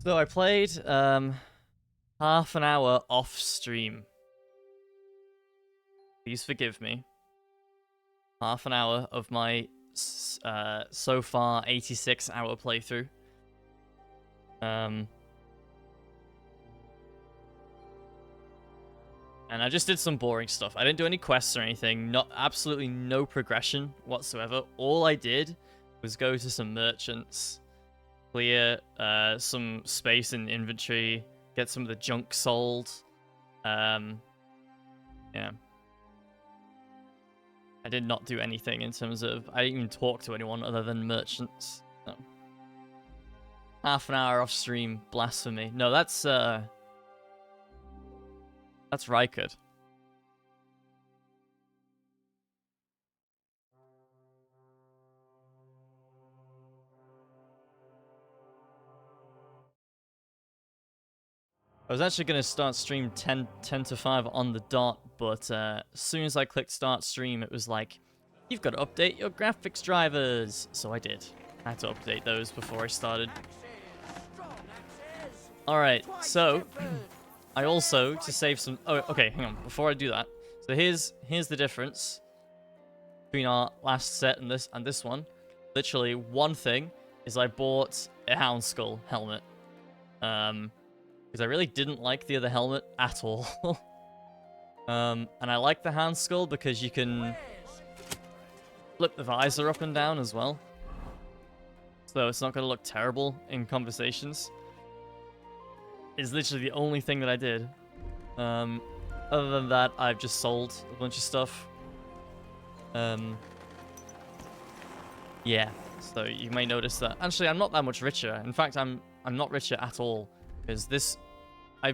So I played half an hour off stream. Please forgive me. Half an hour of my so far 86-hour playthrough. And I just did some boring stuff. I didn't do any quests or anything. Absolutely no progression whatsoever. All I did was go to some merchants, clear some space in inventory, get some of the junk sold. Yeah. I did not do anything in terms of... I didn't even talk to anyone other than merchants. No. Half an hour off stream. Blasphemy. No, that's Rykard. I was actually going to start stream 10 to 5 on the dot, but as soon as I clicked start stream, it was like, you've got to update your graphics drivers. So I did. I had to update those before I started. Alright, so I also, to save some... Oh, okay, hang on. Before I do that, so here's the difference between our last set and this one. Literally, one thing is I bought a Hound Skull helmet. Because I really didn't like the other helmet at all. And I like the Hound Skull because you can flip the visor up and down as well. So it's not going to look terrible in conversations. It's literally the only thing that I did. Other than that, I've just sold a bunch of stuff. Yeah, so you may notice that. Actually, I'm not that much richer. In fact, I'm not richer at all. Because this... I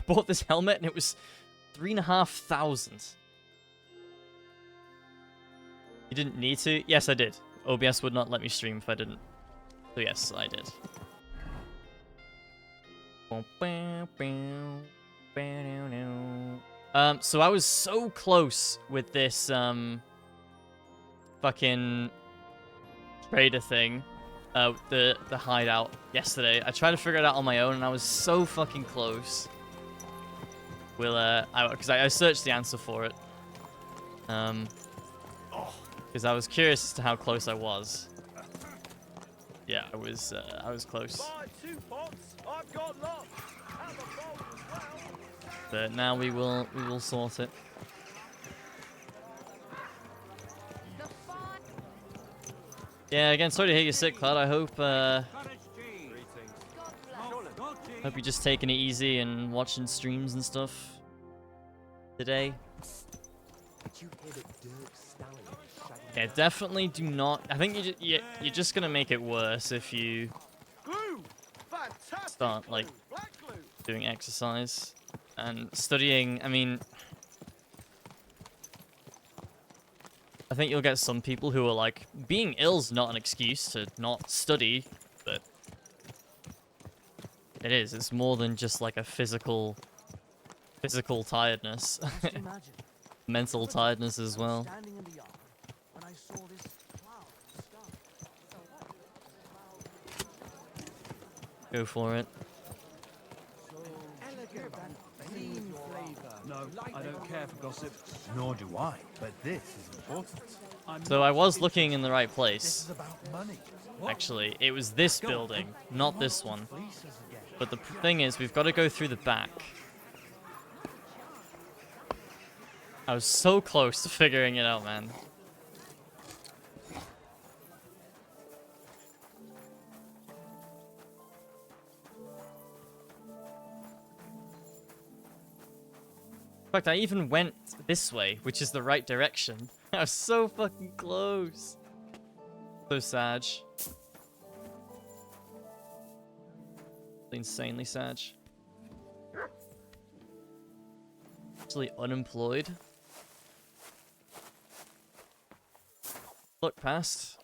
bought this helmet and it was 3,500. You didn't need to? Yes, I did. OBS would not let me stream if I didn't. So yes, I did. So I was so close with this fucking trader thing. The hideout yesterday. I tried to figure it out on my own, and I was so fucking close. Because I searched the answer for it. Because I was curious as to how close I was. Yeah, I was close. But now we will sort it. Yeah, again, sorry to hear you're sick, Cloud. I hope you're just taking it easy and watching streams and stuff today. Yeah, definitely do not. I think you're just gonna make it worse if you start like doing exercise and studying. I mean, I think you'll get some people who are like, being ill's not an excuse to not study, but it is. It's more than just like a physical tiredness. Mental tiredness as well. Go for it. No, I don't care for gossip. Nor do I, but this is important. So I was looking in the right place. Actually, it was this building, not this one. But the thing is, we've got to go through the back. I was so close to figuring it out, man. In fact, I even went this way, which is the right direction. I was so fucking close. So sad. Insanely sad. Actually unemployed. Look past.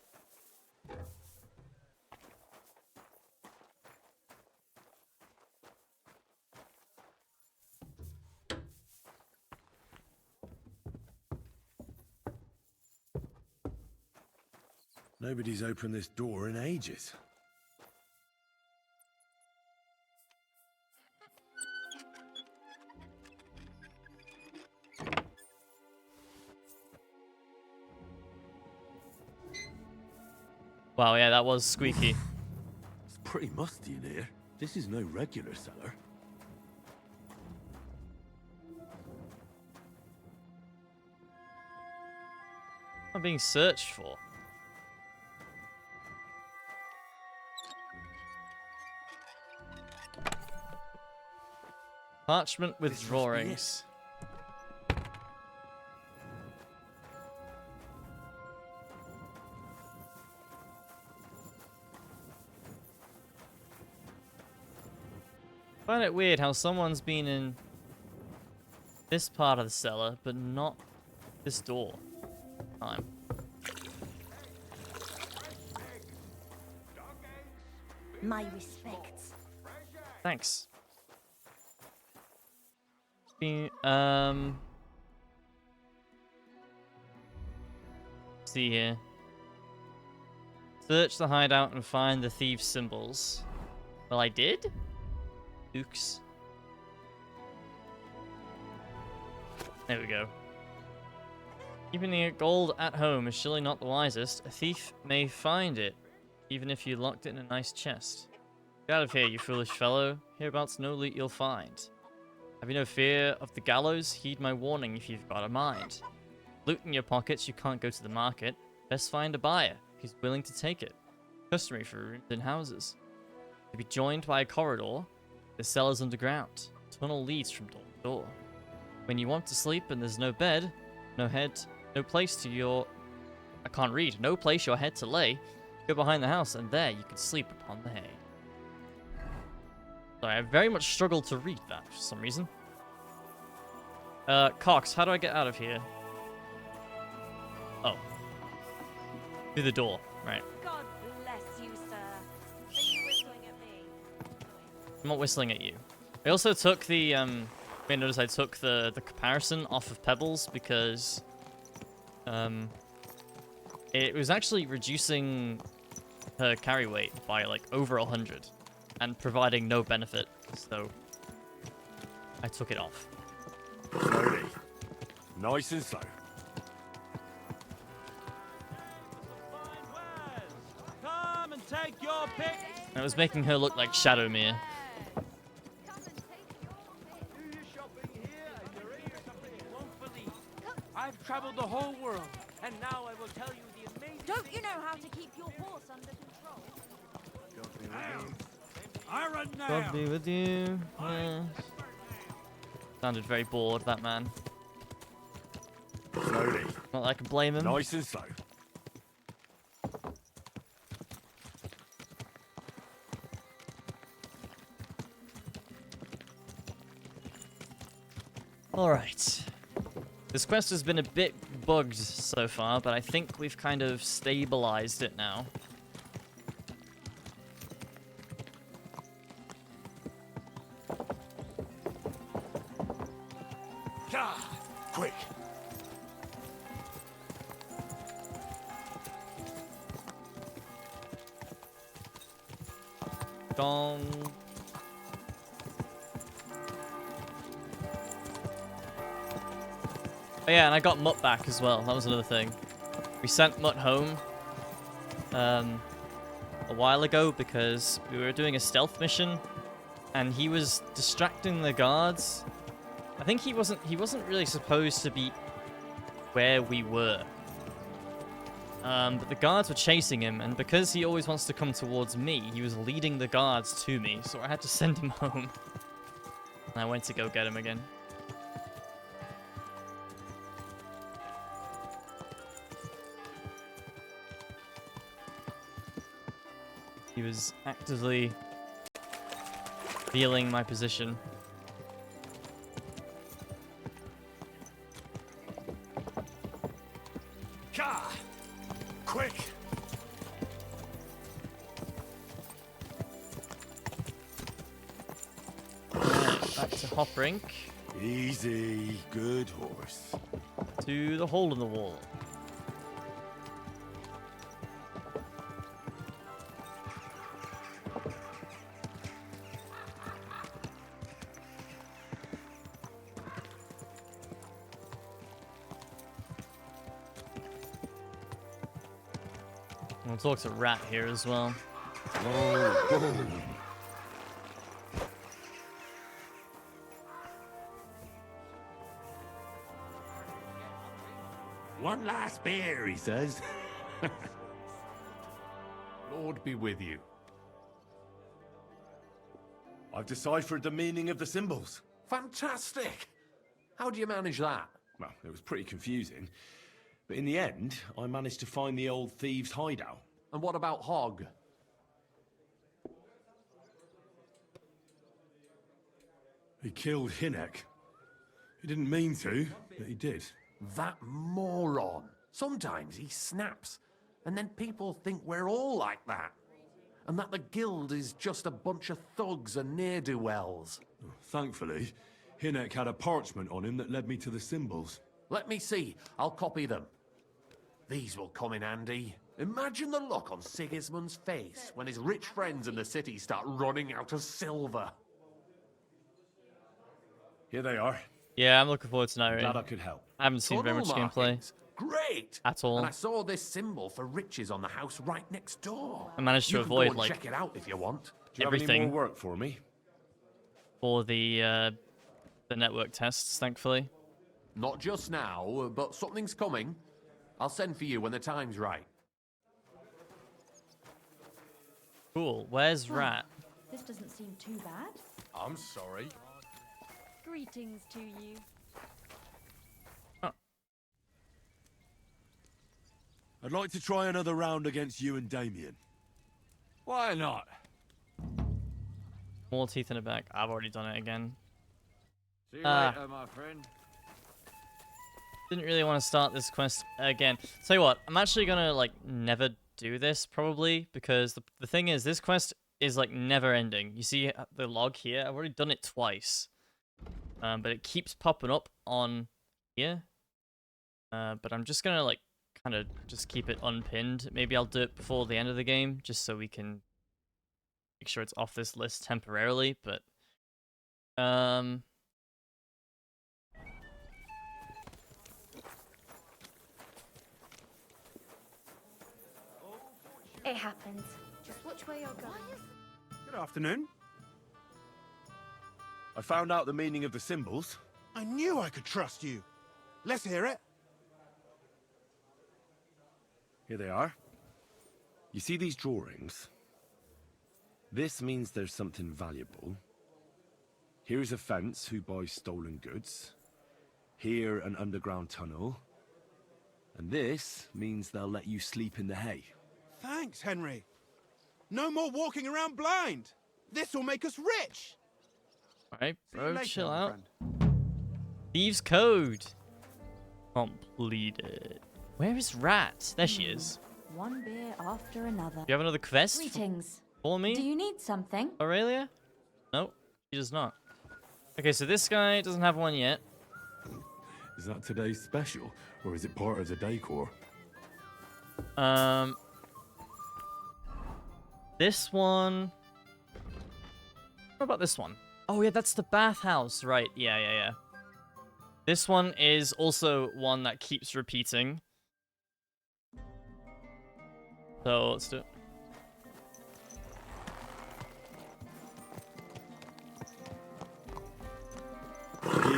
Nobody's opened this door in ages. Wow, yeah, that was squeaky. It's pretty musty in here. This is no regular cellar. I'm being searched for. Parchment with This must be drawings. I find it weird how someone's been in this part of the cellar, but not this door. Time. My respects. Thanks. See here. Search the hideout and find the thieves' symbols. Well, I did? Oops. There we go. Keeping the gold at home is surely not the wisest. A thief may find it, even if you locked it in a nice chest. Get out of here, you foolish fellow. Hereabouts no loot you'll find. Have you no fear of the gallows? Heed my warning if you've got a mind. Loot in your pockets, you can't go to the market. Best find a buyer who's willing to take it. Customary for rooms in houses. To be joined by a corridor, the cellar's underground. Tunnel leads from door to door. When you want to sleep and there's no bed, no head, no place to your... I can't read. No place your head to lay. Go behind the house and there you can sleep upon the hay. Sorry, I very much struggled to read that for some reason. Cox, how do I get out of here? Oh. Through the door, right. God bless you, sir. Are you whistling at me? I'm not whistling at you. I also took the, you may notice I took the comparison off of Pebbles because, it was actually reducing her carry weight by, like, over 100 and providing no benefit, so I took it off. Slowly. Nice and slow. Come and take your pick. And it was making her look like Shadowmere. I've traveled the whole world, and now I will tell you the amazing. Don't you know how to keep your horse under control? I run now. God be with you. Yeah. Sounded very bored, that man. Slowly. Not that I can blame him. Nice and slow. Alright. This quest has been a bit bugged so far, but I think we've kind of stabilized it now. Quick. Gong. Oh yeah, and I got Mutt back as well. That was another thing. We sent Mutt home a while ago because we were doing a stealth mission and he was distracting the guards. I think he wasn't really supposed to be where we were. But the guards were chasing him, and because he always wants to come towards me, he was leading the guards to me, so I had to send him home. And I went to go get him again. He was actively feeling my position. Quick. Back to Hoprink. Easy. Good horse. To the hole in the wall. We'll talk to Rat here as well. One last beer, he says. Lord be with you. I've deciphered the meaning of the symbols. Fantastic! How do you manage that? Well, it was pretty confusing. But in the end, I managed to find the old thieves' hideout. And what about Hogg? He killed Hinek. He didn't mean to, but he did. That moron. Sometimes he snaps, and then people think we're all like that. And that the guild is just a bunch of thugs and ne'er-do-wells. Thankfully, Hinek had a parchment on him that led me to the symbols. Let me see. I'll copy them. These will come in handy. Imagine the look on Sigismund's face when his rich friends in the city start running out of silver. Here they are. Yeah, I'm looking forward to Glad I narrating. could help. I haven't seen very Tunnel much gameplay markings. Great! at all. And I saw this symbol for riches on the house right next door. I managed to You can go avoid and like check it out if you want. Do you have any everything more work for me? for the network tests, thankfully. Not just now, but something's coming. I'll send for you when the time's right. Cool. Where's Rat? This doesn't seem too bad. I'm sorry. Greetings to you. I'd like to try another round against you and Damien. Why not? More teeth in the back. I've already done it again. See you Ah. later, my friend. Didn't really want to start this quest again. Tell you what, I'm actually gonna like never do this probably because the thing is this quest is like never ending. You see the log here? I've already done it twice. But it keeps popping up on here. But I'm just gonna like kind of just keep it unpinned. Maybe I'll do it before the end of the game just so we can make sure it's off this list temporarily, but It happens. Just watch where you're going. Good afternoon. I found out the meaning of the symbols. I knew I could trust you. Let's hear it. Here they are. You see these drawings? This means there's something valuable. Here's a fence who buys stolen goods. Here, an underground tunnel. And this means they'll let you sleep in the hay. Thanks, Henry. No more walking around blind. This will make us rich. alright, See you bro, later, chill my out. friend. Thieves Code completed. Where is Rat? There she is. One beer after another. You have another quest Greetings. for me, Do you need something? Aurelia? No, she does not. Okay, so this guy doesn't have one yet. Is that today's special, or is it part of the decor? This one. What about this one? Oh yeah, that's the bathhouse, right? Yeah. This one is also one that keeps repeating. So let's do it.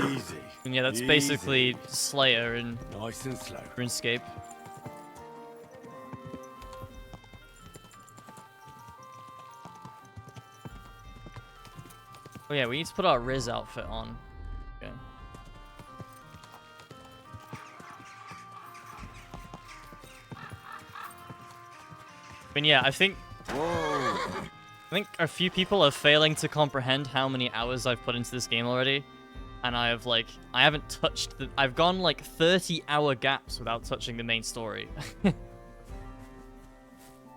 Easy. And yeah, that's Easy. basically Slayer in Nice and slow. RuneScape. Oh yeah, we need to put our Riz outfit on. Okay. But yeah, I think a few people are failing to comprehend how many hours I've put into this game already. And I haven't touched I've gone like 30-hour gaps without touching the main story.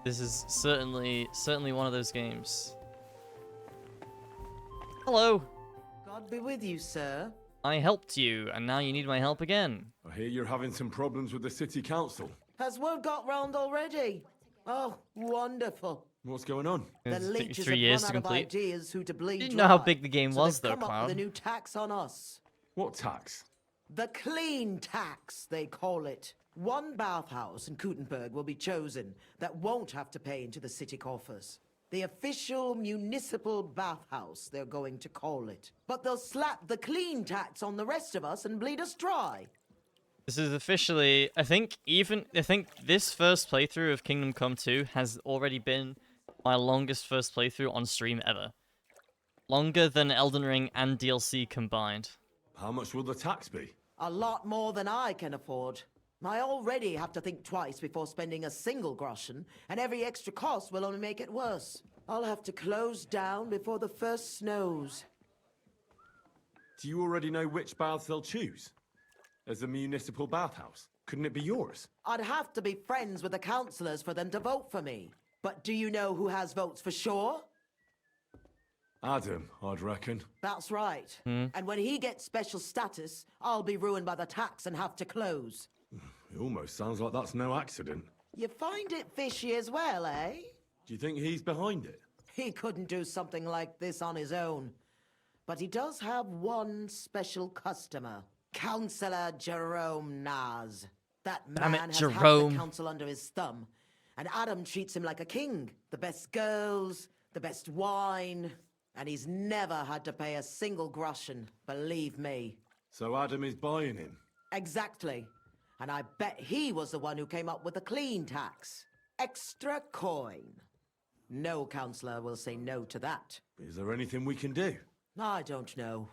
This is certainly one of those games. Hello. God be with you, sir. I helped you, and now you need my help again. I hear you're having some problems with the city council. Has word got round already? Oh, wonderful. What's going on? The It'll take me leeches 3 have years run to out of complete. ideas who to bleed Didn't know how dry. big the game So was, they've though, come up Cloud. with a new tax on us. What tax? The clean tax, they call it. One bathhouse in Kuttenberg will be chosen that won't have to pay into the city coffers. The official municipal bathhouse, they're going to call it. But they'll slap the clean tax on the rest of us and bleed us dry. This is officially, I think this first playthrough of Kingdom Come 2 has already been my longest first playthrough on stream ever. Longer than Elden Ring and DLC combined. How much will the tax be? A lot more than I can afford. I already have to think twice before spending a single groschen, and every extra cost will only make it worse. I'll have to close down before the first snows. Do you already know which baths they'll choose? As a municipal bathhouse, couldn't it be yours? I'd have to be friends with the councillors for them to vote for me. But do you know who has votes for sure? Adam, I'd reckon. That's right. And when he gets special status, I'll be ruined by the tax and have to close. It almost sounds like that's no accident. You find it fishy as well, eh? Do you think he's behind it? He couldn't do something like this on his own. But he does have one special customer. Councillor Jerome Naz. That Damn man it, has half Jerome. the council under his thumb. And Adam treats him like a king. The best girls, the best wine. And he's never had to pay a single groschen, believe me. So Adam is buying him? Exactly. And I bet he was the one who came up with the clean tax. Extra coin. No councillor will say no to that. Is there anything we can do? I don't know.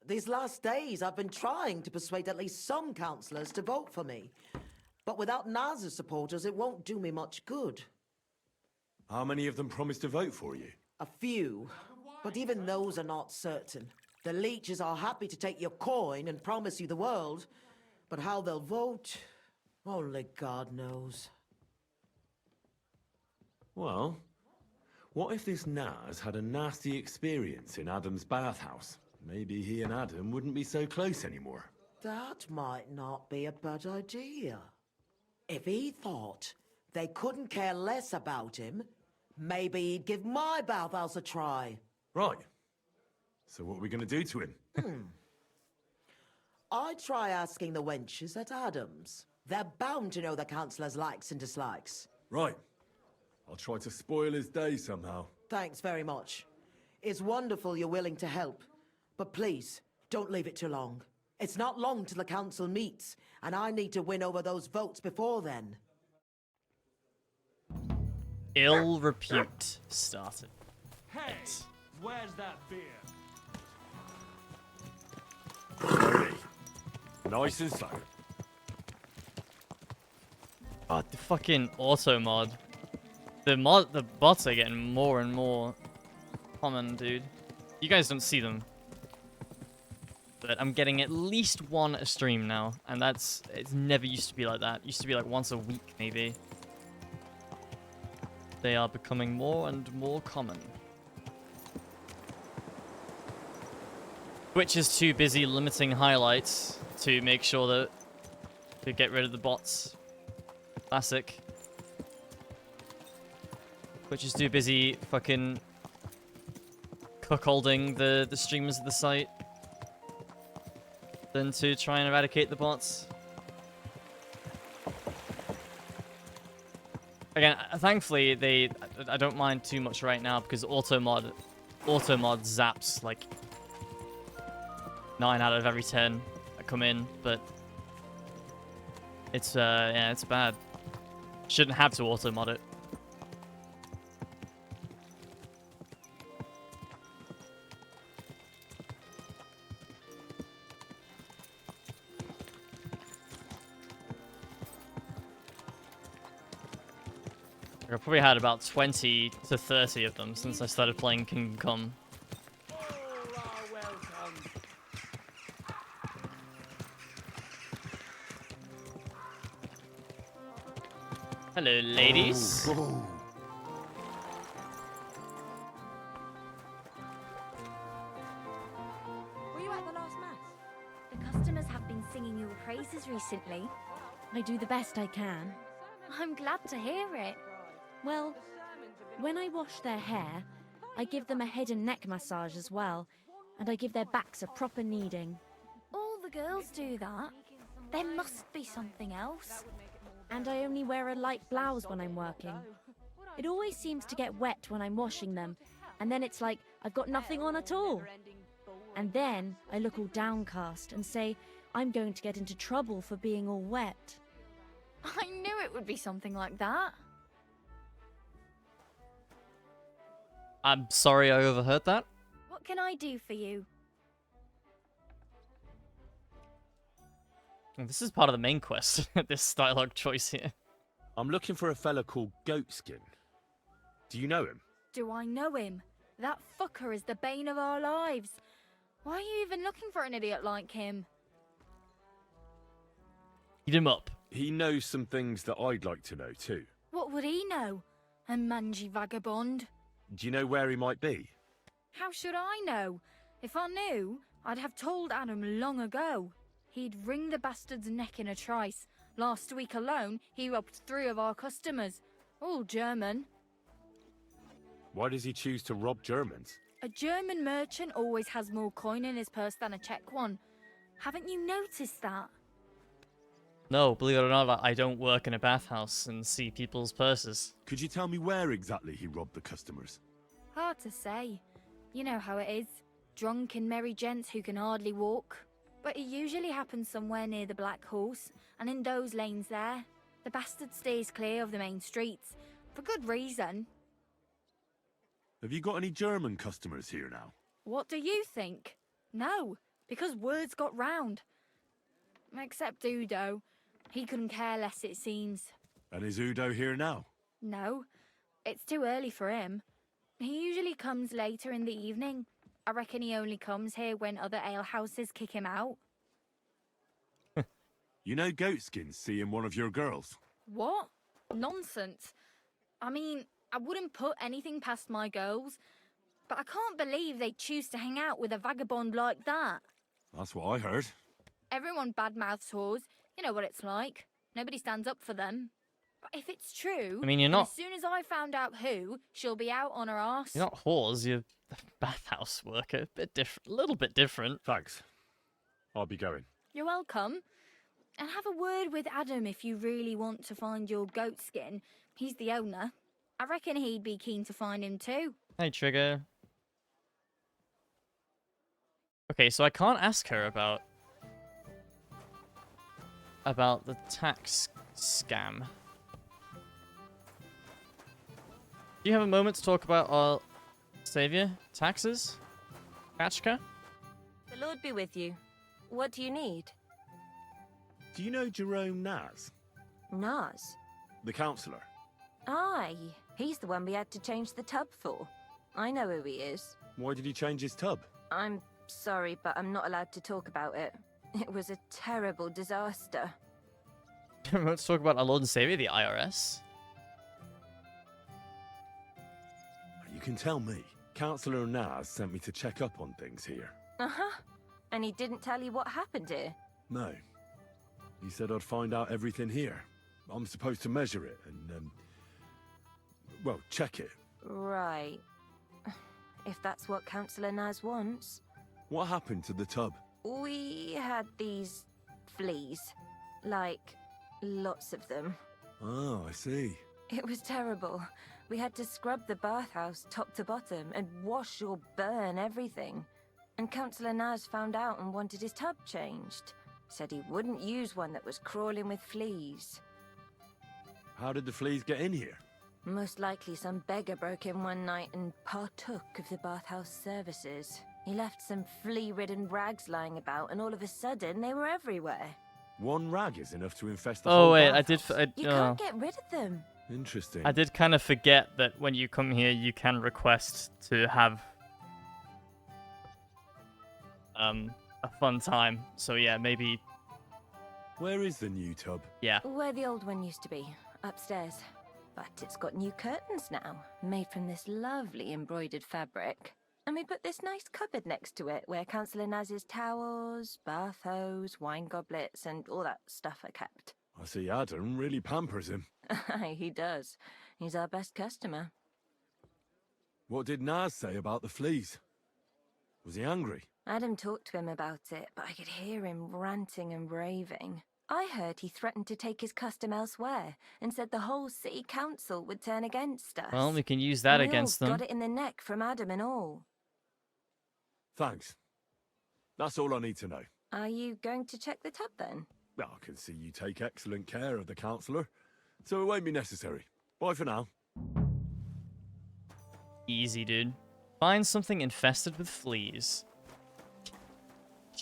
These last days I've been trying to persuade at least some councillors to vote for me. But without Naz's supporters, it won't do me much good. How many of them promised to vote for you? A few, but even those are not certain. The leeches are happy to take your coin and promise you the world, but how they'll vote, only God knows. Well, what if this Naz had a nasty experience in Adam's bathhouse? Maybe he and Adam wouldn't be so close anymore. That might not be a bad idea. If he thought they couldn't care less about him, maybe he'd give my bathhouse a try. Right. So what are we going to do to him? I'd try asking the wenches at Adams. They're bound to know the councillor's likes and dislikes. Right. I'll try to spoil his day somehow. Thanks very much. It's wonderful you're willing to help. But please, don't leave it too long. It's not long till the council meets, and I need to win over those votes before then. Ill repute started. Hey, where's that beer? Slowly. Nice and slow. God, the fucking auto mod. The bots are getting more and more common, dude. You guys don't see them. But I'm getting at least one a stream now, and it's never used to be like that. It used to be like once a week, maybe. They are becoming more and more common. Twitch is too busy limiting highlights to make sure that to get rid of the bots. Classic. Twitch is too busy fucking cuckolding the streamers of the site than to try and eradicate the bots. Again, thankfully I don't mind too much right now because automod zaps like 9 out of every 10 that come in, but it's yeah, it's bad. Shouldn't have to automod it. I've probably had about 20 to 30 of them since I started playing Kingdom Come. Hello, ladies. Were you at the last mass? The customers have been singing your praises recently. I do the best I can. I'm glad to hear it. Well, when I wash their hair, I give them a head and neck massage as well, and I give their backs a proper kneading. All the girls do that. There must be something else. And I only wear a light blouse when I'm working. It always seems to get wet when I'm washing them, and then it's like I've got nothing on at all. And then I look all downcast and say I'm going to get into trouble for being all wet. I knew it would be something like that. I'm sorry I overheard that. What can I do for you? This is part of the main quest, this dialogue choice here. I'm looking for a fella called Goatskin. Do you know him? Do I know him? That fucker is the bane of our lives. Why are you even looking for an idiot like him? Eat him up. He knows some things that I'd like to know too. What would he know? A mangy vagabond? Do you know where he might be? How should I know? If I knew, I'd have told Adam long ago. He'd wring the bastard's neck in a trice. Last week alone, he robbed 3 of our customers. All German. Why does he choose to rob Germans? A German merchant always has more coin in his purse than a Czech one. Haven't you noticed that? No, believe it or not, I don't work in a bathhouse and see people's purses. Could you tell me where exactly he robbed the customers? Hard to say. You know how it is. Drunk and merry gents who can hardly walk. But it usually happens somewhere near the Black Horse, and in those lanes there. The bastard stays clear of the main streets. For good reason. Have you got any German customers here now? What do you think? No, because words got round. Except Udo. He couldn't care less, it seems. And is Udo here now? No, it's too early for him. He usually comes later in the evening. I reckon he only comes here when other alehouses kick him out. You know Goatskin's seeing one of your girls? What? Nonsense. I mean, I wouldn't put anything past my girls, but I can't believe they choose to hang out with a vagabond like that. That's what I heard. Everyone badmouths whores. You know what it's like. Nobody stands up for them. But if it's true, I mean, you're not... as soon as I found out who, she'll be out on her arse. You're not whores, you're a bathhouse worker. A little bit different. Thanks. I'll be going. You're welcome. And have a word with Adam if you really want to find your goat skin. He's the owner. I reckon he'd be keen to find him too. Hey, Trigger. Okay, so I can't ask her about the tax scam. Do you have a moment to talk about our savior, taxes? Kachka? The Lord be with you. What do you need? Do you know Jerome Naz? Naz? The councillor? Aye, he's the one we had to change the tub for. I know who he is. Why did he change his tub? I'm sorry, but I'm not allowed to talk about it. It was a terrible disaster. Let's talk about our Lord and Savior, the IRS. You can tell me. Councillor Naz sent me to check up on things here. Uh-huh. And he didn't tell you what happened here? No. He said I'd find out everything here. I'm supposed to measure it and, well, check it. Right. If that's what Councillor Naz wants. What happened to the tub? We had these fleas. Like, lots of them. Oh, I see. It was terrible. We had to scrub the bathhouse top to bottom and wash or burn everything. And Councillor Naz found out and wanted his tub changed. Said he wouldn't use one that was crawling with fleas. How did the fleas get in here? Most likely some beggar broke in one night and partook of the bathhouse services. He left some flea-ridden rags lying about, and all of a sudden they were everywhere. One rag is enough to infest the Oh whole wait, bathhouse. You can't get rid of them. Interesting. I did kind of forget that when you come here, you can request to have a fun time. So yeah, maybe. Where is the new tub? Yeah. Where the old one used to be, upstairs. But it's got new curtains now, made from this lovely embroidered fabric. And we put this nice cupboard next to it, where Councillor Naz's towels, bath hose, wine goblets, and all that stuff are kept. I see Adam really pampers him. Aye, he does. He's our best customer. What did Naz say about the fleas? Was he angry? Adam talked to him about it, but I could hear him ranting and raving. I heard he threatened to take his custom elsewhere and said the whole city council would turn against us. Well, we can use that We against all them. got it in the neck from Adam and all. Thanks. That's all I need to know. Are you going to check the tub then? Well, I can see you take excellent care of the councillor, so it won't be necessary. Bye for now. Easy, dude. Find something infested with fleas.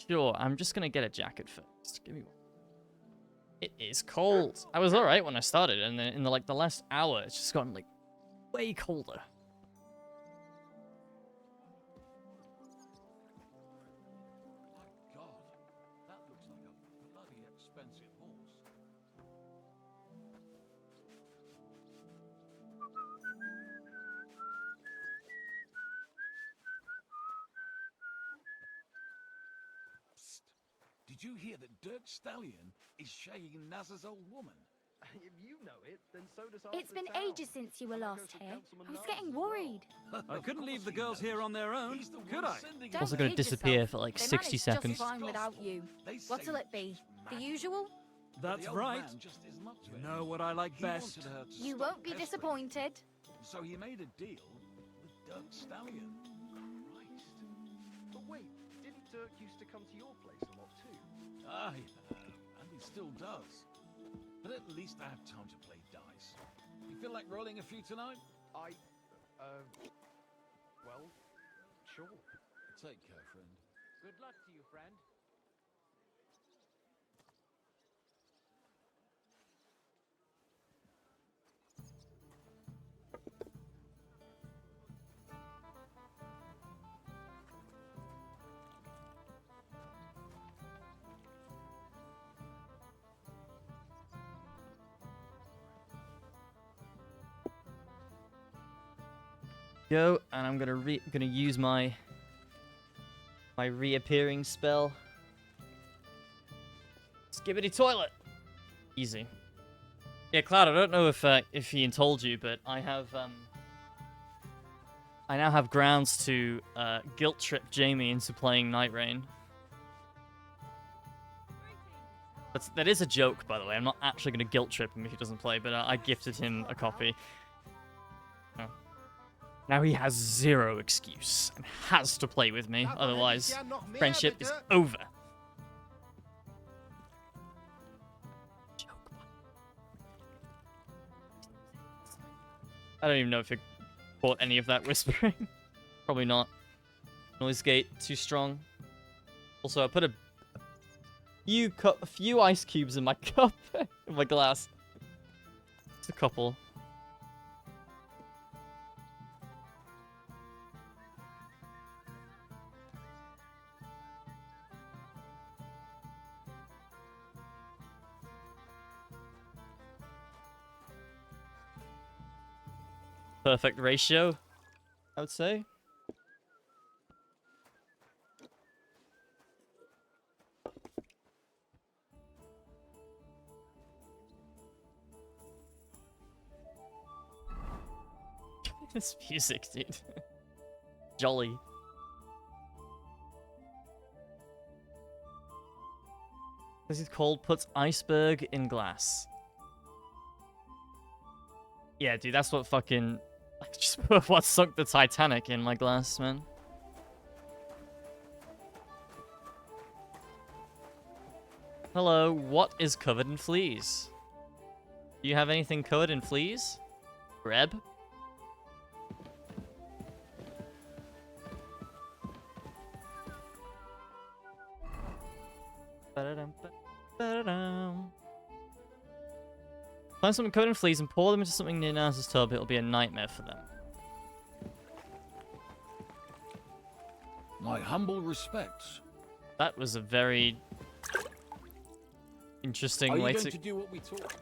Sure, I'm just gonna get a jacket first. Give me one. It is cold. I was alright when I started, and then in the last hour, it's just gotten like way colder. God, that looks like a bloody expensive horse. Psst. Did you hear that Dirk Stallion is shagging Naz's old woman? If you know it, then so does It's been ages since you were last here. I was getting worried. I couldn't leave the girls here on their own, could I? Don't Also gonna kid disappear yourself. for like They 60 managed seconds. just fine without you. What'll it be? The usual? That's right. You know what I like best. You won't be disappointed. So he made a deal with Dirk Stallion. Christ. But wait, didn't Dirk used to come to your place a lot too? Aye, and he still does. But at least I have time to play dice. You feel like rolling a few tonight? Well, sure. Take care, friend. Good luck to you, friend. Go, and I'm gonna use my reappearing spell. Skibbity toilet. Easy. Yeah, Cloud. I don't know if Ian told you, but I now have grounds to guilt trip Jamie into playing Night Rain. That is a joke, by the way. I'm not actually gonna guilt trip him if he doesn't play, but I gifted him a copy. Oh. Now he has zero excuse and has to play with me, otherwise friendship is over. I don't even know if it caught any of that whispering. Probably not. Noise gate too strong. Also, I put a few ice cubes in my cup, in my glass. Just a couple. Perfect ratio, I would say. This music, dude. Jolly. This is called puts iceberg in glass. Yeah, dude, that's what fucking... Just what sunk the Titanic in my glass, man. Hello, what is covered in fleas? Do you have anything covered in fleas? Greb? Find something covered in fleas and pour them into something near Naz's tub. It'll be a nightmare for them. My humble respects. That was a very interesting Are you way going to do what we talked about?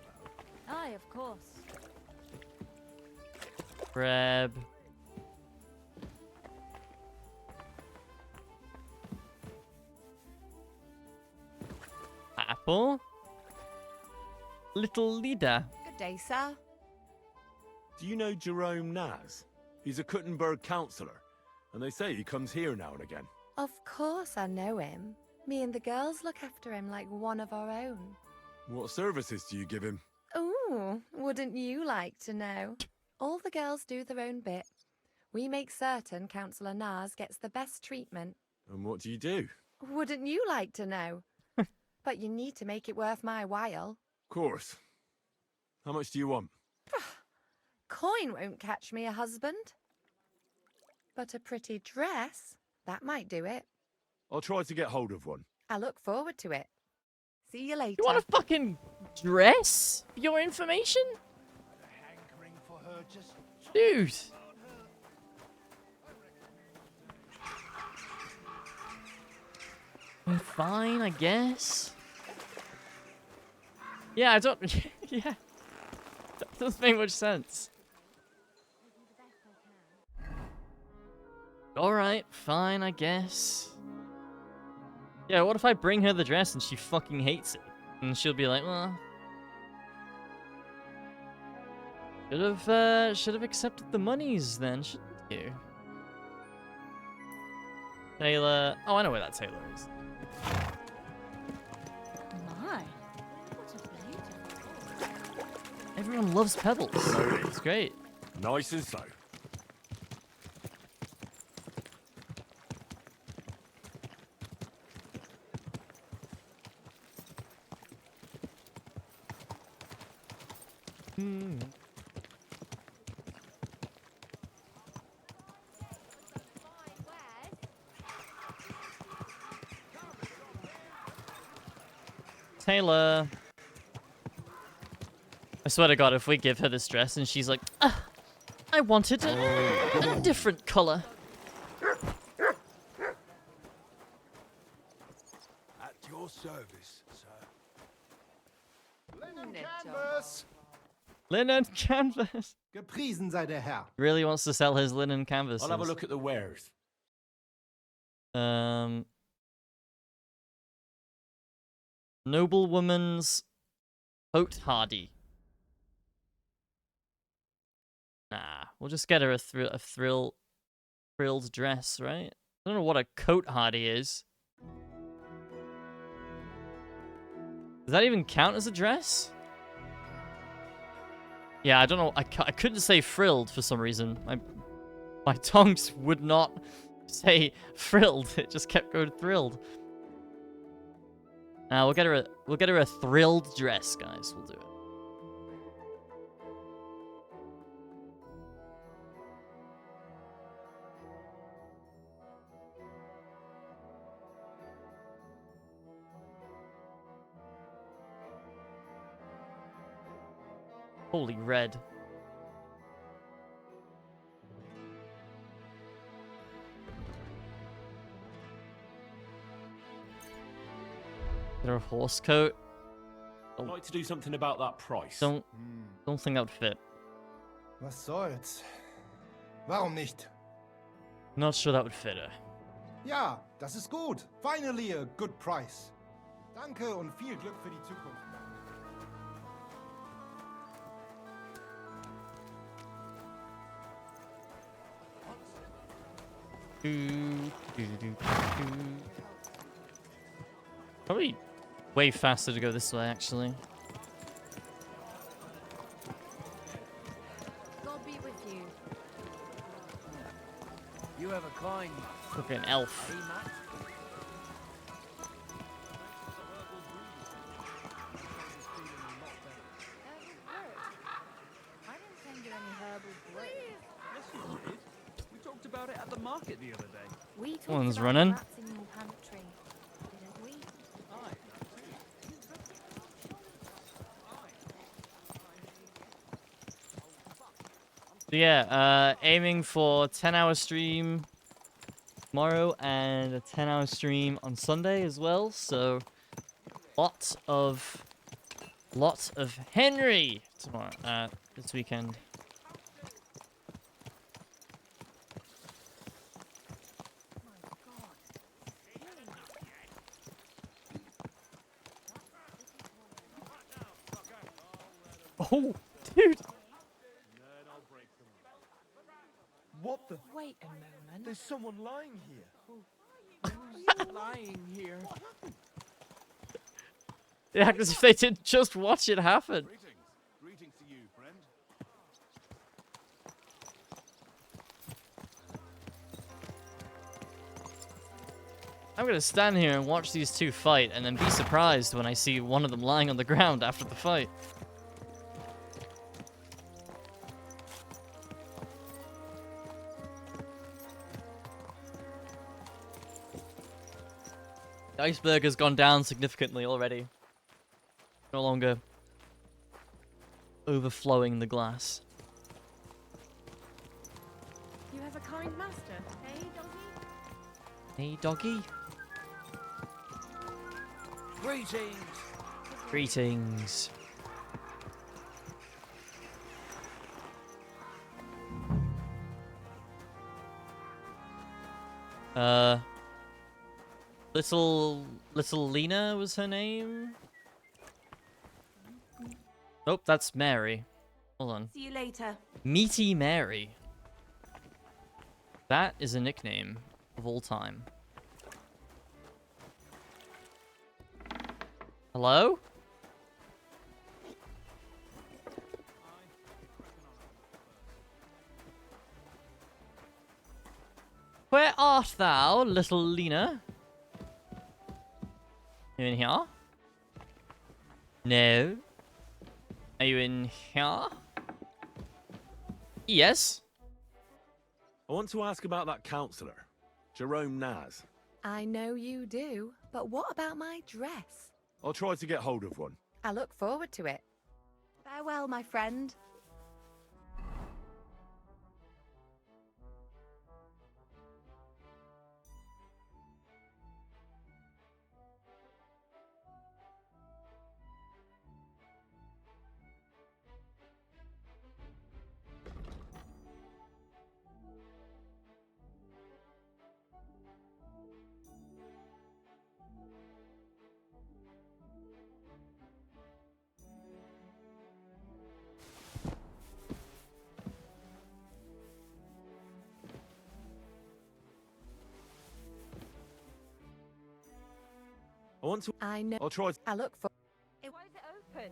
Aye, of course. grab. Apple. Little leader. Good day, sir. Do you know Jerome Naz? He's a Kuttenberg councillor, and they say he comes here now and again. Of course I know him. Me and the girls look after him like one of our own. What services do you give him? Ooh, wouldn't you like to know? All the girls do their own bit. We make certain Councillor Nars gets the best treatment. And what do you do? Wouldn't you like to know? But you need to make it worth my while. Of course. How much do you want? Coin won't catch me a husband. But a pretty dress, that might do it. I'll try to get hold of one. I look forward to it. See you later. You want a fucking dress? For your information? Dude. Fine, I guess. Yeah, I don't... yeah. That doesn't make much sense. Alright, fine, I guess. Yeah, what if I bring her the dress and she fucking hates it? And she'll be like, well... Should have accepted the monies then, shouldn't you? Taylor... Oh, I know where that Taylor is. My, what a beautiful. Everyone loves pebbles. It's great. Nice and so. Taylor. I swear to God, if we give her this dress and she's like, I wanted a different color. At your service, sir. Linen canvas! Linen canvas. Gepriesen sei der Herr. Really wants to sell his linen canvas. I'll have a look at the wares. Noblewoman's coat hardy. Nah, we'll just get her a frilled dress, right? I don't know what a coat hardy is. Does that even count as a dress? Yeah, I don't know. I couldn't say frilled for some reason. My tongues would not say frilled. It just kept going thrilled. We'll get her a thrilled dress, guys. We'll do it. Holy red. Get her a horse coat. I'd like to do something about that price. Don't think that would fit. Was soll's? Warum nicht? Not sure that would fit her. Ja, das ist gut. Finally a good price. Danke und viel Glück für die Zukunft. Probably way faster to go this way, actually. God be with you. You have a kind. Look at an elf. I didn't send you any herbal brew. Yes, you did. We talked about it at the market the other day. We talked One's about running. the rats in your pantry, didn't we? So yeah, aiming for 10-hour stream tomorrow and a 10-hour stream on Sunday as well. So lot of Henry tomorrow, this weekend. Oh, dude. What the? Wait a moment. There's someone lying here. Who's lying here? They act as if they didn't just watch it happen. Greetings to you, friend. I'm gonna stand here and watch these two fight, and then be surprised when I see one of them lying on the ground after the fight. The iceberg has gone down significantly already. No longer overflowing the glass. You have a kind master, eh, doggy? Hey, doggy. Greetings. Greetings. Little Lena was her name? Nope, that's Mary. Hold on. See you later. Meaty Mary. That is a nickname of all time. Hello? Where art thou, little Lena? You in here? No. Are you in here? Yes. I want to ask about that councillor, Jerome Naz. I know you do, but what about my dress? I'll try to get hold of one. I look forward to it. Farewell, my friend. I know. I'll try. I look for. Why is it open?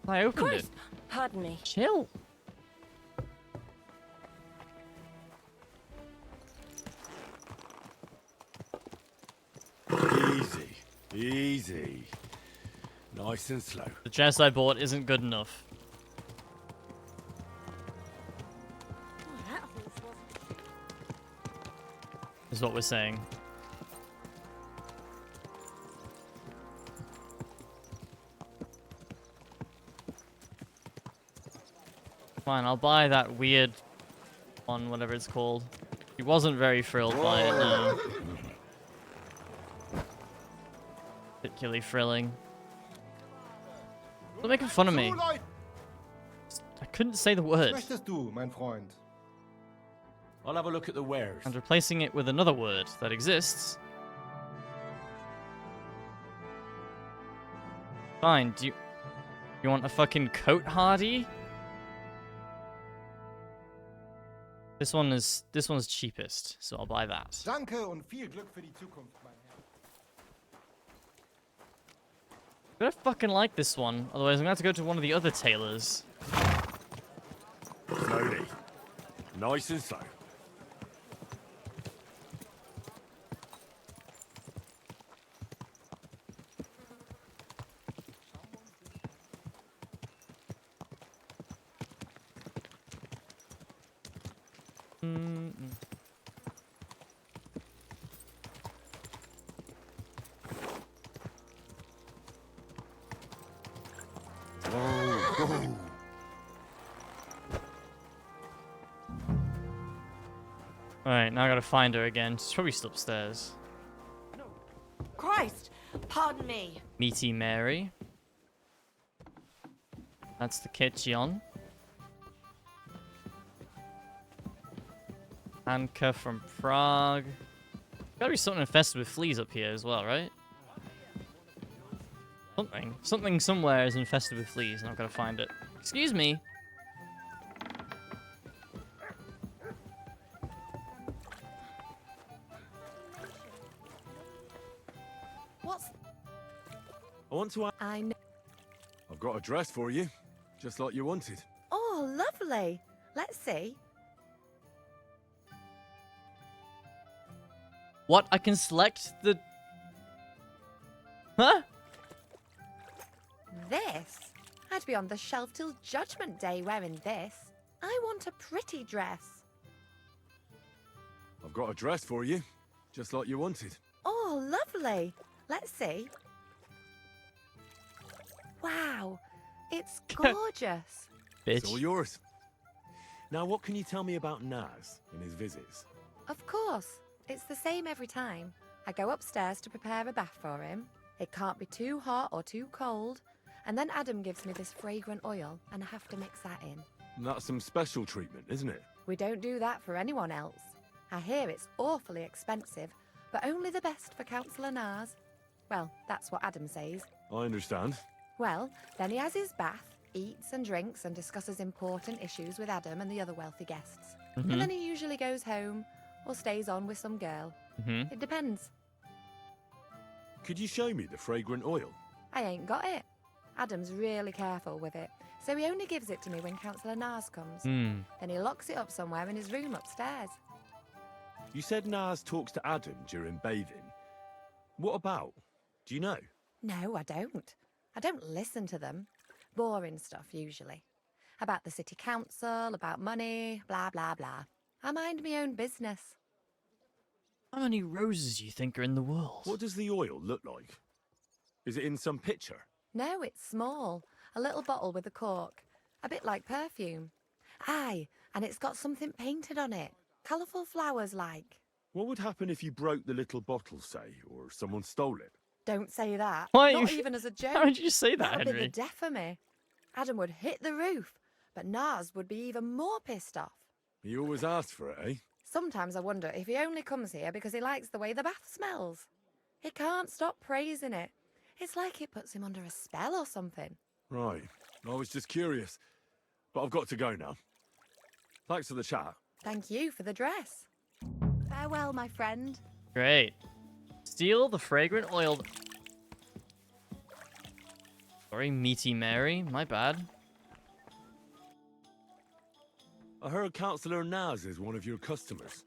I opened it. Christ! Pardon me. Chill. Easy, easy. Nice and slow. The chest I bought isn't good enough. Is what we're saying. Fine, I'll buy that weird one, whatever it's called. He wasn't very thrilled by it, no. Particularly thrilling. They're making fun of me. I couldn't say the word. Was möchtest du, mein Freund? I'll have a look at the wares. And replacing it with another word that exists. Fine, do you want a fucking coat, Hardy? This one's cheapest, so I'll buy that. Danke und viel Glück für die Zukunft, mein Herr. I don't fucking like this one, otherwise I'm gonna have to go to one of the other tailors. Slowly. Nice and slow. Alright, now I gotta find her again. She's probably still upstairs. Christ! Pardon me. Meaty Mary. That's the kitchen. Anka from Prague. Gotta be something infested with fleas up here as well, right? Something somewhere is infested with fleas, and I've gotta find it. Excuse me. What's? I want to... I know. I've got a dress for you, just like you wanted. Oh, lovely. Let's see. What? I can select the... Huh? This? I'd be on the shelf till Judgment Day wearing this. I want a pretty dress. I've got a dress for you, just like you wanted. Oh, lovely. Let's see. Wow, it's gorgeous. It's all yours. Now, what can you tell me about Naz and his visits? Of course, it's the same every time. I go upstairs to prepare a bath for him. It can't be too hot or too cold. And then Adam gives me this fragrant oil, and I have to mix that in. That's some special treatment, isn't it? We don't do that for anyone else. I hear it's awfully expensive, but only the best for Councillor Naz. Well, that's what Adam says. I understand. Well, then he has his bath, eats and drinks and discusses important issues with Adam and the other wealthy guests. Mhm. And then he usually goes home or stays on with some girl. Mhm. It depends. Could you show me the fragrant oil? I ain't got it. Adam's really careful with it, so he only gives it to me when Councillor Naz comes. Hmm. Then he locks it up somewhere in his room upstairs. You said Naz talks to Adam during bathing. What about? Do you know? No, I don't. I don't listen to them. Boring stuff, usually. About the city council, about money, blah, blah, blah. I mind my own business. How many roses do you think are in the world? What does the oil look like? Is it in some picture? No, it's small. A little bottle with a cork. A bit like perfume. Aye, and it's got something painted on it. Colourful flowers like. What would happen if you broke the little bottle, say, or someone stole it? Don't say that. Why Not you- even as a joke. How did you say that, That'd be Henry? the death of me. Adam would hit the roof, but Naz would be even more pissed off. He always asked for it, eh? Sometimes I wonder if he only comes here because he likes the way the bath smells. He can't stop praising it. It's like it puts him under a spell or something. Right. I was just curious. But I've got to go now. Thanks for the chat. Thank you for the dress. Farewell, my friend. Great. Steal the fragrant oil. Sorry, Meaty Mary. My bad. I heard Councillor Naz is one of your customers.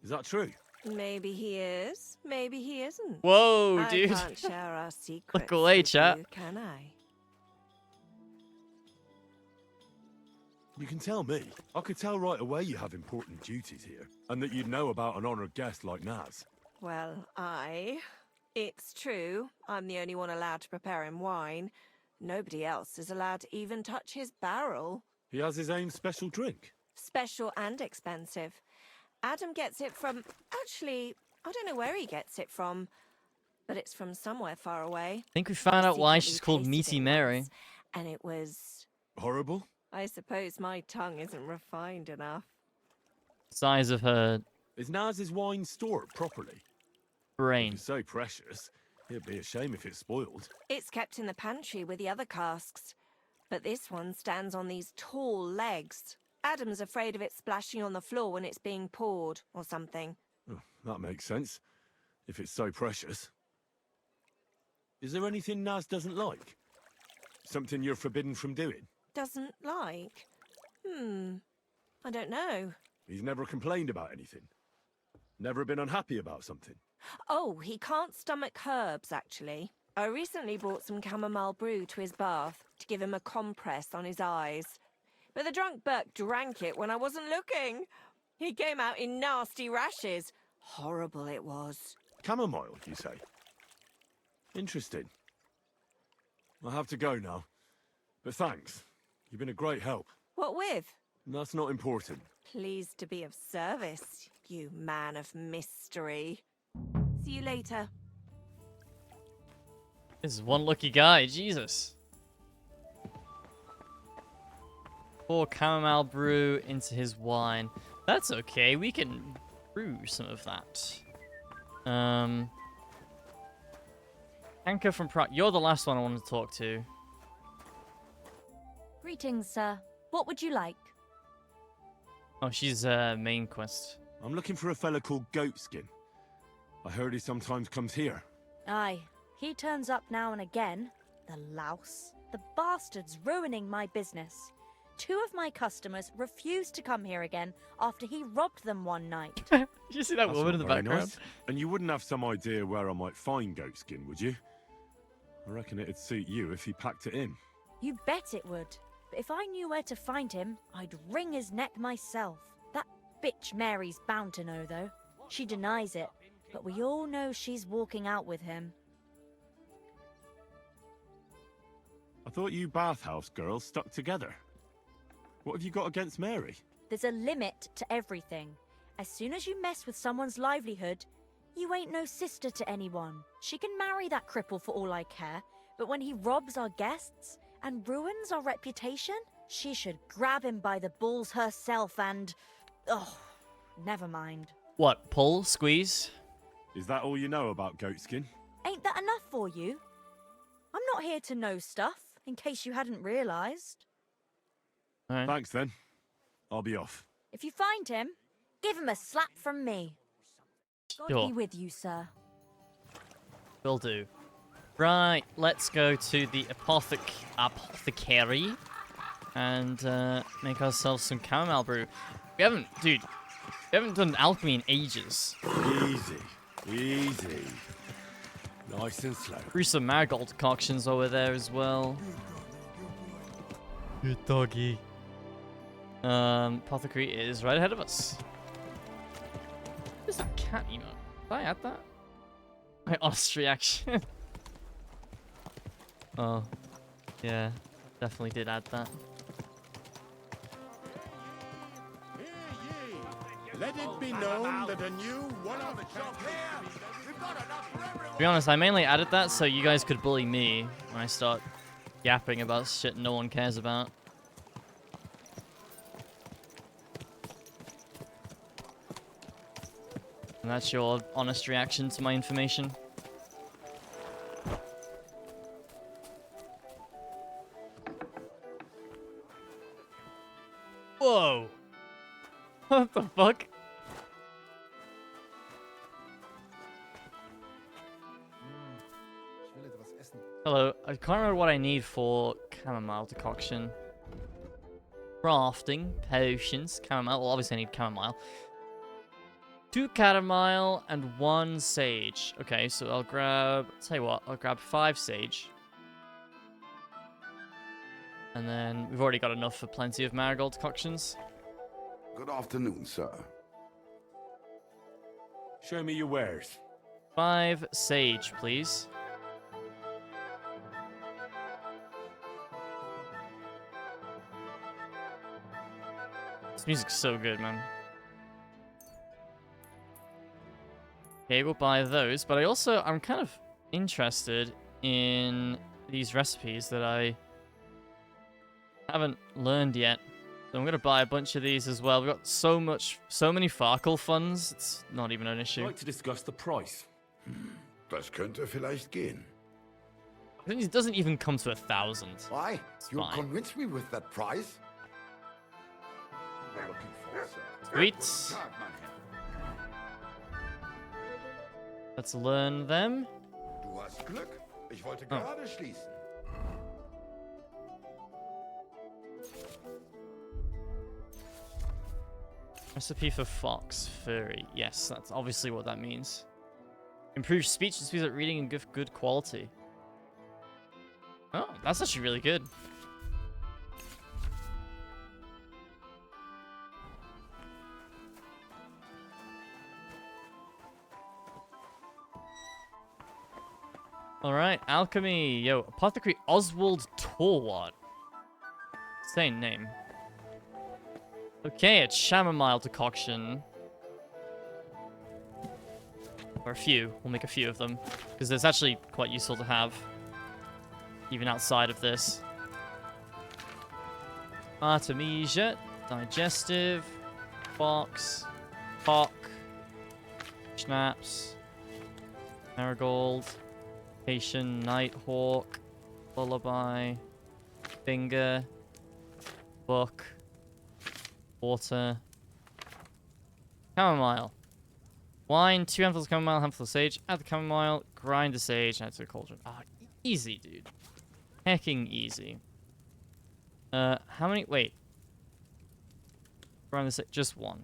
Is that true? Maybe he is, maybe he isn't. Whoa, dude. I can't share our secrets away, with chat. you, can I? You can tell me. I could tell right away you have important duties here, and that you'd know about an honoured guest like Naz. Well, it's true. I'm the only one allowed to prepare him wine. Nobody else is allowed to even touch his barrel. He has his own special drink. Special and expensive. Adam gets it from... Actually, I don't know where he gets it from, but it's from somewhere far away. I think we found out why she's Secretly called tasted Meaty it Mary. once, and it was... Horrible? I suppose my tongue isn't refined enough. Size of her Is Naz's wine stored properly? brain. It's so precious. It'd be a shame if it's spoiled. It's kept in the pantry with the other casks, but this one stands on these tall legs. Adam's afraid of it splashing on the floor when it's being poured, or something. Oh, that makes sense. If it's so precious. Is there anything Naz doesn't like? Something you're forbidden from doing? Doesn't like? I don't know. He's never complained about anything? Never been unhappy about something? Oh, he can't stomach herbs, actually. I recently brought some chamomile brew to his bath to give him a compress on his eyes. But the drunk Burke drank it when I wasn't looking. He came out in nasty rashes. Horrible it was. Chamomile, you say? Interesting. I'll have to go now. But thanks. You've been a great help. What with? That's not important. Pleased to be of service, you man of mystery. See you later. This is one lucky guy, Jesus. Pour chamomile brew into his wine. That's okay, we can brew some of that. Anchor from Pratt. You're the last one I want to talk to. Greetings, sir. What would you like? Oh, she's main quest. I'm looking for a fella called Goatskin. I heard he sometimes comes here. Aye, He turns up now and again. The louse. The bastard's ruining my business. 2 of my customers refused to come here again after he robbed them one night. Did you see that That's woman in not the very background? nice. And you wouldn't have some idea where I might find goatskin, would you? I reckon it'd suit you if he packed it in. You bet it would. But if I knew where to find him, I'd wring his neck myself. That bitch Mary's bound to know, though. She denies it, but we all know she's walking out with him. I thought you bathhouse girls stuck together. What have you got against Mary? There's a limit to everything. As soon as you mess with someone's livelihood, you ain't no sister to anyone. She can marry that cripple for all I care, but when he robs our guests and ruins our reputation, she should grab him by the balls herself and... oh, never mind. What, pull, squeeze? Is that all you know about goatskin? Ain't that enough for you? I'm not here to know stuff, in case you hadn't realised. Right. Thanks then. I'll be off. If you find him, give him a slap from me. God Sure. be with you, sir. Will do. Right, let's go to the apothecary and make ourselves some chamomile brew. We haven't done alchemy in ages. Easy. Nice and slow. Brew some marigold decoctions over there as well. Good doggy. Apothecary is right ahead of us. Where's that cat emote? Did I add that? My honest reaction. Oh, yeah, definitely did add that. Let it be known that a new one-off shop To be honest, I mainly added that so you guys could bully me when I start yapping about shit no one cares about. And that's your honest reaction to my information. Whoa! What the fuck? Ich will etwas essen. Hello, I can't remember what I need for chamomile decoction. Crafting, potions, chamomile. Well, obviously I need chamomile. 2 chamomile and 1 sage. Okay, so I'll tell you what, I'll grab 5 sage. And then we've already got enough for plenty of marigold decoctions. Good afternoon, sir. Show me your wares. 5 sage, please. This music's so good, man. Okay, we'll buy those, but I'm kind of interested in these recipes that I haven't learned yet. So I'm gonna buy a bunch of these as well. We've got so many Farkle funds, it's not even an issue. I'd like to discuss the price. Das könnte vielleicht gehen. It doesn't even come to 1,000. Why? It's You fine. convinced me with that price? We're looking for, sir. Sweet. Guten Tag, mein Herr. Let's learn them. Du hast Glück. Ich wollte Oh. gerade schließen. Recipe for fox furry. Yes, that's obviously what that means. Improve speech and speeds at reading and give good quality. Oh, that's actually really good. Alright, alchemy. Yo, Apothecary Oswald Torwart. Same name. Okay, it's chamomile decoction. Or a few. We'll make a few of them. Because it's actually quite useful to have. Even outside of this. Artemisia. Digestive. Fox. Hawk. Schnapps. Marigold. Haitian Nighthawk. Lullaby. Finger. Book. Water. Chamomile. Wine, 2 handfuls of chamomile, handful of sage. Add the chamomile, grind the sage, add to the cauldron. Ah, easy, dude. Hecking easy. How many? Wait. Grind the sage. Just one.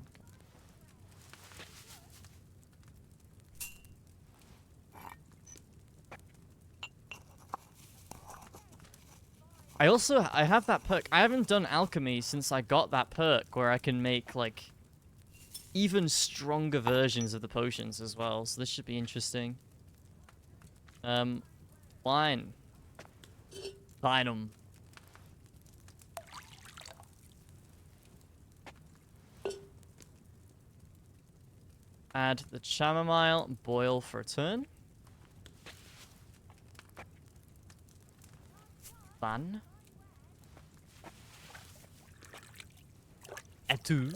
I have that perk. I haven't done alchemy since I got that perk where I can make, like, even stronger versions of the potions as well. So this should be interesting. Wine. Vinum. Add the chamomile, boil for a turn. Fun. Etu.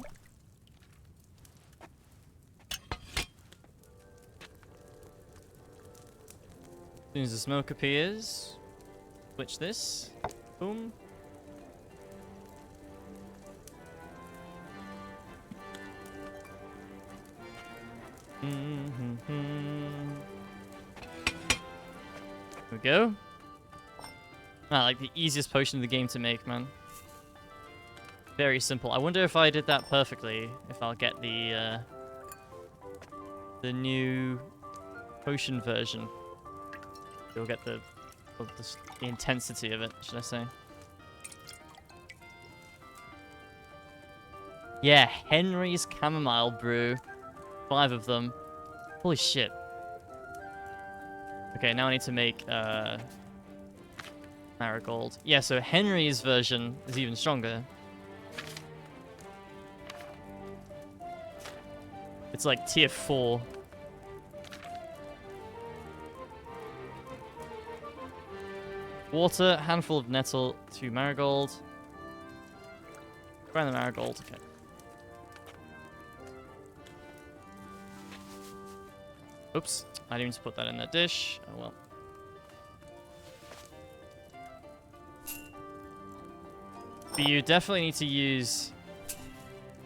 As soon as the smoke appears, switch this. Boom. Here we go. Ah, like the easiest potion in the game to make, man. Very simple. I wonder if I did that perfectly, if I'll get the new potion version. You'll get the intensity of it, should I say. Yeah, Henry's chamomile brew. 5 of them. Holy shit. Okay, now I need to make marigold. Yeah, so Henry's version is even stronger. It's like tier 4. Water, handful of nettle, 2 marigold. Grind the marigold, okay. Oops, I didn't mean to put that in that dish. Oh well. But you definitely need to use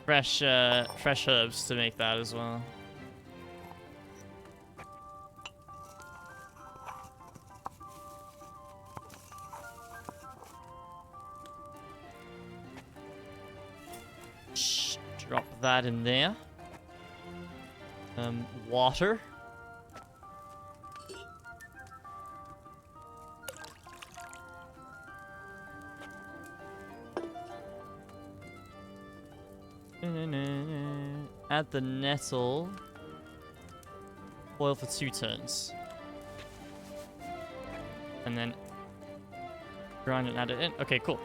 fresh herbs to make that as well. Drop that in there. Water. Add the nettle. Boil for 2 turns. And then grind and add it in. Okay, cool.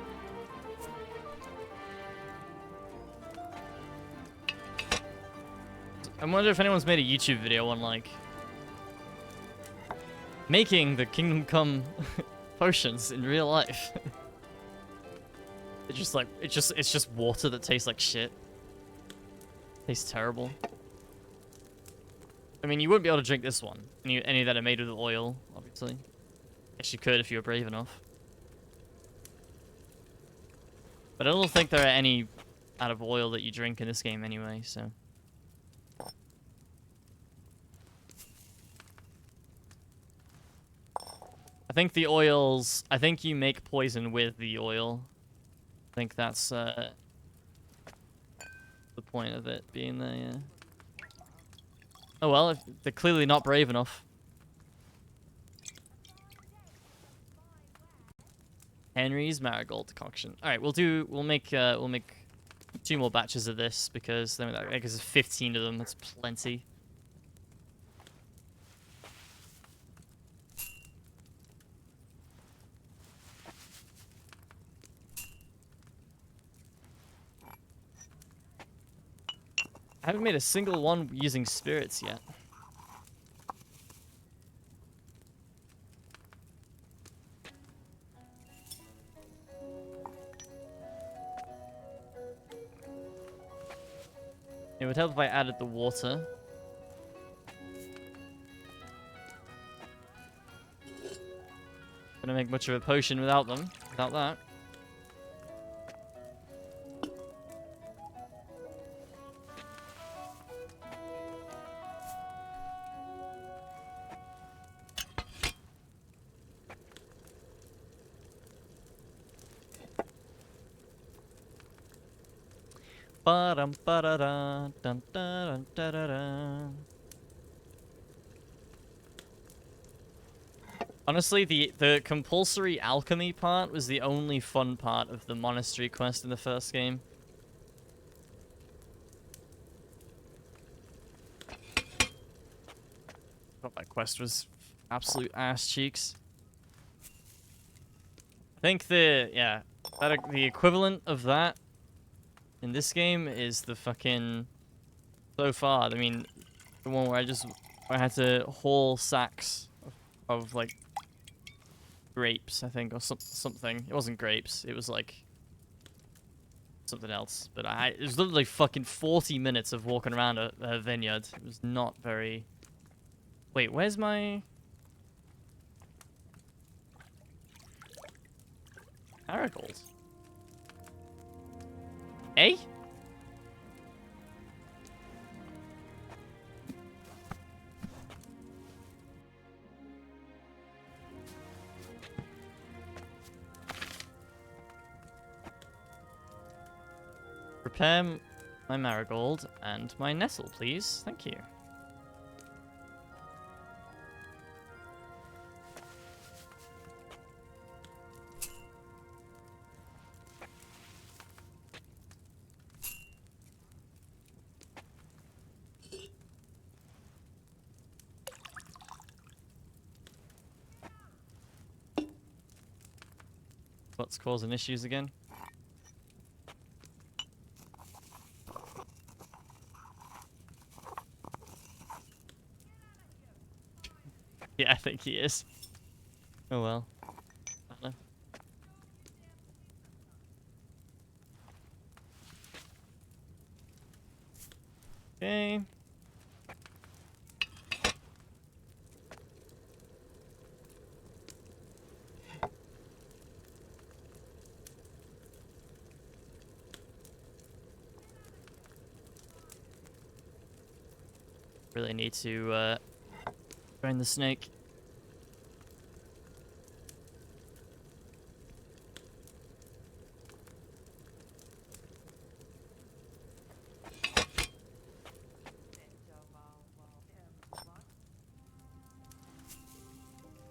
I wonder if anyone's made a YouTube video on, like, making the Kingdom Come potions in real life. It's just like, it's just water that tastes like shit. Tastes terrible. I mean, you wouldn't be able to drink this one. Any that are made with oil, obviously. Guess you could if you were brave enough. But I don't think there are any out of oil that you drink in this game anyway, so. I think the oils, I think you make poison with the oil. I think that's the point of it being there, yeah. Oh well, if they're clearly not brave enough. Henry's marigold decoction. All right, we'll make 2 more batches of this because then that gives us 15 of them. That's plenty. I haven't made a single one using spirits yet. It would help if I added the water. Gonna make much of a potion without them. Without that. Ba-dum, ba-da-da, dun, dun, dun, dun, dun. Honestly, the compulsory alchemy part was the only fun part of the monastery quest in the first game. Thought that quest was absolute ass cheeks. I think the equivalent of that in this game is the fucking so far. I mean, the one where I had to haul sacks of like grapes, I think, or something. It wasn't grapes. It was like something else. But it was literally fucking 40 minutes of walking around a vineyard. It was not very. Wait, where's my marigold? Eh? Prepare my marigold and my nestle, please. Thank you. What's causing issues again? Yeah, I think he is. Oh well. I don't know. Okay. Really need to burn the snake.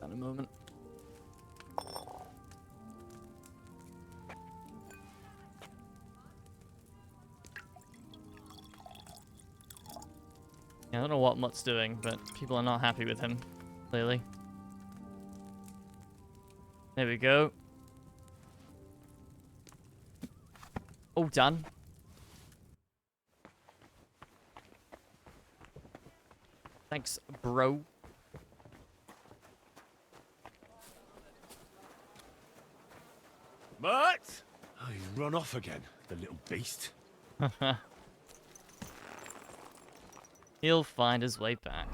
In a moment. Yeah, I don't know what Mutt's doing, but people are not happy with him, clearly. There we go. Oh, done. Thanks, bro. Mutt! Oh, he's run off again, the little beast. He'll find his way back.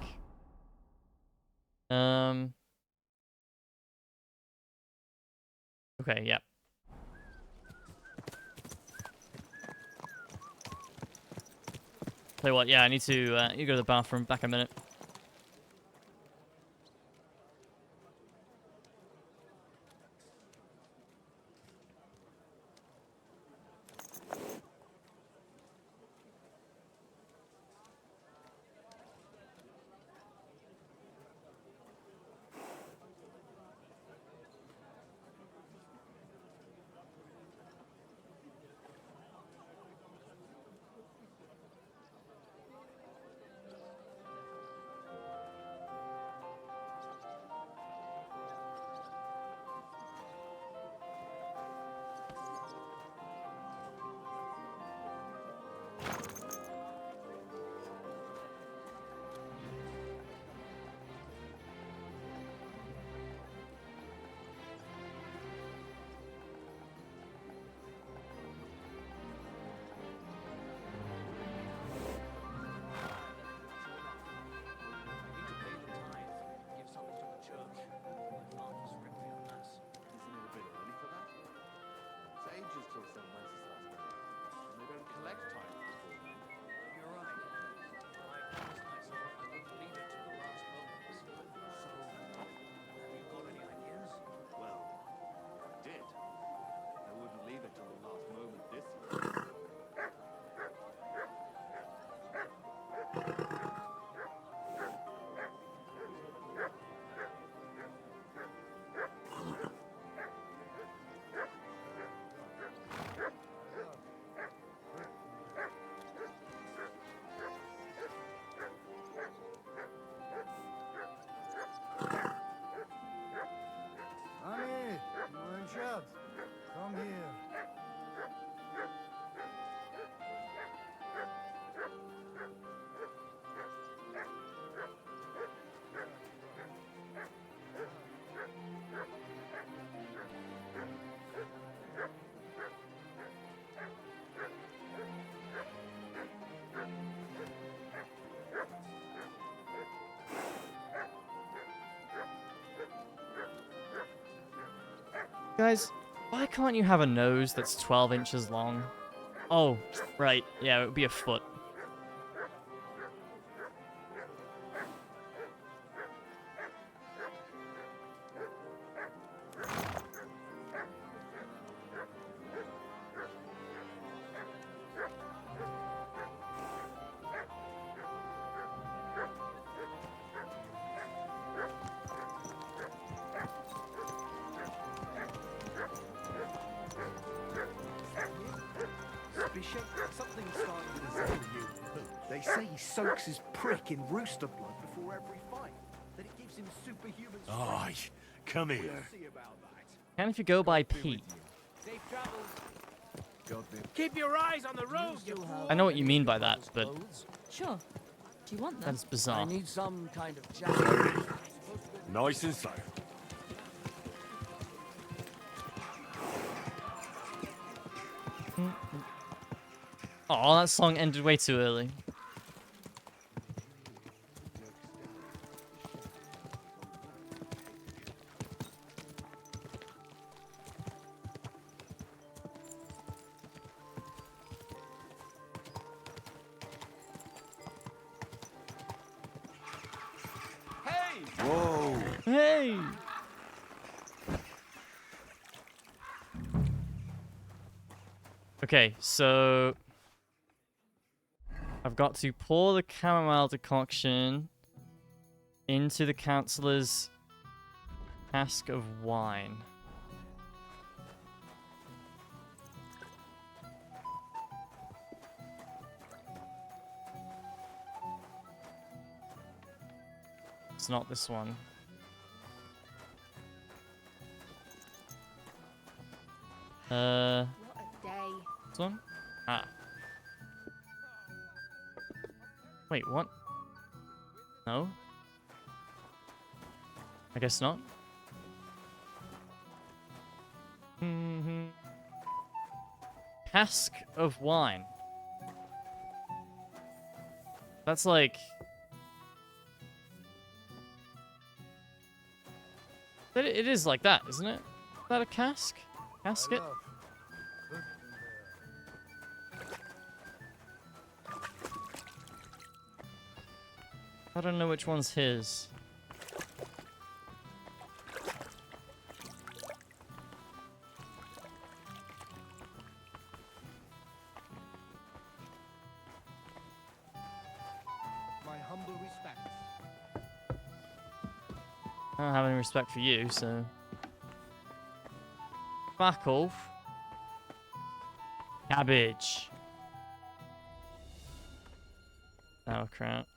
Okay, yep. Tell you what, yeah, I need to you go to the bathroom. Back a minute. Guys, why can't you have a nose that's 12 inches long? Oh, right. Yeah, it would be a foot. Bishop, something's starting to resemble you. They say he soaks his prick in rooster blood before every fight. That it gives him superhuman strength. Aye, come here. We'll see about that. Can if you go by P? Safe travels. Keep your eyes on the road, you fool. I know what you mean by that, but Sure. Do you want them? that's bizarre. I need some kind of jacket. Nice and slow. Oh, that song ended way too early. Hey! Whoa! Hey! Okay, so I've got to pour the chamomile decoction into the counselor's cask of wine. It's not this one. What a day. This one? Ah. Wait, what? No? I guess not. Cask of wine. That's like... It is like that, isn't it? Is that a cask? Casket? I don't know which one's his. My humble respects. I don't have any respect for you, so... Fuck off. Cabbage. Sauerkraut.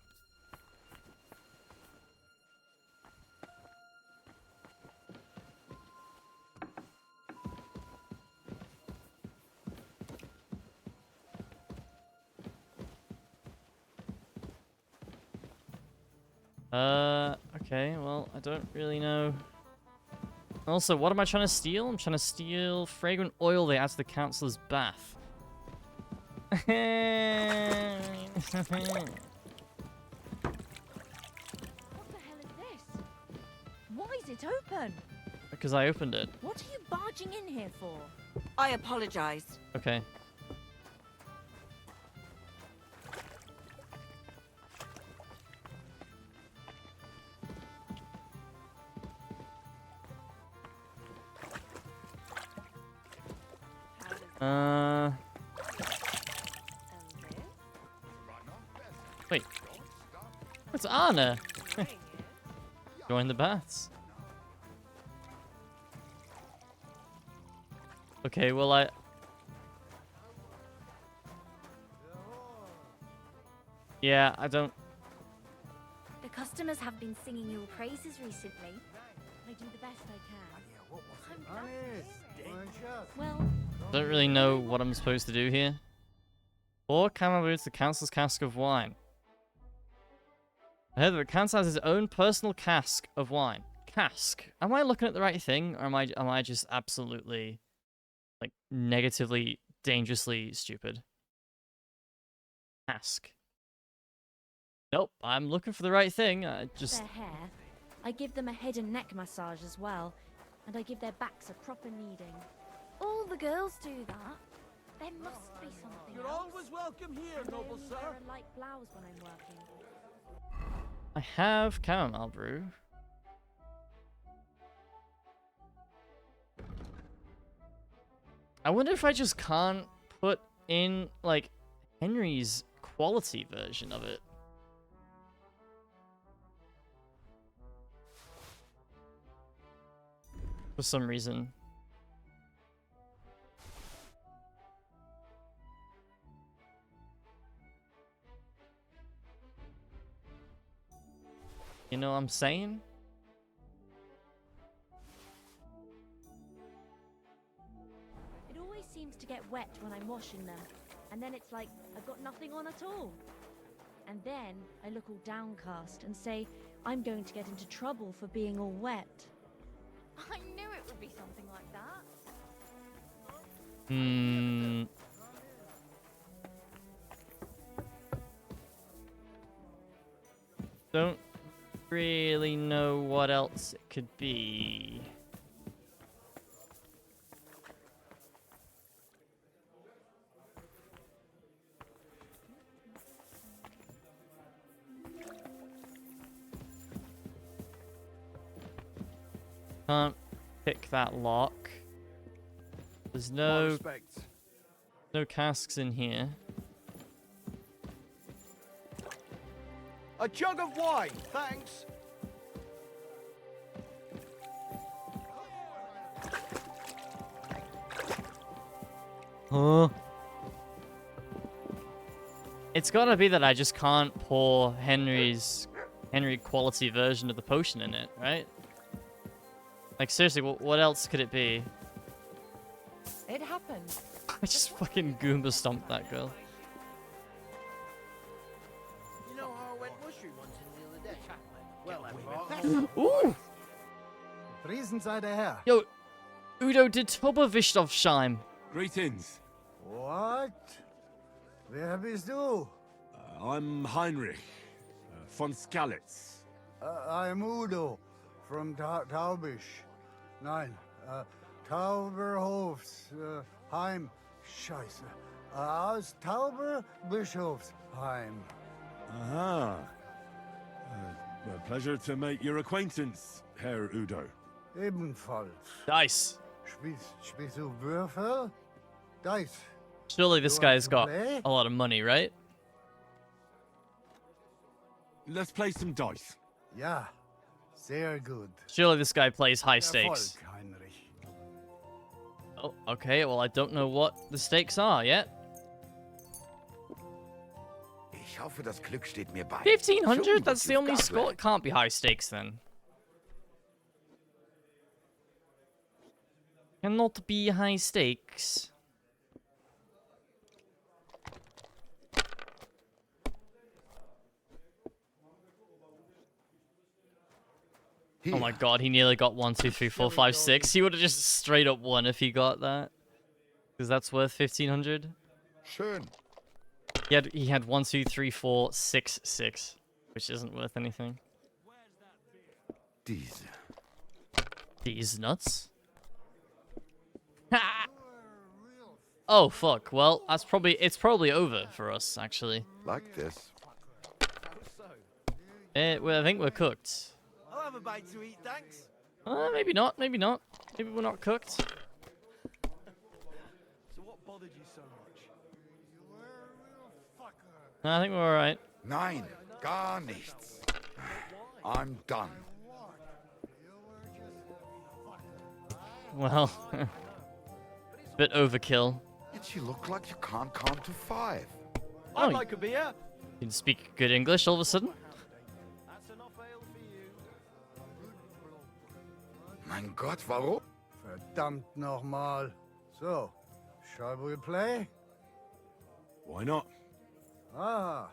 Okay, well, I don't really know. Also, what am I trying to steal? I'm trying to steal fragrant oil they add to the counselor's bath. What the hell is this? Why is it open? Because I opened it. What are you barging in here for? I apologize. Okay. Wait. It's Anna. Join the baths. Okay, well yeah, I don't... The customers have been singing your praises recently. I do the best I can. Well, Don't really know what I'm supposed to do here. Pour chamomile into the council's cask of wine. I heard that the council has his own personal cask of wine. Cask. Am I looking at the right thing, or am I just absolutely, like, negatively, dangerously stupid? Cask. Nope, I'm looking for the right thing. I just... Their hair. I give them a head and neck massage as well. and I give their backs a proper kneading. All the girls do that. There must be something You're else. always welcome here, And I noble only sir. wear a light blouse when I'm working. I have chamomile brew. I wonder if I just can't put in, like, Henry's quality version of it. For some reason. You know what I'm saying? It always seems to get wet when I'm washing them, and then it's like I've got nothing on at all. And then I look all downcast and say, I'm going to get into trouble for being all wet. I knew it would be something like that. Don't really know what else it could be. Can't pick that lock. There's no casks in here. A jug of wine, thanks. Huh? It's gotta be that I just can't pour Henry quality version of the potion in it, right? Like seriously, what else could it be? It happens. I just fucking Goomba stomped that girl. You know how I went mushroom hunting the other day? Well, Ooh! Riesen sei der Herr. Yo, Udo did Toberwichtofsheim. Greetings. What? Wer bist du? I'm Heinrich von Skalitz. I'm Udo from Taubisch. Nein, Tauberhofs Heim. Scheiße. Aus Tauberbischofsheim. Aha. A pleasure to make your acquaintance, Herr Udo. Ebenfalls. Dice. Spielst du Würfel? Dice. Surely this guy's got play? a lot of money, right? Let's play some dice. Ja, sehr gut. Surely this guy plays high stakes. Erfolg, Heinrich. Oh, okay. Well, I don't know what the stakes are yet. Ich hoffe, das Glück steht mir bei. 1500? That's the only Godlike. score. It can't be high stakes then. Cannot be high stakes. Oh my god, he nearly got 1, 2, 3, 4, 5, 6. He would have just straight up won if he got that. Because that's worth 1500. Schön. He had 1, 2, 3, 4, 6, 6. Which isn't worth anything. These nuts? Ha! Oh fuck. Well, it's probably over for us, actually. Like this. Well, I think we're cooked. I'll have a bite to eat, thanks. Maybe not, maybe not. Maybe we're not cooked. So what bothered you so much? I think we're alright. Nein, gar nichts. I'm done. Well, bit overkill. Yet you look like you can't count to 5. I'd like a beer. You can speak good English all of a sudden. That's enough ale for you. Mein Gott, warum? Verdammt nochmal. So, shall we play? Why not? Ah,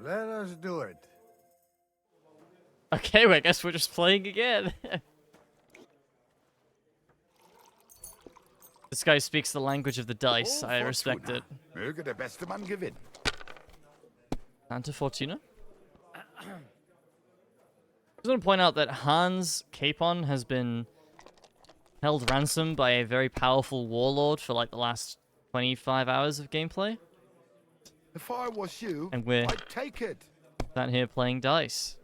let us do it. Okay, well, I guess we're just playing again. This guy speaks the language of the dice. I respect it. Möge der beste Mann gewinnen. Santa Fortuna. I just want to point out that Hans Capon has been held ransom by a very powerful warlord for like the last 25 hours of gameplay. If I was you, And we're I'd take it. sat here playing dice.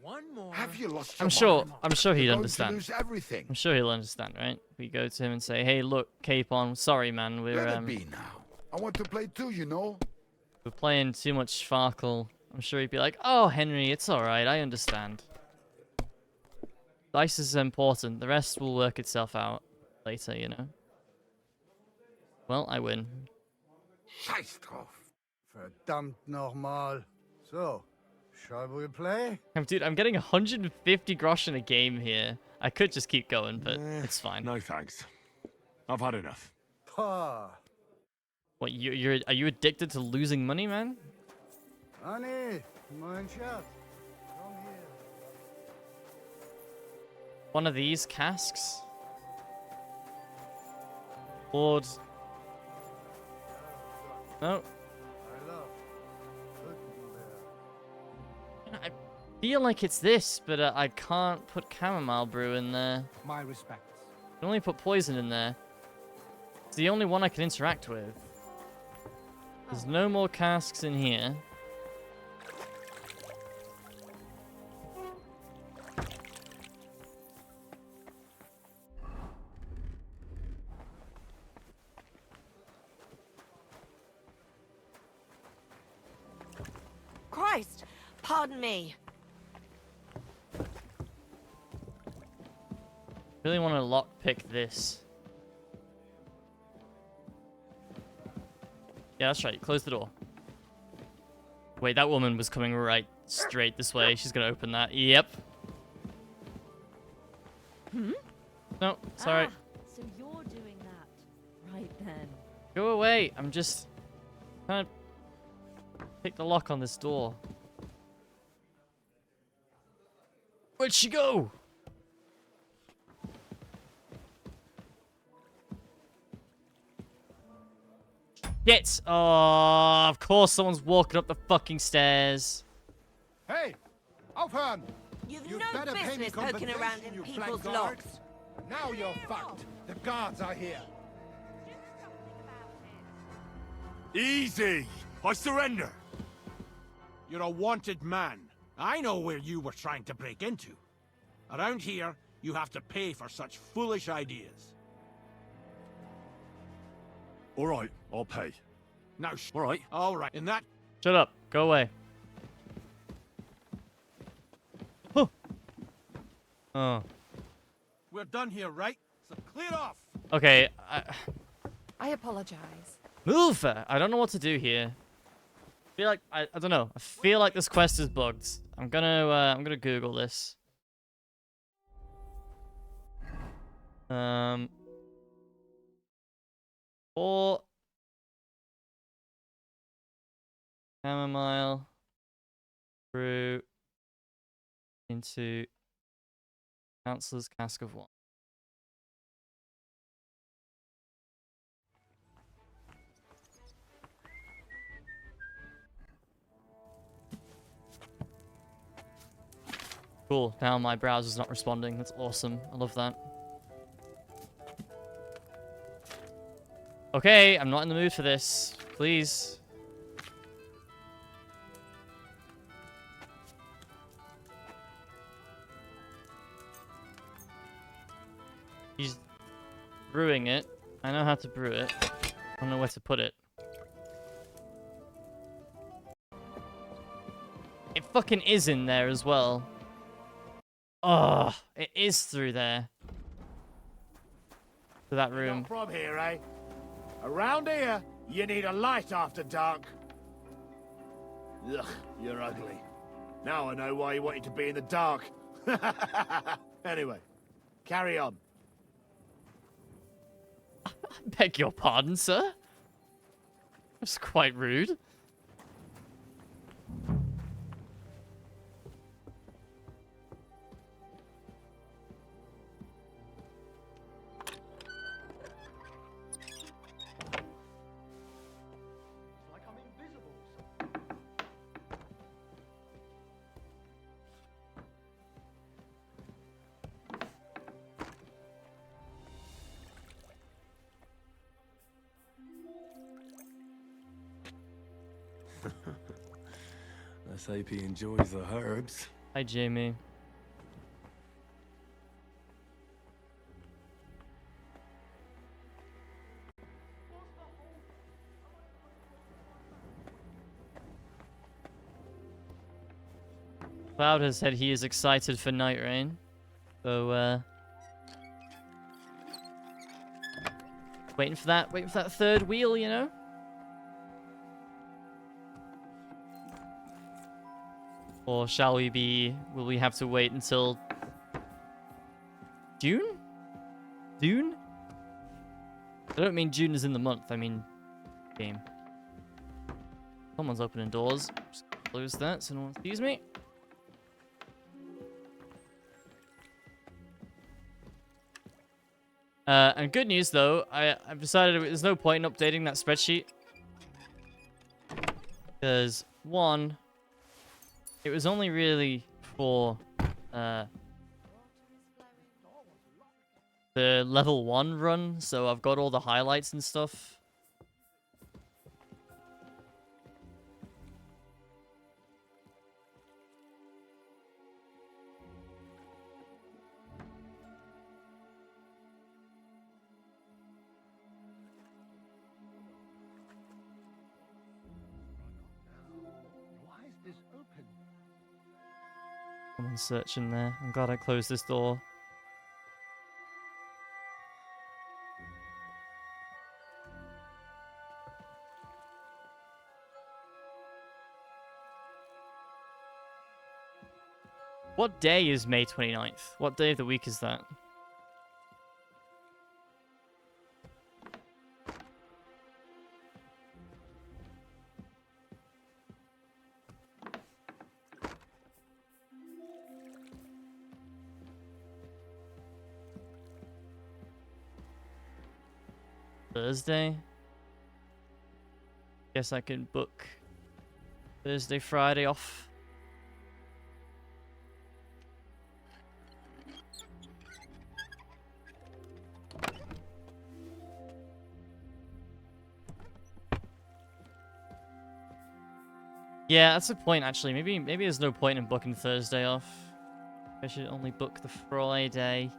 One more. Have you lost I'm your sure mind? he'd You're going to understand. lose everything. I'm sure he'll understand, right? We go to him and say, "Hey, look, Capon, sorry man, Let it be now. I want to play too, you know. we're playing too much Farkle." I'm sure he'd be like, "Oh, Henry, it's all right. I understand. Dice is important. The rest will work itself out later, you know." Well, I win. Scheiß drauf. Verdammt nochmal. So, shall we play? Dude, I'm getting 150 groschen a game here. I could just keep going, but it's fine. No thanks. I've had enough. Pah. What, are you addicted to losing money, man? Annie, mein Schatz. Come here. One of these casks? Lord. No. I love. I feel like it's this, but I can't put chamomile brew in there. My respects. I can only put poison in there. It's the only one I can interact with. There's no more casks in here. Christ! Pardon me. Really want to lockpick this. Yeah, that's right. Close the door. Wait, that woman was coming right straight this way. She's gonna open that. Yep. Hmm? No, sorry. So you're doing that. Right then. Go away. I'm just trying to pick the lock on this door. Where'd she go? Shit! Oh, of course someone's walking up the fucking stairs. Hey, aufhören! You've You'd no better pay me business poking compensation, around in you people's blackguard. locks. Now you're fucked. The guards are here. Easy! I surrender! You're a wanted man. I know where you were trying to break into. Around here, you have to pay for such foolish ideas. All right, I'll pay. Now, All right. All right. In that... Shut up. Go away. Huh. Oh. We're done here, right? So clear off! Okay. I apologize. Move! I don't know what to do here. I feel like I don't know. I feel like this quest is bugged. I'm gonna Google this. Or chamomile brew into Counselor's Cask of Wine. Cool, now my browser's not responding. That's awesome. I love that. Okay, I'm not in the mood for this. Please. He's brewing it. I know how to brew it. I don't know where to put it. It fucking is in there as well. Oh, it is through there. To that room. Not from here, eh? Around here, you need a light after dark. Ugh, you're ugly. Now I know why you wanted to be in the dark. Anyway, carry on. I beg your pardon, sir? That's quite rude. Let's hope he enjoys the herbs. Hi, Jamie. Cloud has said he is excited for Night Rain. So, waiting for that third wheel, you know? Or will we have to wait until June? June? I don't mean June is in the month, I mean game. Someone's opening doors. Just close that so no one sees me. And good news though, I've decided there's no point in updating that spreadsheet. Because, one, it was only really for the level 1 run, so I've got all the highlights and stuff. Someone's searching there. I'm glad I closed this door. What day is May 29th? What day of the week is that? Thursday? Guess I can book Thursday, Friday off. Yeah, that's a point actually. Maybe there's no point in booking Thursday off. I should only book the Friday.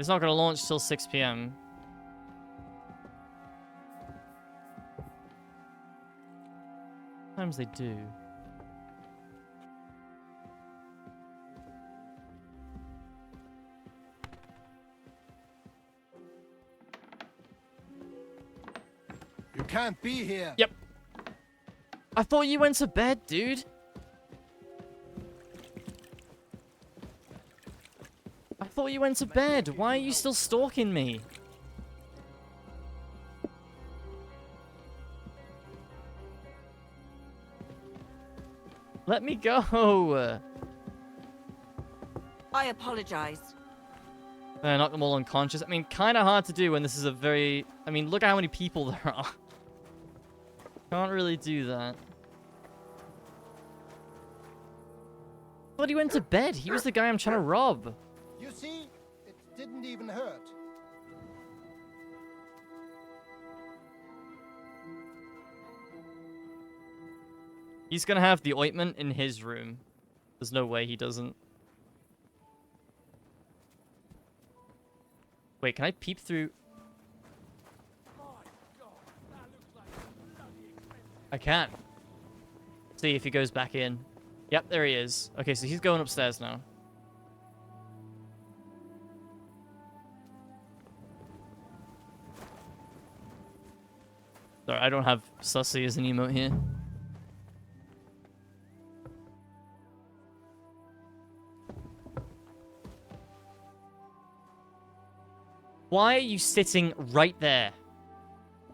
It's not gonna launch till 6 PM. Sometimes they do. You can't be here. Yep. I thought you went to bed, dude. I thought you went to bed. Why are you still stalking me? Let me go. I apologize. Knock them all unconscious. I mean, kind of hard to do when this is a very... I mean, look at how many people there are. Can't really do that. I thought he went to bed. He was the guy I'm trying to rob. You see, it didn't even hurt. He's gonna have the ointment in his room. There's no way he doesn't. Wait, can I peep through? I can. See if he goes back in. Yep, there he is. Okay, so he's going upstairs now. Sorry, I don't have Sussy as an emote here. Why are you sitting right there?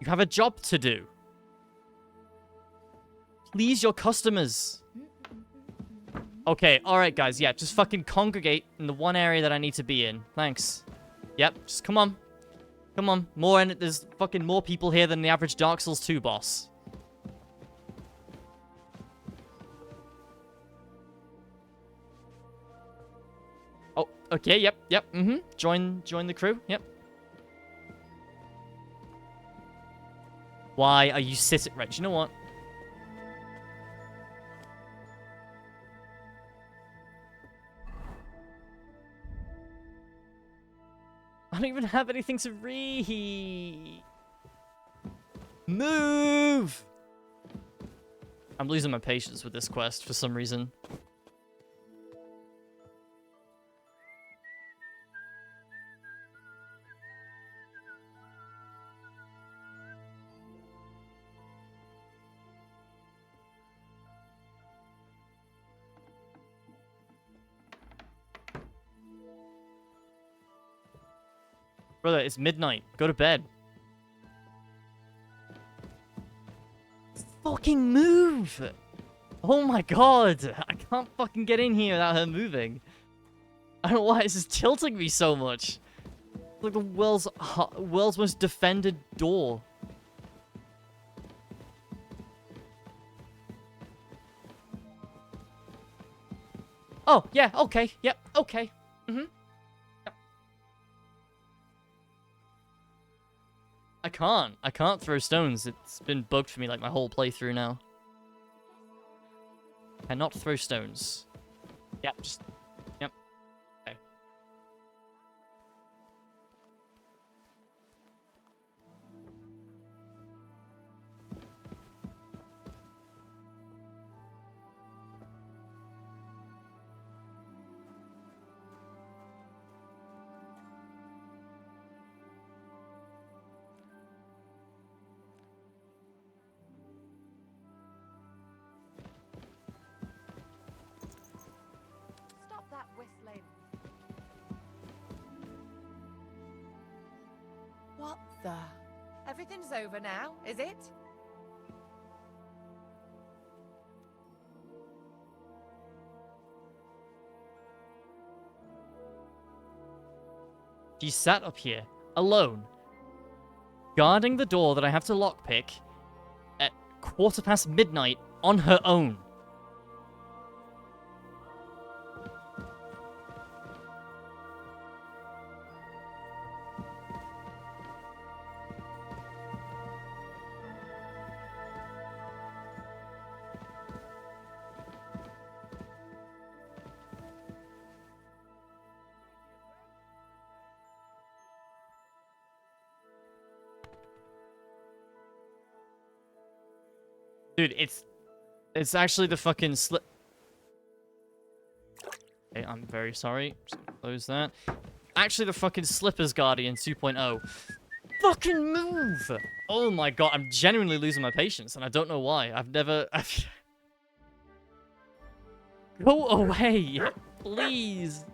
You have a job to do. Please your customers. Okay, alright guys, yeah, just fucking congregate in the one area that I need to be in. Thanks. Yep, just come on. Come on, more and there's fucking more people here than the average Dark Souls 2 boss. Oh, okay, yep, Join the crew, yep. Why are you sitting... Right, do you know what? I don't even have anything to read. Move! I'm losing my patience with this quest for some reason. Brother, it's midnight. Go to bed. Fucking move! Oh my god! I can't fucking get in here without her moving. I don't know why this is tilting me so much. It's like the world's most defended door. Oh, yeah, okay, yep, okay. Mm-hmm. I can't throw stones. It's been bugged for me like my whole playthrough now. Cannot throw stones. Yep, just... Yep. Okay. Stop that whistling. What the? Everything's over now, is it? She sat up here, alone, guarding the door that I have to lockpick at midnight on her own. Dude, it's actually the fucking slip. Okay, I'm very sorry. Just close that. Actually, the fucking Slippers Guardian 2.0. Fucking move! Oh my god, I'm genuinely losing my patience, and I don't know why. Go away! Please!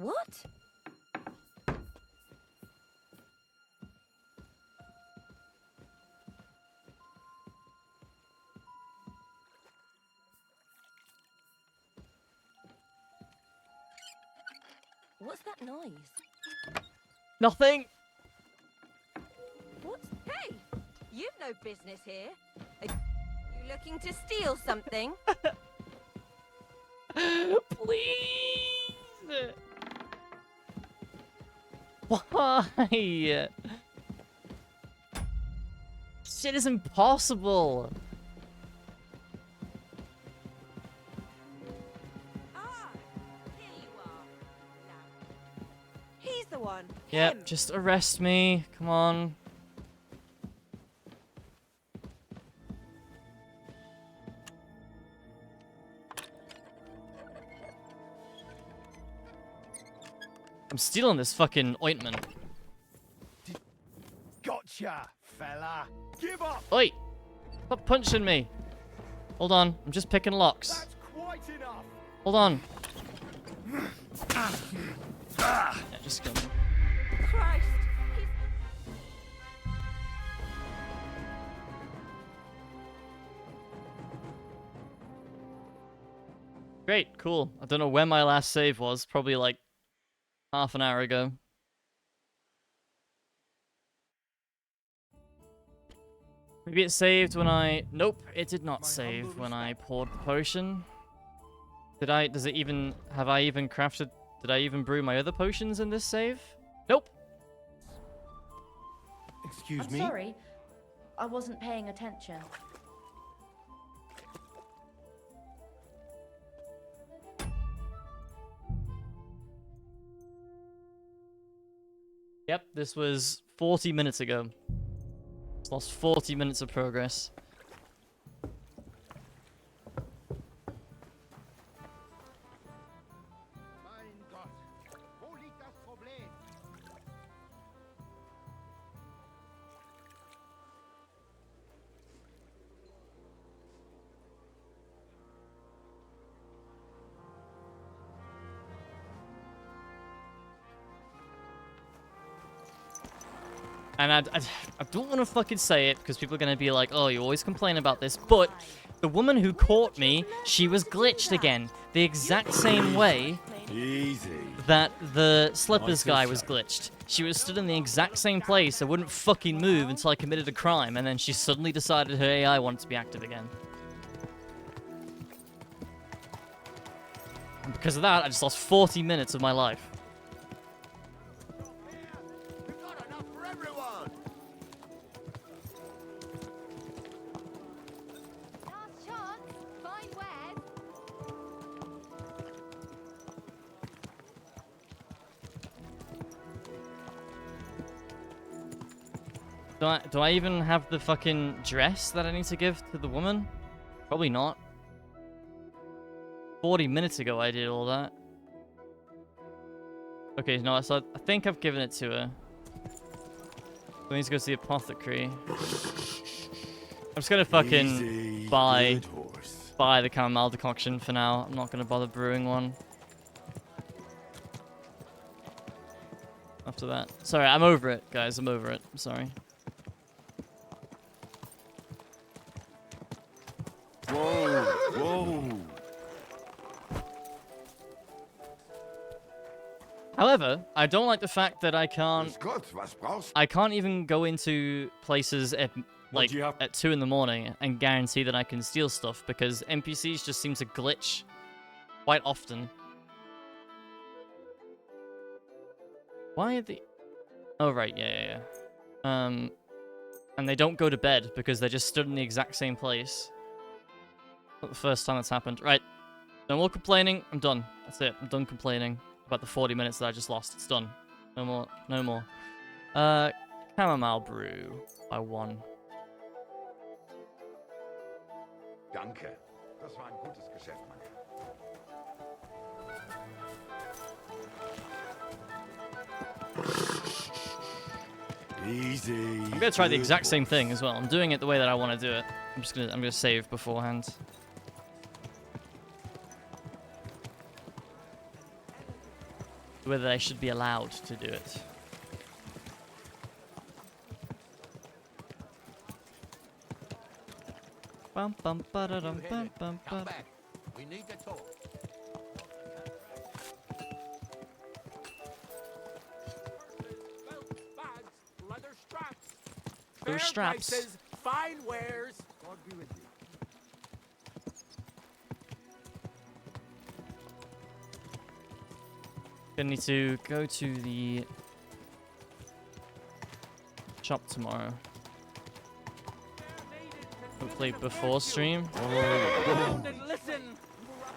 What? What's that noise? Nothing! What? Hey! You've no business here. Are you looking to steal something? Please! Why? Shit is impossible. Ah, here you are. Now, he's the other one. Yep, just arrest me. Come on. I'm stealing this fucking ointment. Gotcha, fella. Give up. Oi! Stop punching me. Hold on, I'm just picking locks. That's quite enough. Hold on. Yeah, just kill me. Christ. Great, cool. I don't know when my last save was. Probably like half an hour ago. Maybe it saved when I... Nope, it did not save when I poured the potion. Did I... Does it even... Have I even crafted... Did I even brew my other potions in this save? Nope. Excuse I'm me? sorry. I wasn't paying attention. Yep, this was 40 minutes ago. Lost 40 minutes of progress. And I don't want to fucking say it because people are going to be like, oh, you always complain about this. But the woman who caught me, she was glitched again. The exact same way that the slippers guy was glitched. She was stood in the exact same place and wouldn't fucking move until I committed a crime. And then she suddenly decided her AI wanted to be active again. And because of that, I just lost 40 minutes of my life. Do I even have the fucking dress that I need to give to the woman? Probably not. 40 minutes ago I did all that. Okay, no, so I think I've given it to her. I need to go to the apothecary. I'm just gonna fucking buy the chamomile decoction for now. I'm not gonna bother brewing one. After that. Sorry, I'm over it, guys. I'm over it. I'm sorry. Whoa, whoa. However, I don't like the fact that I can't even go into places at like at 2 in the morning and guarantee that I can steal stuff because NPCs just seem to glitch quite often. Why are they... Oh, right, yeah. And they don't go to bed because they just stood in the exact same place. Not the first time that's happened. Right. No more complaining. I'm done. That's it. I'm done complaining about the 40 minutes that I just lost. It's done. No more. No more. Chamomile brew by 1. Danke. Das war ein gutes Geschäft, mein Herr. Easy. I'm gonna try the exact same thing as well. I'm doing it the way that I want to do it. I'm gonna save beforehand. Whether they should be allowed to do it. Bum bum ba da dum bum bum bum. We need to talk. Bags, leather straps. Fair straps. Prices, fine wares. God be with you. Gonna need to go to the shop tomorrow. Hopefully before stream. Listen,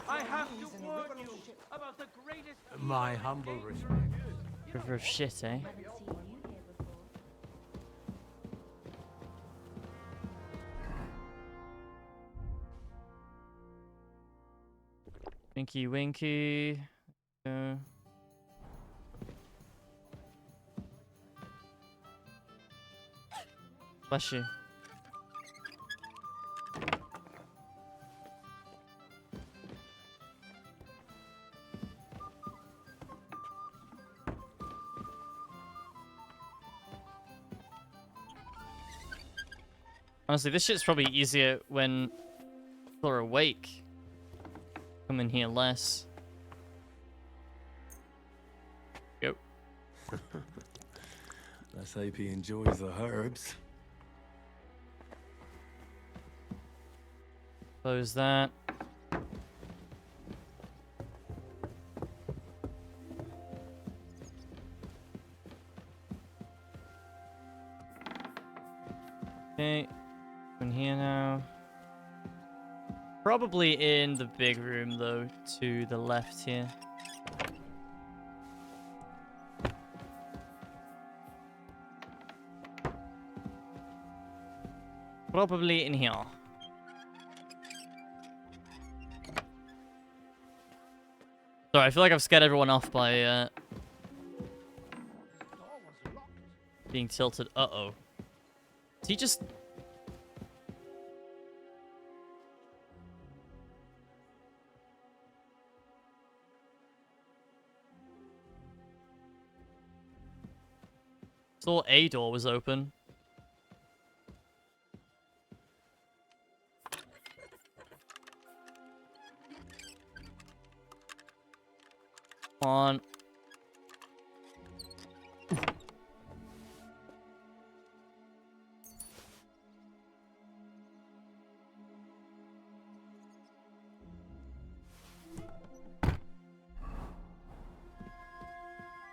I have to warn you about the greatest. My humble respect. River of shit, eh? Winky winky. Bless you. Honestly, this shit's probably easier when people are awake. Come in here less. Go. Let's hope he enjoys the herbs. Close that. Okay. In here now. Probably in the big room, though, to the left here. Probably in here. Sorry, I feel like I've scared everyone off by being tilted. Uh-oh. Is he just... Saw a door was open. Come on.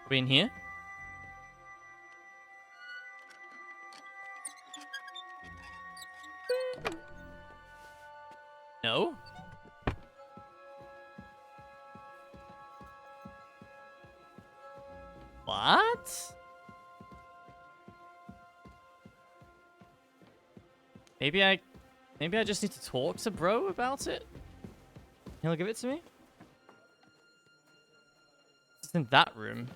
Are we in here? No? What? Maybe I just need to talk to bro about it? He'll give it to me? It's in that room.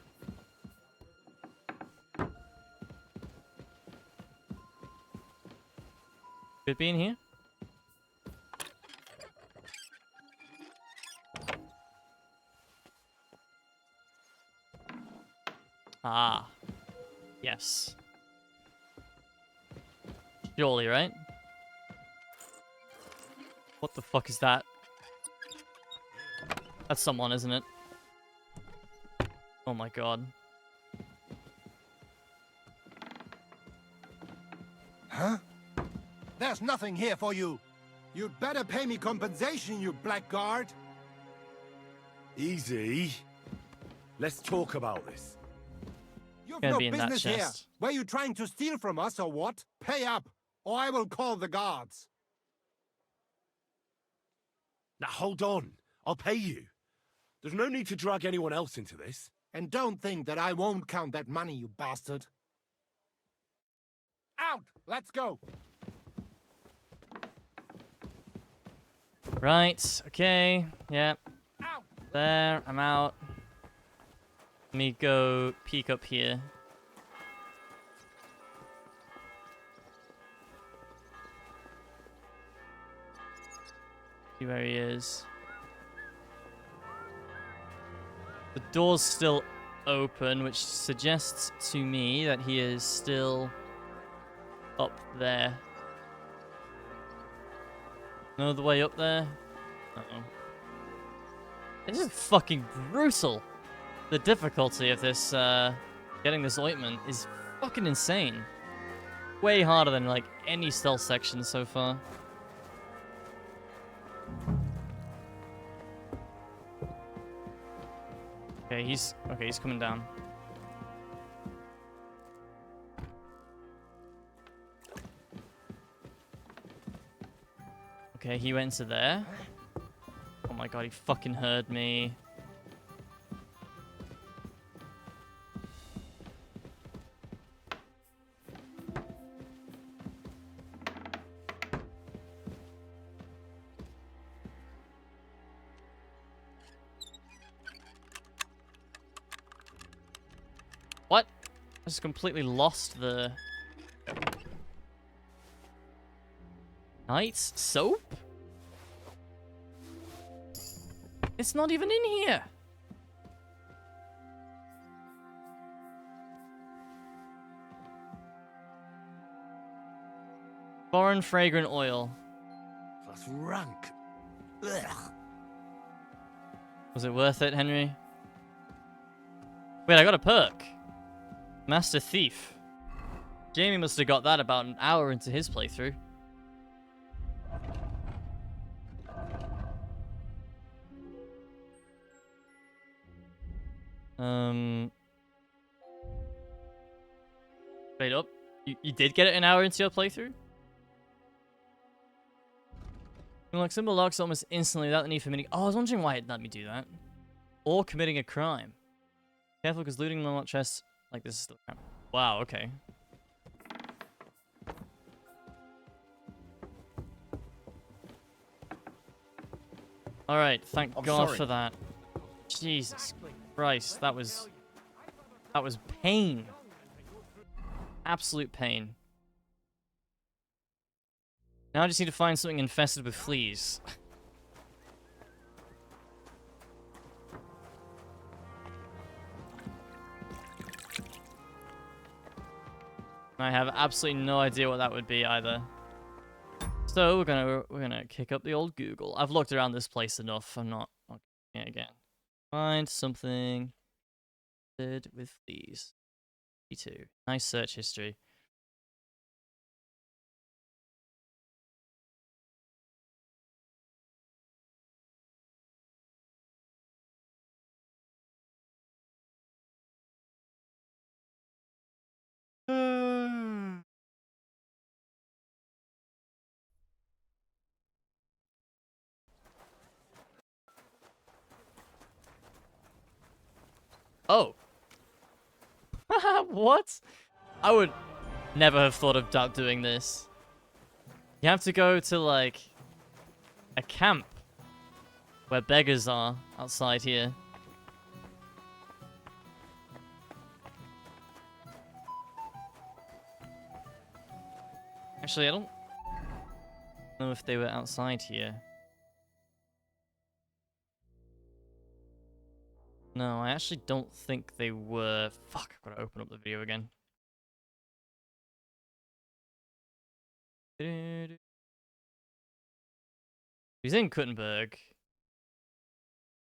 Could be in here. Ah. Yes. Surely, right? What the fuck is that? That's someone, isn't it? Oh my god. Huh? There's nothing here for you. You'd better pay me compensation, you blackguard. Easy. Let's talk about this. You've Gonna no be in that business here. chest. Were you trying to steal from us or what? Pay up, or I will call the guards. Now hold on. I'll pay you. There's no need to drag anyone else into this. And don't think that I won't count that money, you bastard. Out! Let's go! Right, okay, yeah. There, I'm out. Let me go peek up here. See where he is. The door's still open, which suggests to me that he is still up there. No other way up there? Uh-oh. This is fucking brutal. The difficulty of this, getting this ointment is fucking insane. Way harder than, like, any stealth section so far. Okay, he's coming down. Okay, he went into there. Oh my god, he fucking heard me. I just completely lost the... Knight's soap? It's not even in here. Foreign fragrant oil. That's rank. Ugh. Was it worth it, Henry? Wait, I got a perk. Master Thief. Jamie must have got that about an hour into his playthrough. Wait up. You did get it an hour into your playthrough? Like symbol locks almost instantly without the need for mini. Oh, I was wondering why it let me do that. Or committing a crime. Careful, because looting unlocked chests like this is still crime. Wow, okay. Alright, thank God for that. Jesus Christ, that was pain. Absolute pain. Now I just need to find something infested with fleas. I have absolutely no idea what that would be either. So we're gonna kick up the old Google. I've looked around this place enough. I'm not looking again. Find something with fleas. P2. Nice search history. Oh. What? I would never have thought of doing this. You have to go to, like, a camp where beggars are outside here. Actually, I don't know if they were outside here. No, I actually don't think they were. Fuck, I've got to open up the video again. He's in Kuttenberg.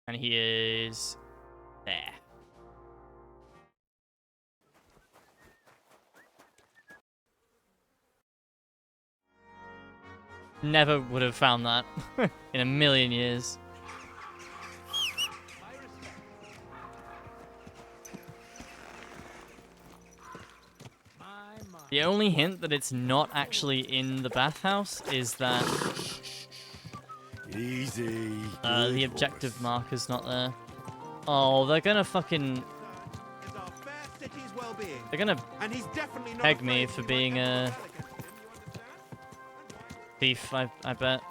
And he is there. Never would have found that in a million years. The only hint that it's not actually in the bathhouse is that easy. The objective marker's not there. Oh, they're gonna fucking... They're gonna peg me for being a thief, I bet.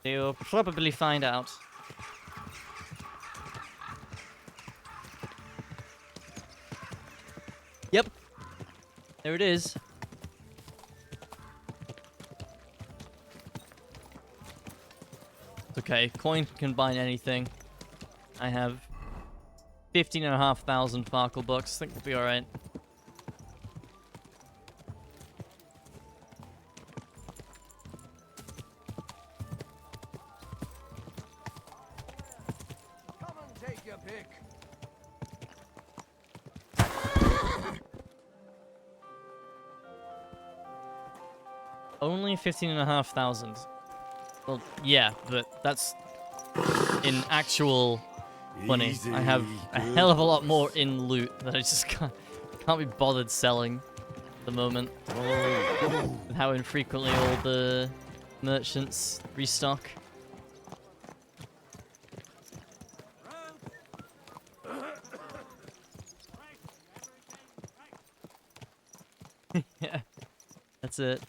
You'll probably find out. Yep. There it is. It's okay. Coin can buy anything. I have 15,500 Sparkle bucks. I think we'll be alright. Come and take your pick. Only 15,500. Well, yeah, but that's in actual money. Easy, I have a hell of a lot more in loot that I just can't be bothered selling at the moment. With how infrequently all the merchants restock. Yeah, that's it.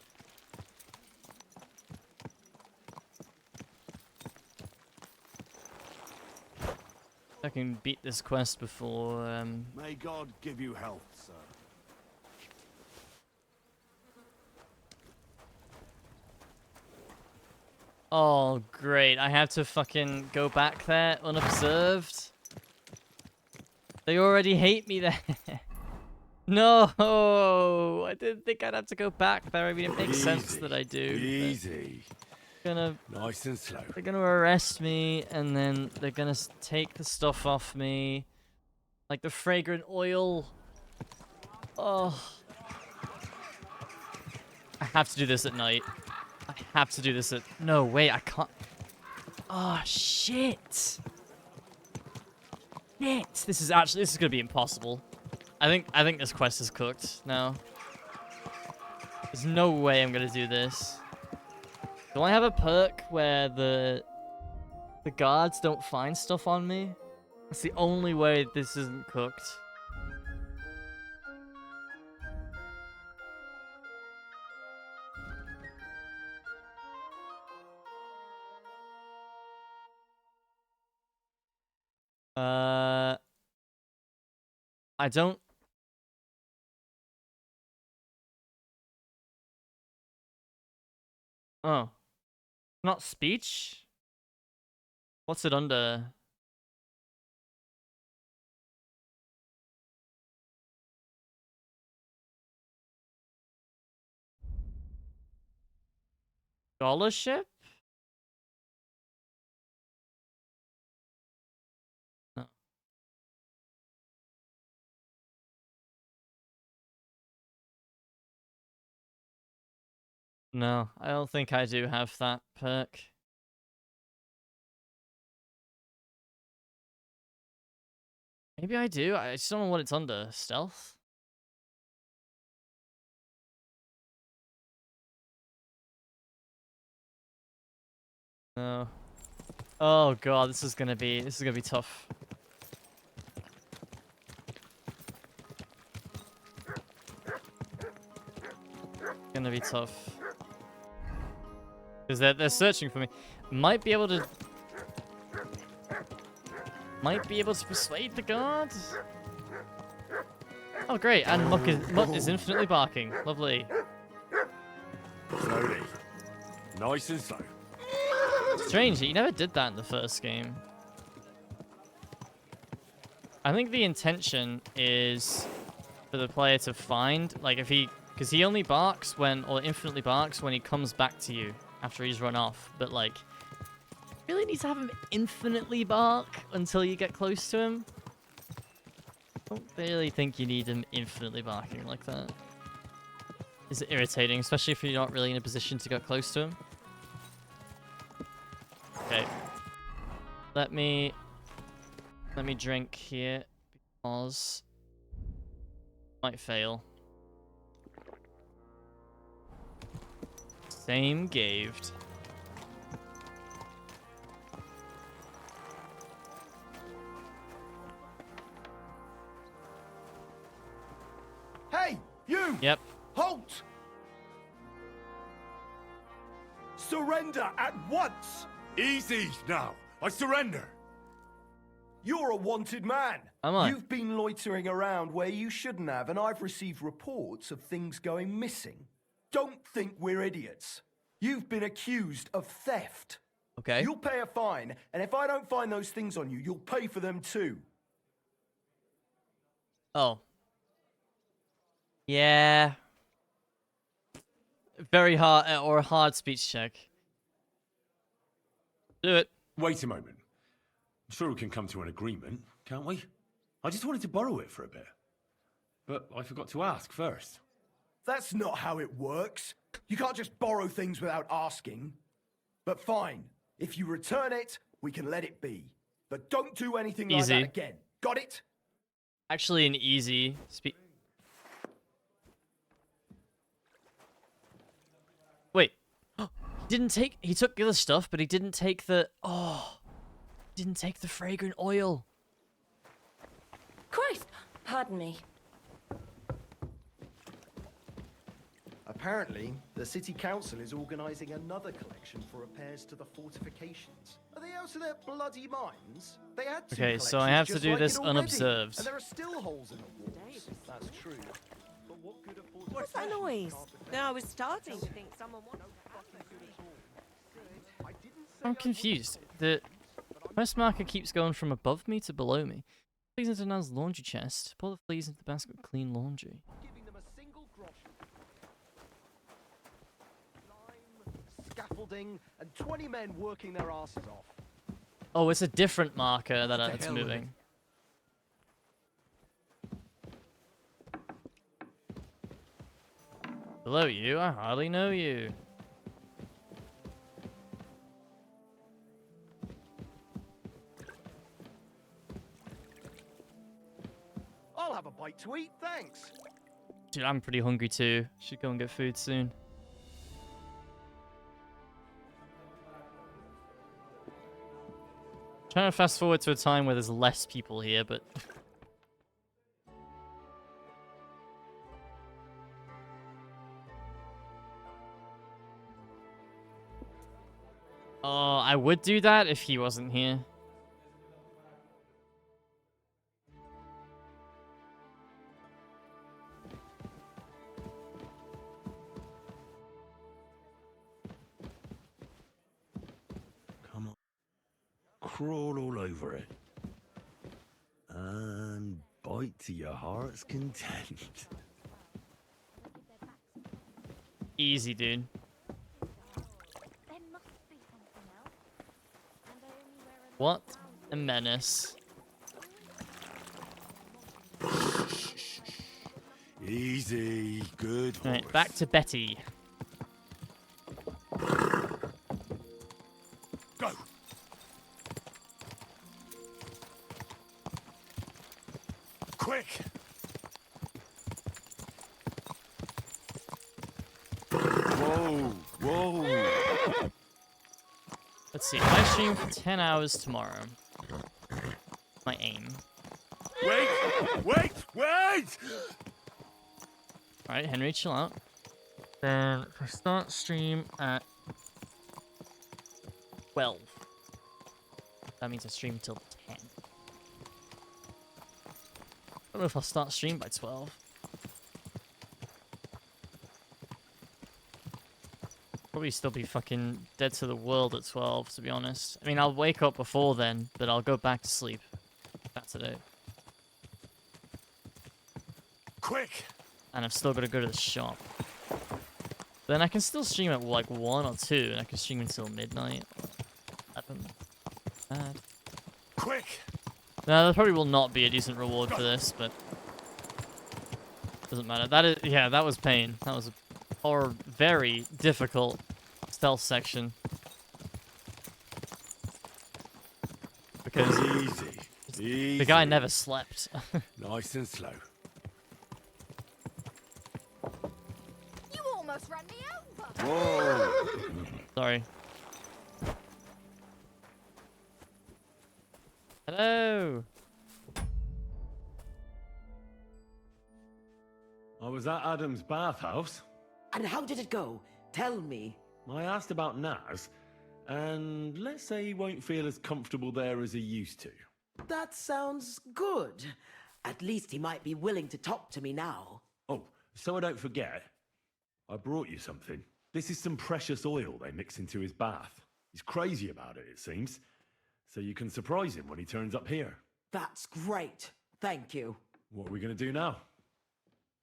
I can beat this quest before. May God give you health, sir. Oh, great. I have to fucking go back there unobserved. They already hate me there. No, I didn't think I'd have to go back there. I mean, it makes sense that I do. Easy. Nice and slow. They're gonna arrest me, and then they're gonna take the stuff off me. Like the fragrant oil. Oh. I have to do this at night. I have to do this at... No, wait, I can't... Oh, shit. Shit. This is gonna be impossible. I think this quest is cooked now. There's no way I'm gonna do this. Do I have a perk where the guards don't find stuff on me? That's the only way this isn't cooked. I don't... Oh. Not speech? What's it under? Scholarship? No. No, I don't think I do have that perk. Maybe I do. I just don't know what it's under. Stealth? No. Oh god, this is gonna be tough. Gonna be tough. Because they're searching for me. Might be able to persuade the guards. Oh great, and Muck is infinitely barking. Lovely. Slowly. Nice and slow. Strange, he never did that in the first game. I think the intention is for the player to find, like if he, because he only barks when, or infinitely barks when he comes back to you after he's run off. But like, you really need to have him infinitely bark until you get close to him. I don't really think you need him infinitely barking like that. It's irritating, especially if you're not really in a position to get close to him. Okay. Let me drink here because might fail. Same gaved. Hey, you! Yep. Halt! Surrender at once! Easy now. I surrender. You're a wanted man. Am I? You've been loitering around where you shouldn't have, and I've received reports of things going missing. Don't think we're idiots. You've been accused of theft. Okay. You'll pay a fine, and if I don't find those things on you, you'll pay for them too. Oh. Yeah. Very hard, or a hard speech check. Do it. Wait a moment. I'm sure we can come to an agreement, can't we? I just wanted to borrow it for a bit. But I forgot to ask first. That's not how it works. You can't just borrow things without asking. But fine. If you return it, we can let it be. But don't do anything like that again. Got it? Actually, an easy speech. Wait. He took the other stuff, but he didn't take the... Oh. He didn't take the fragrant oil. Christ! Pardon me. Apparently, the city council is organising another collection for repairs to the fortifications. Are they out of their bloody minds? They had two Okay, so I have to collections do just this like it already, unobserved. and there are still holes in the walls. That's true. But what good are fortifications? What's that noise? No, I was starting to think someone wanted I'm confused. The quest marker keeps going from above me to below me. Please into Now's laundry chest. Pour the fleas into the basket of clean laundry. Giving them a single groschen. Lime, scaffolding, and 20 men working their asses off. Oh, it's a different marker that To it's hell with moving. Hello, you. I hardly know you. I'll have a bite to eat, thanks. Dude, I'm pretty hungry too. Should go and get food soon. Trying to fast forward to a time where there's less people here, but... Oh, I would do that if he wasn't here. Come on. Crawl all over it. And bite to your heart's content. Easy, dude. What a menace. Easy. Good horse. Right, back to Betty. Go. Quick. Whoa. Whoa. Let's see. I stream for 10 hours tomorrow. My aim. Wait. Wait. Wait. Alright, Henry, chill out. Then if I start stream at 12. That means I stream till 10. I don't know if I'll start stream by 12. Probably still be fucking dead to the world at 12, to be honest. I mean, I'll wake up before then, but I'll go back to sleep. That's it. Quick. And I've still got to go to the shop. Then I can still stream at like 1 or 2, and I can stream until midnight or 11. Bad. Quick. No, there probably will not be a decent reward for this, but doesn't matter. That is, yeah, that was pain. That was a very difficult stealth section because Easy. the guy never slept. Nice and slow. You almost ran me over. Whoa. Sorry. Hello. I was at Adam's bathhouse. And how did it go? Tell me. I asked about Naz, and let's say he won't feel as comfortable there as he used to. That sounds good. At least he might be willing to talk to me now. Oh, so I don't forget, I brought you something. This is some precious oil they mix into his bath. He's crazy about it, it seems. So you can surprise him when he turns up here. That's great. Thank you. What are we going to do now?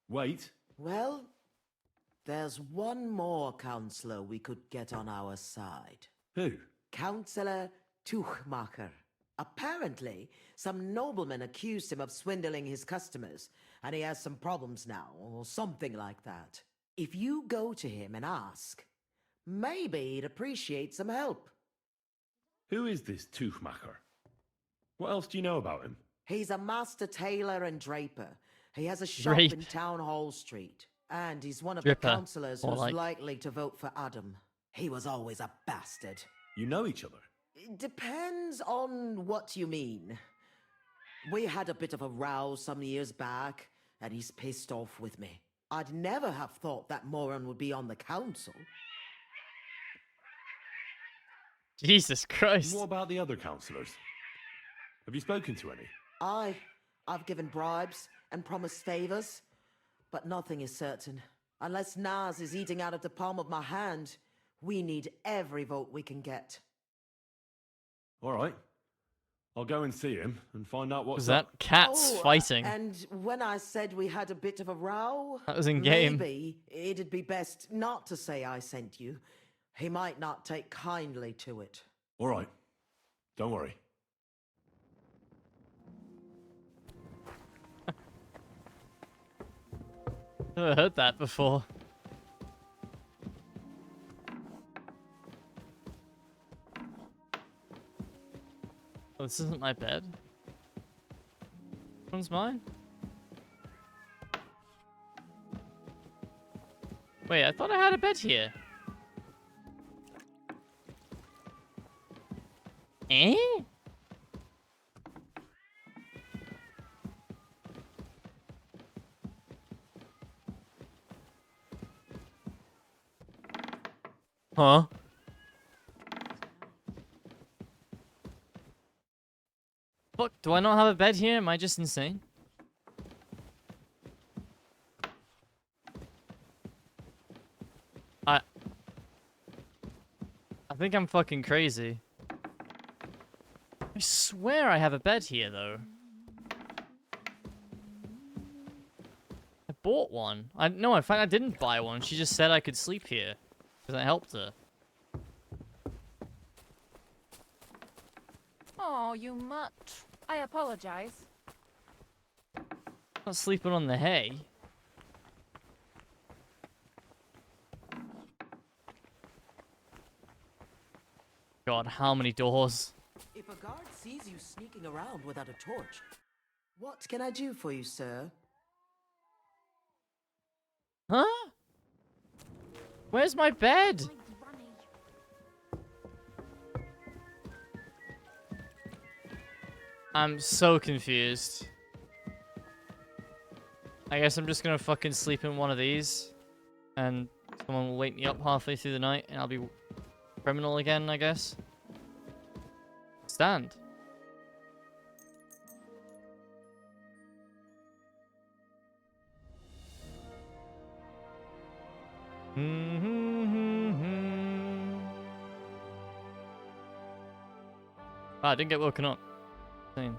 Wait. Well, there's one more counselor we could get on our side. Who? Councillor Tuchmacher. Apparently, some nobleman accused him of swindling his customers, and he has some problems now, or something like that. If you go to him and ask, maybe he'd appreciate some help. Who is this Tuchmacher? What else do you know about him? He's a master tailor and draper. He has a shop Drape. in Town Hall Street. And he's one of Dripper, the councillors more who's like. likely to vote for Adam. He was always a bastard. You know each other? It depends on what you mean. We had a bit of a row some years back, and he's pissed off with me. I'd never have thought that moron would be on the council. Jesus Christ. What about the other councillors? Have you spoken to any? I've given bribes and promised favors, but nothing is certain. Unless Naz is eating out of the palm of my hand, we need every vote we can get. All right. I'll go and see him and find out what's Was that up. cats fighting? And when I said we had a bit of a row, That was in game. maybe it'd be best not to say I sent you. He might not take kindly to it. All right. Don't worry. Never heard that before. Oh, this isn't my bed. Which one's mine? Wait, I thought I had a bed here. Eh? Huh? Fuck, do I not have a bed here? Am I just insane? I think I'm fucking crazy. I swear I have a bed here, though. I bought one. No, in fact, I didn't buy one. She just said I could sleep here. Because I helped her. Oh, you mutt. I apologize. Not sleeping on the hay. God, how many doors? If a guard sees you sneaking around without a torch, what can I do for you, sir? Huh? Where's my bed? I'm so confused. I guess I'm just gonna fucking sleep in one of these. And someone will wake me up halfway through the night and I'll be criminal again, I guess. Stand. Wow, I didn't get woken up. Same.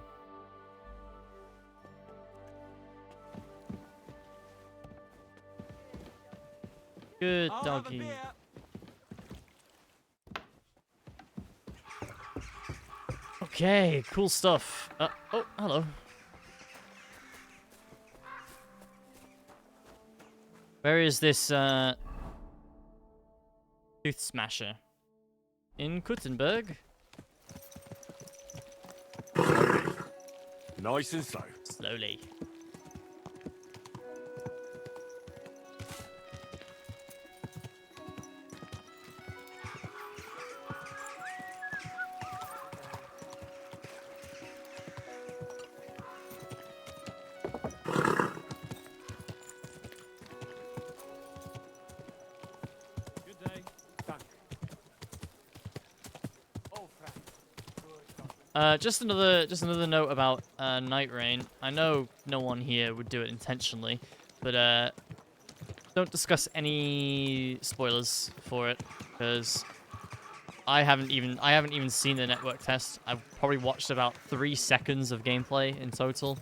Good doggy. Okay, cool stuff. Oh, hello. Where is this, Tooth Smasher? In Kuttenberg? Nice and slow. Slowly. Just another note about Night Rain. I know no one here would do it intentionally, but don't discuss any spoilers for it because I haven't even seen the network test. I've probably watched about 3 seconds of gameplay in total.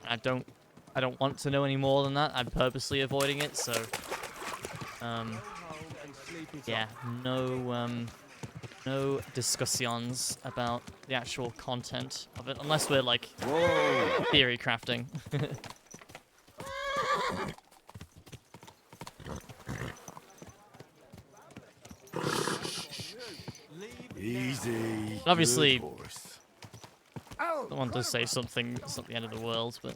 I don't want to know any more than that. I'm purposely avoiding it, so yeah, no discussions about the actual content of it, unless we're like theory crafting. Easy. Obviously, someone does say something. It's not the end of the world, but.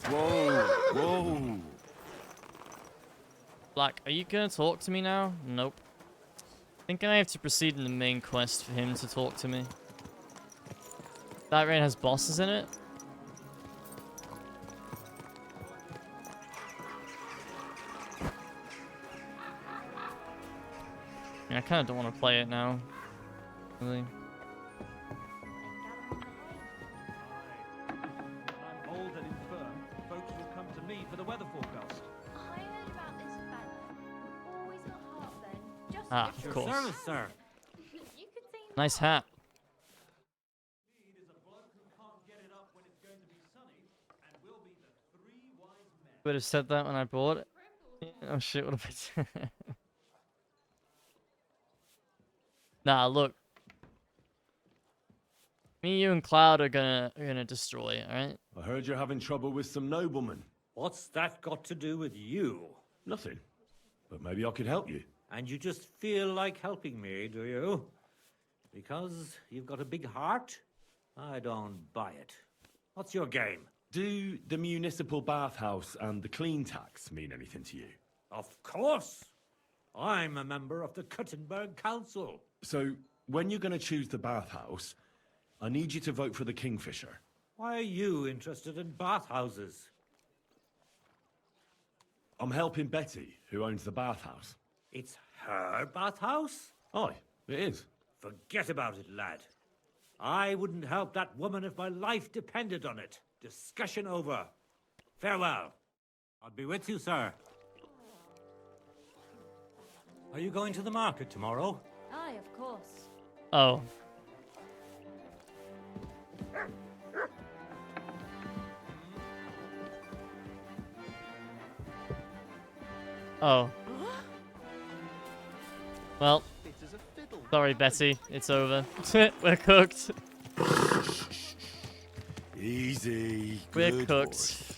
Whoa! Black, are you gonna talk to me now? Nope. I think I have to proceed in the main quest for him to talk to me. That rain has bosses in it? I kind of don't want to play it now. Really. I'm old and infirm. Folks will come to me for the weather forecast. I heard about this fella. Always got heartburn. Just Ah, of course. Service, sir. you could say Nice hat. Would have said that when I bought it. Oh shit, what have I done? Nah, look. Me, you, and Cloud are gonna destroy it, alright? I heard you're having trouble with some noblemen. What's that got to do with you? Nothing. But maybe I could help you. And you just feel like helping me, do you? Because you've got a big heart? I don't buy it. What's your game? Do the municipal bathhouse and the clean tax mean anything to you? Of course. I'm a member of the Cuttenberg Council. So, when you're going to choose the bathhouse, I need you to vote for the Kingfisher. Why are you interested in bathhouses? I'm helping Betty, who owns the bathhouse. It's her bathhouse? Aye, it is. Forget about it, lad. I wouldn't help that woman if my life depended on it. Discussion over. Farewell. I'll be with you, sir. Are you going to the market tomorrow? Aye, of course. Oh. Oh. Well. Sorry, Betty. It's over. We're cooked. Easy. We're Good cooked. boy.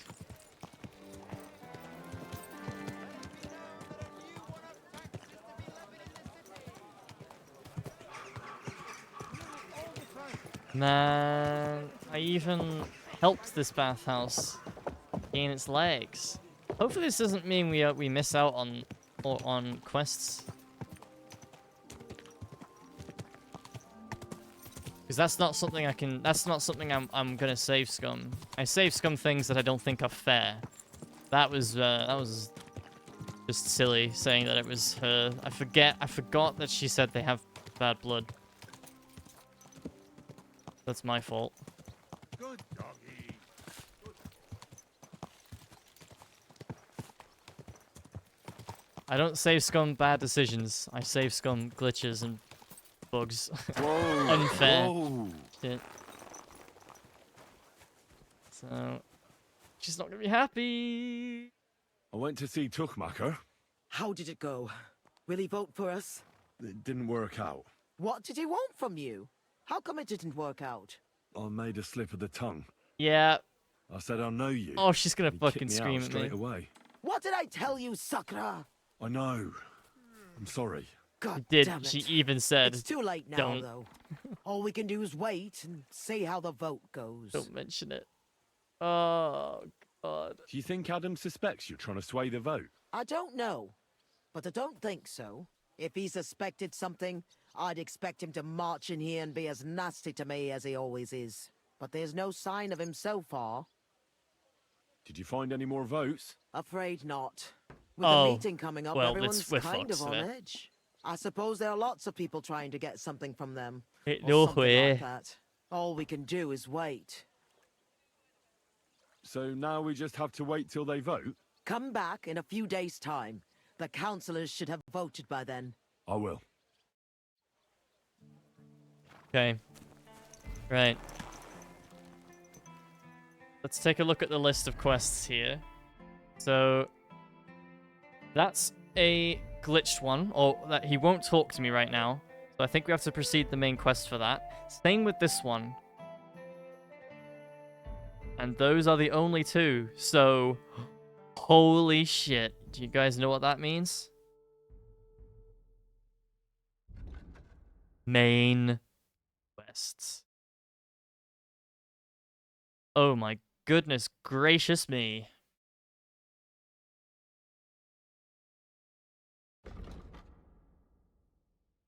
Man, I even helped this bathhouse gain its legs. Hopefully this doesn't mean we miss out on quests. Because that's not something I can. That's not something I'm gonna save scum. I save scum things that I don't think are fair. That was just silly saying that it was her. I forgot that she said they have bad blood. That's my fault. Good doggy. I don't save scum bad decisions. I save scum glitches and bugs. Whoa, Unfair. whoa. Shit. So, she's not gonna be happy. I went to see Tuchmacher. How did it go? Will he vote for us? It didn't work out. What did he want from you? How come it didn't work out? I made a slip of the tongue. Yeah. I said I know you. Oh, she's gonna He fucking kicked me scream out at me. straight away. What did I tell you, Sakura? I know. I'm sorry. God Did damn it. she even said? It's too late now, don't. though. All we can do is wait and see how the vote goes. Don't mention it. Oh God. Do you think Adam suspects you're trying to sway the vote? I don't know, but I don't think so. If he suspected something, I'd expect him to march in here and be as nasty to me as he always is. But there's no sign of him so far. Did you find any more votes? Afraid not. With Oh, the meeting coming up, well, everyone's we're kind fucked of on then. edge. I suppose there are lots of people trying to get something from them. No or something way. like that. All we can do is wait. So now we just have to wait till they vote? Come back in a few days' time. The councillors should have voted by then. I will. Okay. Right. Let's take a look at the list of quests here. So that's a glitched one, or that he won't talk to me right now. So I think we have to proceed the main quest for that. Same with this one. And those are the only two. So holy shit. Do you guys know what that means? Main quests. Oh my goodness gracious me.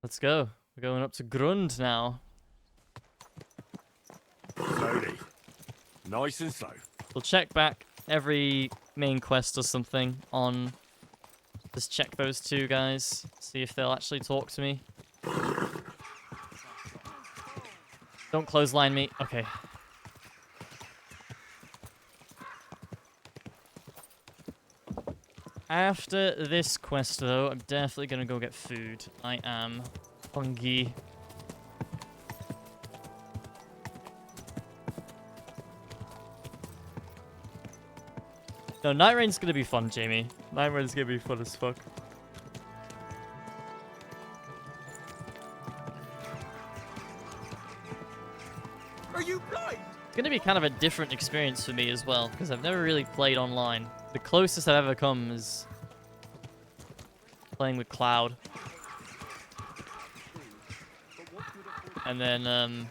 Let's go. We're going up to Grund now. Slowly. Nice and slow. We'll check back every main quest or something on Just check those two guys. See if they'll actually talk to me. Don't clothesline me. Okay. After this quest, though, I'm definitely gonna go get food. I am hungry. No, Night Rain's gonna be fun, Jamie. Night Rain's gonna be fun as fuck. Are you blind? It's gonna be kind of a different experience for me as well, because I've never really played online. The closest I've ever come is playing with Cloud. And then,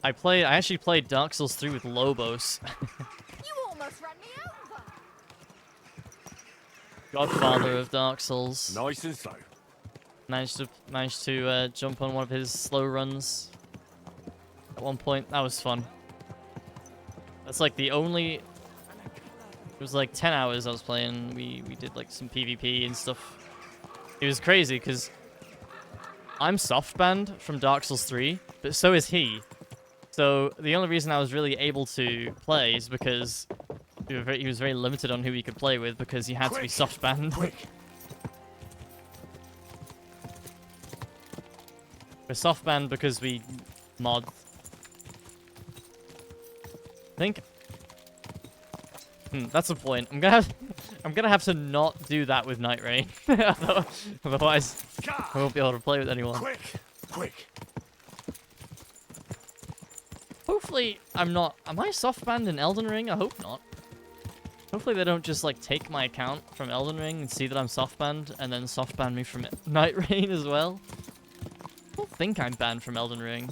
I actually played Dark Souls 3 with Lobos. You almost ran me over. Godfather of Dark Souls. Nice and slow. Managed to jump on one of his slow runs at one point. That was fun. That's like the only... It was like 10 hours I was playing. We did like some PvP and stuff. It was crazy because I'm soft banned from Dark Souls 3, but so is he. So the only reason I was really able to play is because he was very limited on who he could play with because he had to be soft banned. We're soft banned because we mod. I think. That's the point. I'm gonna have to not do that with Night Rain. Otherwise, I won't be able to play with anyone. Quick. Hopefully, I'm not. Am I soft banned in Elden Ring? I hope not. Hopefully, they don't just like take my account from Elden Ring and see that I'm soft banned and then soft ban me from Night Rain as well. I don't think I'm banned from Elden Ring.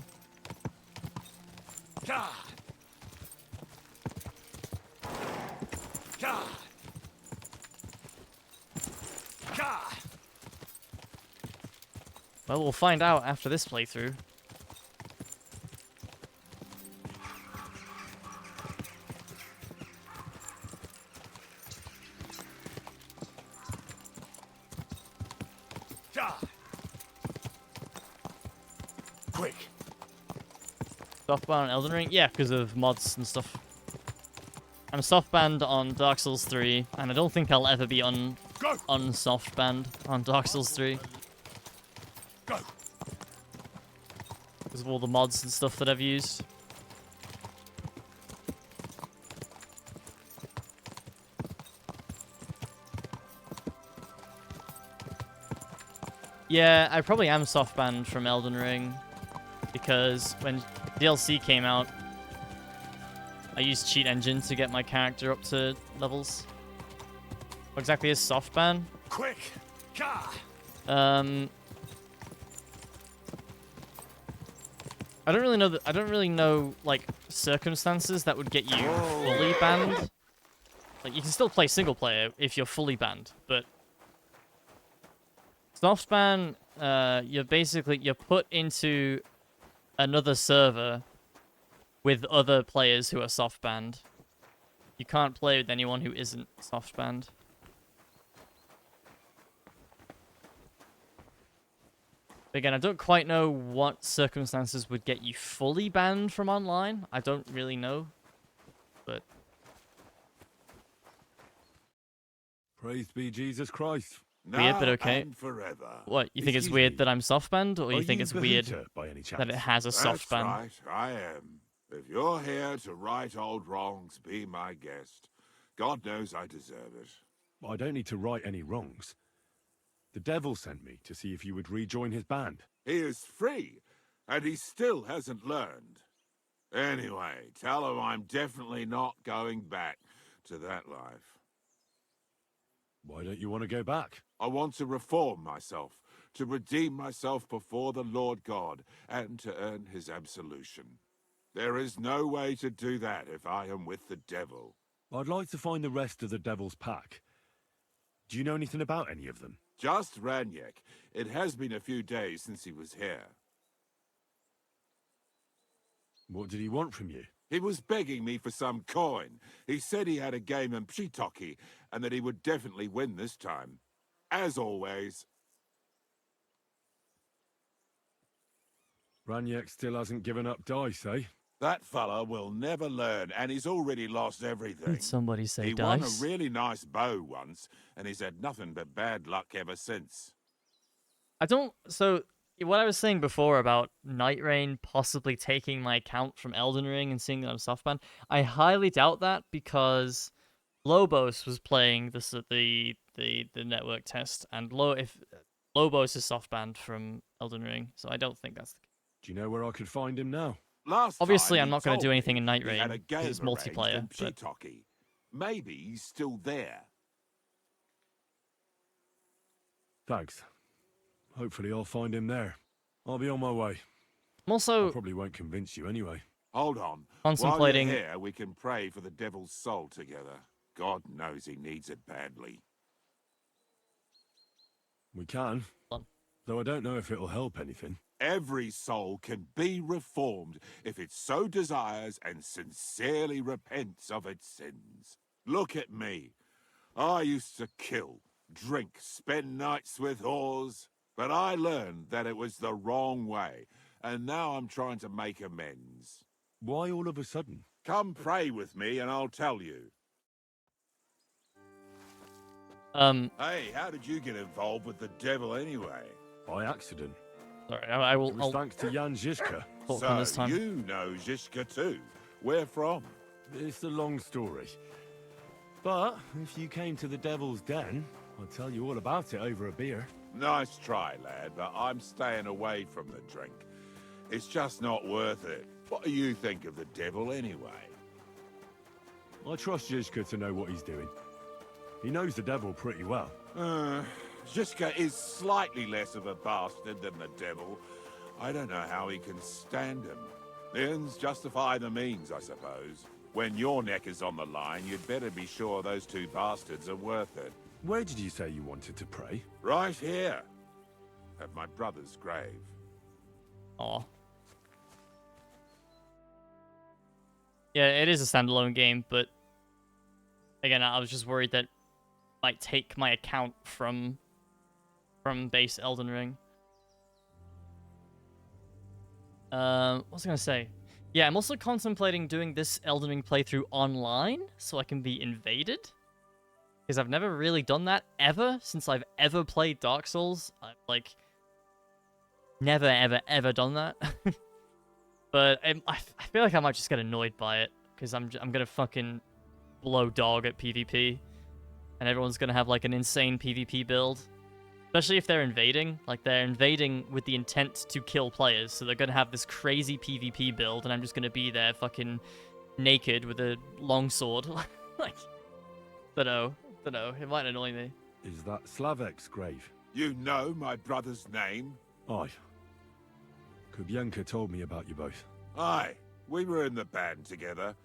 Well, we'll find out after this playthrough. Quick. Soft banned on Elden Ring? Yeah, because of mods and stuff. I'm soft banned on Dark Souls 3, and I don't think I'll ever be unsoft banned on Dark Souls 3. Go. Because of all the mods and stuff that I've used. Yeah, I probably am soft banned from Elden Ring because when DLC came out, I used Cheat Engine to get my character up to levels. What exactly is soft ban? Quick. I don't really know like circumstances that would get you fully banned. Like you can still play single player if you're fully banned, but soft ban, you're put into another server with other players who are soft banned. You can't play with anyone who isn't soft banned. Again, I don't quite know what circumstances would get you fully banned from online. I don't really know, but Praise be Jesus Christ. weird, but okay. Forever. What, you think it's Excuse weird me. that I'm soft banned, or you think you it's weird Bahita, by any chance? that it has a soft ban? That's right, I am. If you're here to right old wrongs, be my guest. God knows I deserve it. I don't need to right any wrongs. The devil sent me to see if you would rejoin his band. He is free, and he still hasn't learned. Anyway, tell him I'm definitely not going back to that life. Why don't you want to go back? I want to reform myself, to redeem myself before the Lord God, and to earn his absolution. There is no way to do that if I am with the devil. I'd like to find the rest of the devil's pack. Do you know anything about any of them? Just Ranyek. It has been a few days since he was here. What did he want from you? He was begging me for some coin. He said he had a game in Pshitoki, and that he would definitely win this time. As always. Raniek still hasn't given up dice, eh? That fella will never learn, and he's already lost everything. Did somebody say he dice? won a really nice bow once, and he's had nothing but bad luck ever since. So, what I was saying before about Night Rain possibly taking my account from Elden Ring and seeing that I'm softbanned, I highly doubt that because Lobos was playing the network test, and if Lobos is softbanned from Elden Ring, so I don't think that's the case. Do you know where I could find him now? Obviously, time I'm he not going to told do anything me in Night he Rain had a because it's game arranged multiplayer. in But Pshitoki. Maybe he's still there. Thanks. Hopefully I'll find him there. I'll be on my way. I'm also... I probably won't convince you anyway. Hold on. Contemplating... While you're here, we can pray for the devil's soul together. God knows he needs it badly. We can. Though I don't know if it'll help anything. Every soul can be reformed if it so desires and sincerely repents of its sins. Look at me. I used to kill, drink, spend nights with whores, but I learned that it was the wrong way, and now I'm trying to make amends. Why all of a sudden? Come pray with me and I'll tell you. Hey, how did you get involved with the devil anyway? By accident. Sorry, I will... It was thanks to Jan Žižka. So, you know Žižka too. Where from? It's a long story. But, if you came to the Devil's Den, I'll tell you all about it over a beer. Nice try, lad, but I'm staying away from the drink. It's just not worth it. What do you think of the devil anyway? I trust Žižka to know what he's doing. He knows the devil pretty well. Žižka is slightly less of a bastard than the devil. I don't know how he can stand him. The ends justify the means, I suppose. When your neck is on the line, you'd better be sure those two bastards are worth it. Where did you say you wanted to pray? Right here. At my brother's grave. Aw. Yeah, it is a standalone game, but... Again, I was just worried that it might take my account from base Elden Ring. What was I gonna say? Yeah, I'm also contemplating doing this Elden Ring playthrough online, so I can be invaded. Because I've never really done that, ever, since I've ever played Dark Souls. I've, like, never, ever done that. But I feel like I might just get annoyed by it, because I'm gonna fucking blow dog at PvP. And everyone's gonna have, like, an insane PvP build. Especially if they're invading. Like, they're invading with the intent to kill players. So they're going to have this crazy PvP build, and I'm just going to be there fucking naked with a longsword. Like, dunno. It might annoy me. Is that Slavek's grave? You know my brother's name? Aye. Kubienka told me about you both. Aye. We were in the band together,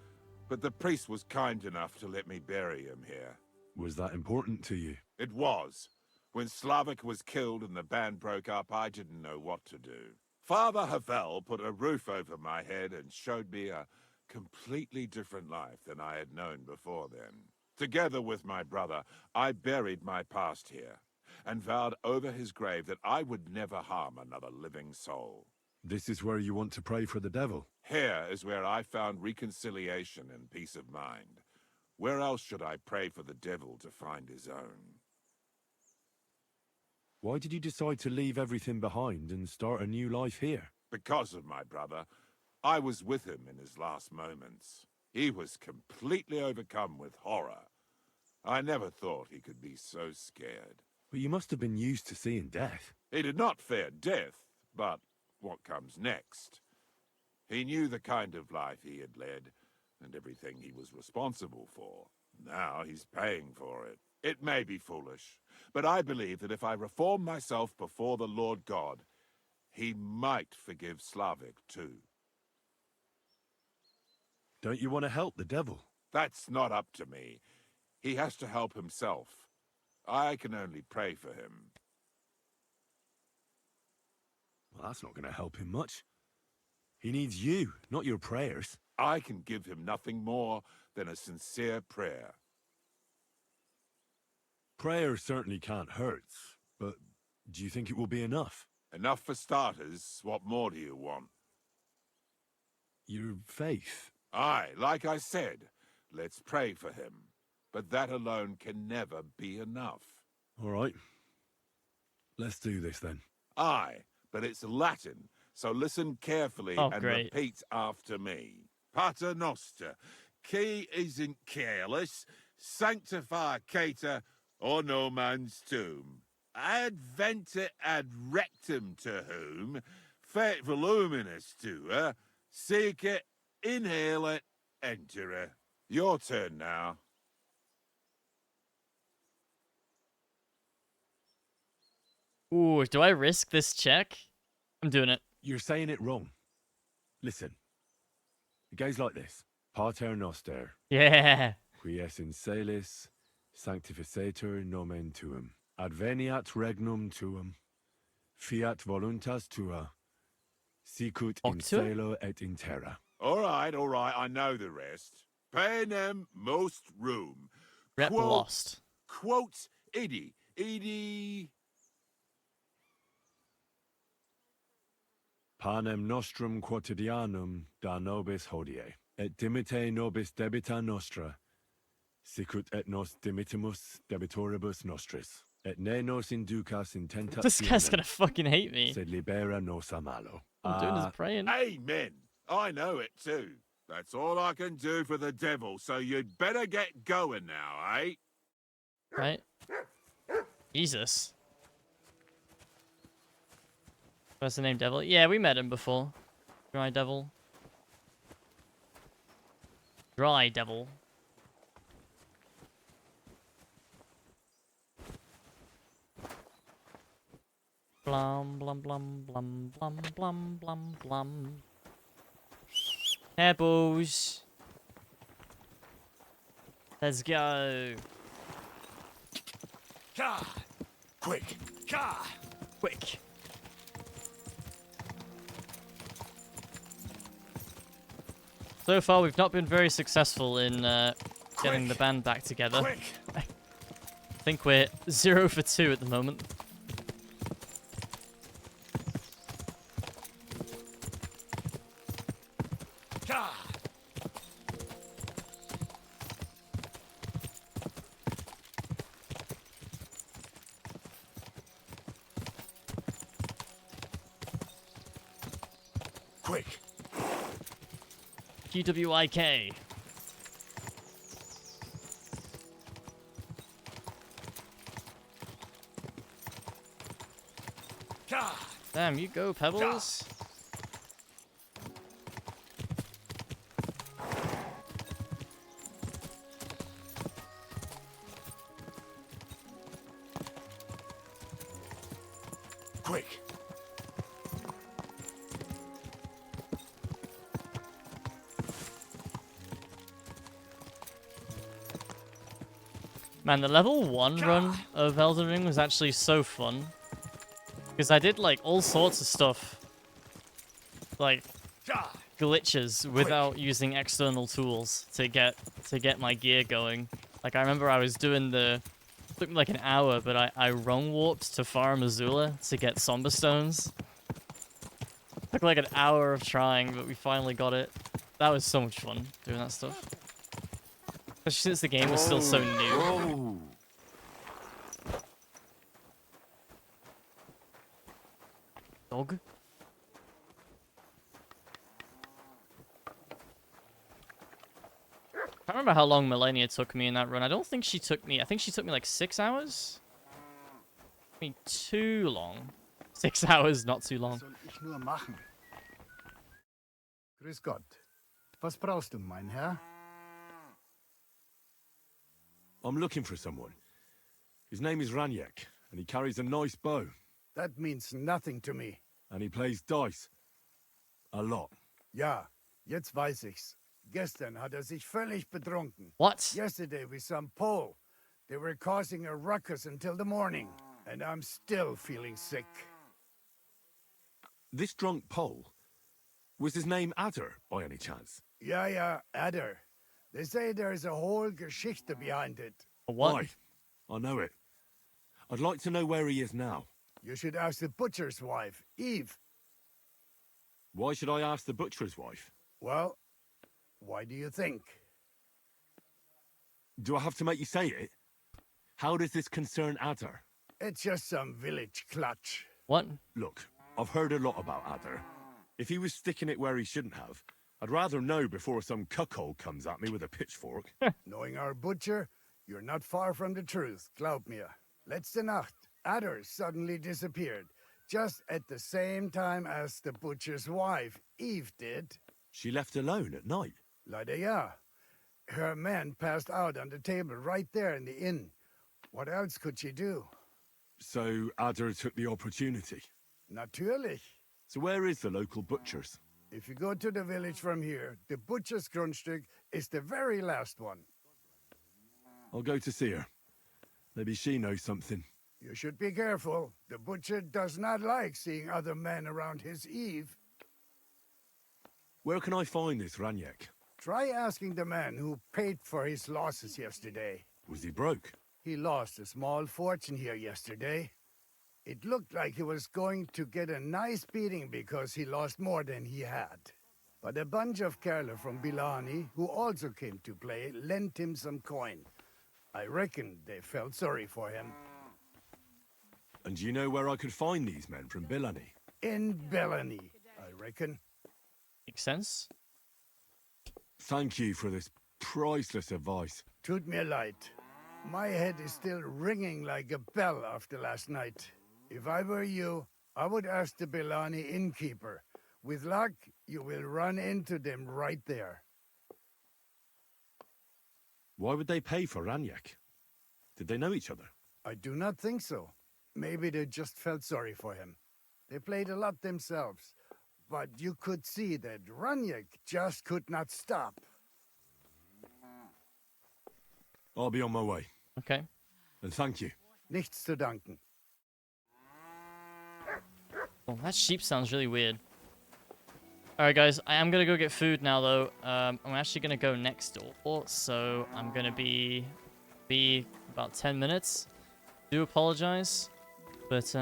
but the priest was kind enough to let me bury him here. Was that important to you? It was. When Slavik was killed and the band broke up, I didn't know what to do. Father Havel put a roof over my head and showed me a completely different life than I had known before then. Together with my brother, I buried my past here and vowed over his grave that I would never harm another living soul. This is where you want to pray for the devil? Here is where I found reconciliation and peace of mind. Where else should I pray for the devil to find his own? Why did you decide to leave everything behind and start a new life here? Because of my brother. I was with him in his last moments. He was completely overcome with horror. I never thought he could be so scared. But you must have been used to seeing death. He did not fear death, but what comes next? He knew the kind of life he had led, and everything he was responsible for. Now he's paying for it. It may be foolish, but I believe that if I reform myself before the Lord God, he might forgive Slavik too. Don't you want to help the devil? That's not up to me. He has to help himself. I can only pray for him. Well, that's not going to help him much. He needs you, not your prayers. I can give him nothing more than a sincere prayer. Prayer certainly can't hurt, but do you think it will be enough? Enough for starters. What more do you want? Your faith. Aye, like I said, let's pray for him. But that alone can never be enough. All right. Let's do this then. Aye, but it's Latin, so listen carefully and great. repeat after me. Pater noster, qui is in careless, sanctify cater, or no man's tomb. Adventure ad rectum to whom, fet voluminous to her, seek it, inhale it, enter her. Your turn now. Ooh, do I risk this check? I'm doing it. You're saying it wrong. Listen. It goes like this. Pater noster. Yeah. Qui es in celis, sanctificetur nomen tuum. Adveniat regnum tuum. Fiat voluntas tua. Sicut in cielo et in terra. All right, I know the rest. Panem most room. Rep lost. Quote idi. Panem nostrum quotidianum da nobis hodie, et dimite nobis debita nostra, sicut et nos dimitimus debitoribus nostris, et ne nos inducas in tentationem. This guy's gonna fucking hate me. Sed libera nos a malo. I'm doing his praying. Amen. I know it too. That's all I can do for the devil, so you'd better get going now, eh? Right? Jesus. What's the name, Devil? Yeah, we met him before. Dry Devil. Dry Devil. Blum, blum, blum, blum, blum, blum, blum, blum. Pebbles. Let's go. Ka! Quick! Ka! Quick. So far, we've not been very successful in getting the band back together. I think we're 0 for 2 at the moment. Quick! QWIK. Damn, you go, Pebbles. Quick! Man, the level 1 run of Elden Ring was actually so fun. Because I did, like, all sorts of stuff. Like, glitches without using external tools to get my gear going. Like, I remember I was doing it took me like an hour, but I wrong warped to Far Missoula to get Somber Stones. Took like an hour of trying, but we finally got it. That was so much fun, doing that stuff. Especially since the game was still so new. Dog? I can't remember how long Melania took me in that run. I don't think she took me... I think she took me like 6 hours? I mean, too long. 6 hours, not too long. Soll ich nur machen? Grüß Gott. Was brauchst du, mein Herr? I'm looking for someone. His name is Raniek, and he carries a nice bow. That means nothing to me. And he plays dice. A lot. Ja, jetzt weiß ich's. Gestern hat sich völlig betrunken. What? Yesterday with some Pole. They were causing a ruckus until the morning. And I'm still feeling sick. This drunk Pole, was his name Adder, by any chance? Yeah, Adder. They say there's a whole Geschichte behind it. What? Aye, I know it. I'd like to know where he is now. You should ask the butcher's wife, Eve. Why should I ask the butcher's wife? Well, why do you think? Do I have to make you say it? How does this concern Adder? It's just some village clutch. What? Look, I've heard a lot about Adder. If he was sticking it where he shouldn't have, I'd rather know before some cuckold comes at me with a pitchfork. Knowing our butcher, you're not far from the truth, glaub mir. Letzte Nacht, Adder suddenly disappeared, just at the same time as the butcher's wife, Eve, did. She left alone at night? Leider ja. Her man passed out on the table right there in the inn. What else could she do? So Adder took the opportunity? Natürlich. So where is the local butcher's? If you go to the village from here, the butcher's Grundstück is the very last one. I'll go to see her. Maybe she knows something. You should be careful. The butcher does not like seeing other men around his Eve. Where can I find this Raniek? Try asking the man who paid for his losses yesterday. Was he broke? He lost a small fortune here yesterday. It looked like he was going to get a nice beating because he lost more than he had. But a bunch of Kerler from Bilani, who also came to play, lent him some coin. I reckon they felt sorry for him. And do you know where I could find these men from Bilani? In Bilani, I reckon. Makes sense. Thank you for this priceless advice. Tut mir leid. My head is still ringing like a bell after last night. If I were you, I would ask the Bilani innkeeper. With luck, you will run into them right there. Why would they pay for Raniek? Did they know each other? I do not think so. Maybe they just felt sorry for him. They played a lot themselves, but you could see that Raniek just could not stop. I'll be on my way. Okay. And thank you. Nichts zu danken. Well, that sheep sounds really weird. Alright guys, I am gonna go get food now though. I'm actually gonna go next door, so I'm gonna be about 10 minutes. Do apologize, but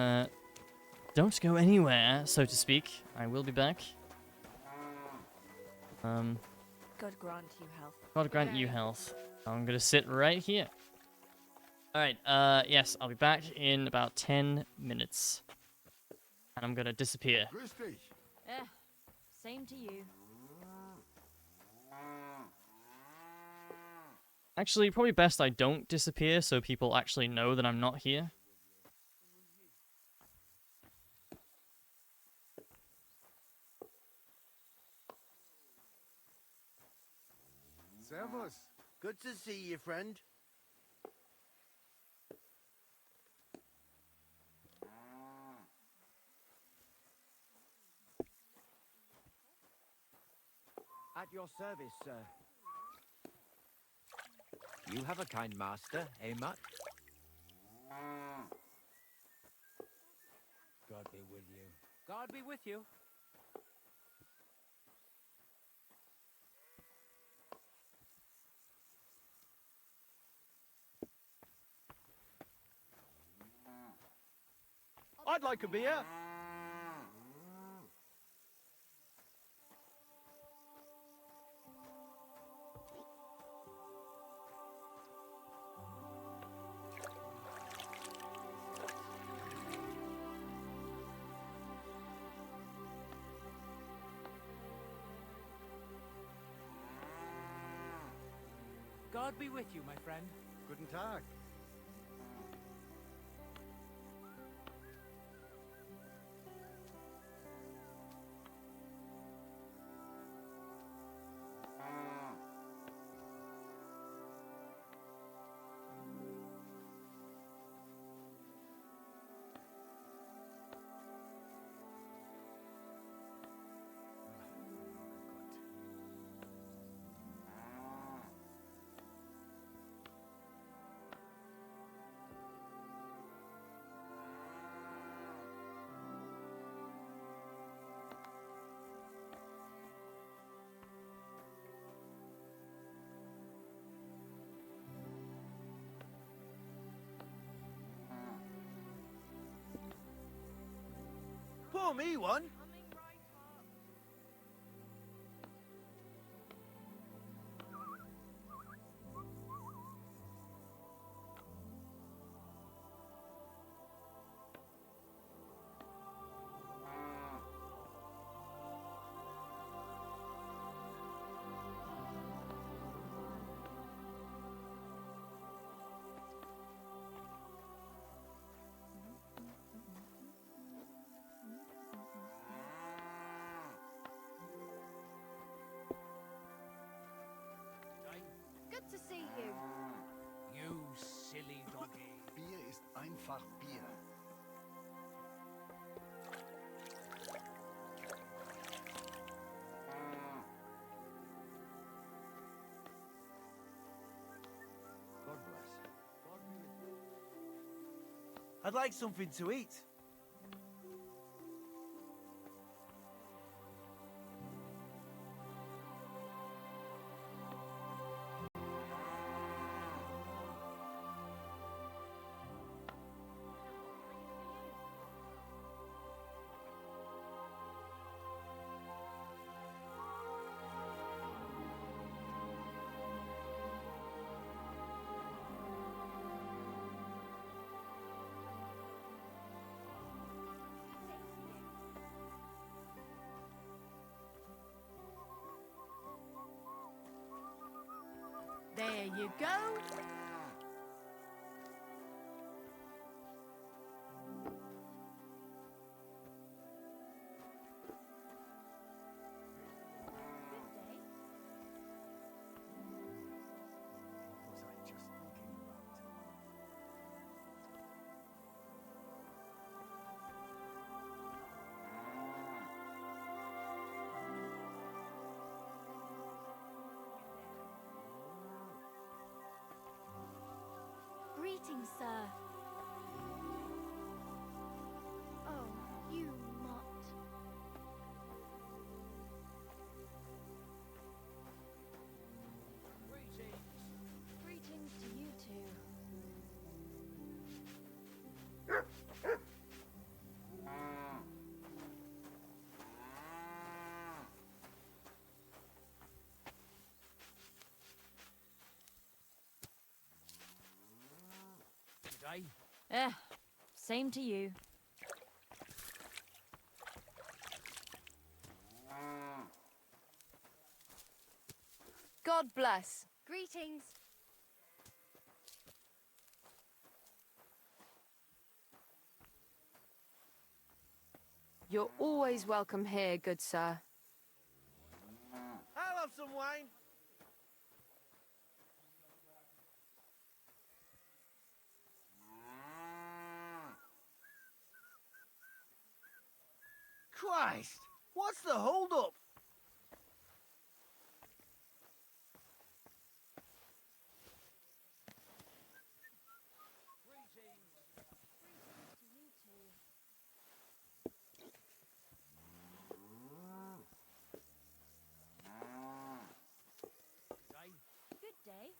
don't go anywhere, so to speak. I will be back. God grant you health. God grant you health. I'm gonna sit right here. Alright, yes, I'll be back in about 10 minutes. And I'm gonna disappear. Same to you. Actually, probably best I don't disappear so people actually know that I'm not here. Servus. Good to see you, friend. At your service, sir. You have a kind master, eh, Mutt? God be with you. God be with you. I'd like a beer. God be with you, my friend. Guten Tag. owe me one. Good to see you. You silly doggy. Bier ist einfach Bier. God bless. I'd like something to eat. There you go. Greetings, sir. Oh, you mott. Greetings to you too. Day. Same to you. God bless. Greetings. You're always welcome here, good sir. I'll have some wine. Christ! What's the hold-up? Good day.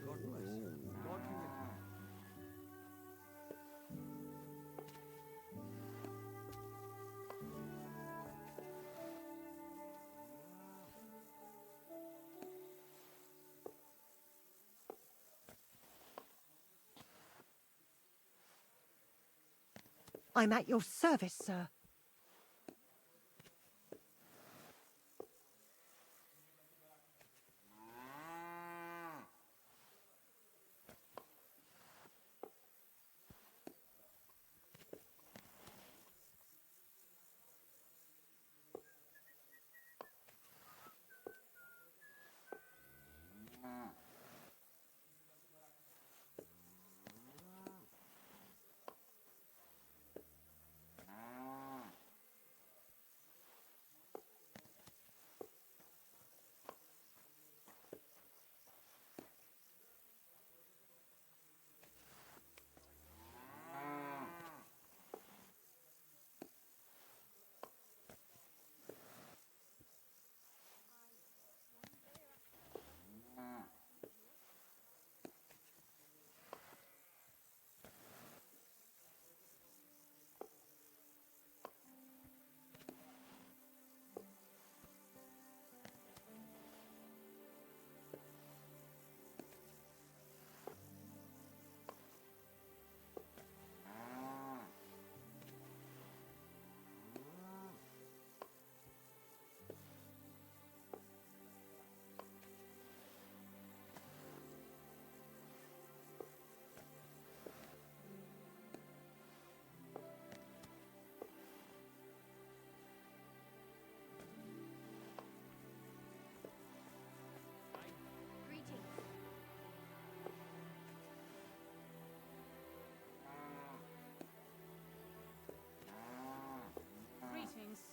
God bless. God be with you. I'm at your service, sir.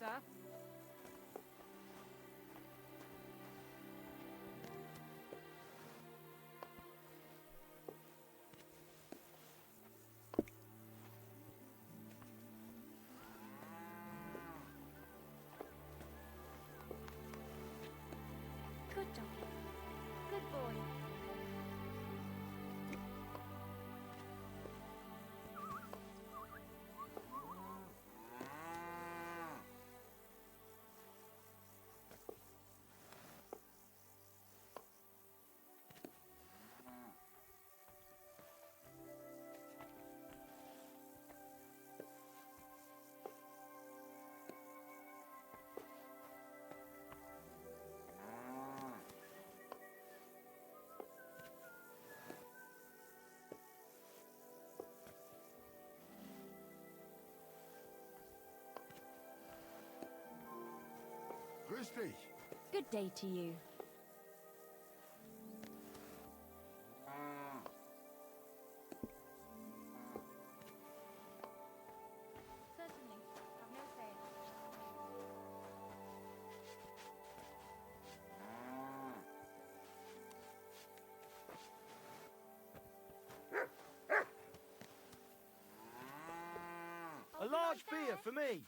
sir. Good doggy. Good boy. Christy. Good day to you. Certainly. Have no say. A large beer for me.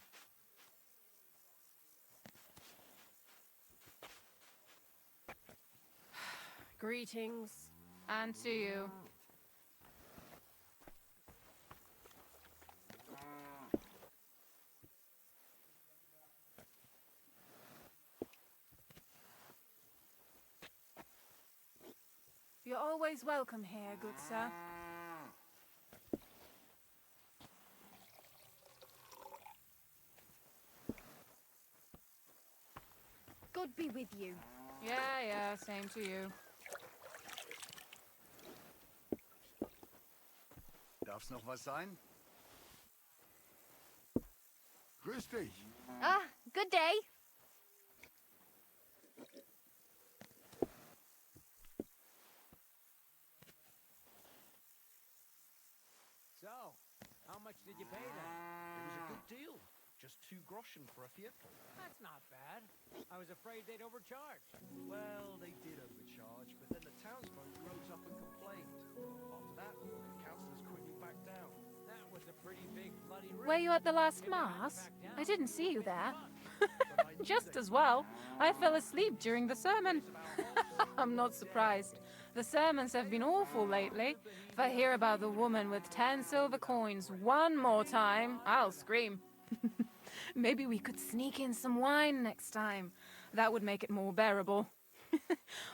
Greetings. And to you. You're always welcome here, good sir. God be with you. Yeah, same to you. Darf's noch was sein? Christy. Ah, good day. So, how much did you pay then? It was a good deal. Just 2 groschen for a viertel. That's not bad. I was afraid they'd overcharge. Well, they did overcharge, but then the townsfolk rose up and complained. After that, the councillors quickly backed down. That was a pretty big bloody Were you at the last mass? I didn't see you there. Just as well. I fell asleep during the sermon. I'm not surprised. The sermons have been awful lately. If I hear about the woman with 10 silver coins one more time, I'll scream. Maybe we could sneak in some wine next time. That would make it more bearable.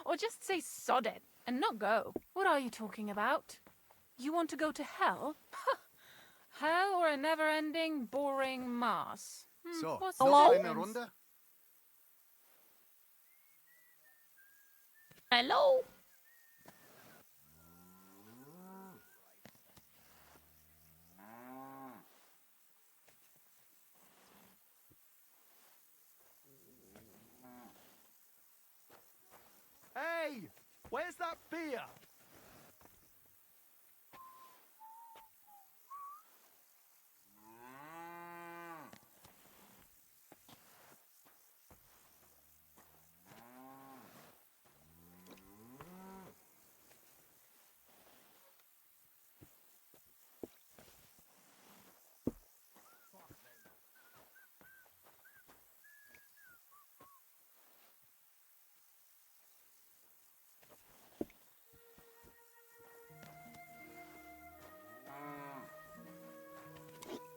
Or just say sod it and not go. What are you talking about? You want to go to hell? Hell or a never-ending, boring mass? So, what's noch the eine difference? Runde? Hello? Hey! Where's that beer?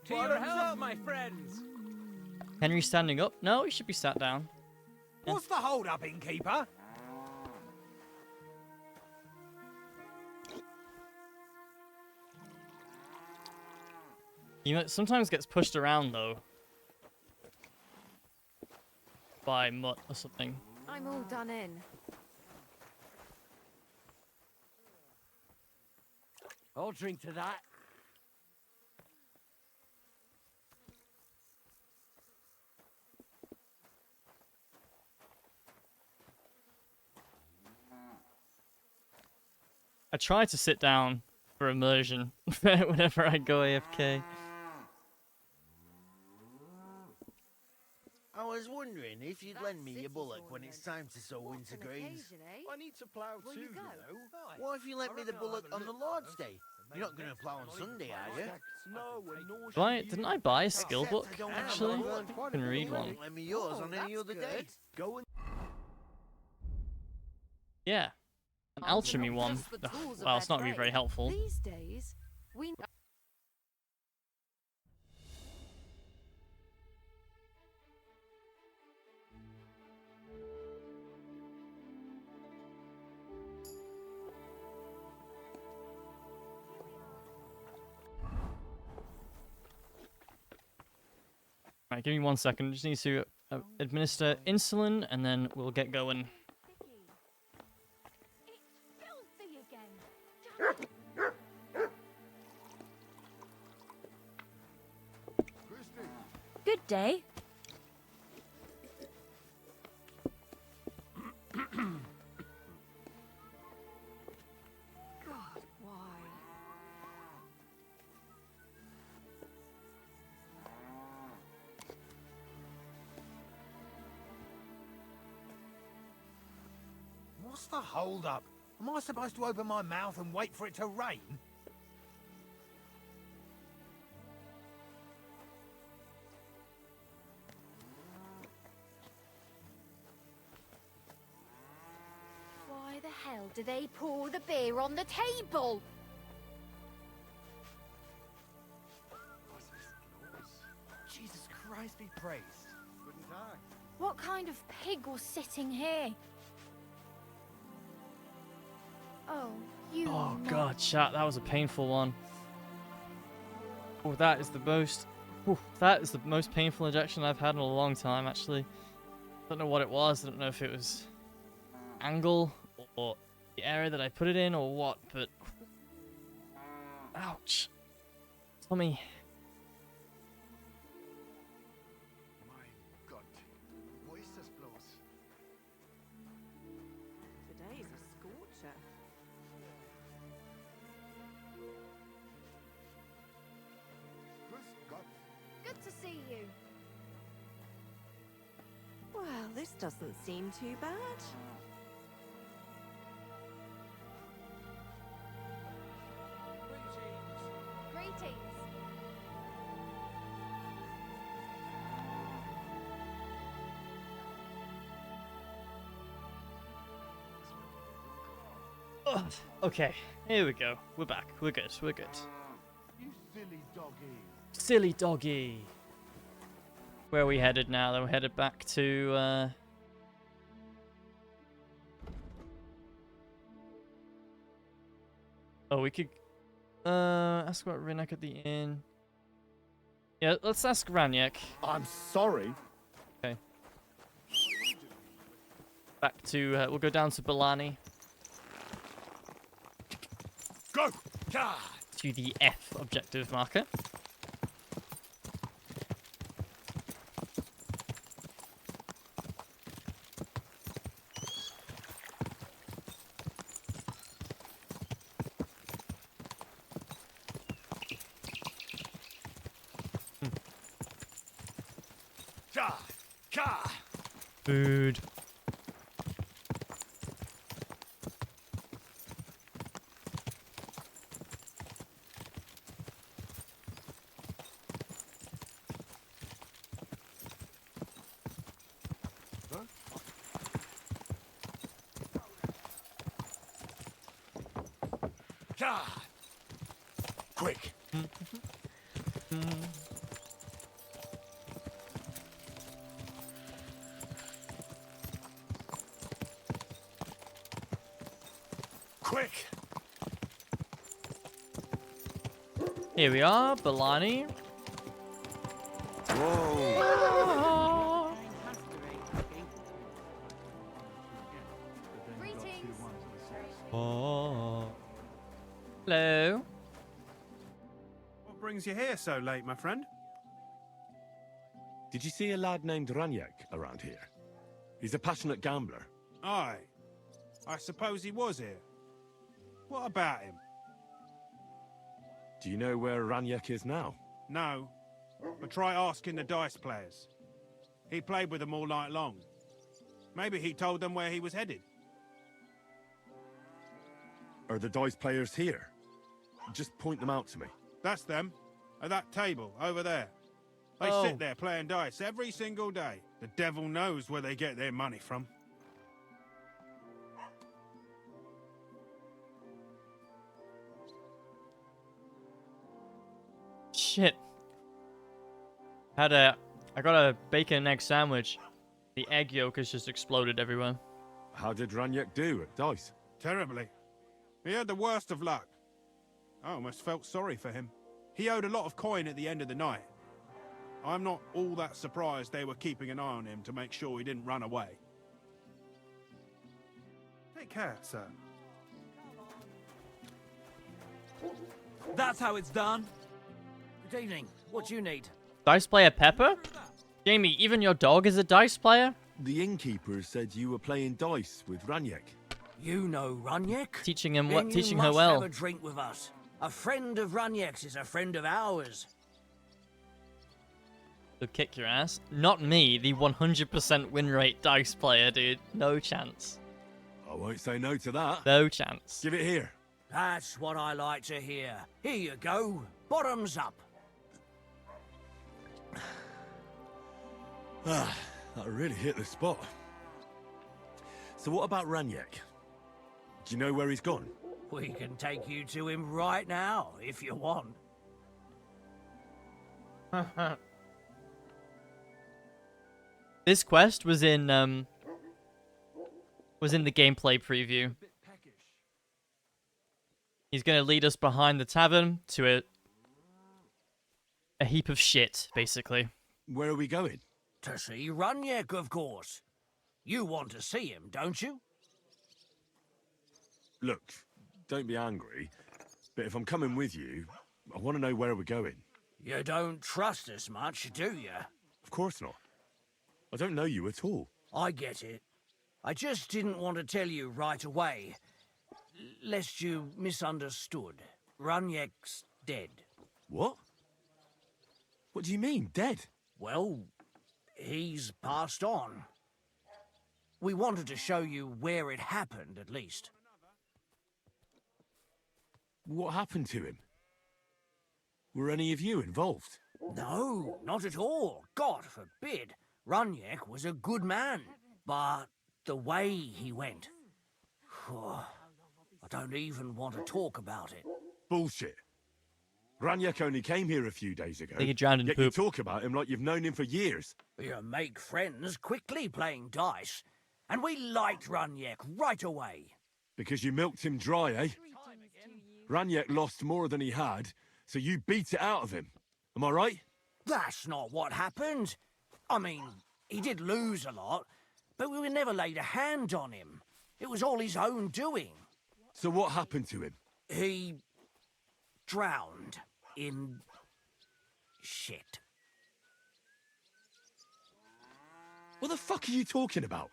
To your health, my friends! Henry standing up? No, he should be sat down. What's the hold up, innkeeper? He sometimes gets pushed around though. By Mutt or something. I'm all done in. I'll drink to that. I try to sit down for immersion whenever I go AFK. wondering if you'd lend me your bullock when it's time to sow winter grains. I need to plough too, you know. What if you lent me the bullock on the Lord's Day? You're not going to plough on Sunday, are you? No, nor Do didn't I buy a skill Except book, I don't actually? remember. I can read one. Lend me yours on any other day. Go and Yeah. An alchemy one. Ugh, well, it's not really very helpful. These days, we. Right, give me 1 second. Just need to administer insulin, and then we'll get going. Good day. God, why? What's the hold up? Am I supposed to open my mouth and wait for it to rain? Why the hell do they pour the beer on the table? Jesus Christ be praised. Guten Tag. What kind of pig was sitting here? Oh, you. Oh god, chat, that was a painful one. Oh, that is the most. That is the most painful injection I've had in a long time, actually. Don't know what it was. I don't know if it was angle or the area that I put it in or what, but ouch. Tommy. My Gott, wo ist das bloß? Today's a scorcher. Grüß Gott. Good to see you. Well, this doesn't seem too bad. Greetings. Ugh. Okay, here we go. We're back. We're good. We're good. You silly doggy. Silly doggy. Where are we headed now? Then we're headed back to. Oh, we could. Ask about Rynek at the inn. Yeah, let's ask Raniek. I'm sorry. Okay. Back to. We'll go down to Balani. Go! God! To the F objective marker. Food. God! Quick! Quick! Here we are, Balani. Whoa! Greetings. Oh. Hello. What brings you here so late, my friend? Did you see a lad named Raniek around here? He's a passionate gambler. Aye. I suppose he was here. What about him? Do you know where Raniek is now? No. But try asking the dice players. He played with them all night long. Maybe he told them where he was headed. Are the dice players here? Just point them out to me. That's them. At that table, over there. They Oh. sit there playing dice every single day. The devil knows where they get their money from. Shit. I got a bacon and egg sandwich. The egg yolk has just exploded everywhere. How did Raniek do at dice? Terribly. He had the worst of luck. I almost felt sorry for him. He owed a lot of coin at the end of the night. I'm not all that surprised they were keeping an eye on him to make sure he didn't run away. Take care, sir. That's how it's done. Good evening. What do you need? Dice player Pepper? Jamie, even your dog is a dice player? The innkeeper said you were playing dice with Raniek. You know Raniek? Teaching him Then teaching you her must well. have a drink with us. A friend of Raniek's is a friend of ours. He'll kick your ass. Not me, the 100% win rate dice player, dude. No chance. I won't say no to that. No chance. Give it here. That's what I like to hear. Here you go. Bottoms up. Ah, that really hit the spot. So what about Raniek? Do you know where he's gone? We can take you to him right now, if you want. This quest was in the gameplay preview. He's gonna lead us behind the tavern to a heap of shit, basically. Where are we going? To see Raniek, of course. You want to see him, don't you? Look, don't be angry, but if I'm coming with you, I want to know where we're going. You don't trust us much, do you? Of course not. I don't know you at all. I get it. I just didn't want to tell you right away, lest you misunderstood. Raniek's dead. What? What do you mean, dead? Well, he's passed on. We wanted to show you where it happened, at least. What happened to him? Were any of you involved? No, not at all. God forbid. Raniek was a good man. But the way he went... I don't even want to talk about it. Bullshit. Raniek only came here a few days ago. Think he drowned in yet poop. You talk about him like you've known him for years. You make friends quickly playing dice. And we liked Raniek right away. Because you milked him dry, eh? Raniek lost more than he had, so you beat it out of him. Am I right? That's not what happened. I mean, he did lose a lot, but we never laid a hand on him. It was all his own doing. So what happened to him? He drowned in shit. What the fuck are you talking about?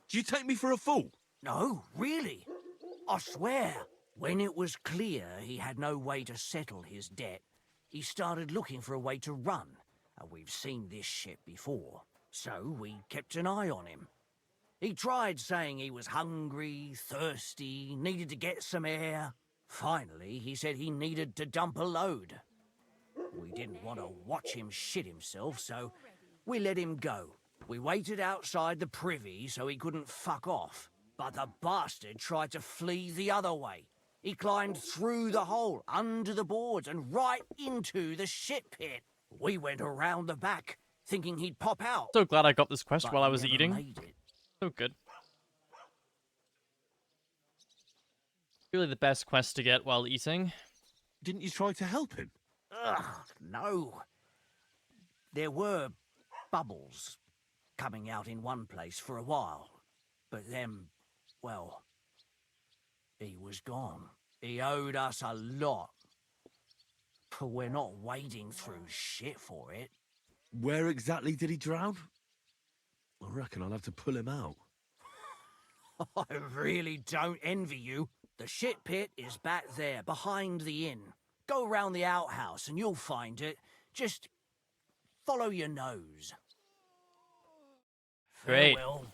Do you take me for a fool? No, really. I swear. When it was clear he had no way to settle his debt, he started looking for a way to run. And we've seen this shit before, so we kept an eye on him. He tried saying he was hungry, thirsty, needed to get some air. Finally, he said he needed to dump a load. We didn't want to watch him shit himself, so we let him go. We waited outside the privy so he couldn't fuck off. But the bastard tried to flee the other way. He climbed through the hole, under the boards, and right into the shit pit. We went around the back, thinking he'd pop out. So glad I got this quest But while I he was never eating. made it. So good. Really the best quest to get while eating. Didn't you try to help him? Ugh, no. There were bubbles coming out in one place for a while. But then, well, he was gone. He owed us a lot. But we're not wading through shit for it. Where exactly did he drown? I reckon I'll have to pull him out. I really don't envy you. The shit pit is back there, behind the inn. Go round the outhouse and you'll find it. Just follow your nose. Great. Farewell.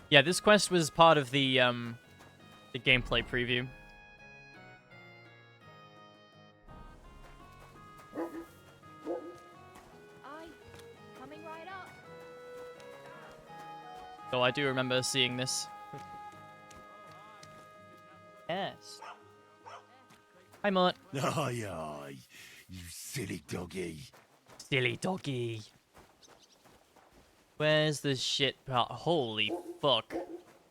Yeah, this quest was part of the gameplay preview. Coming right up. So I do remember seeing this. Yes. Hi, Mullet. Aye, aye, you silly doggy. Silly doggy. Where's the shit part? Holy fuck.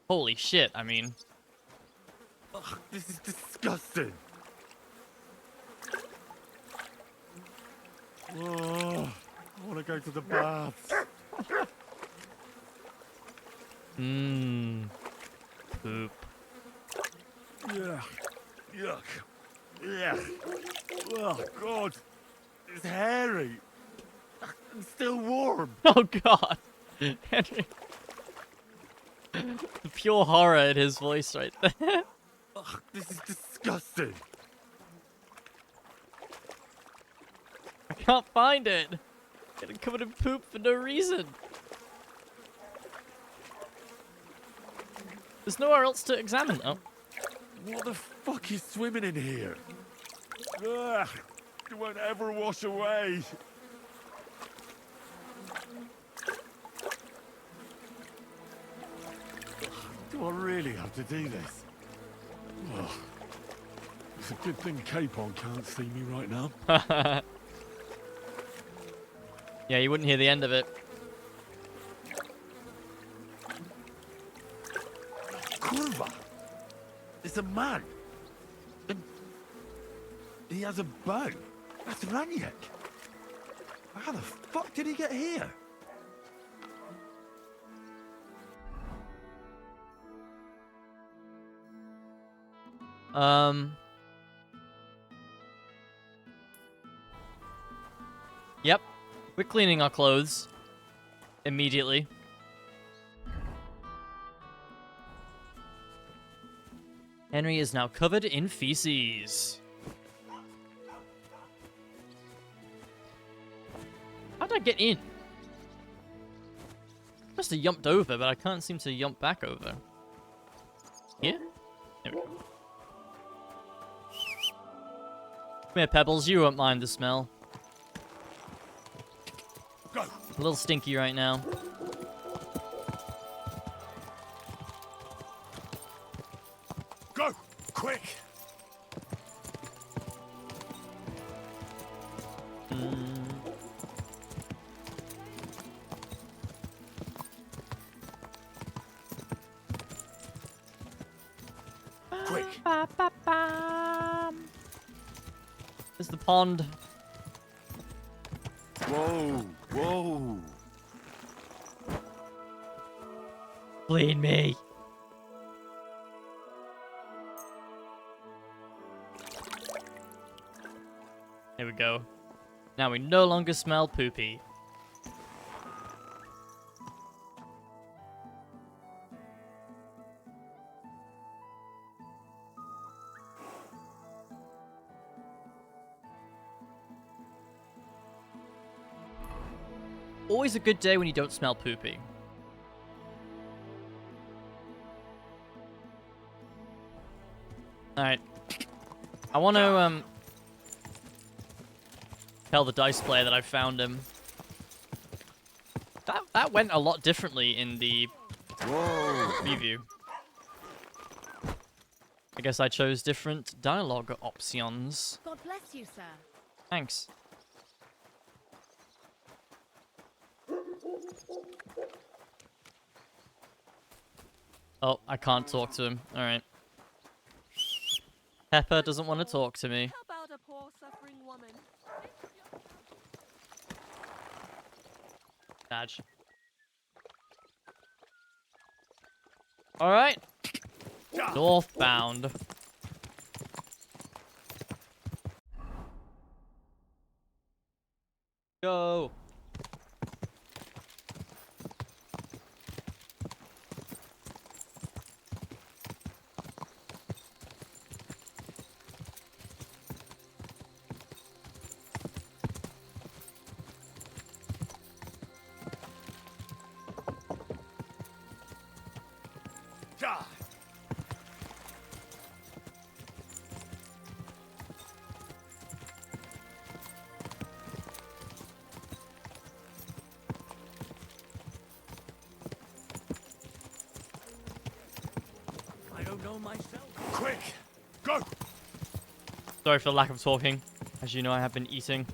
Holy shit, I mean. Ugh, this is disgusting. Oh, I want to go to the baths. Mmm. Poop. Yuck. Yuck. Yuck. Oh, God. It's hairy. It's still warm. Oh, God. Henry. The pure horror in his voice right there. Ugh, this is disgusting. I can't find it. Getting covered in poop for no reason. There's nowhere else to examine. Oh. What the fuck is swimming in here? Ugh, it won't ever wash away. Do I really have to do this? Oh, it's a good thing Capon can't see me right now. Yeah, you wouldn't hear the end of it. Kurva! It's a man. And he has a bow. That's Raniek. How the fuck did he get here? Yep. We're cleaning our clothes. Immediately. Henry is now covered in feces. How'd I get in? Must have jumped over, but I can't seem to jump back over. Here? There we go. Come here, Pebbles. You won't mind the smell. Go. A little stinky right now. Go! Quick! Quick! There's the pond. Whoa! Whoa! Clean me. There we go. Now we no longer smell poopy. Always a good day when you don't smell poopy. Alright. I want to, tell the dice player that I found him. That went a lot differently in the preview. I guess I chose different dialogue options. God bless you, sir. Thanks. Oh, I can't talk to him. Alright. Pepper doesn't want to talk to me. How about a poor suffering woman? Badge. Alright. Northbound. Go. I don't know myself. Quick! Go! Sorry for the lack of talking. As you know, I have been eating.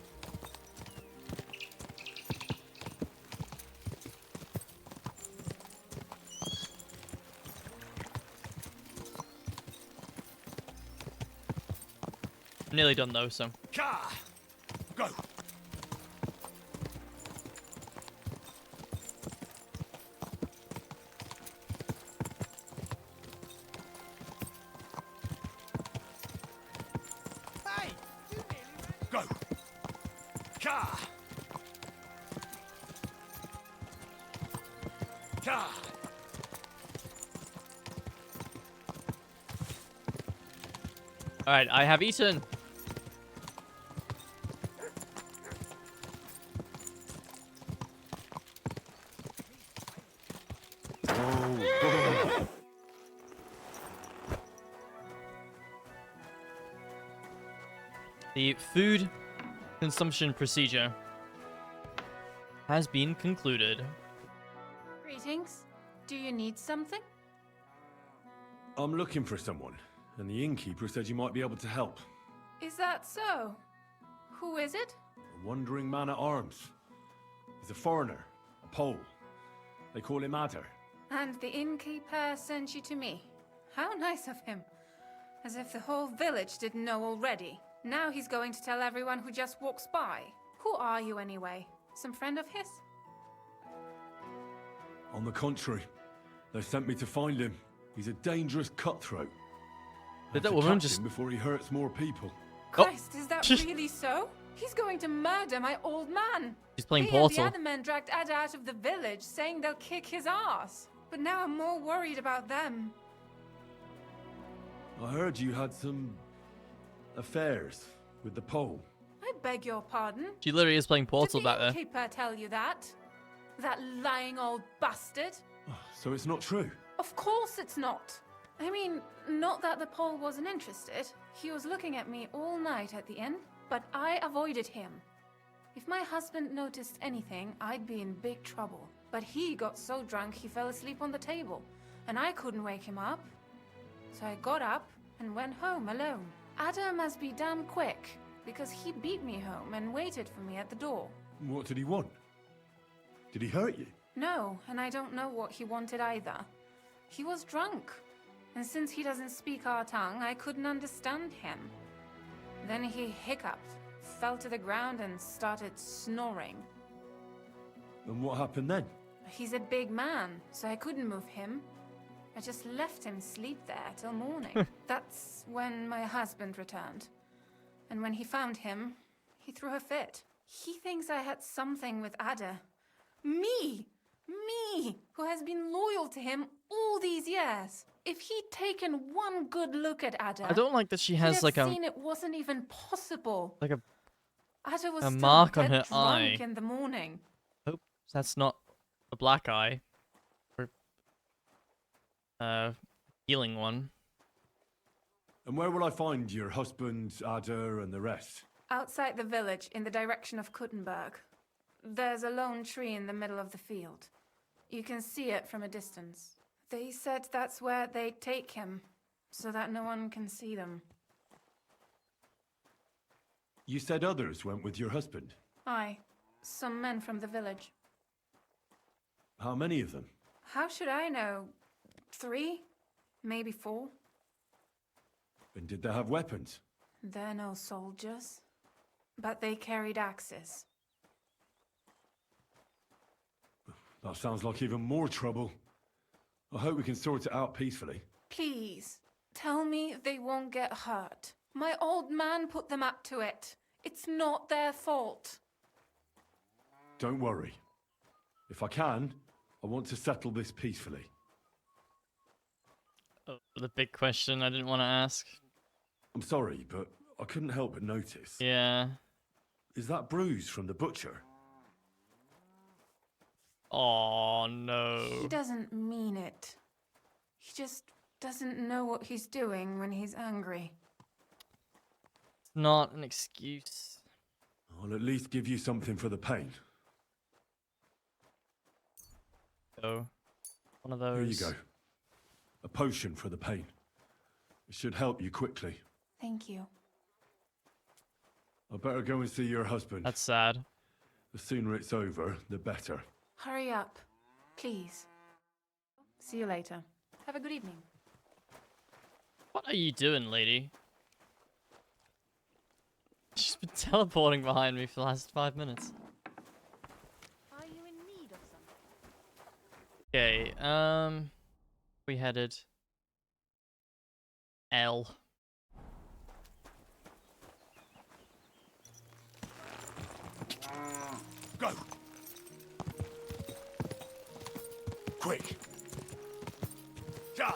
I'm nearly done though, so. Go! Go! Ka! Ka! Alright, I have eaten. The food consumption procedure has been concluded. Greetings. Do you need something? I'm looking for someone, and the innkeeper said you might be able to help. Is that so? Who is it? A wandering man at arms. He's a foreigner, a Pole. They call him Adder. And the innkeeper sent you to me. How nice of him. As if the whole village didn't know already. Now he's going to tell everyone who just walks by. Who are you anyway? Some friend of his? On the contrary, they sent me to find him. He's a dangerous cutthroat. Did Have that to woman catch just... him before he hurts more people. Christ, is that really so? He's going to murder my old man. He's playing He Portal. and the other men dragged Ada out of the village, saying they'll kick his ass. But now I'm more worried about them. I heard you had some affairs with the Pole. I beg your pardon? She literally is playing Portal back there. Did the innkeeper tell you that? That lying old bastard? So it's not true? Of course it's not. I mean, not that the Pole wasn't interested. He was looking at me all night at the inn, but I avoided him. If my husband noticed anything, I'd be in big trouble. But he got so drunk he fell asleep on the table, and I couldn't wake him up. So I got up and went home alone. Ada must be damn quick, because he beat me home and waited for me at the door. What did he want? Did he hurt you? No, and I don't know what he wanted either. He was drunk, and since he doesn't speak our tongue, I couldn't understand him. Then he hiccuped, fell to the ground, and started snoring. And what happened then? He's a big man, so I couldn't move him. I just left him sleep there till morning. That's when my husband returned. And when he found him, he threw a fit. He thinks I had something with Ada. Me! Me! Who has been loyal to him all these years. If he'd taken one good look at Ada, I don't like that she has like seen it wasn't even possible. a Ada was a still mark on dead her drunk eye. in the morning. Hope that's not a black eye. Or healing one. And where will I find your husband, Adder, and the rest? Outside the village, in the direction of Kuttenberg. There's a lone tree in the middle of the field. You can see it from a distance. They said that's where they'd take him, so that no one can see them. You said others went with your husband. Aye, some men from the village. How many of them? How should I know? 3? Maybe 4? And did they have weapons? They're no soldiers, but they carried axes. That sounds like even more trouble. I hope we can sort it out peacefully. Please, tell me they won't get hurt. My old man put them up to it. It's not their fault. Don't worry. If I can, I want to settle this peacefully. Oh, the big question I didn't want to ask. I'm sorry, but I couldn't help but notice. Yeah. Is that bruise from the butcher? Oh no. He doesn't mean it. He just doesn't know what he's doing when he's angry. It's not an excuse. I'll at least give you something for the pain. So, one of those. Here you go. A potion for the pain. It should help you quickly. Thank you. I better go and see your husband. That's sad. The sooner it's over, the better. Hurry up, please. See you later. Have a good evening. What are you doing, lady? She's been teleporting behind me for the last 5 minutes. Are you in need of something? Okay, we headed L. Go! Quick! Die!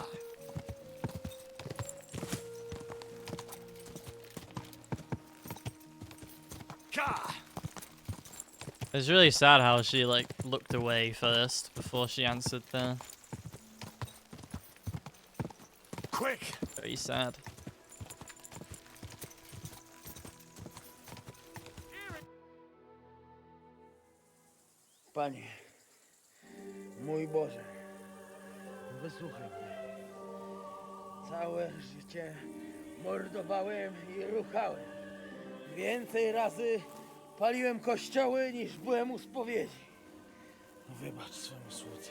It's really sad how she like looked away first before she answered there. Quick! Very sad. Panie, mój Boże, wysłuchaj mnie. Całe życie mordowałem i ruchałem. Więcej razy paliłem kościoły niż byłem u spowiedzi. Wybacz swemu słudze.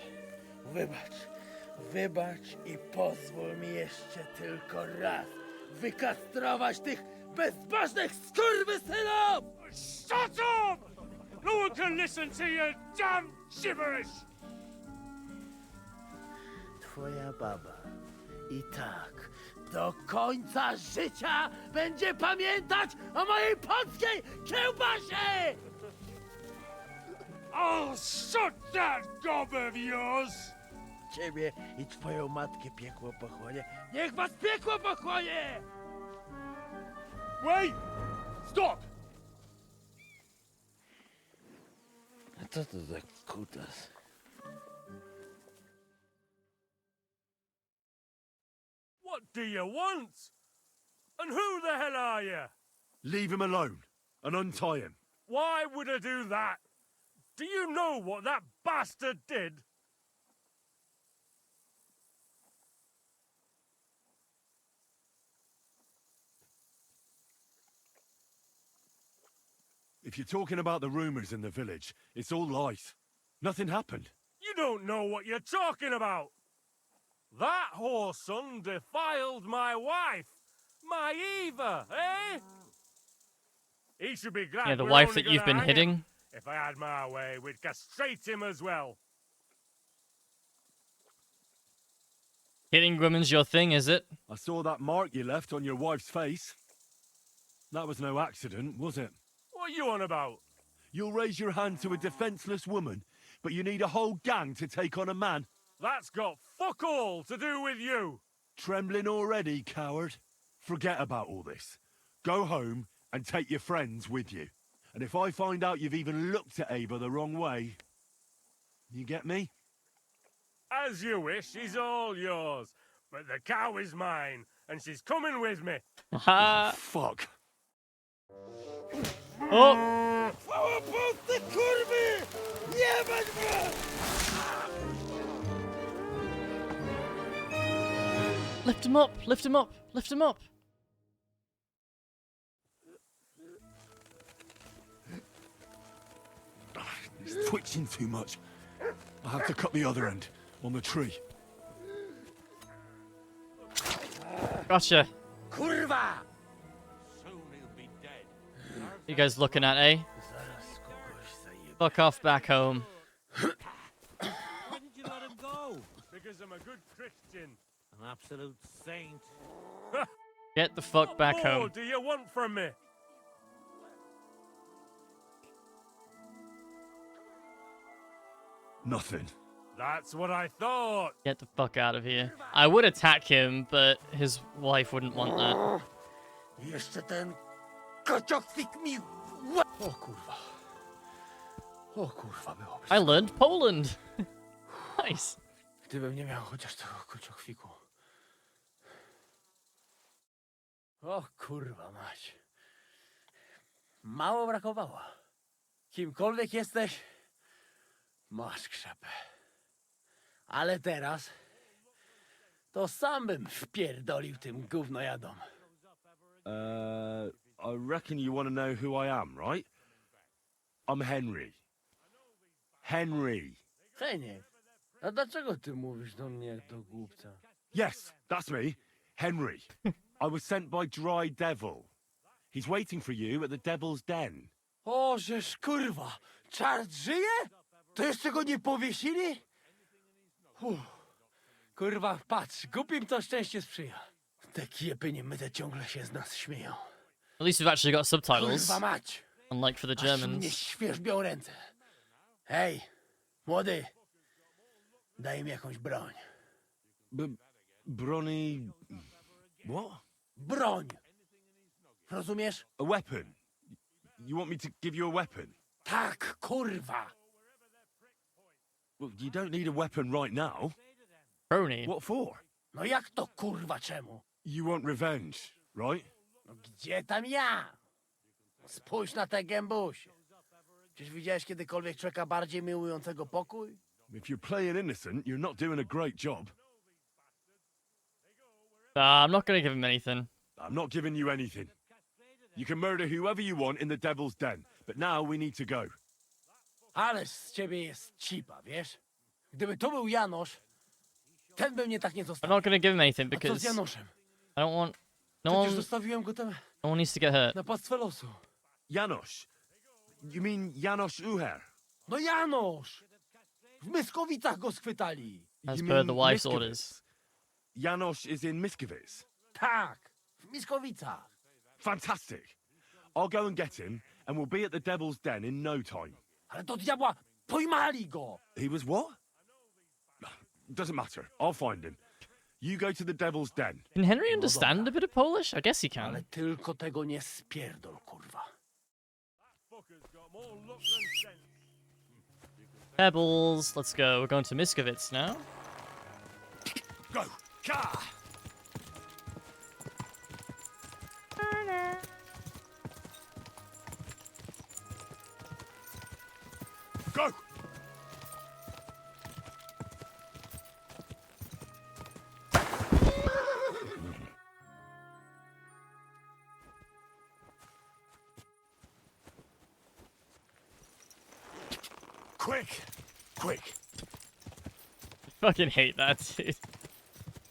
Wybacz i pozwól mi jeszcze tylko raz wykastrować tych bezbożnych skurwysynów! Shut up! No one can listen to your damn gibberish! Twoja baba i tak do końca życia będzie pamiętać o mojej polskiej kiełbasie! I'll shut that gob of yours! Ciebie i twoją matkę piekło pochłonie. Niech was piekło pochłonie! Wait! Stop! A co to za kutas? What do you want? And who the hell are you? Leave him alone and untie him. Why would I do that? Do you know what that bastard did? If you're talking about the rumors in the village, it's all lies. Nothing happened. You don't know what you're talking about. That whoreson defiled my wife, my Eva, eh? He should be glad. Yeah, the we're wife only that you've gonna been hang him. hitting. If I had my way, we'd castrate him as well. Hitting women's your thing, is it? I saw that mark you left on your wife's face. That was no accident, was it? What are you on about? You'll raise your hand to a defenseless woman, but you need a whole gang to take on a man. That's got fuck all to do with you. Trembling already, coward? Forget about all this. Go home and take your friends with you. And if I find out you've even looked at Ava the wrong way, you get me? As you wish, she's all yours. But the cow is mine, and she's coming with me. Ha! Fuck. Oh! Lift him up! Lift him up! Lift him up! It's twitching too much. I have to cut the other end, on the tree. Gotcha. Kurwa! Soon he'll be dead. You guys looking at, eh? Fuck off back home. Why did you let him go? Because I'm a good Christian. An absolute saint. Get the fuck back What more home. do you want from me? Nothing. That's what I thought. Get the fuck out of here. I would attack him, but his wife wouldn't want that. Jeszcze ten kocioklik mi... O kurwa. O kurwa, było I learned Poland. Nice. Gdybym nie miał chociaż tego kurczokwiku. O kurwa mać. Mało brakowało. Kimkolwiek jesteś, masz krzepę. Ale teraz to sam bym wpierdolił tym gównojadom. I reckon you want to know who I am, right? I'm Henry. Henry. Heniek, a dlaczego ty mówisz do mnie jak do głupca? Yes, that's me. Henry. I was sent by Dry Devil. He's waiting for you at the Devil's Den. O, żeż kurwa, czart żyje? To jeszcze go nie powiesili? Kurwa, patrz, głupim to szczęście sprzyja. Te kiepy niemyte ciągle się z nas śmieją. At least we've actually got subtitles. Kurwa mać! Unlike for the Aż mnie Germans. świerzbią ręce. Hej, młody, daj mi jakąś broń. Brony... What? Broń! Rozumiesz? A weapon? You want me to give you a weapon? Tak, kurwa! Well, you don't need a weapon right now. Brony. What for? No jak to kurwa czemu? You want revenge, right? No gdzie tam ja? Spójrz na te gębusie. Czyż widziałeś kiedykolwiek człowieka bardziej miłującego pokój? If you're playing innocent, you're not doing a great job. I'm not gonna give him anything. I'm not giving you anything. You can murder whoever you want in the Devil's Den, but now we need to go. Ależ z ciebie jest cipa, wiesz? Gdyby to był Janosz, ten by mnie tak nie I'm zostawił. not gonna give him anything A co z because Janoszem? I don't want. No Przecież one. zostawiłem go tam No one needs to get hurt. na pastwę losu. Janosz? You mean Janosz Uher? No Janosz! W Myskowicach go schwytali. As You per mean the wife's Miskovic? orders. Janosz is in Miskovic. Tak, w Myskowicach. Fantastic. I'll go and get him, and we'll be at the Devil's Den in no time. Ale do diabła, pojmali go! He was what? Doesn't matter. I'll find him. You go to the Devil's Den. Can Henry understand a bit of Polish? I guess he can. Ale tylko tego nie spierdol, kurwa. Pebbles, let's go. We're going to Miskovitz now. Go! Ka! Go! Quick! Quick! I fucking hate that, dude.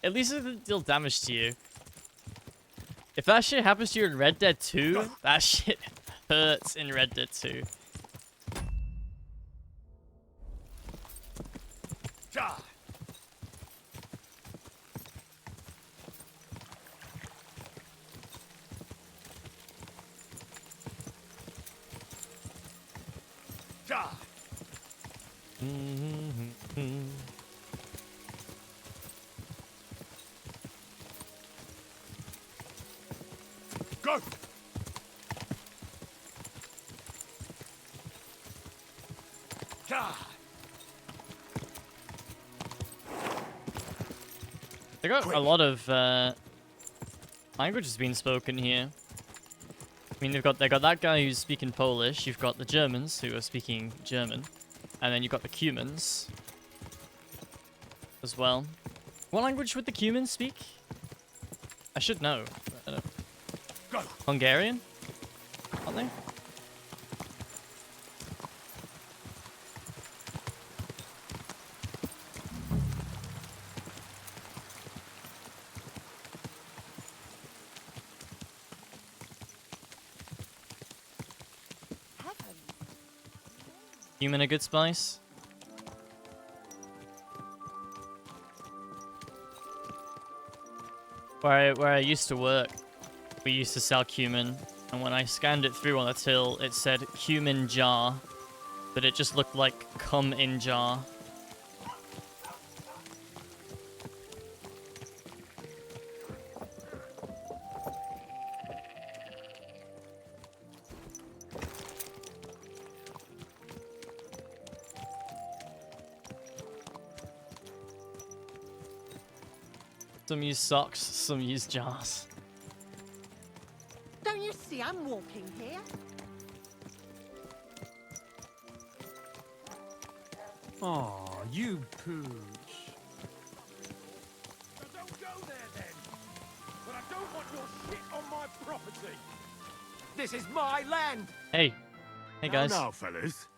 At least it doesn't deal damage to you. If that shit happens to you in Red Dead 2, that shit hurts in Red Dead 2. Ja! Ja! Go! Ja! They got a lot of languages being spoken here. I mean, they got that guy who's speaking Polish. You've got the Germans who are speaking German, and then you've got the Cumans as well. What language would the Cumans speak? I should know. I don't... Go. Hungarian? Aren't they? Human a good spice? Where I used to work, we used to sell cumin, and when I scanned it through on the till, it said cumin jar, but it just looked like cum in jar. Some use socks, some use jars. Don't you see I'm walking here? Aw, you pooch. Don't go there then. But I don't want your shit on my property. This is my land. Hey. Hey, guys. Now, fellas.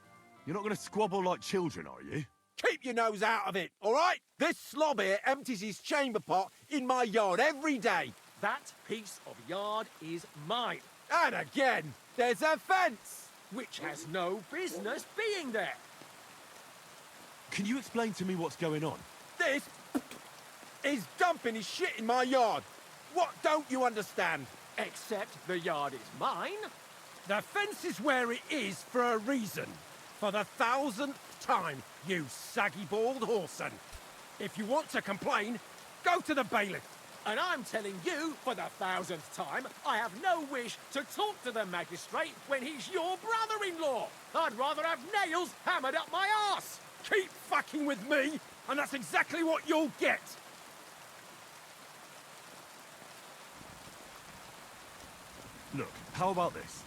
You're not going to squabble like children, are you? Keep your nose out of it, all right? This slob here empties his chamber pot in my yard every day. That piece of yard is mine. And again, there's a fence. Which has no business being there. Can you explain to me what's going on? This is dumping his shit in my yard. What don't you understand? Except the yard is mine. The fence is where it is for a reason. For the 1000th time, you saggy bald whoreson. If you want to complain, go to the bailiff. And I'm telling you, for the 1000th time, I have no wish to talk to the magistrate when he's your brother-in-law. I'd rather have nails hammered up my arse. Keep fucking with me, and that's exactly what you'll get. Look, how about this?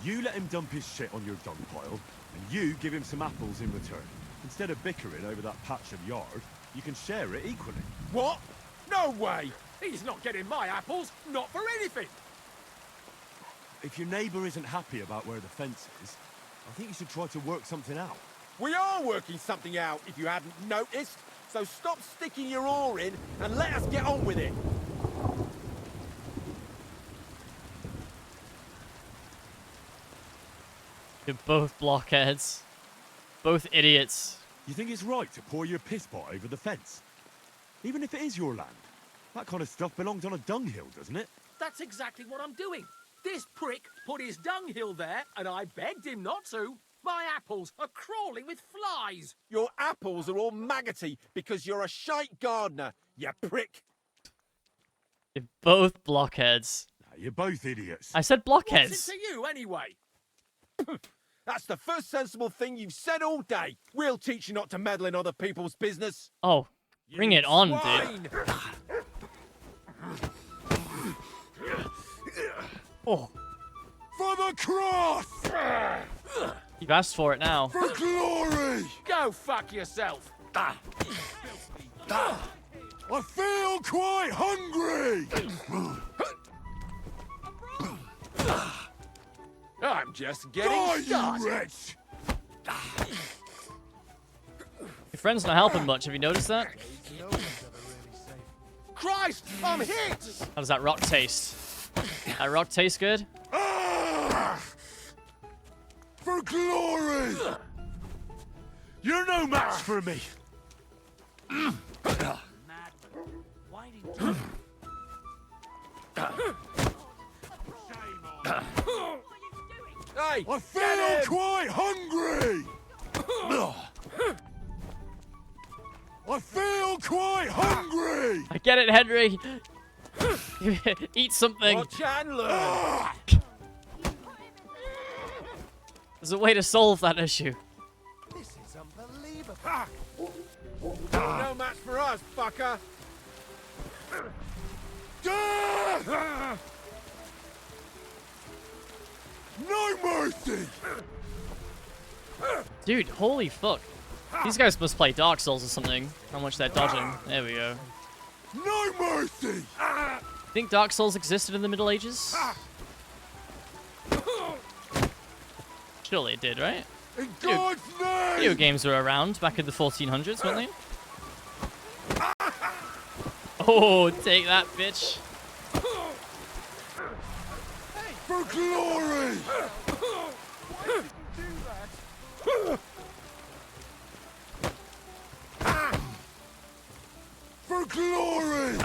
You let him dump his shit on your dung pile, and you give him some apples in return. Instead of bickering over that patch of yard, you can share it equally. What? No way! He's not getting my apples, not for anything. If your neighbour isn't happy about where the fence is, I think you should try to work something out. We are working something out, if you hadn't noticed. So stop sticking your oar in and let us get on with it. You're both blockheads. Both idiots. You think it's right to pour your piss pot over the fence? Even if it is your land? That kind of stuff belongs on a dunghill, doesn't it? That's exactly what I'm doing. This prick put his dunghill there, and I begged him not to. My apples are crawling with flies. Your apples are all maggoty because you're a shite gardener, you prick. You're both blockheads. You're both idiots. I said blockheads. What's it to you, anyway? That's the first sensible thing you've said all day. We'll teach you not to meddle in other people's business. Oh, bring it on, swine. dude. Oh. For the cross! You've asked for it now. For glory! Go fuck yourself. I feel quite hungry! I'm just getting started. You wretch! Your friend's not helping much, have you noticed that? Christ, I'm hit! How does that rock taste? That rock tastes good? For glory! You're no match for me! Hey, I feel quite hungry! I feel quite hungry! I get it, Henry. Eat something. Watch and learn. There's a way to solve that issue. This is unbelievable. No match for us, fucker. No mercy! Dude, holy fuck. These guys must play Dark Souls or something. How much they're dodging. There we go. No mercy! Think Dark Souls existed in the Middle Ages? Surely it did, right? In God's name! Video games were around back in the 1400s, weren't they? Oh, take that, bitch. For glory! For glory!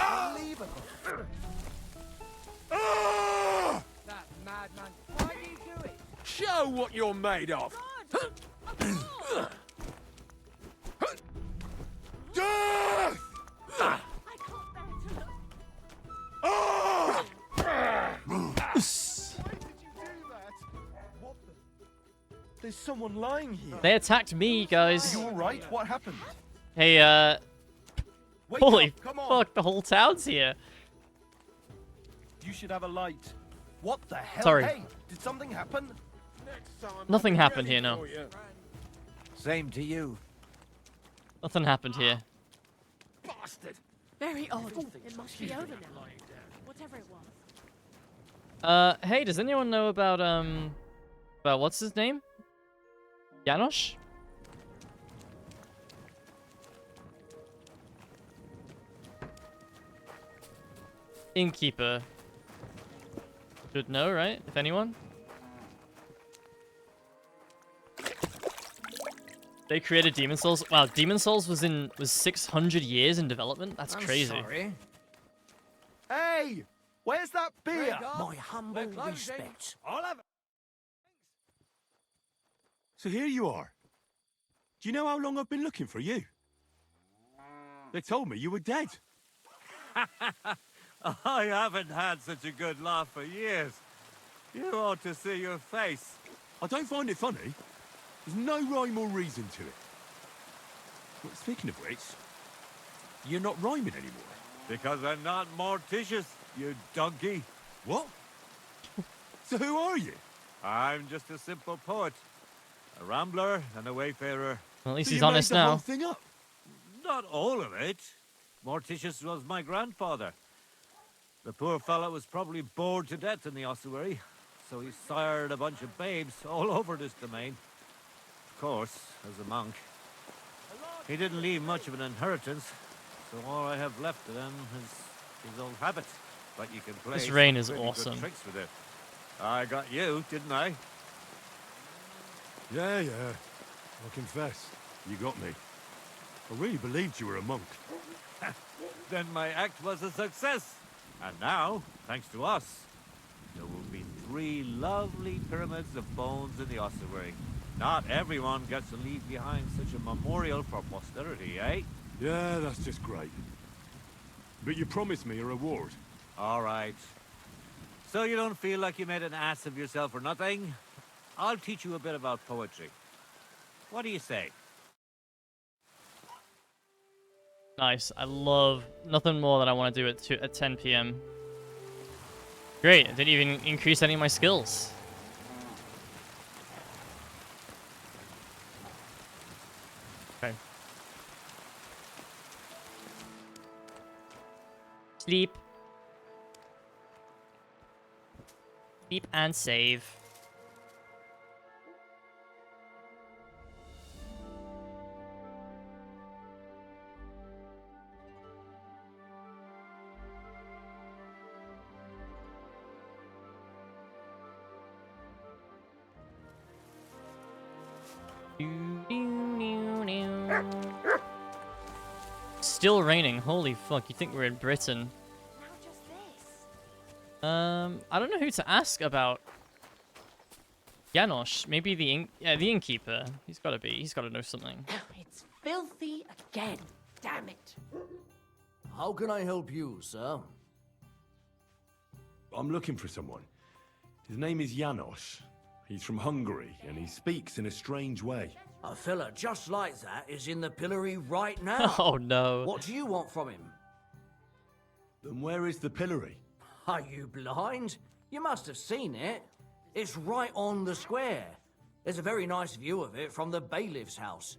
That madman. Why do you do it? Show what you're made of. Death! There's someone lying here. They attacked me, guys. Are you alright? What happened? Hey, Holy fuck, the whole town's here. You should have a light. What the hell? Sorry. Hey, did something happen? Nothing happened here, no. Same to you. Nothing happened here. Bastard! Very odd. It must be over now. Whatever it was. Hey, does anyone know about what's his name? Janosch? Innkeeper. Should know, right? If anyone. They created Demon Souls. Wow, Demon Souls was 600 years in development. That's crazy. Sorry. Hey, where's that beer? My humble respects. I'll have it. So here you are. Do you know how long I've been looking for you? They told me you were dead. I haven't had such a good laugh for years. You ought to see your face. I don't find it funny. There's no rhyme or reason to it. Well, speaking of which, you're not rhyming anymore. Because I'm not morticious, you donkey. What? So who are you? I'm just a simple poet. A rambler and a wayfarer. Well, at least So he's you honest made the now. whole thing up? Not all of it. Morticius was my grandfather. The poor fellow was probably bored to death in the ossuary, so he sired a bunch of babes all over this domain. Of course, as a monk. He didn't leave much of an inheritance, so all I have left of him is his old habit. But you can play This rain some is pretty good awesome. tricks with it. I got you, didn't I? Yeah. I confess, you got me. I really believed you were a monk. Then my act was a success. And now, thanks to us, there will be 3 lovely pyramids of bones in the ossuary. Not everyone gets to leave behind such a memorial for posterity, eh? Yeah, that's just great. But you promised me a reward. All right. So you don't feel like you made an ass of yourself or nothing? I'll teach you a bit about poetry. What do you say? Nice. I love nothing more that I want to do at 10 p.m. Great. I didn't even increase any of my skills. Okay. Sleep. Sleep and save. Still raining. Holy fuck, you think we're in Britain? I don't know who to ask about Janosch. Maybe the innkeeper. He's gotta know something. It's filthy again. Damn it. How can I help you, sir? I'm looking for someone. His name is Janosch. He's from Hungary, and he speaks in a strange way. A fella just like that is in the pillory right now. Oh no. What do you want from him? Then where is the pillory? Are you blind? You must have seen it. It's right on the square. There's a very nice view of it from the bailiff's house.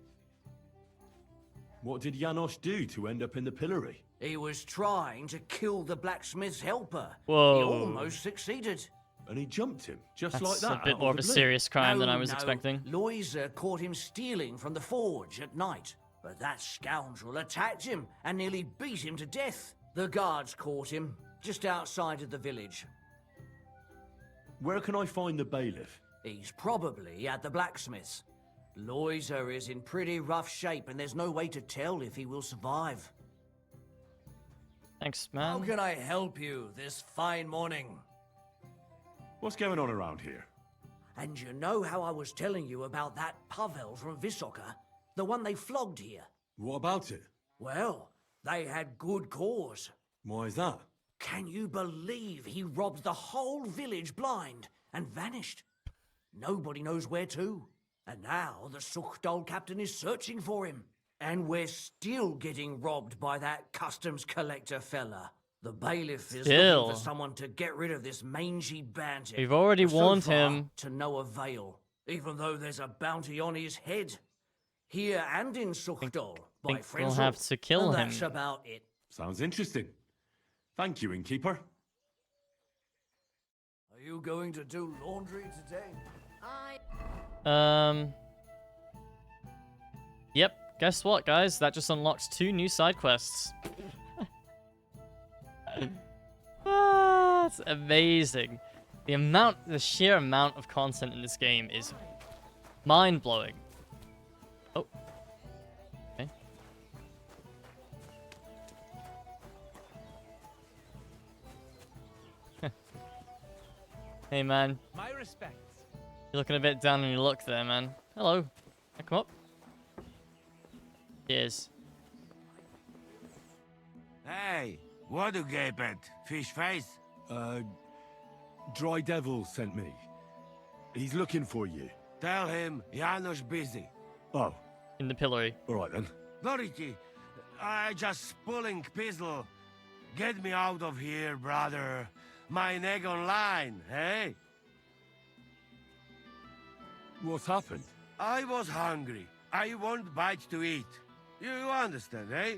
What did Janosch do to end up in the pillory? He was trying to kill the blacksmith's helper. Whoa. He almost succeeded. And he jumped him, just That's like that. a bit more of a serious crime than I was expecting. Loiser caught him stealing from the forge at night. But that scoundrel attacked him and nearly beat him to death. The guards caught him just outside of the village. Where can I find the bailiff? He's probably at the blacksmith's. Loiser is in pretty rough shape and there's no way to tell if he will survive. Thanks, man. How can I help you this fine morning? What's going on around here? And you know how I was telling you about that Pavel from Visoka? The one they flogged here? What about it? Well, they had good cause. Why is that? Can you believe he robbed the whole village blind and vanished? Nobody knows where to. And now the Suchdol captain is searching for him. And we're still getting robbed by that customs collector fella. The bailiff is Still. looking for someone to get rid of this mangy bandit. We've already But so warned far, him. to no avail, even though there's a bounty on his head. Here and in Suchdol, by we'll friends. have to kill and him. That's about it. Sounds interesting. Thank you, innkeeper. Are you going to do laundry today? Yep. Guess what, guys? That just unlocked 2 new side quests. It's amazing. The sheer amount of content in this game is mind-blowing. Oh. Okay. Hey, man. My respects. You're looking a bit down on your luck there, man. Hello. Can I come up? Cheers. Hey, what do you gape at? Fish face? Dry Devil sent me. He's looking for you. Tell him Janos busy. Oh. In the pillory. Alright then. Dorothy, I just pulling pistol. Get me out of here, brother. My neck online, hey? What's happened? I was hungry. I want bites to eat. You understand, eh?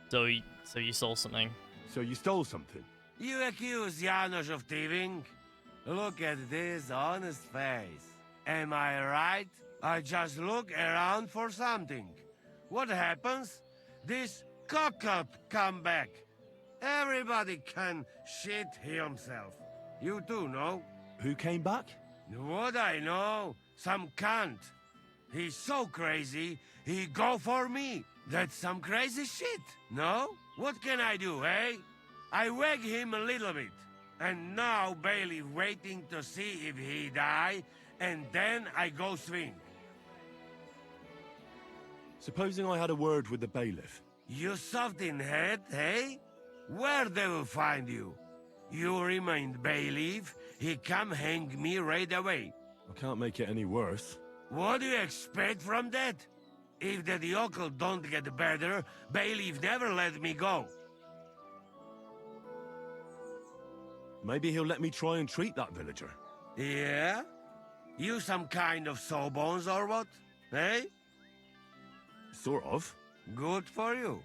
So you stole something. So you stole something? You accuse Janos of thieving? Look at this honest face. Am I right? I just look around for something. What happens? This cock-up come back. Everybody can shit himself. You too, no? Who came back? What I know. Some cunt. He's so crazy, he go for me. That's some crazy shit, no? What can I do, eh? I wag him a little bit. And now Bailey waiting to see if he die, and then I go swing. Supposing I had a word with the bailiff. You soft in head, eh? Where they will find you? You remain bailiff, he come hang me right away. I can't make it any worse. What do you expect from that? If the yokel don't get better, bailiff never let me go. Maybe he'll let me try and treat that villager. Yeah? You some kind of sawbones or what? Eh? Sort of. Good for you.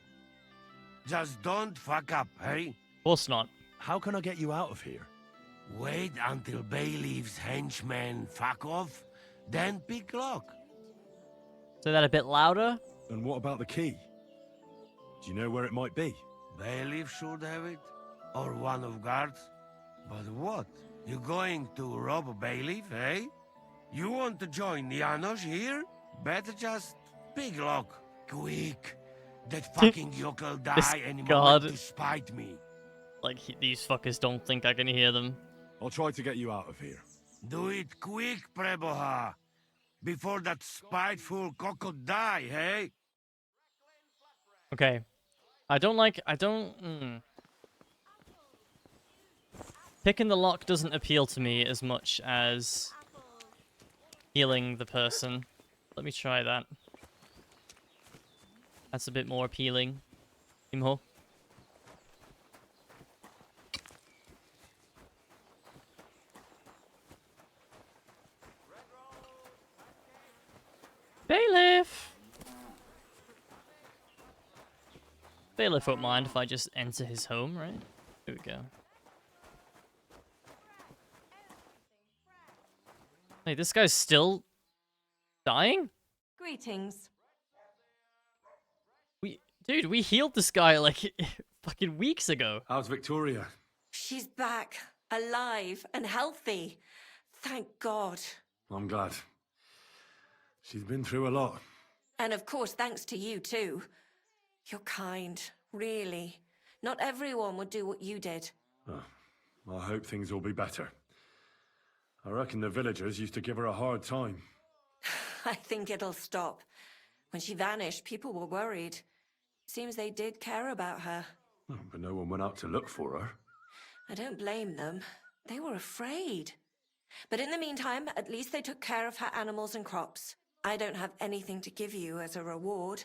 Just don't fuck up, eh? Of course not. How can I get you out of here? Wait until bailiff's henchmen fuck off, then pick lock. Say that a bit louder. And what about the key? Do you know where it might be? Bailiff should have it. Or one of guards. But what? You going to rob a bailiff, eh? You want to join Janos here? Better just pick lock. Quick. That fucking yokel die any moment to spite me. Like, these fuckers don't think I can hear them. I'll try to get you out of here. Do it quick, Preboha. Before that spiteful cockle die, hey? Okay. Picking the lock doesn't appeal to me as much as healing the person. Let me try that. That's a bit more appealing. Imho. Bailiff! Bailiff won't mind if I just enter his home, right? Here we go. Hey, this guy's still dying? Greetings. Dude, we healed this guy like fucking weeks ago. How's Victoria? She's back, alive and healthy. Thank God. I'm glad. She's been through a lot. And of course, thanks to you too. You're kind, really. Not everyone would do what you did. Oh, I hope things will be better. I reckon the villagers used to give her a hard time. I think it'll stop. When she vanished, people were worried. Seems they did care about her. Oh, but no one went out to look for her. I don't blame them. They were afraid. But in the meantime, at least they took care of her animals and crops. I don't have anything to give you as a reward.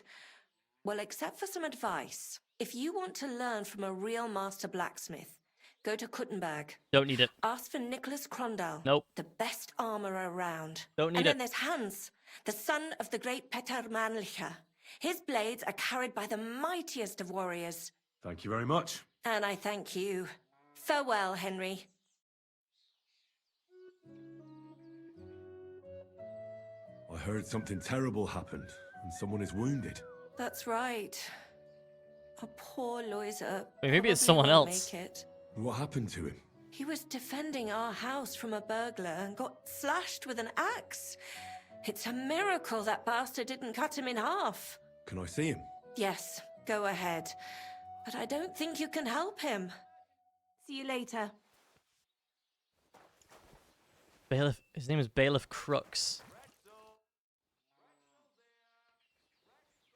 Well, except for some advice. If you want to learn from a real master blacksmith, go to Kuttenberg. Don't need it. Ask for Nicholas Crondal. Nope. The best armorer around. Don't need and then it. there's Hans, the son of the great Peter Mannlicher. His blades are carried by the mightiest of warriors. Thank you very much. And I thank you. Farewell, Henry. I heard something terrible happened, and someone is wounded. That's right. A poor Loiser. Wait, maybe it's probably someone won't else. Make it. What happened to him? He was defending our house from a burglar and got slashed with an axe. It's a miracle that bastard didn't cut him in half. Can I see him? Yes, go ahead. But I don't think you can help him. See you later. Bailiff. His name is Bailiff Crooks.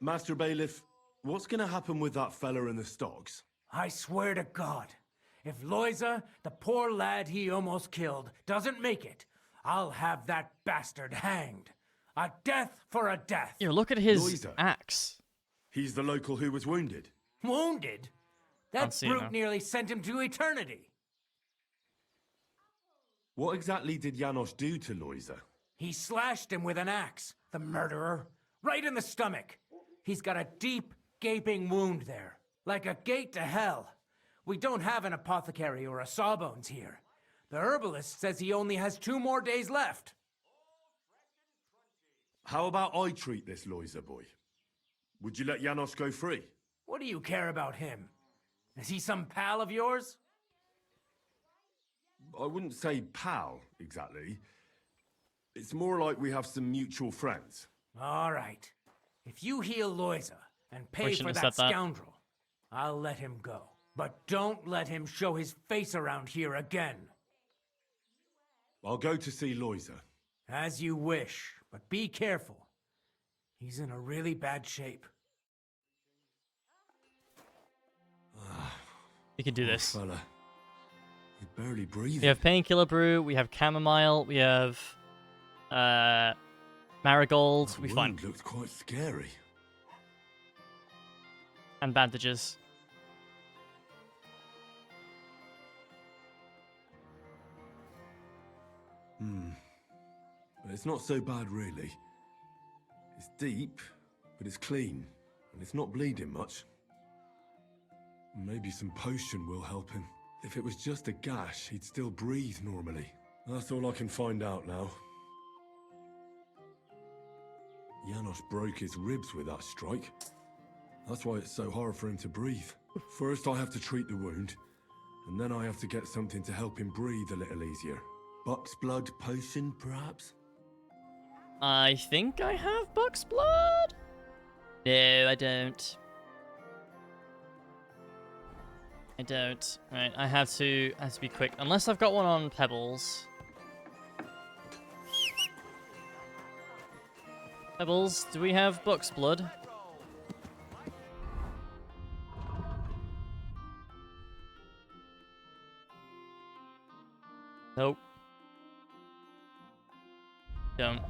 Master Bailiff, what's gonna happen with that fella in the stocks? I swear to God, if Loiza, the poor lad he almost killed, doesn't make it, I'll have that bastard hanged. A death for a death. Here, look at his Loiza. axe. He's the local who was wounded. Wounded? That see it brute now. nearly sent him to eternity. What exactly did Janos do to Loiza? He slashed him with an axe, the murderer, right in the stomach. He's got a deep, gaping wound there, like a gate to hell. We don't have an apothecary or a sawbones here. The herbalist says he only has 2 more days left. How about I treat this Loiza boy? Would you let Janos go free? What do you care about him? Is he some pal of yours? I wouldn't say pal, exactly. It's more like we have some mutual friends. All right. If you heal Loiza and pay We for shouldn't that have said that. scoundrel, I'll let him go. But don't let him show his face around here again. I'll go to see Loiza. As you wish, but be careful. He's in a really bad shape. You can do Poor this. fella. He's barely breathing. We have Painkiller Brew, we have Chamomile, we have Marigold. That We fine. wound looked quite scary. And bandages. But it's not so bad, really. It's deep, but it's clean, and it's not bleeding much. Maybe some potion will help him. If it was just a gash, he'd still breathe normally. That's all I can find out now. Janos broke his ribs with that strike. That's why it's so hard for him to breathe. First I have to treat the wound, and then I have to get something to help him breathe a little easier. Buck's blood potion, perhaps? I think I have Buck's blood. No, I don't. I don't. Right, I have to be quick. Unless I've got one on Pebbles. Pebbles, do we have Buck's blood? Nope. Don't.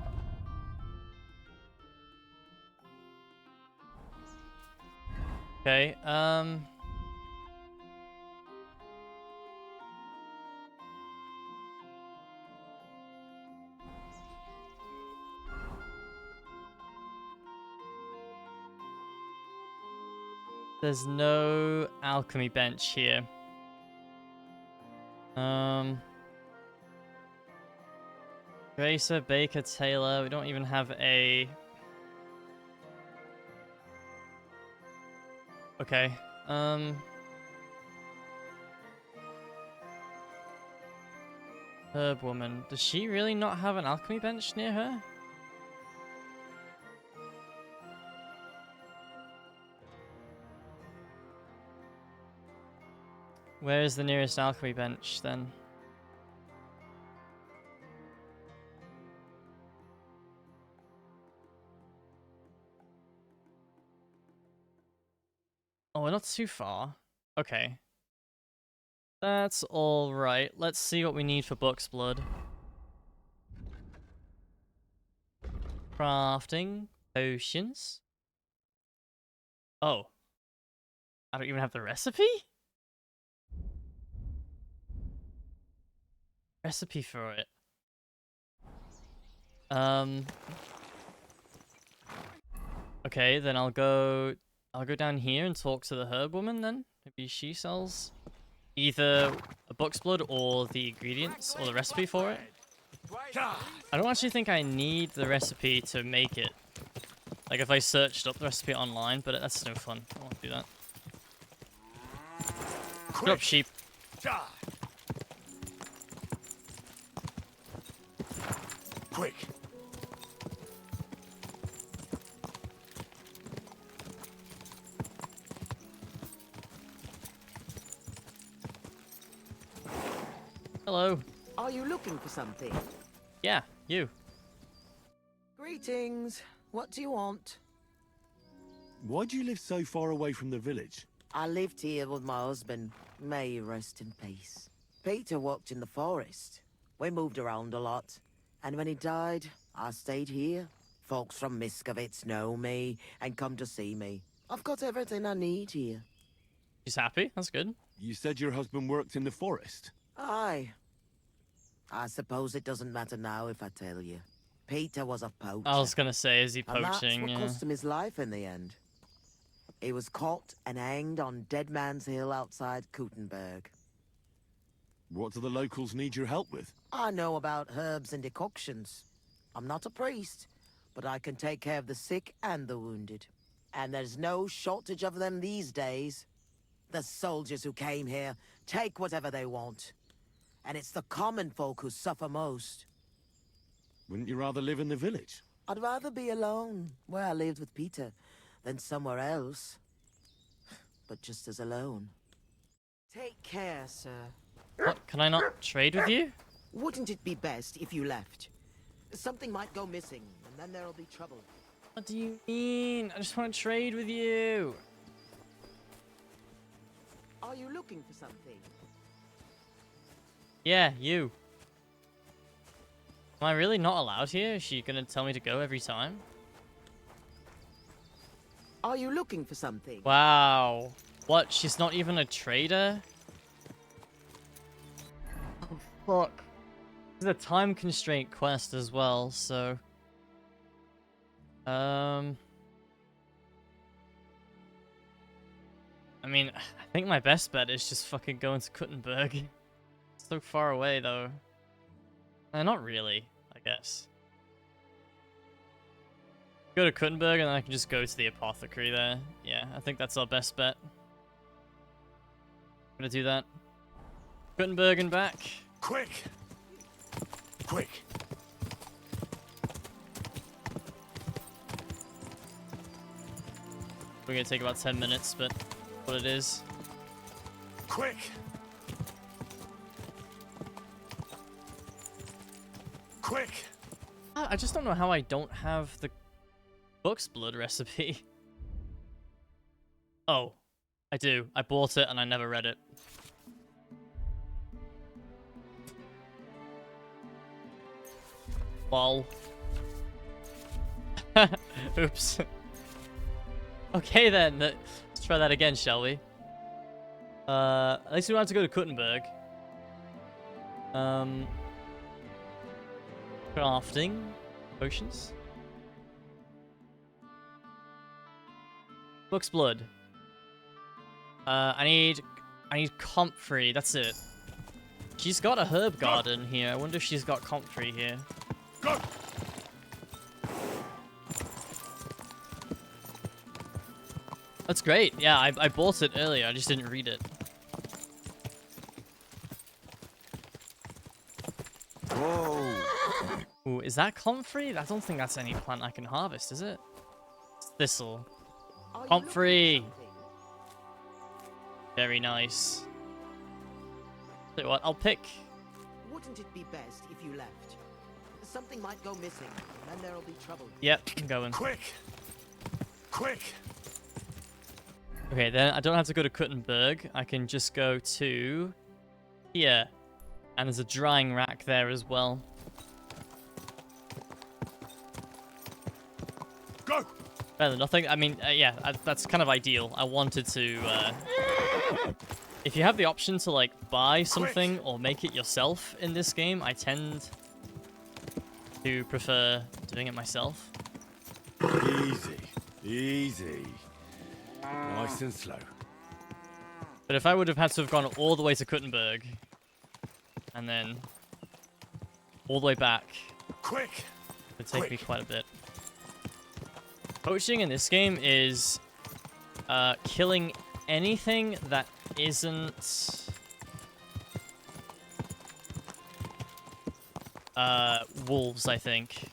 Okay, there's no alchemy bench here. Gracer, Baker, Taylor. We don't even have a... Okay. Herb woman. Does she really not have an alchemy bench near her? Where is the nearest alchemy bench then? Oh, we're not too far. Okay. That's alright. Let's see what we need for Buck's blood. Crafting potions. Oh. I don't even have the recipe? Recipe for it. Okay, then I'll go down here and talk to the herb woman then. Maybe she sells either a book's blood or the ingredients or the recipe for it. I don't actually think I need the recipe to make it. Like if I searched up the recipe online, but that's no fun. I won't do that. Put up sheep. Quick. Hello. Are you looking for something? Yeah, you. Greetings. What do you want? Why do you live so far away from the village? I lived here with my husband. May he rest in peace. Peter worked in the forest. We moved around a lot. And when he died, I stayed here. Folks from Miskovitz know me and come to see me. I've got everything I need here. She's happy. That's good. You said your husband worked in the forest? Aye. I suppose it doesn't matter now if I tell you. Peter was a poacher. I was gonna say, is he And that's poaching? what Yeah. cost him his life in the end. He was caught and hanged on Dead Man's Hill outside Kutenberg. What do the locals need your help with? I know about herbs and decoctions. I'm not a priest, but I can take care of the sick and the wounded. And there's no shortage of them these days. The soldiers who came here take whatever they want. And it's the common folk who suffer most. Wouldn't you rather live in the village? I'd rather be alone, where I lived with Peter, than somewhere else. But just as alone. Take care, sir. What? Can I not trade with you? Wouldn't it be best if you left? Something might go missing, and then there'll be trouble. What do you mean? I just want to trade with you. Are you looking for something? Yeah, you. Am I really not allowed here? Is she gonna tell me to go every time? Are you looking for something? Wow. What? She's not even a trader? Oh, fuck. This is a time constraint quest as well, so... I mean, I think my best bet is just fucking going to Kuttenberg. It's so far away, though. Not really, I guess. Go to Kuttenberg and then I can just go to the apothecary there. Yeah, I think that's our best bet. I'm gonna do that. Kuttenberg and back. Quick! Quick! We're gonna take about 10 minutes, but what it is. Quick! Quick! I just don't know how I don't have the book's blood recipe. Oh, I do. I bought it and I never read it. Lol. Oops. Okay then, let's try that again, shall we? At least we don't have to go to Kuttenberg. Crafting potions. Book's blood. I need comfrey. That's it. She's got a herb garden here. I wonder if she's got comfrey here. Go! That's great. Yeah, I bought it earlier. I just didn't read it. Whoa! Ooh, is that comfrey? I don't think that's any plant I can harvest, is it? It's thistle. Comfrey! Very nice. Tell you what, I'll pick. Wouldn't it be best if you left? Something might go missing, and then there'll be trouble. Yep, I'm going. Quick! Quick! Okay, then I don't have to go to Kuttenberg. I can just go to here. And there's a drying rack there as well. Better than nothing. I mean, yeah, that's kind of ideal. I wanted to... if you have the option to, like, buy something or make it yourself in this game, I tend to prefer doing it myself. Easy. Easy. Nice and slow. But if I would have had to have gone all the way to Kuttenberg and then all the way back, quick, it would take me quite a bit. Poaching in this game is killing anything that isn't wolves, I think.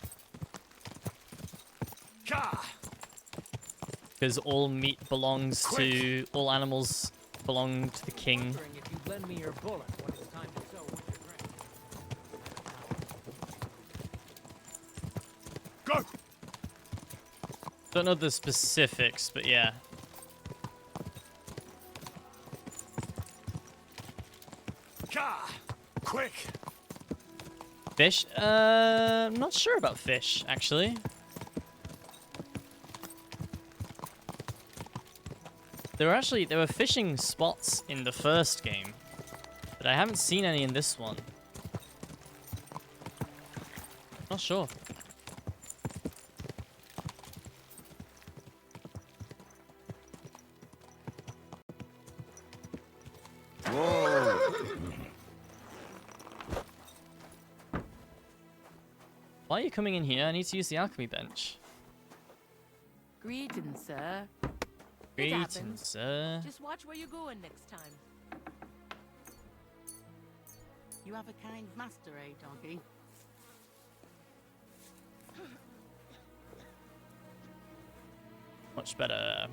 Because all meat belongs to... all animals belong to the king. If you lend me your bullet when it's time to sow what you drink. Go! Don't know the specifics, but yeah. Quick! Fish? I'm not sure about fish, actually. There were fishing spots in the first game, but I haven't seen any in this one. Not sure. Whoa! Why are you coming in here? I need to use the alchemy bench. Greetings, sir. Greetings, sir. Just watch where you're going next time. You have a kind master, eh, donkey? Much better.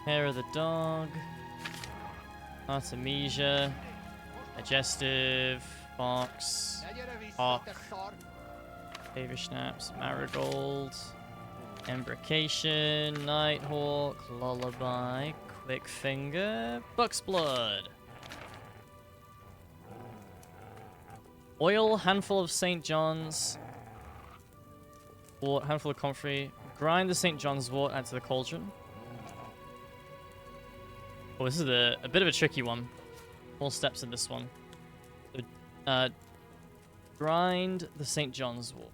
Hair of the dog. Artemisia. Digestive. Fox. Hawk. Favor Snaps. Marigold. Embrocation. Nighthawk. Lullaby. Quick Finger. Buck's Blood. Oil. Handful of St. John's. Wort. Handful of comfrey. Grind the St. John's wort. Add to the cauldron. Oh, this is a bit of a tricky one. More steps in this one. So, grind the St. John's wort.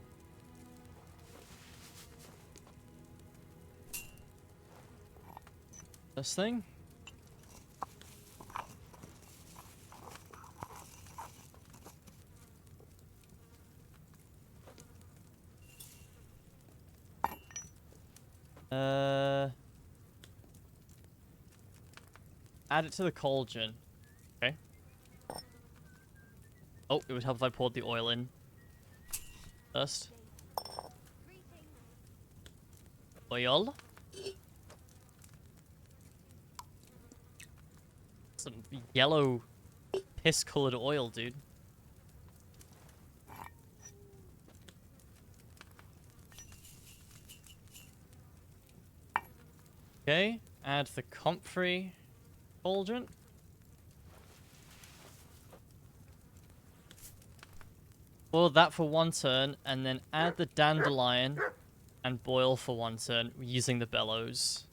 This thing. Add it to the cauldron. Okay. Oh, it would help if I poured the oil in first. Oil. Some yellow piss-colored oil, dude. Okay, add the comfrey cauldron. Boil that for 1 turn, and then add the dandelion and boil for 1 turn using the bellows.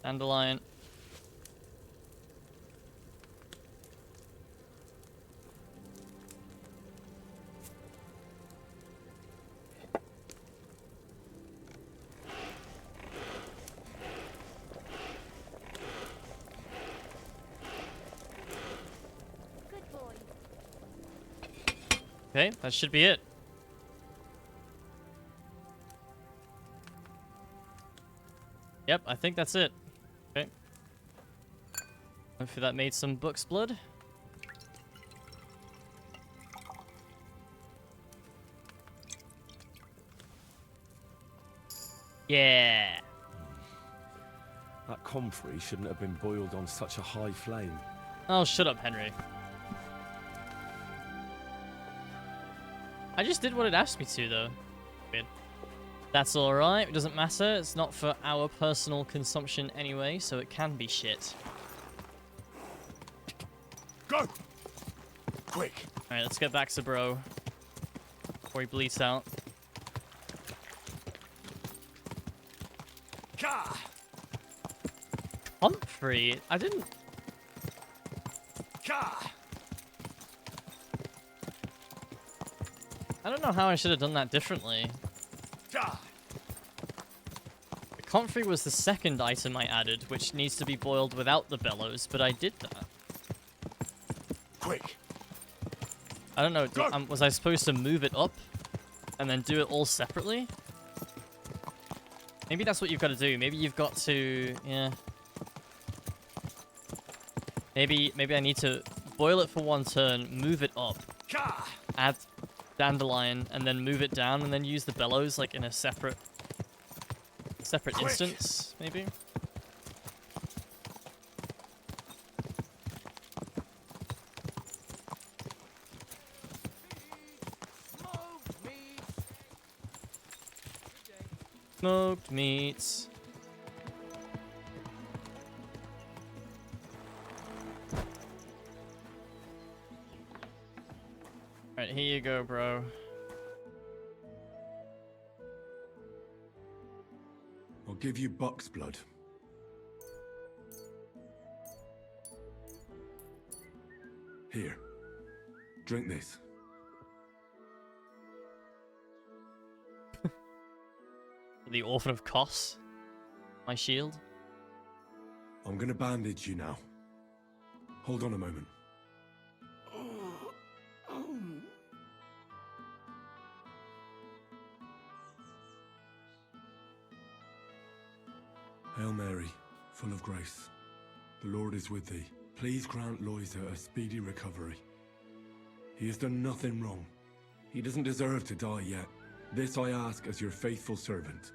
Dandelion. Okay, that should be it. Yep, I think that's it. Okay. Hopefully that made some Buck's Blood. Yeah. That comfrey shouldn't have been boiled on such a high flame. Oh, shut up, Henry. I just did what it asked me to, though. Weird. That's alright, it doesn't matter. It's not for our personal consumption anyway, so it can be shit. Go! Quick! Alright, let's get back to bro. Before he bleeds out. Ka! Humphrey? I didn't... Ka! I don't know how I should have done that differently. Ka! The comfrey was the second item I added, which needs to be boiled without the bellows, but I did that. Quick! I don't know, was I supposed to move it up and then do it all separately? Maybe that's what you've got to do. Maybe you've got to, yeah. Maybe I need to boil it for one turn, move it up, add dandelion, and then move it down, and then use the bellows like in a separate instance, maybe. Smoked meats. Alright, here you go, bro. I'll give you buck's blood. Here. Drink this. The Orphan of Kos. My shield. I'm gonna bandage you now. Hold on a moment. Hail Mary, full of grace. The Lord is with thee. Please grant Loisa a speedy recovery. He has done nothing wrong. He doesn't deserve to die yet. This I ask as your faithful servant.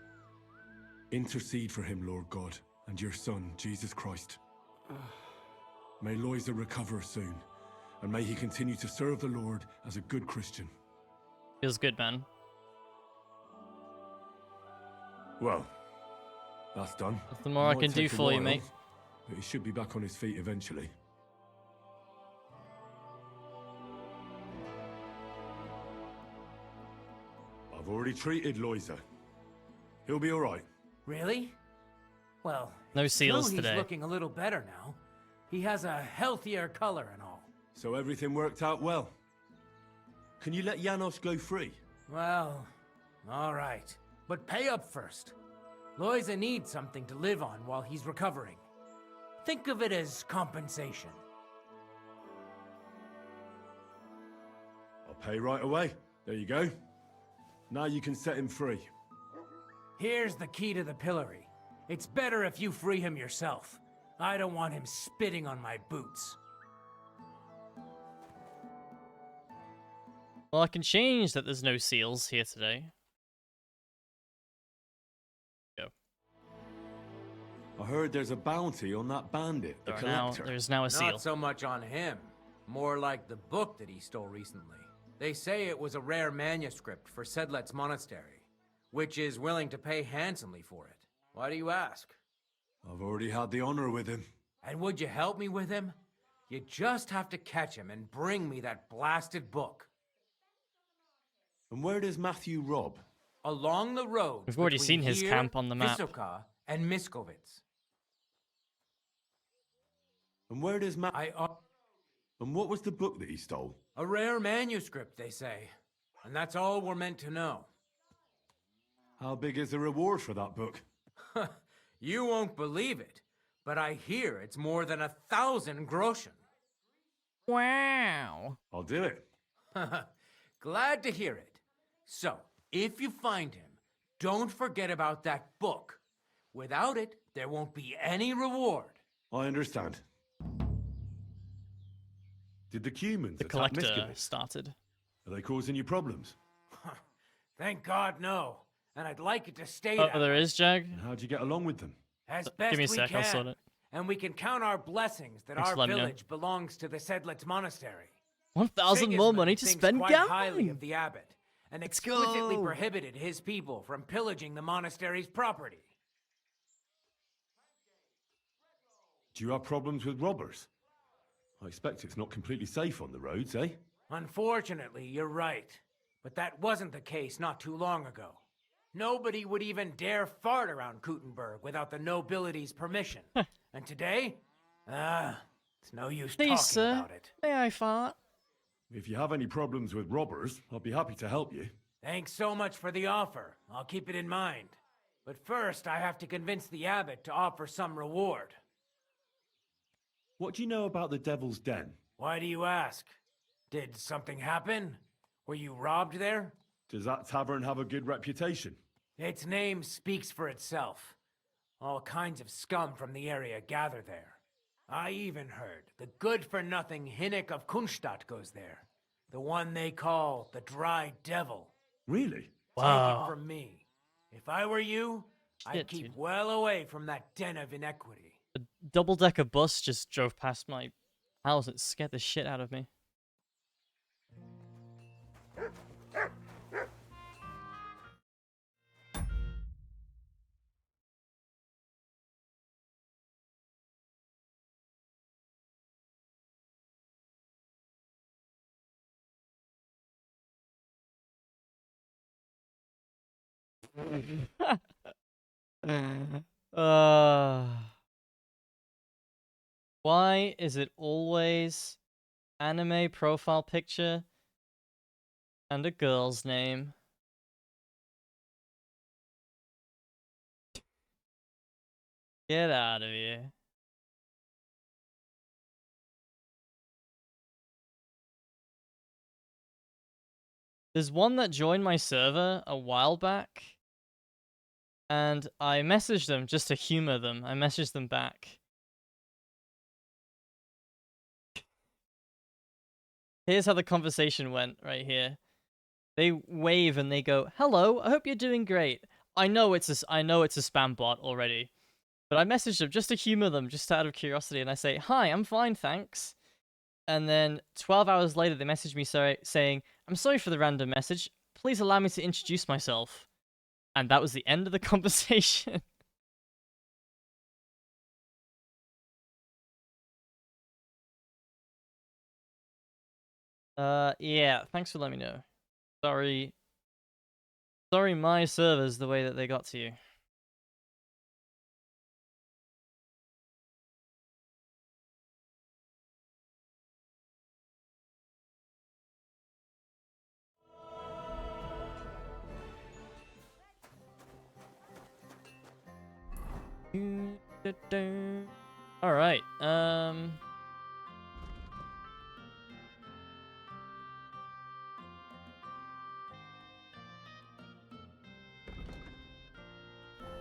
Intercede for him, Lord God, and your Son, Jesus Christ. May Loisa recover soon, and may he continue to serve the Lord as a good Christian. Feels good, man. Well, that's done. Nothing more I Might can do take a for you, while, mate. But he should be back on his feet eventually. I've already treated Loisa. He'll be all right. Really? Well, no seals he's today. Looking a little better now. He has a healthier color and all. So everything worked out well. Can you let Janos go free? Well, all right. But pay up first. Loisa needs something to live on while he's recovering. Think of it as compensation. I'll pay right away. There you go. Now you can set him free. Here's the key to the pillory. It's better if you free him yourself. I don't want him spitting on my boots. Well, I can change that there's no seals here today. Go. I heard there's a bounty on that bandit, the collector. There's now a seal. Not so much on him. More like the book that he stole recently. They say it was a rare manuscript for Sedlet's monastery, which is willing to pay handsomely for it. Why do you ask? I've already had the honor with him. And would you help me with him? You just have to catch him and bring me that blasted book. And where does Matthew rob? Along the road. We've already seen his camp on the map. Vysoka and Miskovitz. And where does And what was the book that he stole? A rare manuscript, they say. And that's all we're meant to know. How big is the reward for that book? You won't believe it, but I hear it's more than 1,000 groschen. Wow. I'll do it. Glad to hear it. So, if you find him, don't forget about that book. Without it, there won't be any reward. I understand. Did the humans The attack collector Miskovitz? started. Are they causing you problems? Thank God, no. And I'd like it to stay Oh, that there way. is, Jag? And how'd you get along with them? As best Give me a we sec, can. I'll sort it. And we can count our blessings that Thanks for our letting me know. village belongs to the Sedlet's monastery. 1,000 more money to Sigismund spend thinks quite highly gambling. of the abbot, and explicitly prohibited his people from pillaging the monastery's property. Do you have problems with robbers? I expect it's not completely safe on the roads, eh? Unfortunately, you're right. But that wasn't the case not too long ago. Nobody would even dare fart around Kutenberg without the nobility's permission. And today? It's no use Please, talking sir, about it. may I fart? If you have any problems with robbers, I'll be happy to help you. Thanks so much for the offer. I'll keep it in mind. But first, I have to convince the abbot to offer some reward. What do you know about the Devil's Den? Why do you ask? Did something happen? Were you robbed there? Does that tavern have a good reputation? Its name speaks for itself. All kinds of scum from the area gather there. I even heard the good-for-nothing Hinnick of Kunstadt goes there. The one they call the Dry Devil. Really? Wow. Take it from me. If I were you, I'd keep dude. well away from that den of iniquity. A double-decker bus just drove past my house. It scared the shit out of me. Why is it always anime profile picture and a girl's name? Get out of here. There's one that joined my server a while back, and I messaged them just to humor them. I messaged them back. Here's how the conversation went right here. They wave and they go, "Hello, I hope you're doing great. I know it's a spam bot already, but I messaged them just to humor them, just out of curiosity, and I say, "Hi, I'm fine, thanks." And then 12 hours later, they messaged me saying, "I'm sorry for the random message. Please allow me to introduce myself." And that was the end of the conversation. Yeah, thanks for letting me know. Sorry my server's the way that they got to you. All right.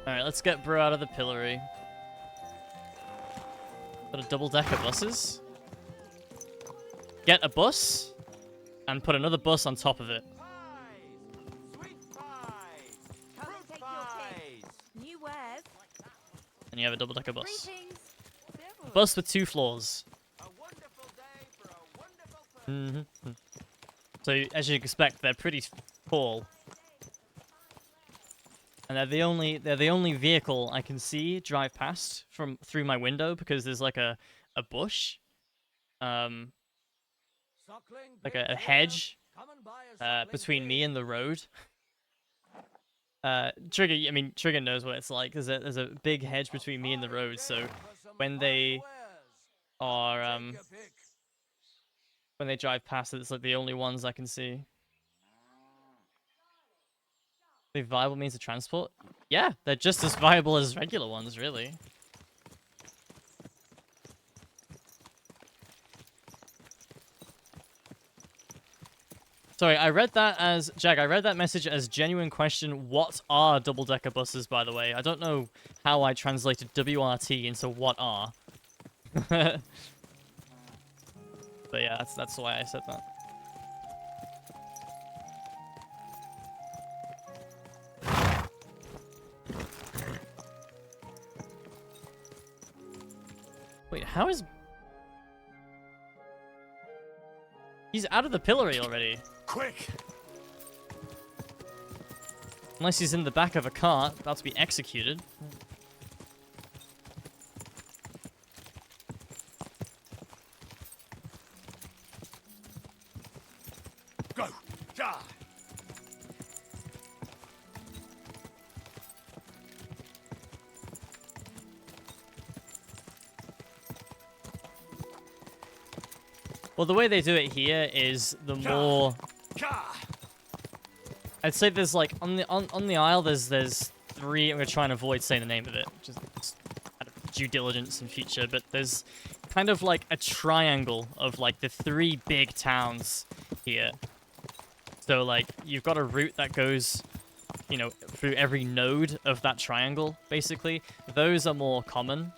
All right, let's get Bro out of the pillory. Put a double-decker buses. Get a bus and put another bus on top of it. New wares. And you have a double-decker bus. A bus with 2 floors. So, as you expect, they're pretty tall. And they're the only vehicle I can see drive past through my window, because there's like a bush, like a hedge between me and the road. Trigger knows what it's like. There's a big hedge between me and the road, so when they are when they drive past, it's like the only ones I can see. Are they viable means of transport? Yeah, they're just as viable as regular ones, really. Sorry, I read that message as genuine question. What are double-decker buses, by the way? I don't know how I translated WRT into what are. But yeah, that's why I said that. Wait, how is... He's out of the pillory already. Quick! Unless he's in the back of a cart, about to be executed. Go! Ja! Well, the way they do it here is the more... I'd say there's like, on the Isle, there's 3... I'm going to try and avoid saying the name of it, just out of due diligence in future, but there's kind of like a triangle of like the 3 big towns here. So like, you've got a route that goes, you know, through every node of that triangle, basically. Those are more common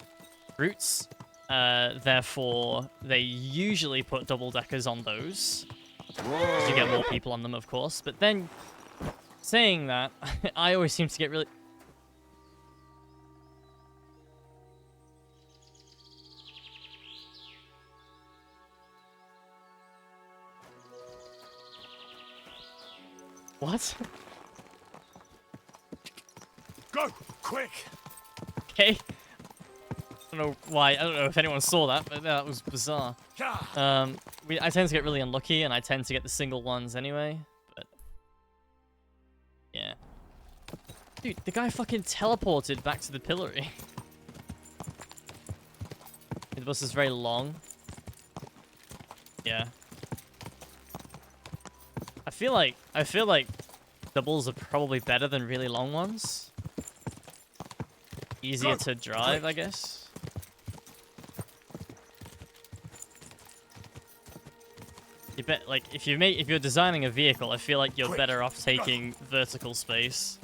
routes. Therefore, they usually put double-deckers on those. Because you get more people on them, of course. But then, saying that, I always seem to get really... What? Go! Quick! Okay. I don't know why. I don't know if anyone saw that, but that was bizarre. I tend to get really unlucky, and I tend to get the single ones anyway. But yeah, dude, the guy fucking teleported back to the pillory. The bus is very long. Yeah. I feel like doubles are probably better than really long ones. Easier to drive, I guess. You bet, like, if you're designing a vehicle, I feel like you're better off taking vertical space.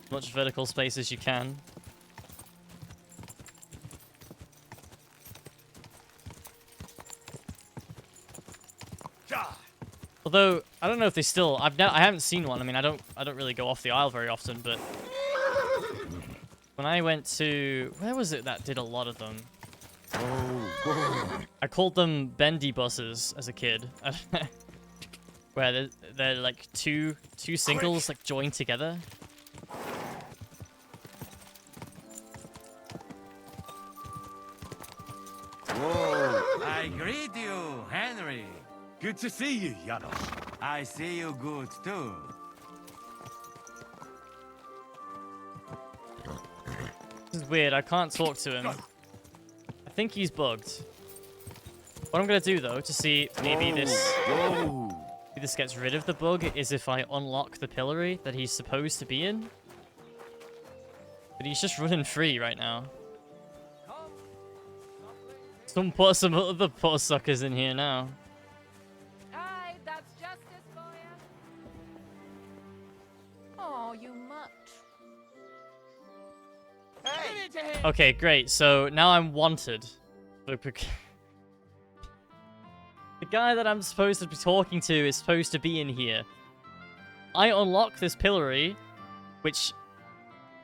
As much vertical space as you can. Although I don't know if they still. I haven't seen one. I mean, I don't really go off the Isle very often, but when I went to, where was it that did a lot of them? I called them bendy buses as a kid, where they're like two singles like joined together. Whoa! I greet you, Henry. Good to see you, Janos. I see you good too. This is weird. I can't talk to him. I think he's bugged. What I'm gonna do though, to see maybe this gets rid of the bug, is if I unlock the pillory that he's supposed to be in. But he's just running free right now. Some other poor suckers in here now. Aye, that's justice for you. Oh, you mutt. Hey! Okay, great. So now I'm wanted. The guy that I'm supposed to be talking to is supposed to be in here. I unlock this pillory, which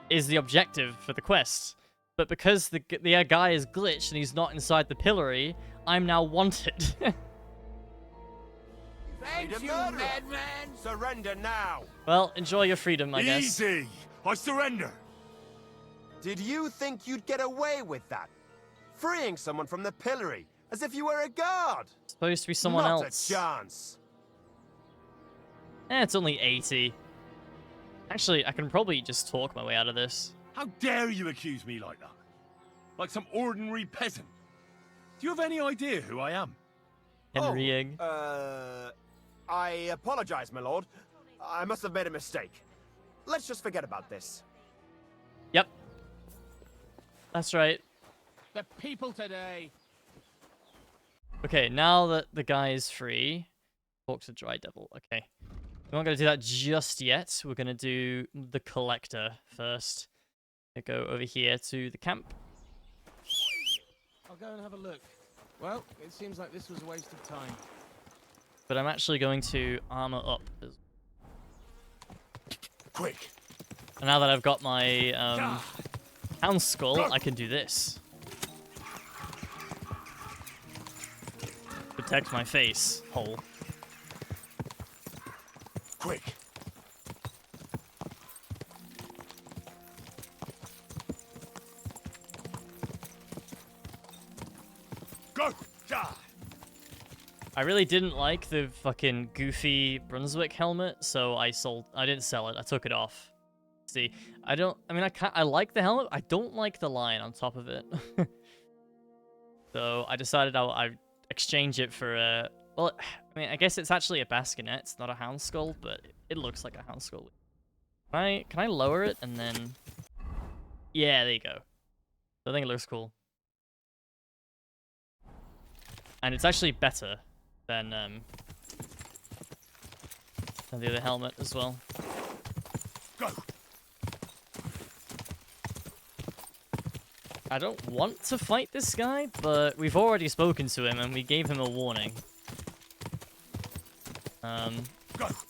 is the objective for the quest. But because the guy is glitched and he's not inside the pillory, I'm now wanted. Thank you, madman! Surrender now! Well, enjoy your freedom, I guess. Easy! I surrender! Did you think you'd get away with that? Freeing someone from the pillory, as if you were a guard! Supposed to be someone else. Not a chance! It's only 80. Actually, I can probably just talk my way out of this. How dare you accuse me like that? Like some ordinary peasant. Do you have any idea who I am? Henrying. I apologize, my lord. I must have made a mistake. Let's just forget about this. Yep. That's right. The people today. Okay, now that the guy is free, talk to Dry Devil. Okay. We're not going to do that just yet. We're going to do the Collector first. Go over here to the camp. I'll go and have a look. Well, it seems like this was a waste of time. But I'm actually going to armor up. Quick. And now that I've got my Hound Skull, I can do this. Protect my face hole. Quick. I really didn't like the fucking goofy Brunswick helmet, so I didn't sell it. I took it off. See, I like the helmet. I don't like the lion on top of it. So I decided I'd exchange it for a... Well, I mean, I guess it's actually a bassinet. It's not a hound skull, but it looks like a hound skull. Can I lower it and then... Yeah, there you go. I think it looks cool. And it's actually better than the other helmet as well. Go. I don't want to fight this guy, but we've already spoken to him and we gave him a warning.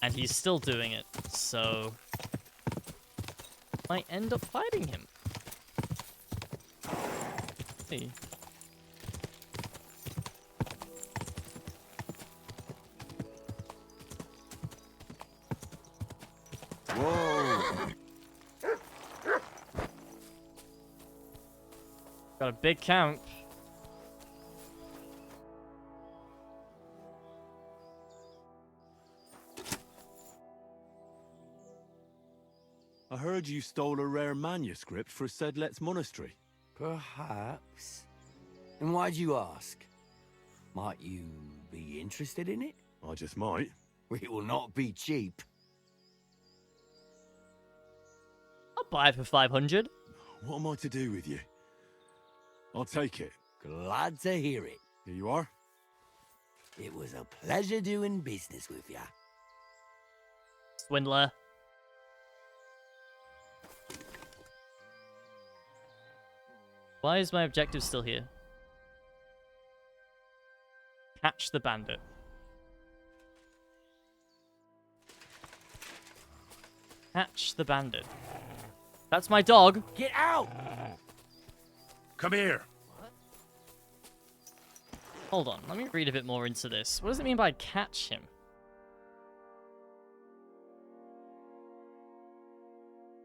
And he's still doing it, so might end up fighting him. See. Whoa! Got a big camp. I heard you stole a rare manuscript for Sedlet's monastery. Perhaps. And why'd you ask? Might you be interested in it? I just might. It will not be cheap. I'll buy it for 500. What am I to do with you? I'll take it. Glad to hear it. Here you are. It was a pleasure doing business with ya. Swindler. Why is my objective still here? Catch the bandit. Catch the bandit. That's my dog. Get out! Come here. Hold on, let me read a bit more into this. What does it mean by catch him?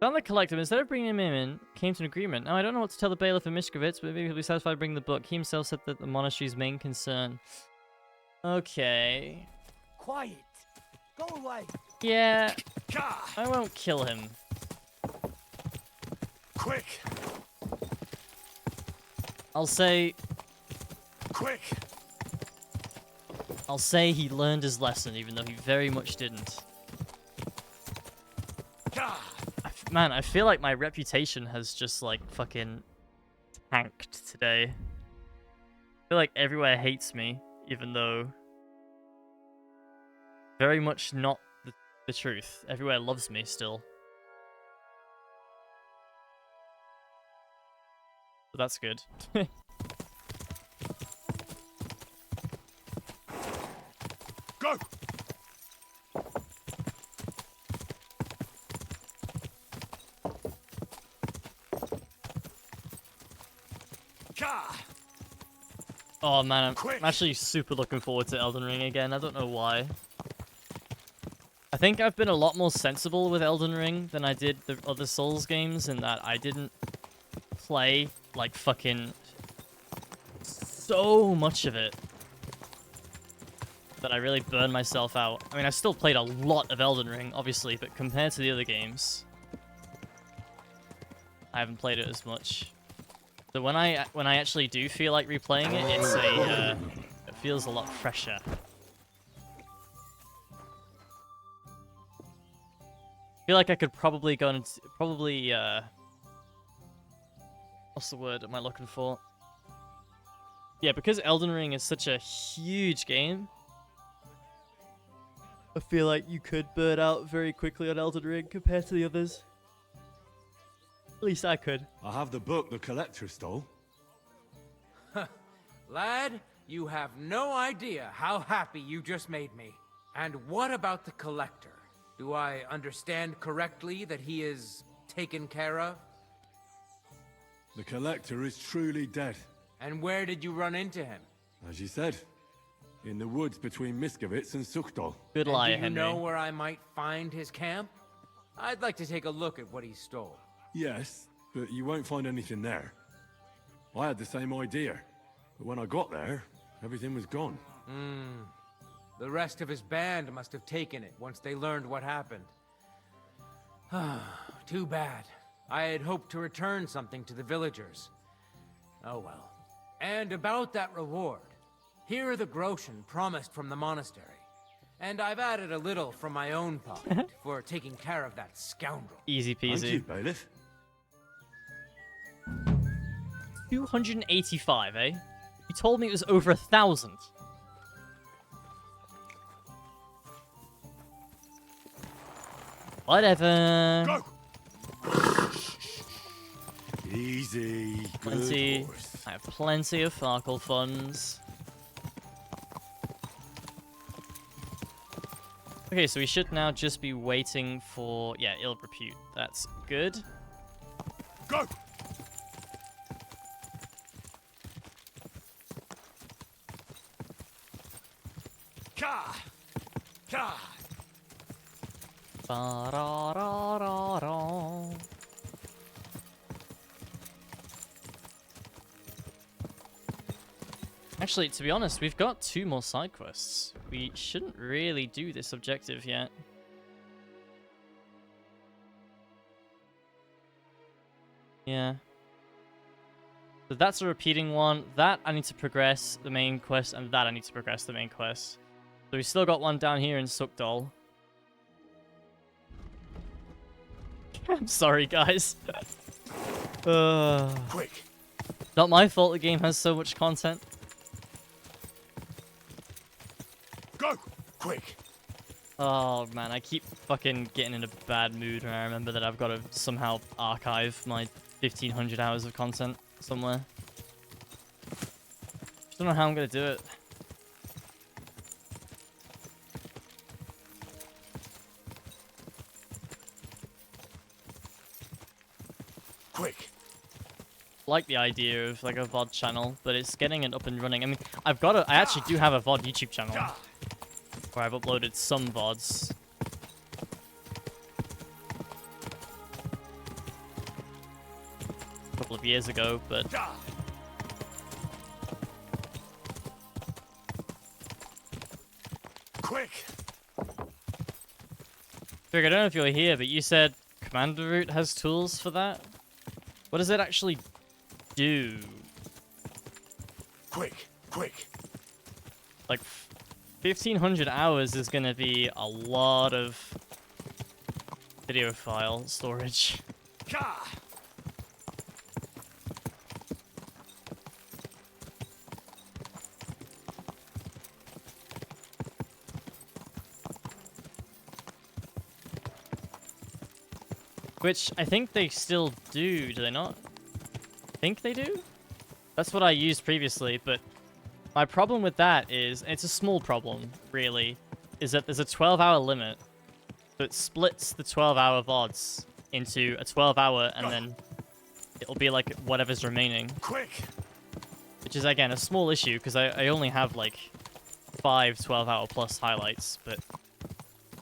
Found the collector, instead of bringing him in, came to an agreement. Now, I don't know what to tell the bailiff of Mishkovitz, but maybe he'll be satisfied bringing the book. He himself said that the monastery's main concern. Okay. Quiet. Go away. Yeah. I won't kill him. Quick. I'll say... Quick. I'll say he learned his lesson, even though he very much didn't. Man, I feel like my reputation has just, like, fucking tanked today. I feel like everywhere hates me, even though... Very much not the truth. Everywhere loves me still. So that's good. Go! Oh man, I'm actually super looking forward to Elden Ring again. I don't know why. I think I've been a lot more sensible with Elden Ring than I did the other Souls games, in that I didn't play, like, fucking so much of it that I really burned myself out. I mean, I still played a lot of Elden Ring, obviously, but compared to the other games, I haven't played it as much. So when I actually do feel like replaying it, it's it feels a lot fresher. I feel like I could probably go and what's the word am I looking for? Yeah, because Elden Ring is such a huge game, I feel like you could burn out very quickly on Elden Ring compared to the others. At least I could. I have the book the collector stole. Lad, you have no idea how happy you just made me. And what about the collector? Do I understand correctly that he is taken care of? The collector is truly dead. And where did you run into him? As you said, in the woods between Miskovitz and Suchdol. Good And lie, do you Henry. know where I might find his camp? I'd like to take a look at what he stole. Yes, but you won't find anything there. I had the same idea, but when I got there, Everything was gone. The rest of his band must have taken it once they learned what happened. Too bad. I had hoped to return something to the villagers. Oh well. And about that reward. Here are the groschen promised from the monastery. And I've added a little from my own pocket for taking care of that scoundrel. Easy peasy. Thank you, bailiff. 285, eh? You told me it was over 1,000. Whatever. Go. Easy. Plenty. Good horse. I have plenty of Farkle funds. Okay, so we should now just be waiting for... Yeah, ill repute. That's good. Go! Ka! Ka! Ba-da-da-da-da. Actually, to be honest, we've got 2 more side quests. We shouldn't really do this objective yet. Yeah. So that's a repeating one. That I need to progress the main quest, and that I need to progress the main quest. So we still got one down here in Sukdal. I'm sorry, guys. Quick. Not my fault the game has so much content. Go! Quick! Oh man, I keep fucking getting in a bad mood when I remember that I've got to somehow archive my 1,500 hours of content somewhere. Just don't know how I'm gonna do it. Quick! Like the idea of like a VOD channel, but it's getting it up and running. I mean, I actually do have a VOD YouTube channel where I've uploaded some VODs. A couple of years ago, but quick! Fig, I don't know if you're here, but you said Commander Root has tools for that. What does it actually do? Quick! Quick! Like, 1,500 hours is gonna be a lot of video file storage. Ka! Which I think they still do they not? I think they do? That's what I used previously, but my problem with that is, and it's a small problem, really, is that there's a 12-hour limit that splits the 12-hour VODs into a 12-hour, and then it'll be like whatever's remaining. Quick! Which is, again, a small issue, because I only have, like, 5 12-hour plus highlights, but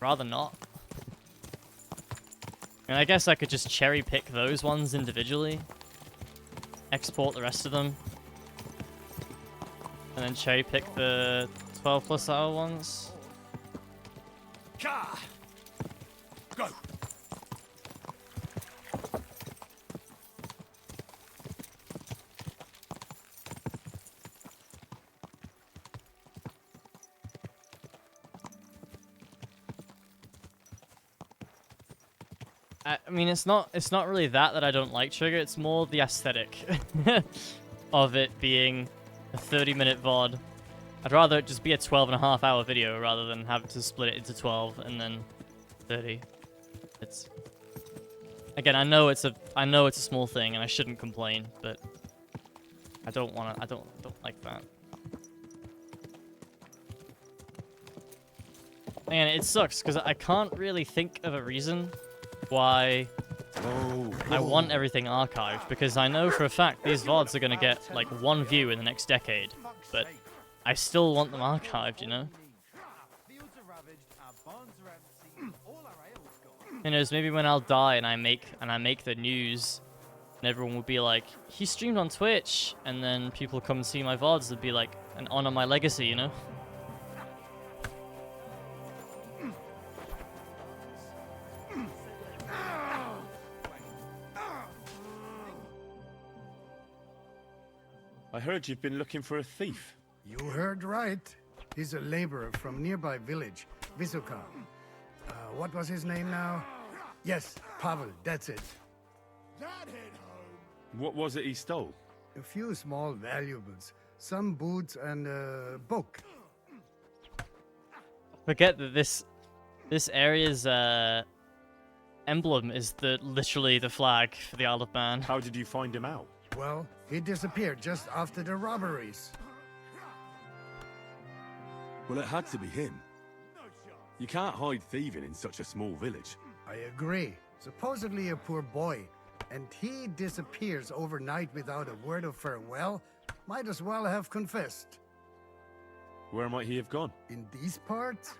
rather not. And I guess I could just cherry-pick those ones individually, export the rest of them, and then cherry-pick the 12 plus hour ones. Ka! Go! I mean, it's not really that I don't like Trigger, it's more the aesthetic of it being a 30-minute VOD. I'd rather it just be a 12.5-hour video rather than have to split it into 12 and then 30. It's... Again, I know it's a small thing and I shouldn't complain, but I don't like that. And it sucks because I can't really think of a reason why I want everything archived, because I know for a fact these VODs are going to get like 1 view in the next decade, but I still want them archived, you know? Who knows, maybe when I'll die and I make the news And everyone would be like, he streamed on Twitch, and then people come and see my VODs, it'd be like an honor my legacy, you know? I heard you've been looking for a thief. You heard right. He's a laborer from nearby village, Visoka. What was his name now? Yes, Pavel, that's it. What was it he stole? A few small valuables, some boots and a book. Forget that this area's emblem is literally the flag for the Isle of Man. How did you find him out? Well, he disappeared just after the robberies. Well, it had to be him. You can't hide thieving in such a small village. I agree. Supposedly a poor boy, and he disappears overnight without a word of farewell. Might as well have confessed. Where might he have gone? In these parts?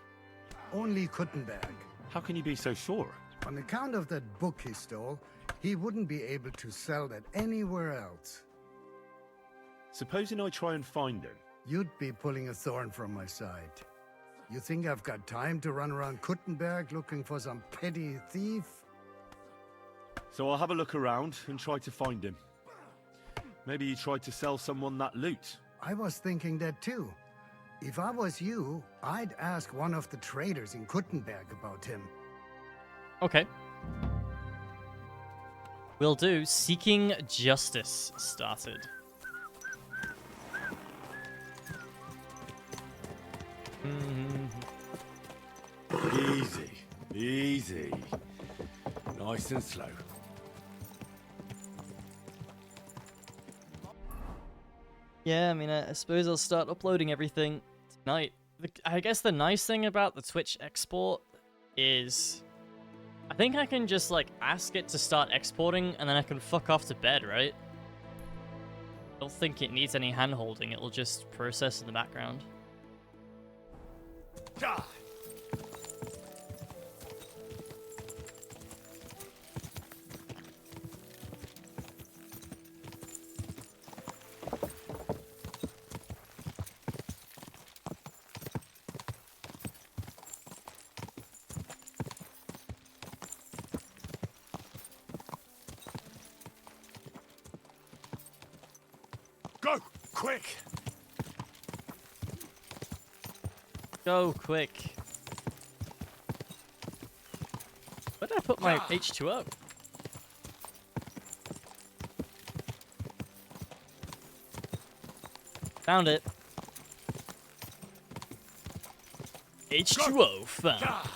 Only Kuttenberg. How can you be so sure? On account of that book he stole, he wouldn't be able to sell that anywhere else. Supposing I try and find him? You'd be pulling a thorn from my side. You think I've got time to run around Kuttenberg looking for some petty thief? So I'll have a look around and try to find him. Maybe he tried to sell someone that loot. I was thinking that too. If I was you, I'd ask one of the traders in Kuttenberg about him. Okay. Will do. Seeking Justice started. Easy, easy. Nice and slow. Yeah, I mean, I suppose I'll start uploading everything tonight. I guess the nice thing about the Twitch export is I think I can just, like, ask it to start exporting, and then I can fuck off to bed, right? I don't think it needs any hand-holding. It'll just process in the background. Go! Quick! Go quick. Where did I put my H2O? Found it. H2O found.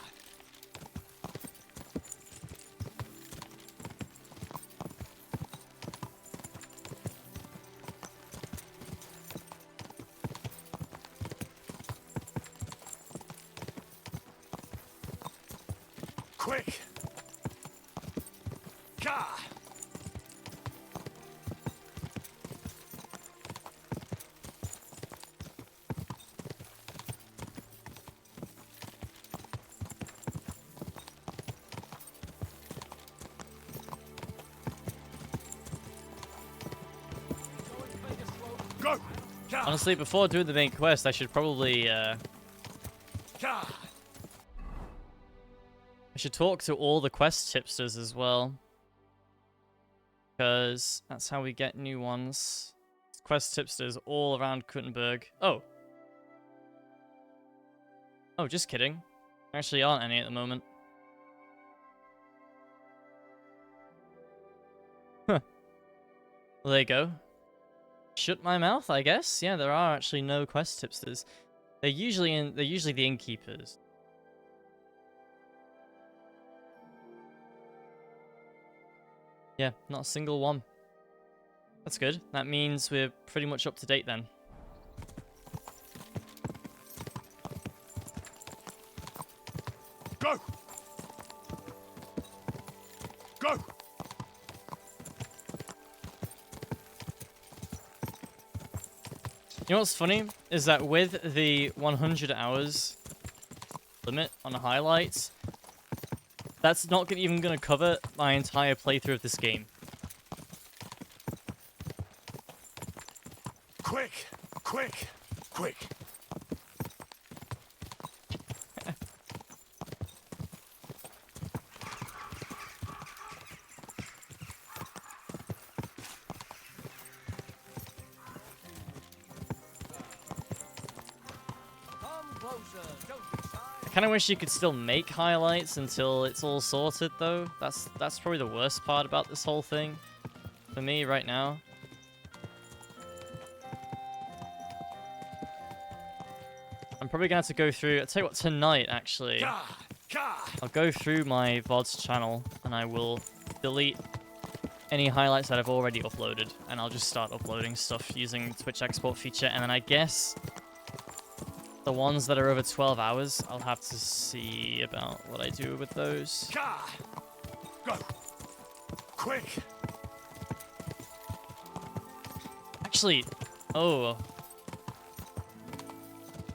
Quick! Gah! Go! Gah! Honestly, before doing the main quest, I should probably, Gah! I should talk to all the quest tipsters as well. Because that's how we get new ones. Quest tipsters all around Kuttenberg. Oh. Oh, just kidding. There actually aren't any at the moment. Huh. Well, there you go. Shut my mouth, I guess. Yeah, there are actually no quest tipsters. They're usually the innkeepers. Yeah, not a single one. That's good. That means we're pretty much up to date then. Go! Go! You know what's funny? Is that with the 100 hours limit on the highlights, that's not even going to cover my entire playthrough of this game. Quick! Quick! Quick! I kind of wish you could still make highlights until it's all sorted, though. That's probably the worst part about this whole thing for me right now. I'm probably gonna have to go through. I'll tell you what, tonight actually, I'll go through my VOD's channel and I will delete any highlights that I've already uploaded, and I'll just start uploading stuff using Twitch export feature, and then I guess the ones that are over 12 hours, I'll have to see about what I do with those. Go! Quick! Actually, oh.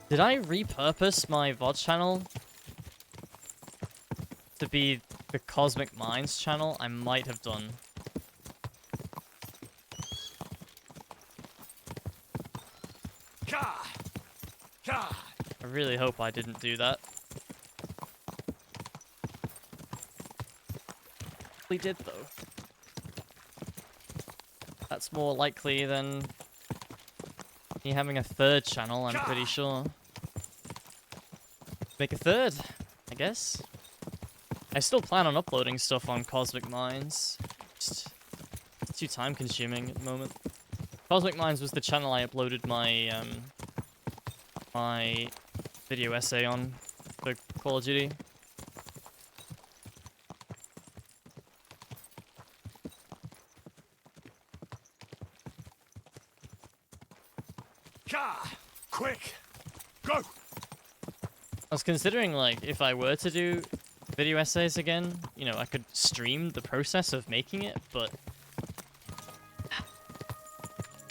Did I repurpose my VOD channel to be the Cosmic Minds channel? I might have done. I really hope I didn't do that. We did, though. That's more likely than me having a third channel, I'm pretty sure. Make a third, I guess. I still plan on uploading stuff on Cosmic Minds. Just it's too time consuming at the moment. Cosmic Minds was the channel I uploaded my my video essay on for Call of Duty. Quick! Go! I was considering, like, if I were to do video essays again, you know, I could stream the process of making it, but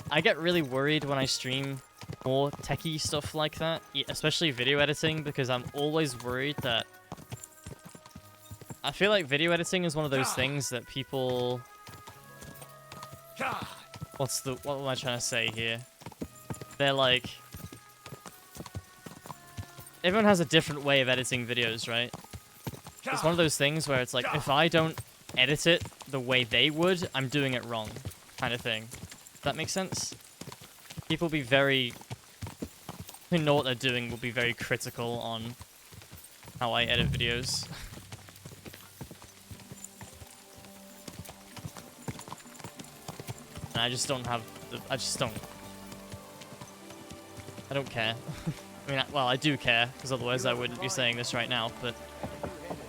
I get really worried when I stream more techie stuff like that, especially video editing, because I'm always worried that I feel like video editing is one of those things that people... What am I trying to say here? They're like... Everyone has a different way of editing videos, right? It's one of those things where it's like, if I don't edit it the way they would, I'm doing it wrong, kind of thing. Does that make sense? People be very... who know what they're doing will be very critical on how I edit videos. And I just don't have the... I don't care. I mean, well, I do care, because otherwise I wouldn't be saying this right now, but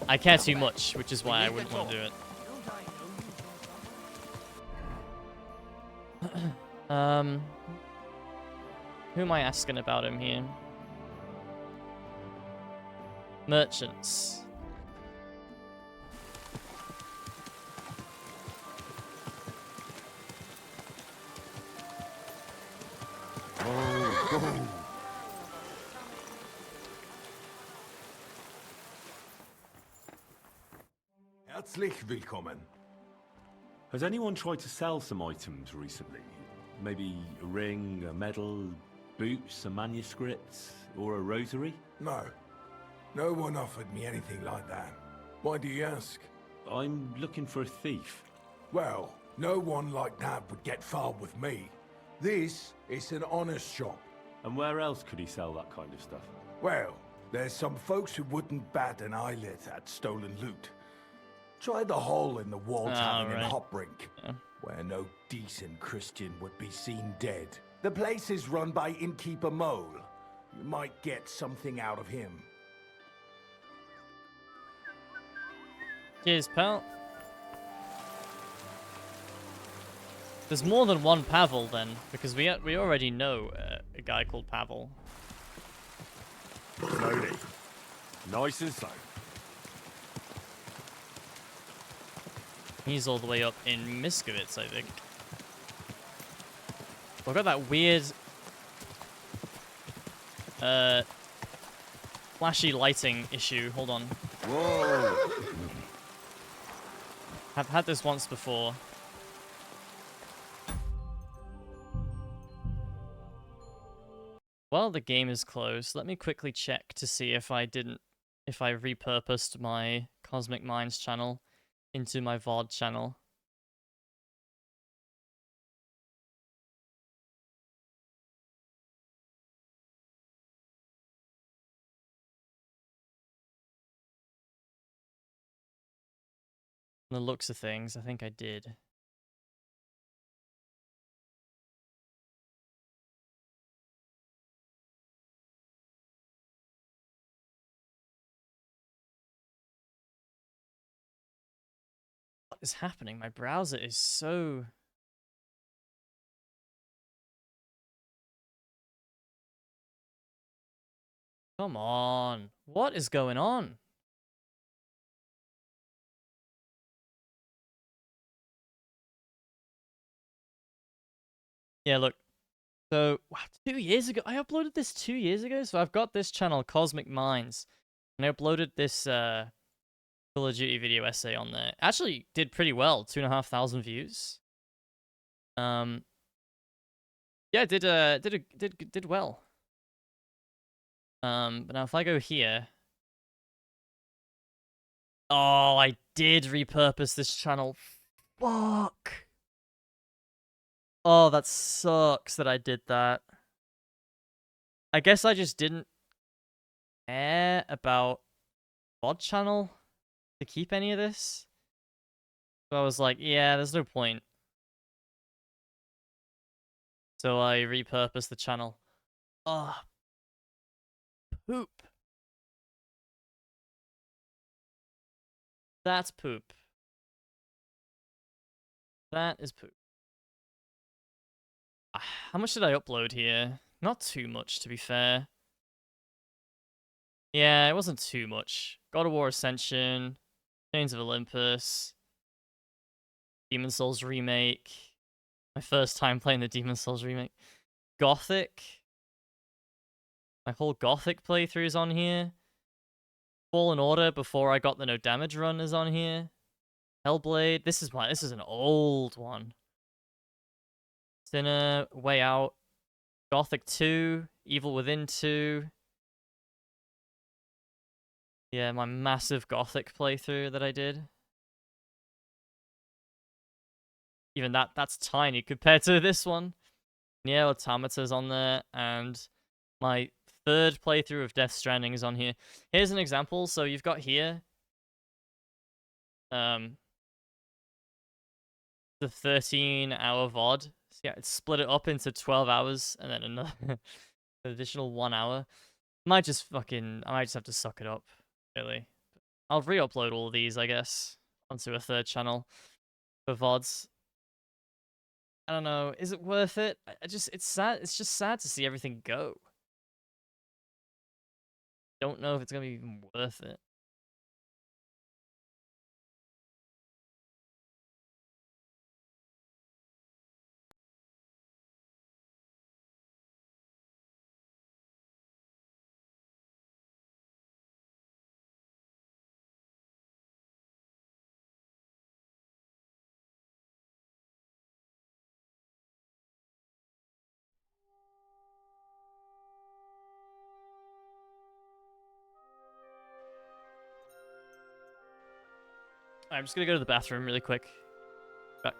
I care too much, which is why I wouldn't want to do it. Who am I asking about him here? Merchants. Herzlich willkommen. Has anyone tried to sell some items recently? Maybe a ring, a medal, boots, a manuscript, or a rosary? No. No one offered me anything like that. Why do you ask? I'm looking for a thief. Well, no one like that would get far with me. This is an honest shop. And where else could he sell that kind of stuff? Well, there's some folks who wouldn't bat an eyelid at stolen loot. Try the hole in the wall tavern in Hopbrink, where no decent Christian would be seen dead. The place is run by innkeeper Mole. You might get something out of him. Cheers, pal. There's more than one Pavel, then, because we already know a guy called Pavel. Slowly. Nice and slow. He's all the way up in Miskovitz, I think. We've got that weird... flashy lighting issue. Hold on. Whoa! I've had this once before. while the game is closed, let me quickly check to see if I repurposed my Cosmic Minds channel into my VOD channel. From the looks of things, I think I did. What is happening? My browser is so... Come on. What is going on? Yeah, look. So, wow, 2 years ago? I uploaded this 2 years ago? So I've got this channel, Cosmic Minds. And I uploaded this Call of Duty video essay on there. Actually did pretty well. 2,500 views. Yeah, did well. But now if I go here... Oh, I did repurpose this channel. Fuck. Oh, that sucks that I did that. I guess I just didn't care about VOD channel to keep any of this. So I was like, yeah, there's no point. So I repurposed the channel. Oh, poop. That's poop. That is poop. How much did I upload here? Not too much, to be fair. Yeah, it wasn't too much. God of War Ascension, Chains of Olympus, Demon Souls Remake. My first time playing the Demon Souls Remake. Gothic. My whole Gothic playthrough is on here. Fallen Order before I got the no damage run is on here. Hellblade. This is an old one. Sinner, Way Out, Gothic 2, Evil Within 2. Yeah, my massive Gothic playthrough that I did. Even that's tiny compared to this one. Yeah, Automata's on there, and my third playthrough of Death Stranding is on here. Here's an example. So you've got here the 13-hour VOD. So yeah, it's split it up into 12 hours and then another an additional 1 hour. I might just have to suck it up, really. I'll re-upload all of these, I guess, onto a third channel for VODs. I don't know. Is it worth it? It's sad. It's just sad to see everything go. Don't know if it's gonna be even worth it. I'm just gonna go to the bathroom really quick. Back.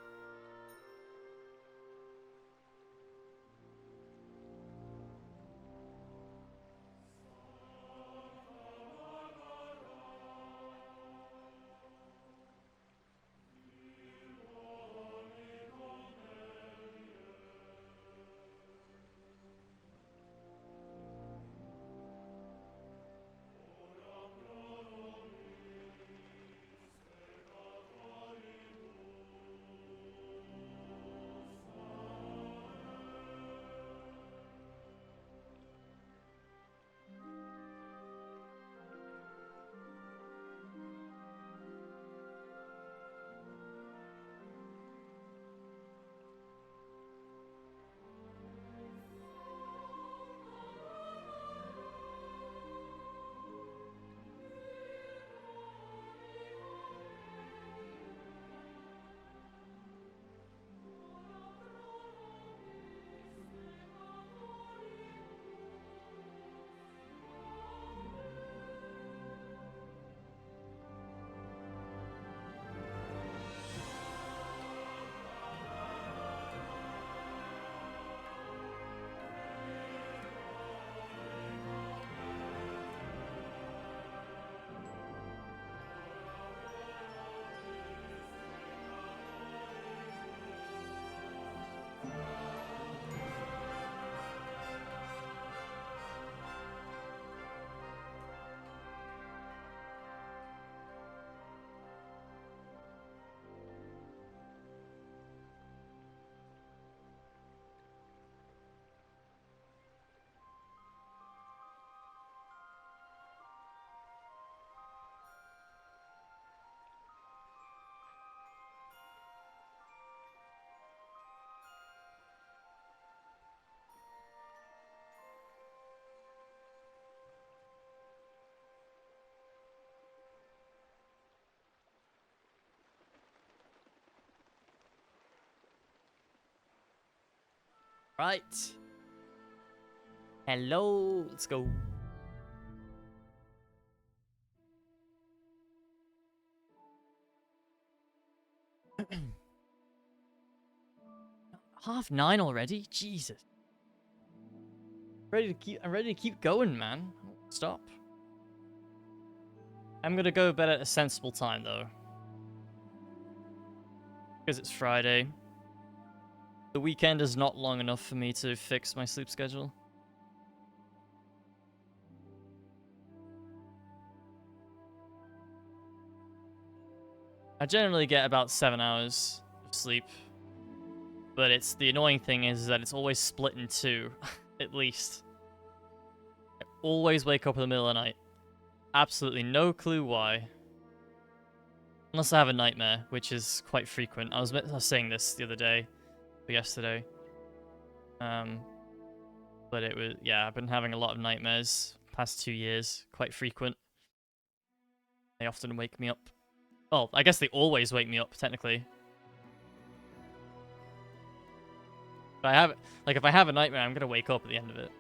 Right. Hello. Let's go. Half 9 already? Jesus. I'm ready to keep going, man. Stop. I'm gonna go to bed at a sensible time, though. Because it's Friday. The weekend is not long enough for me to fix my sleep schedule. I generally get about 7 hours of sleep. But the annoying thing is that it's always split in two, at least. I always wake up in the middle of the night. Absolutely no clue why. Unless I have a nightmare, which is quite frequent. I was saying this the other day, or yesterday. But it was, yeah, I've been having a lot of nightmares past 2 years, quite frequent. They often wake me up. Well, I guess they always wake me up, technically. But if I have a nightmare, I'm gonna wake up at the end of it.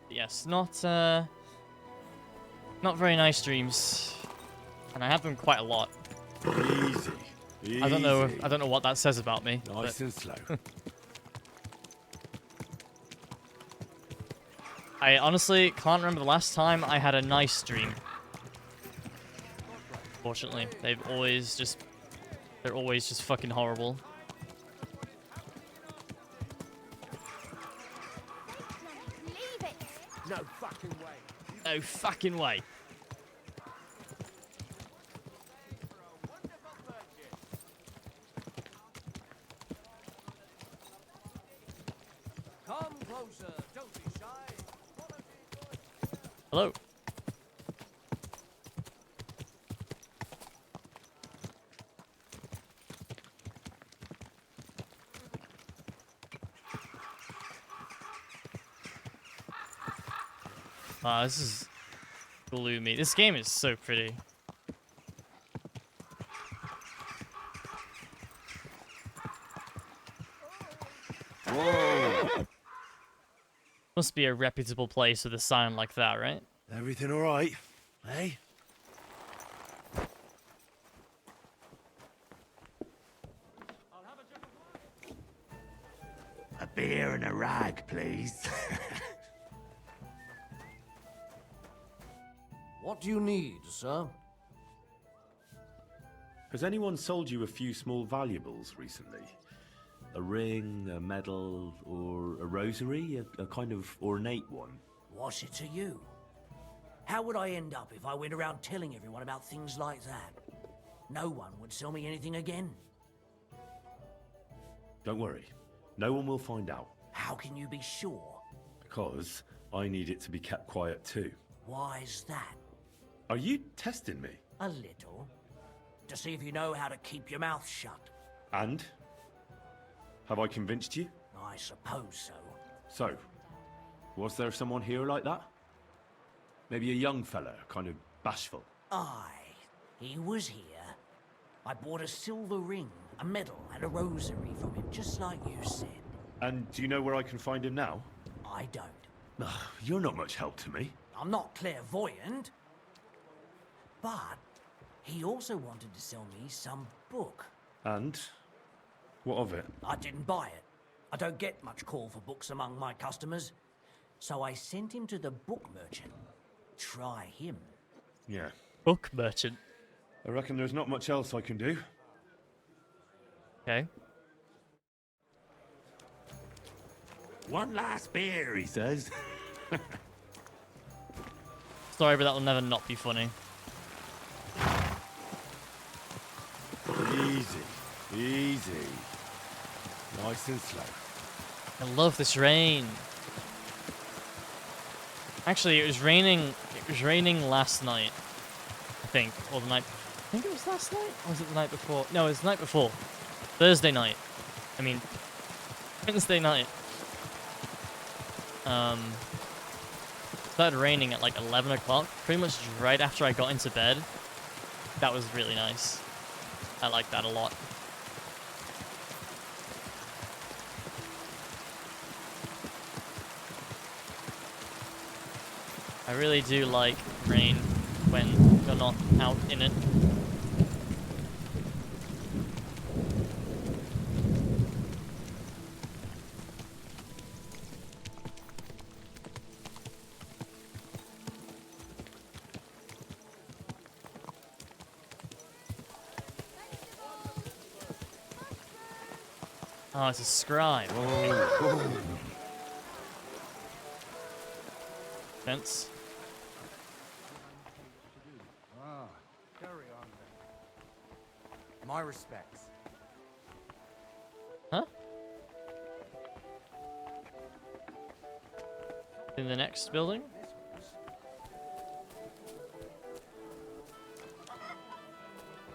But yes, not very nice dreams. And I have them quite a lot. Easy. I don't know what that says about me. Nice and slow. I honestly can't remember the last time I had a nice dream. Fortunately, they're always just fucking horrible. No fucking way. No fucking way. Come closer, don't be shy. Hello. Wow, this is gloomy. This game is so pretty. Whoa! Must be a reputable place with a sign like that, right? Everything all right? Hey? A beer and a rag, please. What do you need, sir? Has anyone sold you a few small valuables recently? A ring, a medal, or a rosary? A kind of ornate one? What's it to you? How would I end up if I went around telling everyone about things like that? No one would sell me anything again. Don't worry. No one will find out. How can you be sure? Because I need it to be kept quiet too. Why's that? Are you testing me? A little. To see if you know how to keep your mouth shut. And? Have I convinced you? I suppose so. So, was there someone here like that? Maybe a young fella, kind of bashful. Aye, he was here. I bought a silver ring, a medal, and a rosary from him, just like you said. And do you know where I can find him now? I don't. Ugh, you're not much help to me. I'm not clairvoyant. But he also wanted to sell me some book. And? What of it? I didn't buy it. I don't get much call for books among my customers. So I sent him to the book merchant. Try him. Yeah. Book merchant? I reckon there's not much else I can do. Okay. One last beer, he says. Sorry, but that will never not be funny. Easy. Easy. Nice and slow. I love this rain. Actually, it was raining last night, I think, or the night. I think it was last night, or was it the night before? No, it was the night before. Thursday night. I mean, Wednesday night. It started raining at like 11 o'clock, pretty much right after I got into bed. That was really nice. I like that a lot. I really do like rain when you're not out in it. Oh, it's a scribe. Fence. Carry on then. My respects. Huh? In the next building?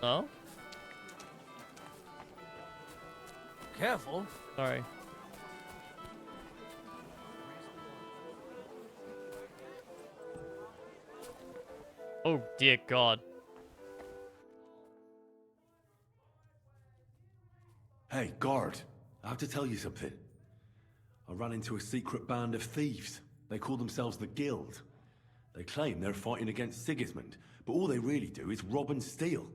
Oh? Careful. Sorry. Oh dear God. Hey, guard. I have to tell you something. I ran into a secret band of thieves. They call themselves the Guild. They claim they're fighting against Sigismund, but all they really do is rob and steal.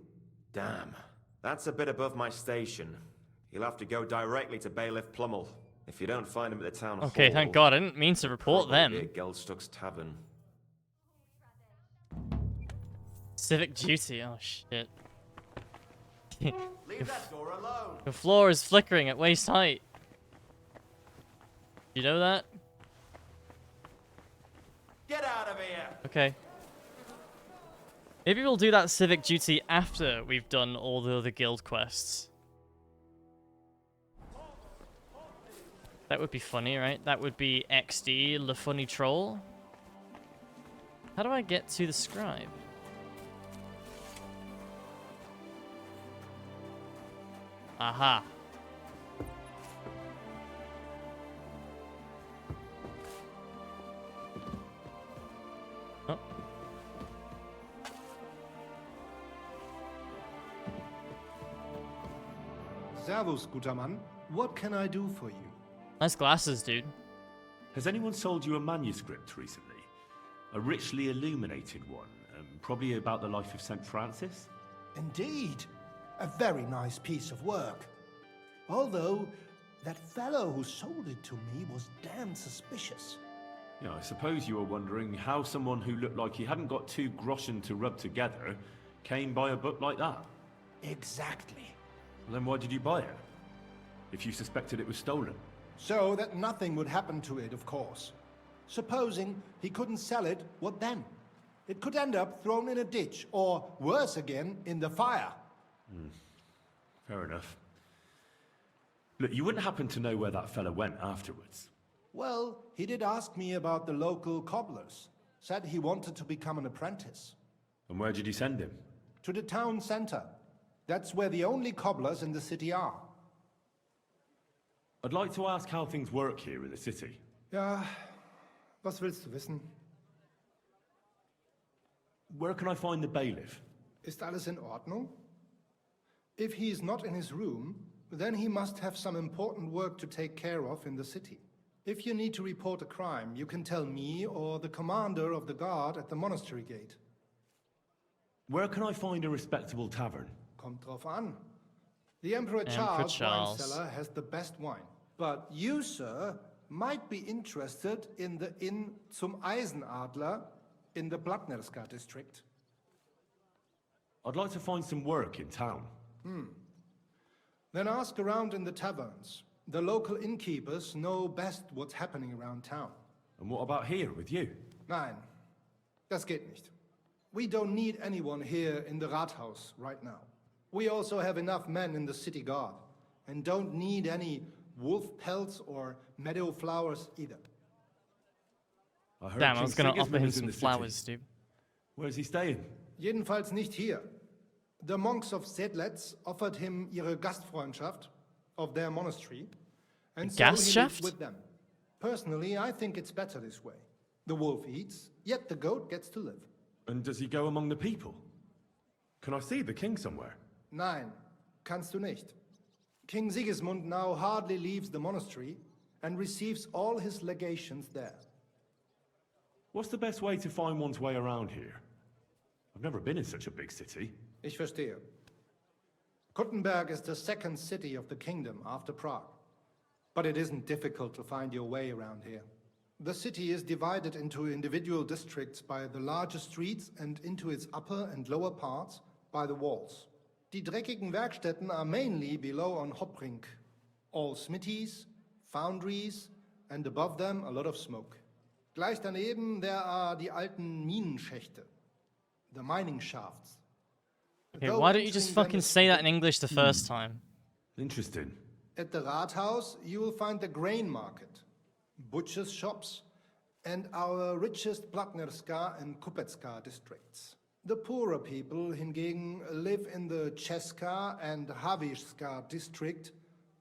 Damn. That's a bit above my station. You'll have to go directly to Bailiff Plummel. If you don't find him at the town hall... Okay, thank God. I didn't mean to report them. Probably at Geldstuck's tavern. Civic duty. Oh, shit. Leave that door alone. The floor is flickering at waist height. You know that? Get out of here! Okay. Maybe we'll do that civic duty after we've done all the other guild quests. That would be funny, right? That would be XD, Le Funny Troll. How do I get to the scribe? Aha. Oh. Servus, guter Mann. What can I do for you? Nice glasses, dude. Has anyone sold you a manuscript recently? A richly illuminated one, probably about the life of St. Francis? Indeed. A very nice piece of work. Although, that fellow who sold it to me was damn suspicious. Yeah, I suppose you were wondering how someone who looked like he hadn't got 2 groschen to rub together came by a book like that. Exactly. Well, then why did you buy it? If you suspected it was stolen? So that nothing would happen to it, of course. Supposing he couldn't sell it, what then? It could end up thrown in a ditch, or worse again, in the fire. Fair enough. Look, you wouldn't happen to know where that fella went afterwards? Well, he did ask me about the local cobblers. Said he wanted to become an apprentice. And where did you send him? To the town center. That's where the only cobblers in the city are. I'd like to ask how things work here in the city. Ja, was willst du wissen? Where can I find the bailiff? Ist alles in Ordnung? If he is not in his room, then he must have some important work to take care of in the city. If you need to report a crime, you can tell me or the commander of the guard at the monastery gate. Where can I find a respectable tavern? Kommt drauf an. The Emperor Charles wine cellar has the best wine. But you, sir, might be interested in the Inn zum Eisenadler in the Blattnerska district. I'd like to find some work in town. Then ask around in the taverns. The local innkeepers know best what's happening around town. And what about here with you? Nein, das geht nicht. We don't need anyone here in the Rathaus right now. We also have enough men in the city guard, and don't need any wolf pelts or meadow flowers either. Damn, I was gonna offer him some flowers, dude. Where's he staying? Jedenfalls nicht hier. The monks of Sedlitz offered him ihre Gastfreundschaft of their monastery, and so he lives with them. Personally, I think it's better this way. The wolf eats, yet the goat gets to live. And does he go among the people? Can I see the king somewhere? Nein, kannst du nicht. King Sigismund now hardly leaves the monastery and receives all his legations there. What's the best way to find one's way around here? I've never been in such a big city. Ich verstehe. Kuttenberg is the second city of the kingdom after Prague. But it isn't difficult to find your way around here. The city is divided into individual districts by the larger streets and into its upper and lower parts by the walls. Die dreckigen Werkstätten are mainly below on Hopbrink. All smithies, foundries, and above them a lot of smoke. Gleich daneben there are die alten Minenschächte, the mining shafts. Okay, why don't you just fucking say that in English the first time? Interesting. At the Rathaus, you will find the grain market, butchers' shops, and our richest Platnerska and Kupecka districts. The poorer people hingegen live in the Česká and Havířská district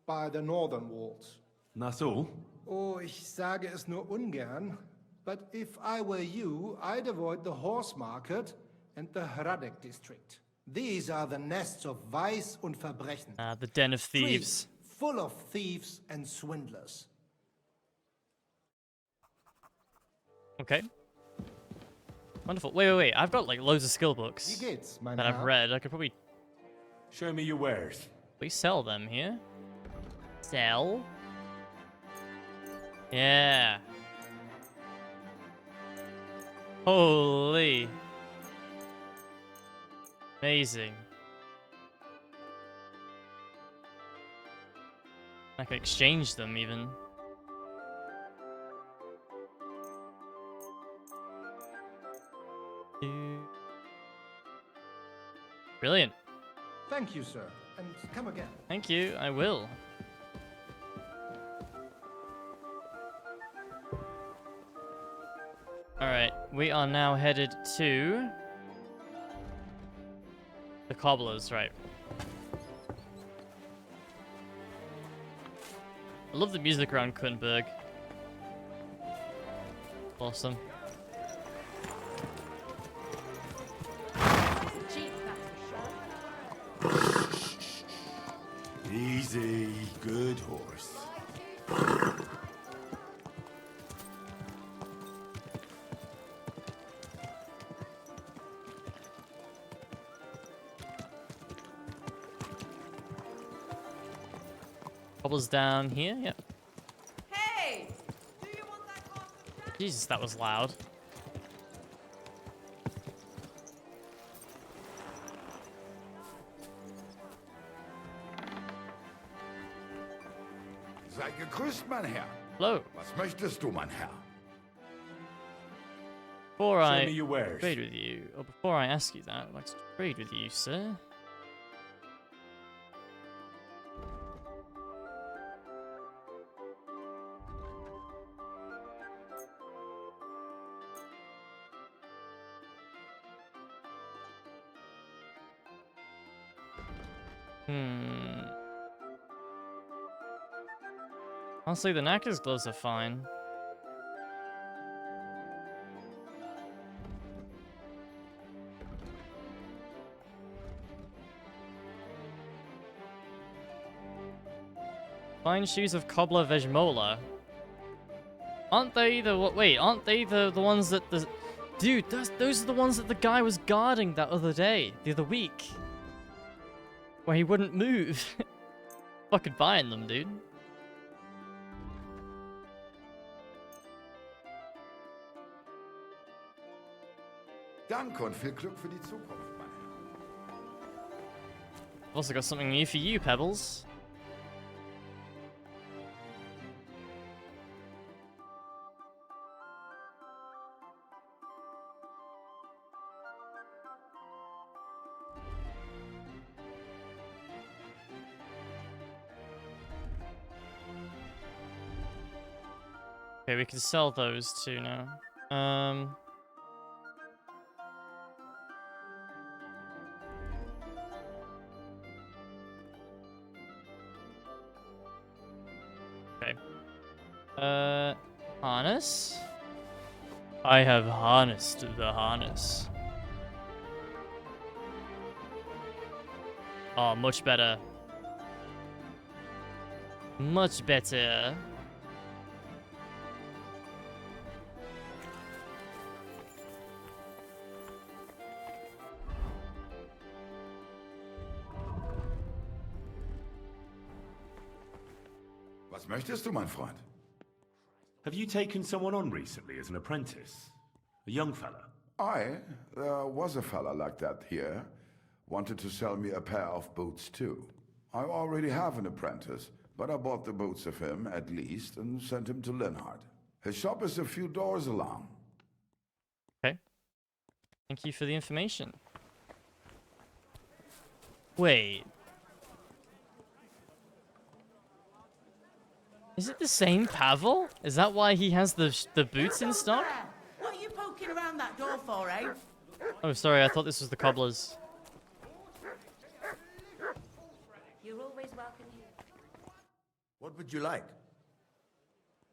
by the northern walls. That's all? Oh, ich sage es nur ungern, but if I were you, I'd avoid the horse market and the Hradec district. These are the nests of Vice und Verbrechen. The den of thieves. Streets full of thieves and swindlers. Okay. Wonderful. Wait. I've got like loads of skill books Wie geht's, mein that I've Herr? read. I could probably Show me your wares. sell them here. Sell? Yeah. Holy. Amazing. I can exchange them even. Brilliant. Thank you, sir. And come again. Thank you, I will. Alright, we are now headed to the cobblers, right. I love the music around Kuttenberg. Awesome. Easy, good horse. Cobblers down here, yep. Hey! Jesus, that was loud. Sei gegrüßt, mein Herr. Hello. Was möchtest du, mein Herr? Before Show I me your wares. trade with you, or before I ask you that, I'd like to trade with you, sir. Honestly, the Knacker's gloves are fine. Fine shoes of Cobbler Vejmola. Aren't they the wait? Aren't they the ones that the dude? Those are the ones that the guy was guarding that other day, the other week, where he wouldn't move. Fucking buying them, dude. Danke und viel Glück für die Zukunft, mein Herr. I've also got something new for you, Pebbles. Okay, we can sell those two now. Okay. Harness? I have harnessed the harness. Oh, much better. Much better. Was möchtest du, mein Freund? Have you taken someone on recently as an apprentice? A young fella? There was a fella like that here. Wanted to sell me a pair of boots too. I already have an apprentice, but I bought the boots of him at least and sent him to Linhart. His shop is a few doors along. Okay. Thank you for the information. Wait. Is it the same Pavel? Is that why he has the boots in stock? What are you poking around that door for, eh? Oh, sorry, I thought this was the cobbler's. You're always welcome here. What would you like?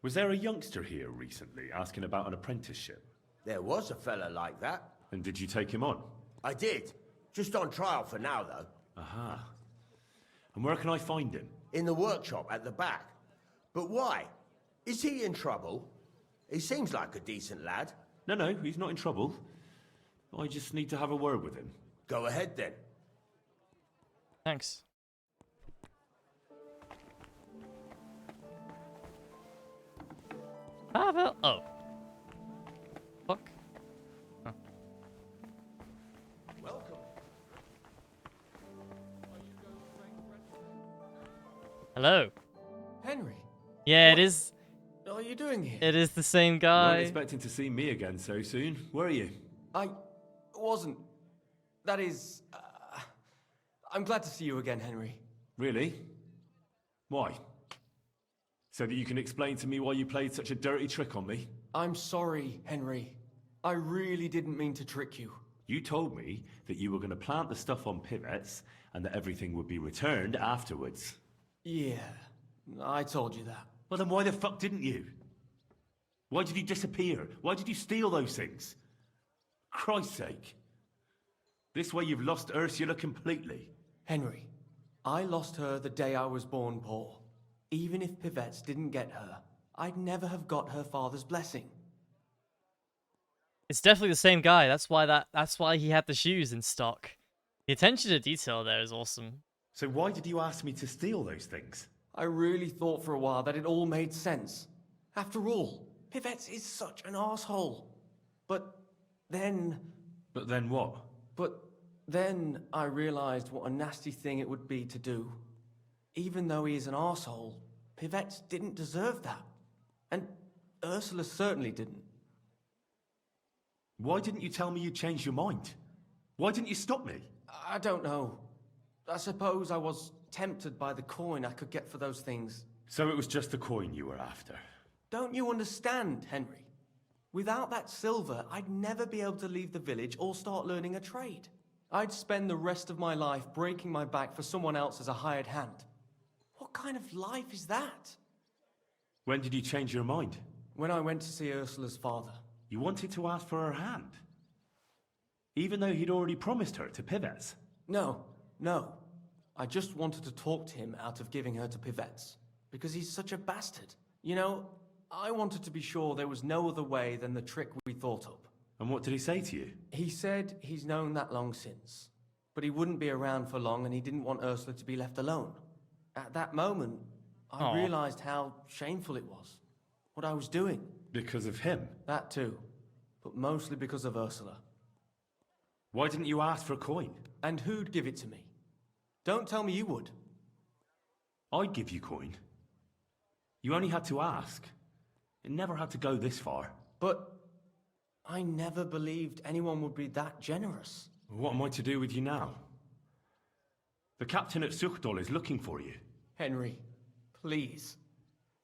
Was there a youngster here recently asking about an apprenticeship? There was a fella like that. And did you take him on? I did. Just on trial for now, though. Aha. And where can I find him? In the workshop at the back. But why? Is he in trouble? He seems like a decent lad. No, he's not in trouble. I just need to have a word with him. Go ahead, then. Thanks. Pavel. Oh. Fuck. Huh. Welcome. Hello. Henry. Yeah, it is. What are you doing here? It is the same guy. Weren't expecting to see me again so soon. Where are you? I wasn't. That is... I'm glad to see you again, Henry. Really? Why? So that you can explain to me why you played such a dirty trick on me? I'm sorry, Henry. I really didn't mean to trick you. You told me that you were going to plant the stuff on pivots and that everything would be returned afterwards. Yeah, I told you that. Well, then why the fuck didn't you? Why did you disappear? Why did you steal those things? Christ's sake. This way you've lost Ursula completely. Henry, I lost her the day I was born poor. Even if Pivettes didn't get her, I'd never have got her father's blessing. It's definitely the same guy. That's why he had the shoes in stock. The attention to detail there is awesome. So why did you ask me to steal those things? I really thought for a while that it all made sense. After all, Pivettes is such an asshole. But then... But then what? But then I realized what a nasty thing it would be to do. Even though he is an arsehole, Pivettes didn't deserve that. And Ursula certainly didn't. Why didn't you tell me you changed your mind? Why didn't you stop me? I don't know. I suppose I was tempted by the coin I could get for those things. So it was just the coin you were after? Don't you understand, Henry? Without that silver, I'd never be able to leave the village or start learning a trade. I'd spend the rest of my life breaking my back for someone else as a hired hand. What kind of life is that? When did you change your mind? When I went to see Ursula's father. You wanted to ask for her hand? Even though he'd already promised her to Pivettes? No. I just wanted to talk to him out of giving her to Pivettes. Because he's such a bastard. You know, I wanted to be sure there was no other way than the trick we thought up. And what did he say to you? He said he's known that long since. But he wouldn't be around for long and he didn't want Ursula to be left alone. At that moment, I realized how shameful it was. What I was doing. Because of him? That too. But mostly because of Ursula. Why didn't you ask for a coin? And who'd give it to me? Don't tell me you would. I'd give you coin. You only had to ask. It never had to go this far. But I never believed anyone would be that generous. What am I to do with you now? The captain at Suchdol is looking for you. Henry, please.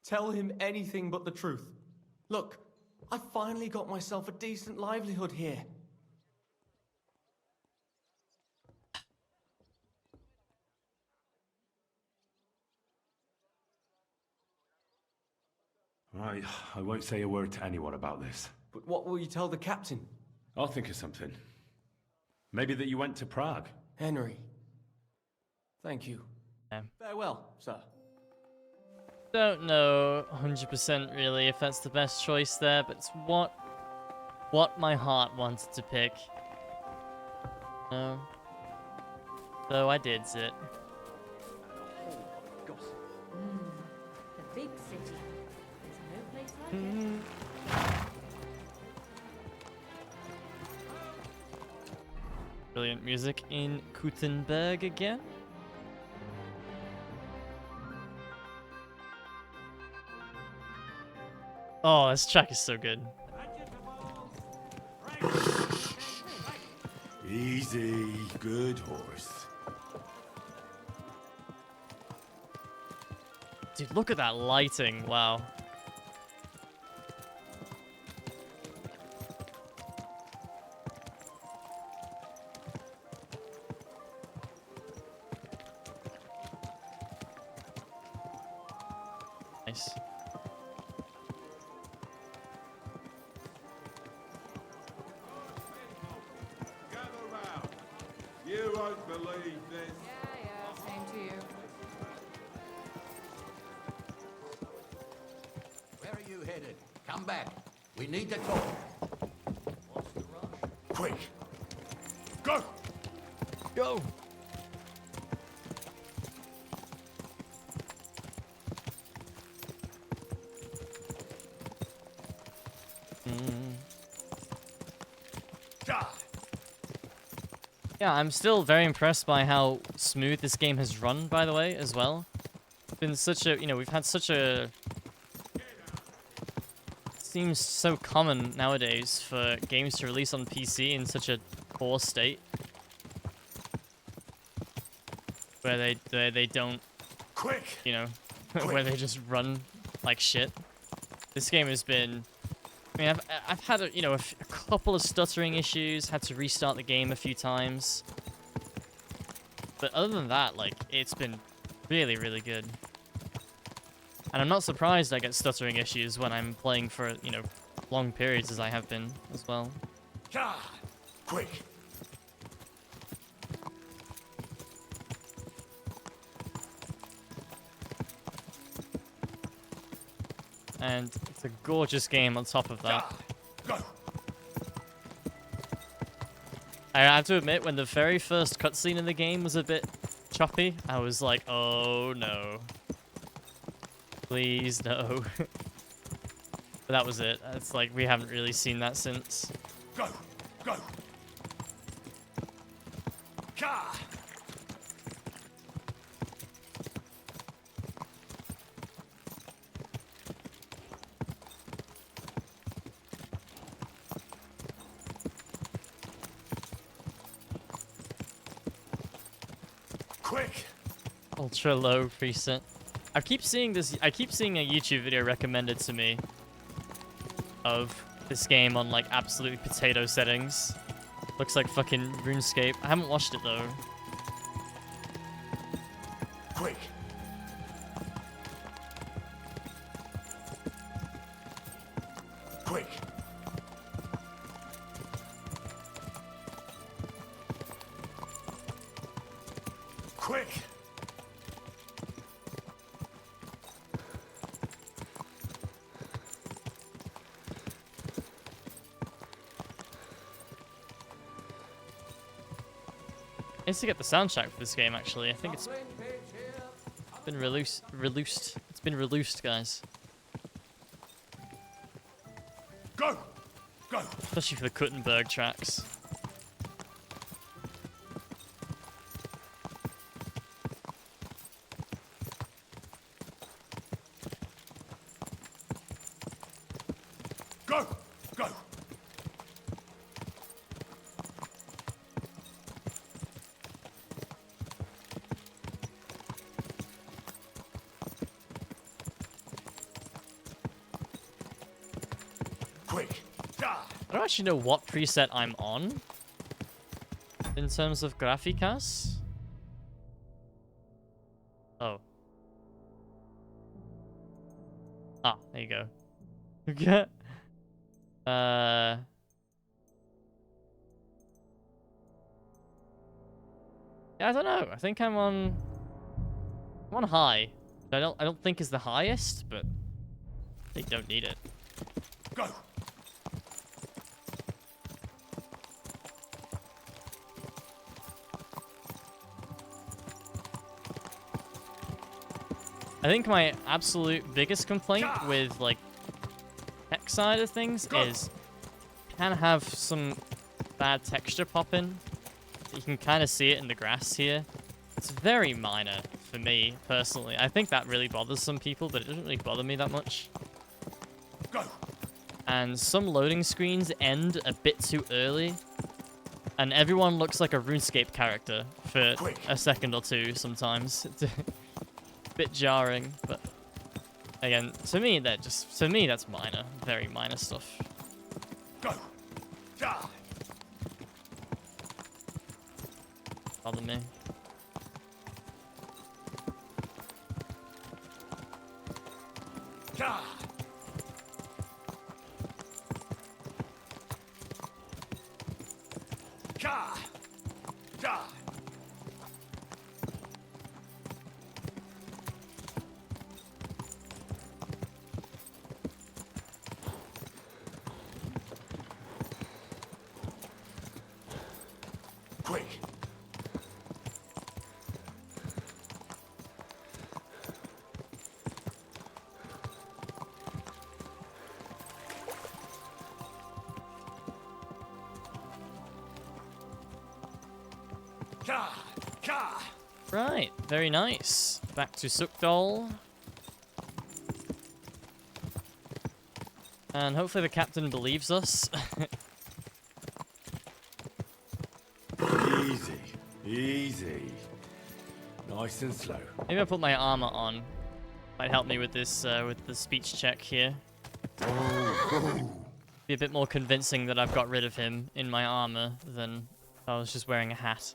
Tell him anything but the truth. Look, I finally got myself a decent livelihood here. Right, I won't say a word to anyone about this. But what will you tell the captain? I'll think of something. Maybe that you went to Prague. Henry. Thank you. Yeah. Farewell, sir. Don't know 100% really if that's the best choice there, but it's what my heart wanted to pick. No. So I did it. The big Brilliant music in Gutenberg again. Oh, this track is so good. Easy, good horse. Dude, look at that lighting. Wow. Nice. You won't believe this. Yeah, same to you. Where are you headed? Come back. We need to talk. What's the rush? Quick! Go! Go! Yeah, I'm still very impressed by how smooth this game has run, by the way, as well. It's been such a, we've had such a... It seems so common nowadays for games to release on PC in such a poor state. Where they don't... Quick! Where they just run like shit. This game has been... I mean, I've had a couple of stuttering issues, had to restart the game a few times. But other than that, like, it's been really, really good. And I'm not surprised I get stuttering issues when I'm playing for, long periods as I have been as well. Quick! And it's a gorgeous game on top of that. Go! I have to admit, when the very first cutscene in the game was a bit choppy, I was like, oh no. Please, no. But that was it. It's like, we haven't really seen that since. Go! Go! Ka! Quick! Ultra low preset. I keep seeing a YouTube video recommended to me of this game on like absolute potato settings. Looks like fucking RuneScape. I haven't watched it though. Quick! Quick! Quick! I need to get the soundtrack for this game actually. I think it's been released. It's been released, guys. Go! Go! Especially for the Gutenberg tracks. Go! Go! Quick! I don't actually know what preset I'm on in terms of Graficas. Oh. Ah, there you go. Okay. Yeah, I don't know. I think I'm on high. I don't think is the highest, but they don't need it. Go! I think my absolute biggest complaint with like tech side of things is can have some bad texture pop in. You can kind of see it in the grass here. It's very minor for me, personally. I think that really bothers some people, but it doesn't really bother me that much. Go. And some loading screens end a bit too early. And everyone looks like a RuneScape character for a second or two sometimes. It's a bit jarring, but again, to me, that's minor. Very minor stuff. Go. Die. Bother me. Die. Die. Die. Quick. Right, very nice. Back to Sukdol. And hopefully the captain believes us. Easy, easy. Nice and slow. Maybe I'll put my armor on. Might help me with this, with the speech check here. Be a bit more convincing that I've got rid of him in my armor than if I was just wearing a hat.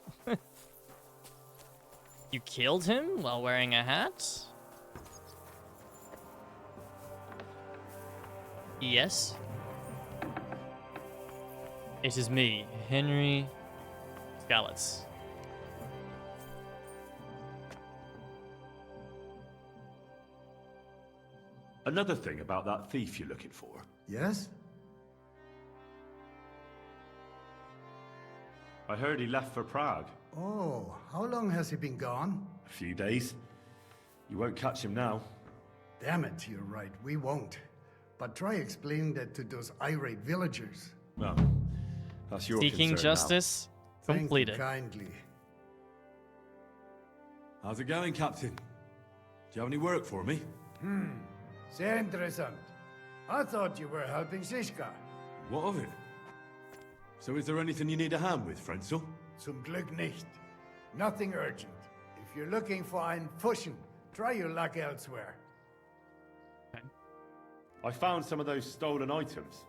You killed him while wearing a hat? Yes. It is me, Henry Skalitz. Another thing about that thief you're looking for. Yes? I heard he left for Prague. Oh, how long has he been gone? A few days. You won't catch him now. Damn it, you're right, we won't. But try explaining that to those irate villagers. Well, that's your Seeking concern justice completed. Thank you kindly. How's it going, Captain? Do you have any work for me? Sehr interessant. I thought you were helping Shishka. What of it? So is there anything you need a hand with, Frenzel? Zum Glück nicht. Nothing urgent. If you're looking for einen Fuschen, try your luck elsewhere. I found some of those stolen items.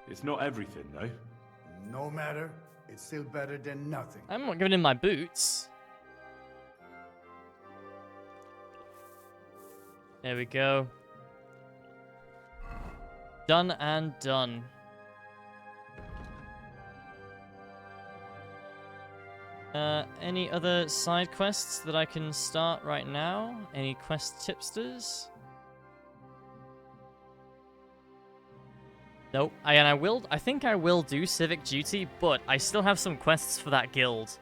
It's not everything, though. No matter. It's still better than nothing. I'm not giving him my boots. There we go. Done and done. Any other side quests that I can start right now? Any quest tipsters? Nope. I think I will do civic duty, but I still have some quests for that guild.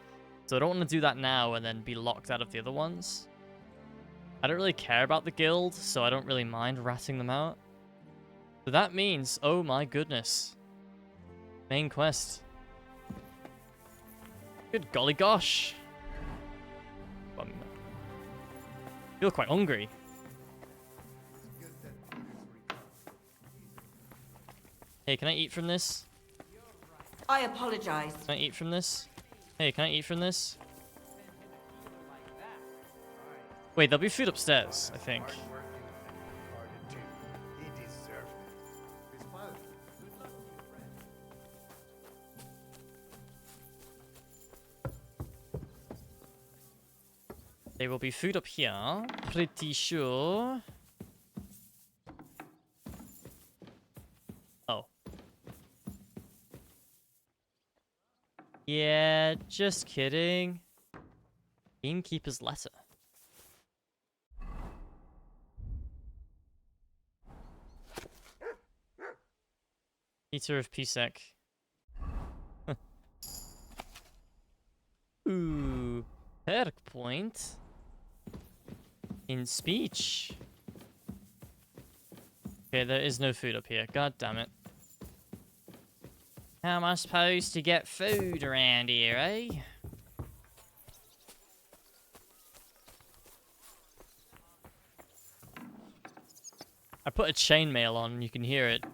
So I don't want to do that now and then be locked out of the other ones. I don't really care about the guild, so I don't really mind ratting them out. So that means, oh my goodness. Main quest. Good golly gosh. I feel quite hungry. Hey, can I eat from this? I apologize. Can I eat from this? Hey, can I eat from this? Wait, there'll be food upstairs, I think. There will be food up here, pretty sure. Oh. Yeah, just kidding. Gamekeeper's letter. Peter of Pisek. Ooh. Perk point in speech. Okay, there is no food up here. God damn it. How am I supposed to get food around here, eh? I put a chainmail on and you can hear it.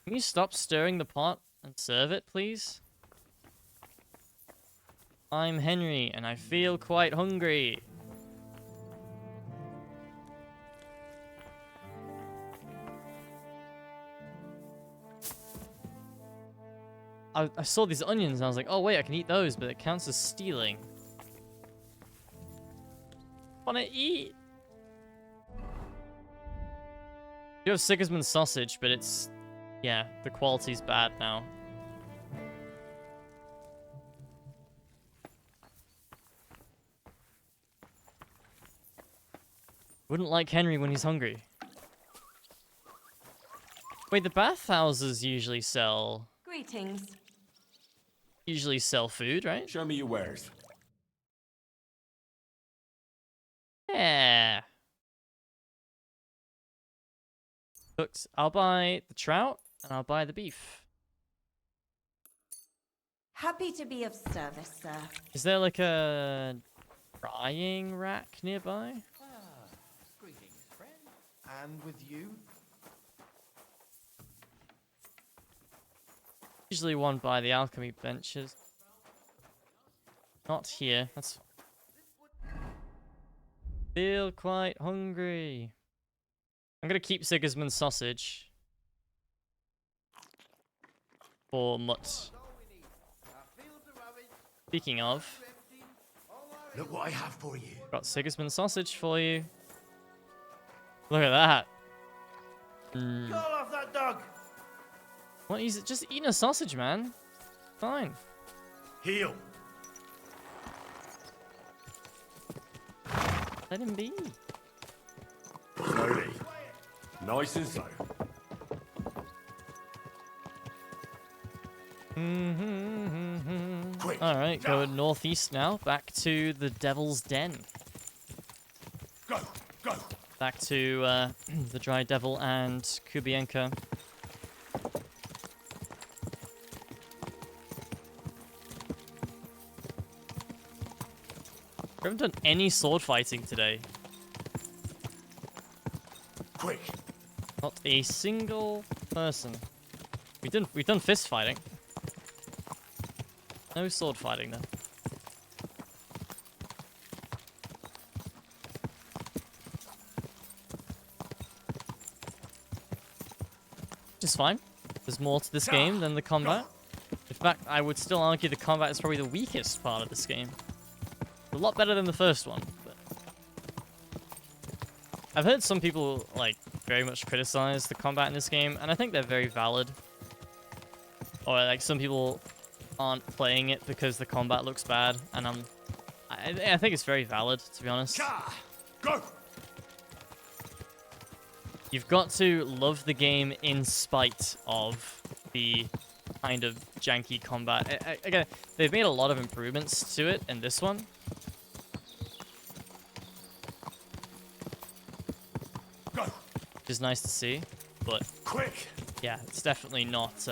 Can you stop stirring the pot and serve it, please? I'm Henry, and I feel quite hungry. I saw these onions, and I was like, oh wait, I can eat those, but it counts as stealing. Wanna eat? You have Sigismund sausage, but it's... yeah, the quality's bad now. Wouldn't like Henry when he's hungry. Wait, the bathhouses usually sell... Greetings. Usually sell food, right? Show me your wares. Yeah. Cooked. I'll buy the trout, and I'll buy the beef. Happy to be of service, sir. Is there like a frying rack nearby? Greetings, friend. And with you? Usually one by the alchemy benches. Not here. That's... Feel quite hungry. I'm gonna keep Sigismund's sausage. For mutt. Speaking of... Look what I have for you. Got Sigismund sausage for you. Look at that. Mm. Call off that dog! What? He's just eating a sausage, man. Fine. Heel. Let him be. Slowly. Nice and slow. Quick. All right, going northeast now. Back to the Devil's Den. Go, go. Back to the Dry Devil and Kubienka. We haven't done any sword fighting today. Quick. Not a single person. We've done fist fighting. No sword fighting though. Which is fine. There's more to this game than the combat. In fact, I would still argue the combat is probably the weakest part of this game. A lot better than the first one, but I've heard some people like very much criticize the combat in this game, and I think they're very valid. Or like some people aren't playing it because the combat looks bad, and I think it's very valid, to be honest. Go. You've got to love the game in spite of the kind of janky combat. Again, they've made a lot of improvements to it in this one. Which is nice to see, but quick. Yeah, it's definitely not.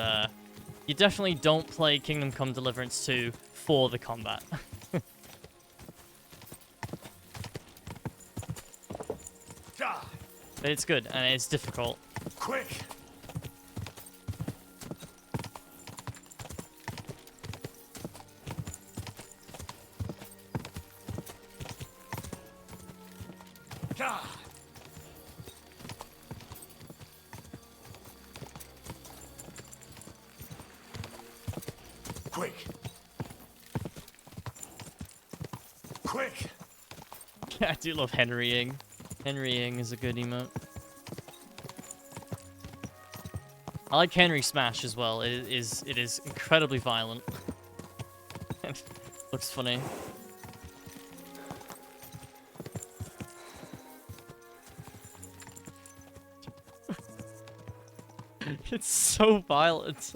You definitely don't play Kingdom Come Deliverance 2 for the combat. But it's good and it's difficult. Quick. Quick. Quick. Yeah, I do love Henrying. Henrying is a good emote. I like Henry Smash as well. It is incredibly violent. Looks funny. It's so violent.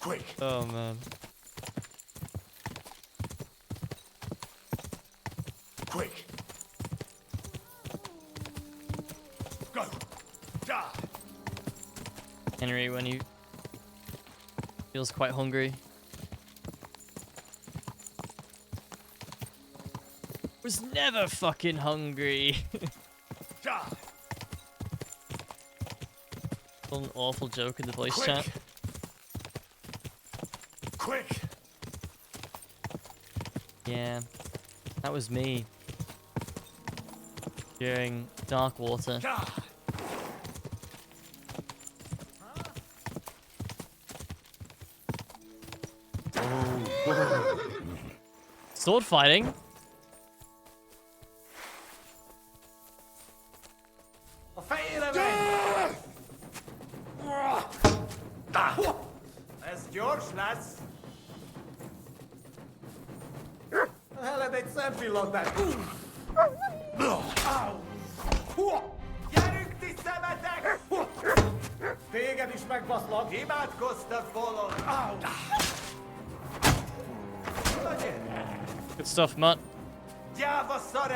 Quick! Oh man. Quick! Go! Die! Henry, when he feels quite hungry. Was never fucking hungry. Die! An awful joke in the voice Quick. chat. Quick! Yeah, that was me during Dark Water. Die! Sword fighting. That's George, lads. The hell are they selfie like that? Jeruk die Samatek! Tegen die spekbaslok. Iemand kost de volle. Good stuff, Mutt. Ja, vad sa du?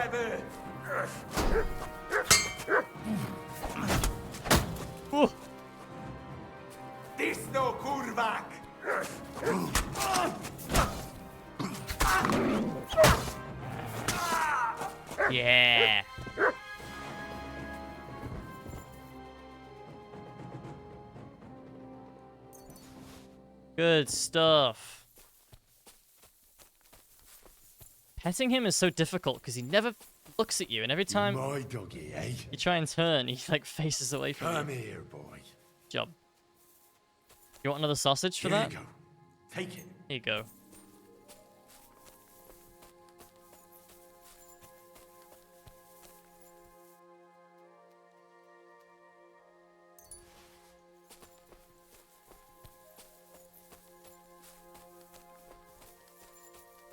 Disno kurvak! Yeah. Good stuff. Petting him is so difficult because he never looks at you, and every time My doggy, eh? you try and turn, he like faces away from Come you. here, boy. Job. You want another sausage for Here that? you go. Take it. Here you go.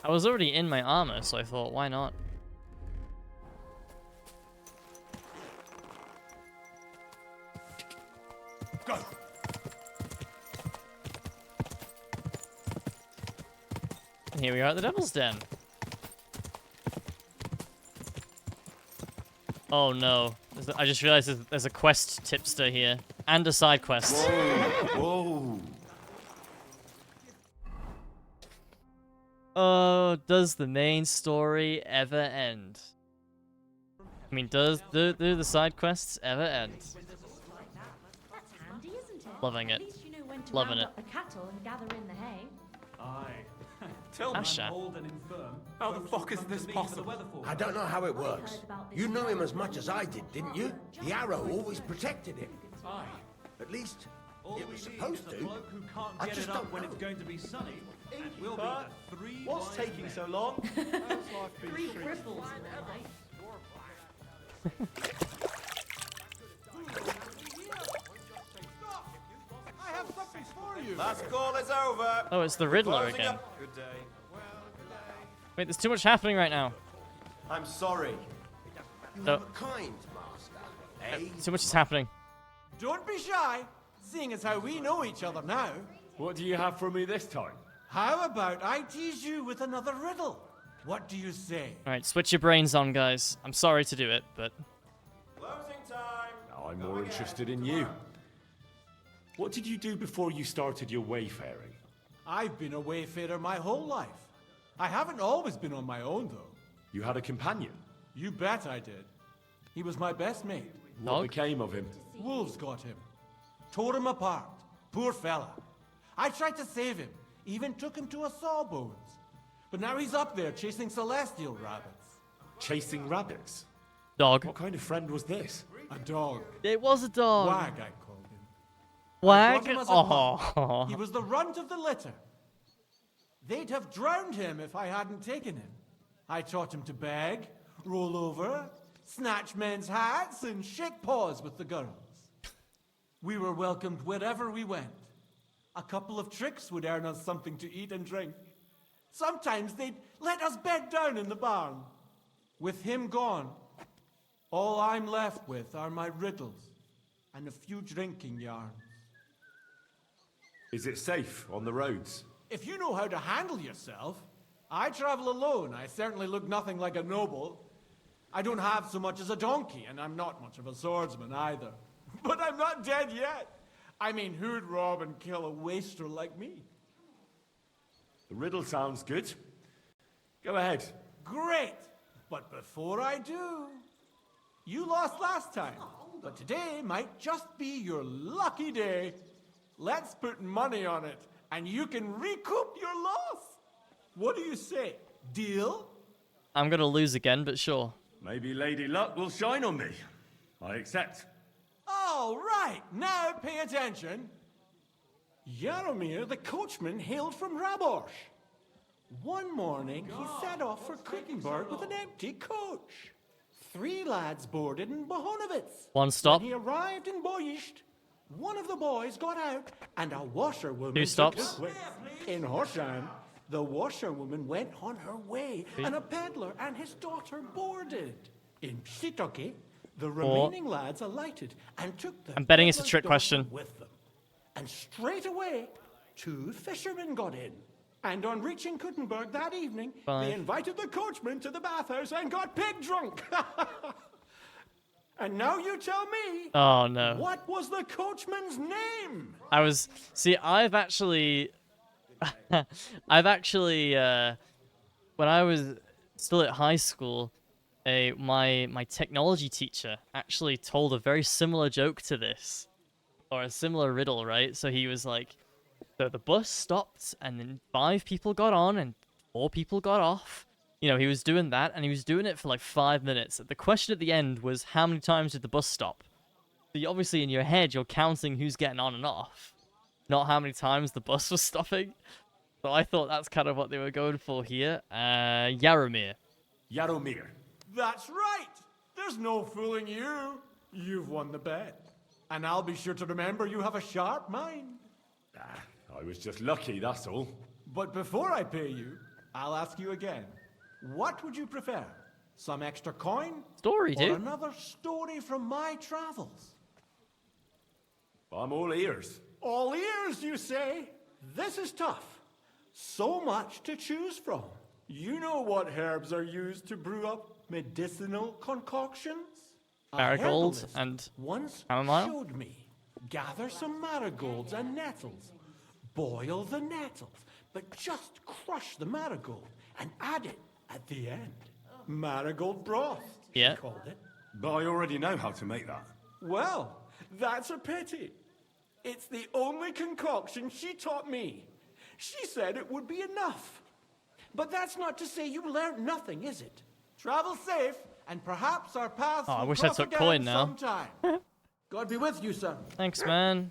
I was already in my armor, so I thought, why not? Go! And here we are at the Devil's Den. Oh no. I just realized there's a quest tipster here. And a side quest. Whoa! Oh, does the main story ever end? I mean, do the side quests ever end? That's handy, isn't it? Loving it. At least you know when to Loving round it. up the cattle and gather in the hay. Aye. Tell me Asha. I'm old and infirm. How the fuck is this possible? I don't know how it works. You know him as much as I did, didn't you? The arrow always protected him. Aye. At least, All it we was need supposed is a to. bloke who can't I get just it up don't when know. it's going to be sunny. And we'll But be the three what's wise taking men. so long? Three cripples, right? I have something for you. Last call is over. Oh, it's the Riddler Closing again. up. Good day. Wait, there's too much happening right now. I'm sorry. You No. have a kind master, eh? Too much is happening. Don't be shy, seeing as how we know each other now. What do you have for me this time? How about I tease you with another riddle? What do you say? Alright, switch your brains on, guys. I'm sorry to do it, but... Closing time. Now I'm more interested in you. What did you do before you started your wayfaring? I've been a wayfarer my whole life. I haven't always been on my own, though. You had a companion? You bet I did. He was my best mate. What became of him? Wolves got him. Tore him apart. Poor fella. I tried to save him. Even took him to a sawbones. But now he's up there chasing celestial rabbits. Chasing rabbits? Dog. What kind of friend was this? A dog. It was a dog. Wag, I called him. Wag? I got him as a Oh. pup. He was the runt of the litter. They'd have drowned him if I hadn't taken him. I taught him to beg, roll over, snatch men's hats, and shake paws with the girls. We were welcomed wherever we went. A couple of tricks would earn us something to eat and drink. Sometimes they'd let us bed down in the barn. With him gone, all I'm left with are my riddles and a few drinking yarns. Is it safe on the roads? If you know how to handle yourself. I travel alone. I certainly look nothing like a noble. I don't have so much as a donkey, and I'm not much of a swordsman either. But I'm not dead yet. I mean, who'd rob and kill a waster like me? The riddle sounds good. Go ahead. Great! But before I do, you lost last time. But today might just be your lucky day. Let's put money on it, and you can recoup your loss. What do you say? Deal? I'm gonna lose again, but sure. Maybe Lady Luck will shine on me. I accept. All right, now pay attention. Jaromir, the coachman, hailed from Rabosh. One morning, he set off for Quickenburg with an empty coach. 3 lads boarded in Bohonovitz. One stop. When he arrived in Boyisht, one of the boys got out, and a washerwoman 2 stops. took his place. In Hoshan, the washerwoman went on her way, and a peddler and his daughter boarded. In Psitoke, the remaining lads alighted and took the I'm betting it's a peddler's trick daughter question. with them. And straight away, 2 fishermen got in. And on reaching Kuttenberg that evening, they invited the coachman to the bathhouse and got pig drunk. And now you tell me. Oh no. What was the coachman's name? I've actually when I was still at high school, my technology teacher actually told a very similar joke to this, or a similar riddle, right? So he was like, so the bus stopped, and then 5 people got on, and 4 people got off. You know, he was doing that, and he was doing it for like 5 minutes. The question at the end was, how many times did the bus stop? So you, obviously in your head, you're counting who's getting on and off, not how many times the bus was stopping. So I thought that's kind of what they were going for here. Jaromir. Jaromir. That's right. There's no fooling you. You've won the bet. And I'll be sure to remember you have a sharp mind. I was just lucky, that's all. But before I pay you, I'll ask you again. What would you prefer? Some extra coin? Story, or dude. another story from my travels? I'm all ears. All ears, you say? This is tough. So much to choose from. You know what herbs are used to brew up medicinal concoctions? Marigold and once chamomile. showed me. Gather some marigolds and nettles. Boil the nettles, but just crush the marigold and add it at the end. Marigold broth, yeah. she called it. But I already know how to make that. Well, that's a pity. It's the only concoction she taught me. She said it would be enough. But that's not to say you learned nothing, is it? Travel safe, and perhaps our paths will I wish I cross took again coin now. sometime. God be with you, son. Thanks, man.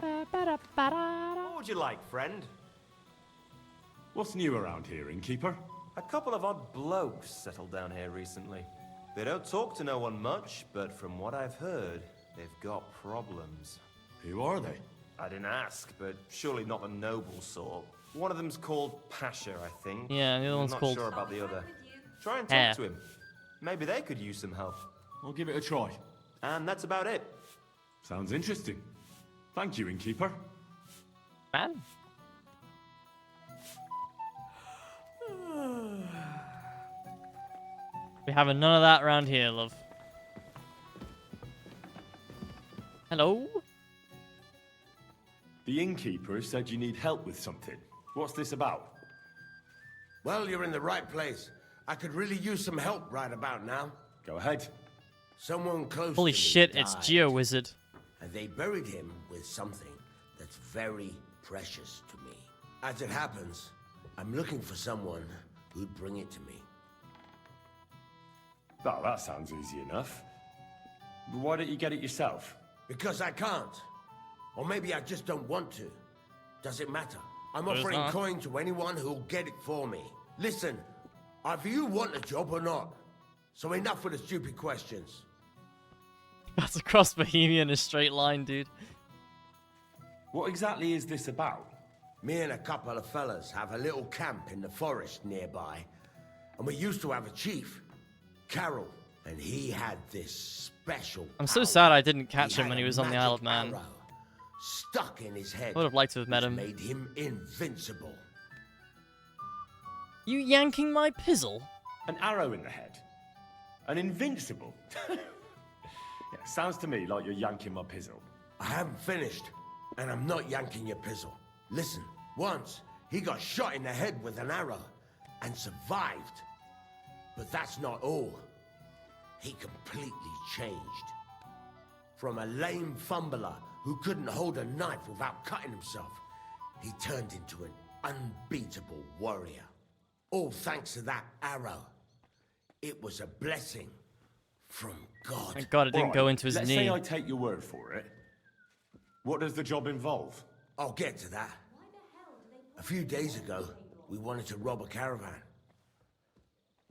What would you like, friend? What's new around here, innkeeper? A couple of odd blokes settled down here recently. They don't talk to no one much, but from what I've heard, they've got problems. Who are they? I didn't ask, but surely not the noble sort. One of them's called Pasha, I think. Yeah, the other one's I'm called not sure about the other. Try and Hare. talk to him. Maybe they could use some help. I'll give it a try. And that's about it. Sounds interesting. Thank you, innkeeper. Man. We having none of that around here, love. Hello? The innkeeper said you need help with something. What's this about? Well, you're in the right place. I could really use some help right about now. Go ahead. Someone close Holy to me shit, it's died, GeoWizard. and they buried him with something that's very precious to me. As it happens, I'm looking for someone who'd bring it to me. Oh, that sounds easy enough. But why don't you get it yourself? Because I can't. Or maybe I just don't want to. Does it matter? I'm Does offering not. coin to anyone who'll get it for me. Listen, either you want a job or not. So enough with the stupid questions. That's across Bohemia in a straight line, dude. What exactly is this about? Me and a couple of fellas have a little camp in the forest nearby. And we used to have a chief, Carol. And he had this special I'm so power. sad I didn't catch He him had when he a was on the Isle of Man. arrow stuck in his head. I would have liked to have met him. Made him invincible. You yanking my pizzle? An arrow in the head? An invincible? Yeah, sounds to me like you're yanking my pizzle. I haven't finished, and I'm not yanking your pizzle. Listen, once he got shot in the head with an arrow and survived. But that's not all. He completely changed. From a lame fumbler who couldn't hold a knife without cutting himself, he turned into an unbeatable warrior. All thanks to that arrow. It was a blessing from God. Thank God it didn't go into his Let's knee. say I take your word for it. What does the job involve? I'll get to that. A few days ago, we wanted to rob a caravan.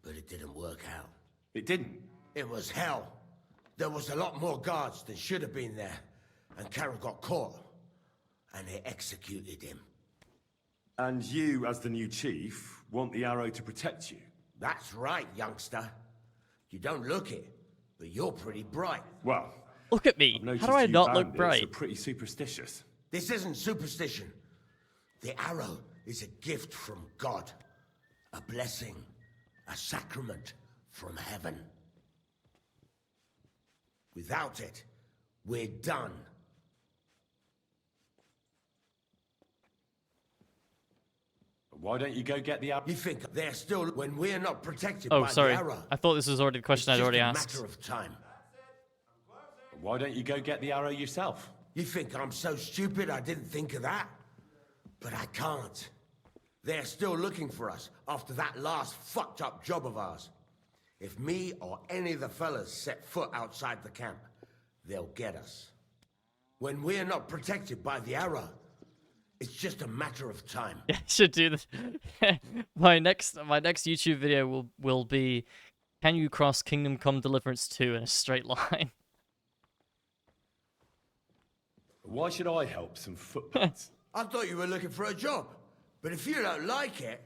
But it didn't work out. It didn't? It was hell. There was a lot more guards than should have been there. And Carol got caught. And they executed him. And you, as the new chief, want the arrow to protect you? That's right, youngster. You don't look it, but you're pretty bright. Well, look at me. How do I not look bright? Are pretty superstitious. This isn't superstition. The arrow is a gift from God. A blessing. A sacrament from heaven. Without it, we're done. Why don't you go get the arrow? You think they're still when we're not protected Oh, by sorry. the arrow? I thought this was already the question I'd already asked. It's just a matter of time. Why don't you go get the arrow yourself? You think I'm so stupid I didn't think of that? But I can't. They're still looking for us after that last fucked up job of ours. If me or any of the fellas set foot outside the camp, they'll get us. When we're not protected by the arrow, it's just a matter of time. Yeah, I should do this. my next YouTube video will be, can you cross Kingdom Come Deliverance 2 in a straight line? Why should I help some footpads? I thought you were looking for a job. But if you don't like it,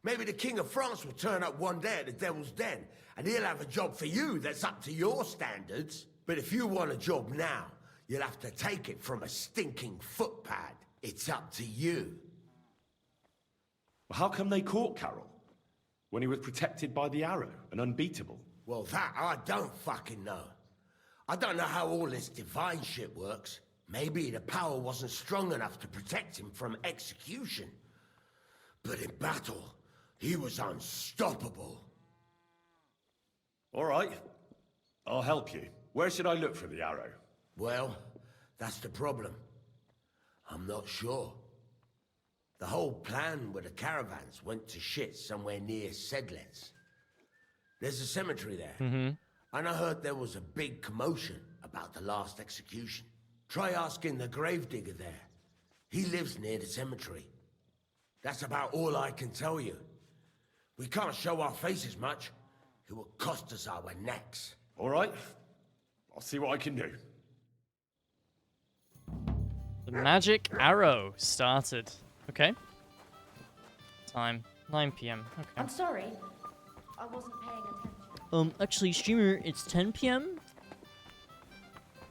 maybe the King of France will turn up one day at the Devil's Den, and he'll have a job for you that's up to your standards. But if you want a job now, you'll have to take it from a stinking footpad. It's up to you. Well, how come they caught Carol? When he was protected by the arrow and unbeatable? Well, that I don't fucking know. I don't know how all this divine shit works. Maybe the power wasn't strong enough to protect him from execution. But in battle, he was unstoppable. All right. I'll help you. Where should I look for the arrow? Well, that's the problem. I'm not sure. The whole plan with the caravans went to shit somewhere near Sedlets. There's a cemetery there. Mm-hmm. And I heard there was a big commotion about the last execution. Try asking the gravedigger there. He lives near the cemetery. That's about all I can tell you. We can't show our faces much. It will cost us our necks. All right. I'll see what I can do. The magic arrow started. Okay. Time 9 p.m. Okay. I'm sorry. I wasn't paying attention. Actually, streamer, it's 10 p.m.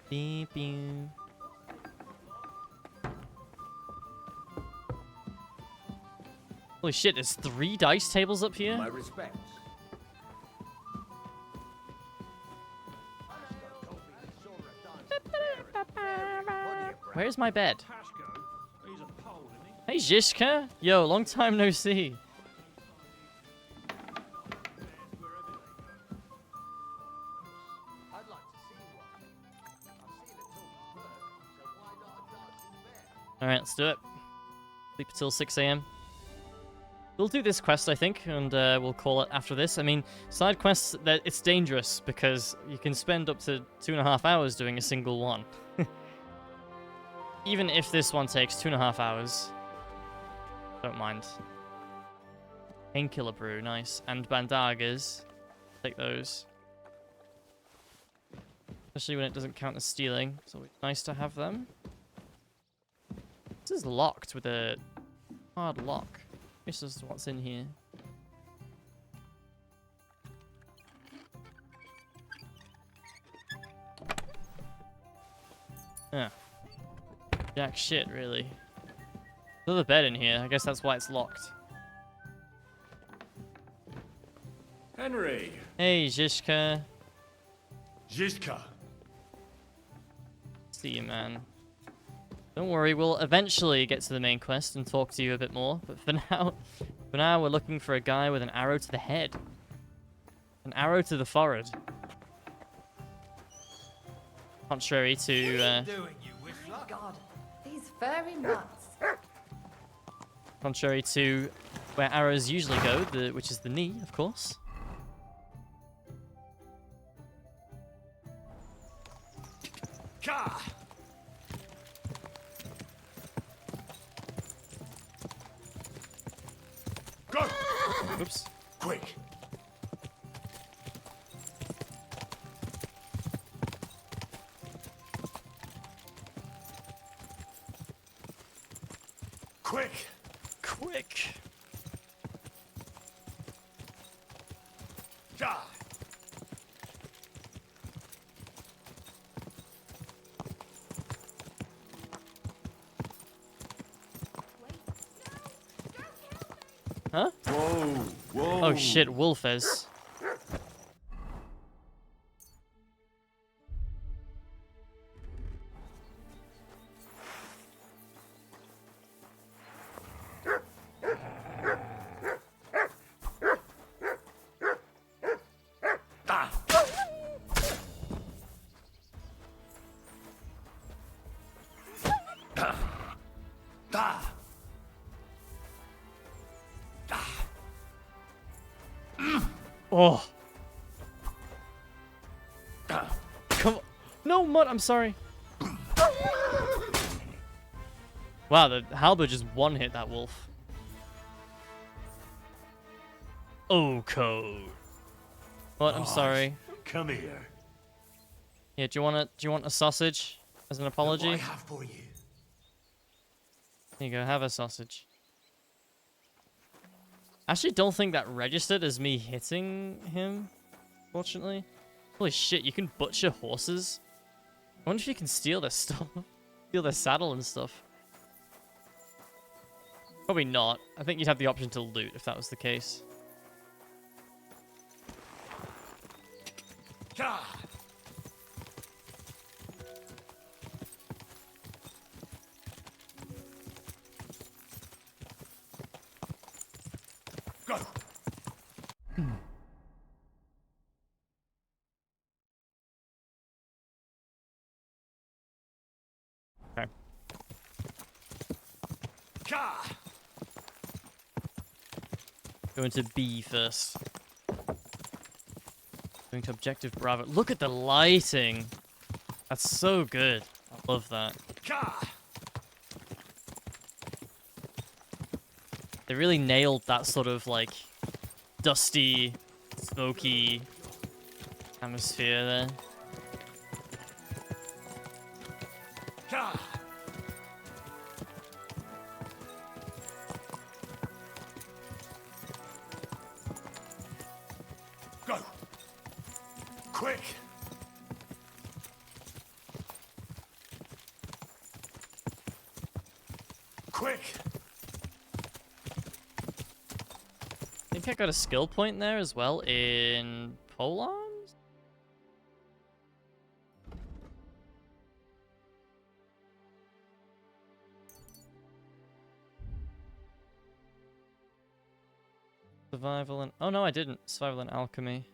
Beep, beep. Holy shit, there's 3 dice tables up here? My respects. Where's my bed? Hey, Zishka. Yo, long time no see. Alright, let's do it. Sleep until 6 a.m. We'll do this quest, I think, and we'll call it after this. I mean, side quests, it's dangerous because you can spend up to 2.5 hours doing a single one. Even if this one takes 2.5 hours. Don't mind. Painkiller brew, nice. And bandagas. Take those. Especially when it doesn't count as stealing. It's always nice to have them. This is locked with a hard lock. This is what's in here. Yeah. Jack shit, really. There's another bed in here. I guess that's why it's locked. Henry! Hey, Zizka. Zizka! See you, man. Don't worry, we'll eventually get to the main quest and talk to you a bit more. But for now we're looking for a guy with an arrow to the head. An arrow to the forehead. Contrary to, God, these furry nuts. contrary to where arrows usually go, which is the knee, of course. Ka! Go! Oops. Quick! Quick! Quick! Ja! Huh? Whoa! Whoa! Oh shit, Wolfez. Oh. Come on. No, Mud, I'm sorry. Wow, the halberd just one-hit that wolf. Oh, code. What? I'm sorry. Come here. Yeah, do you want a sausage as an apology? What I have for you. Here you go, have a sausage. I actually don't think that registered as me hitting him, fortunately. Holy shit, you can butcher horses? I wonder if you can steal their stuff. Steal their saddle and stuff. Probably not. I think you'd have the option to loot if that was the case. Ja! Go! Okay. Ja! Going to B first. Going to objective Bravo. Look at the lighting. That's so good. I love that. Ja! They really nailed that sort of like dusty, smoky atmosphere there. Ja! Go! Quick! Quick! I think I got a skill point there as well in polearms? Survival and... Oh no, I didn't. Survival and alchemy.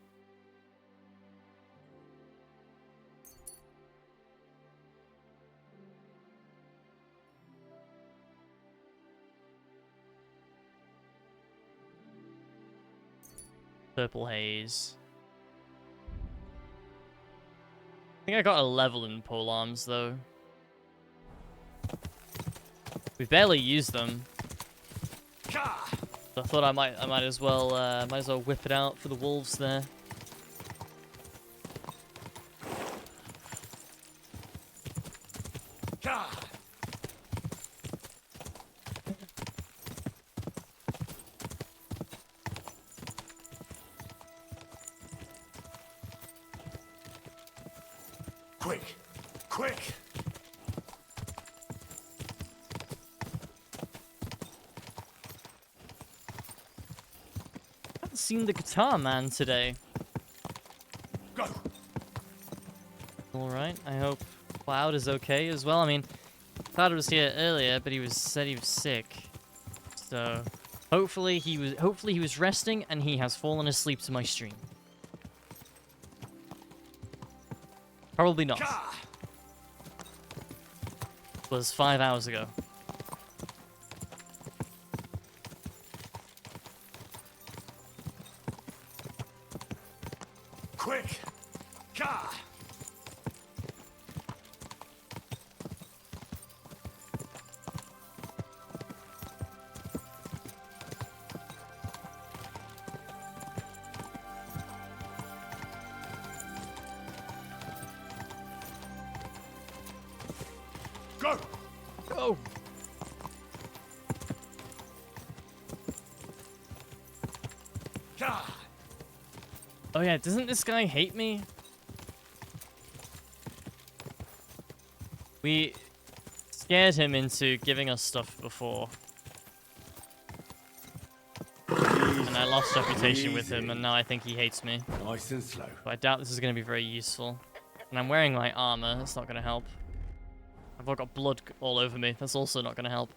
Purple haze. I think I got a level in polearms though. We barely used them. So I thought I might as well whip it out for the wolves there. Quick! Quick! I haven't seen the guitar man today. Go! Alright, I hope Cloud is okay as well. I mean, Cloud was here earlier, but said he was sick. So hopefully he was resting and he has fallen asleep to my stream. Probably not. It was 5 hours ago. Quick! Gah! Go! Go! Gah! Oh yeah, doesn't this guy hate me? We scared him into giving us stuff before. And I lost reputation with him, and now I think he hates me. Nice and slow. But I doubt this is going to be very useful. And I'm wearing my armor, that's not going to help. I've got blood all over me, that's also not going to help.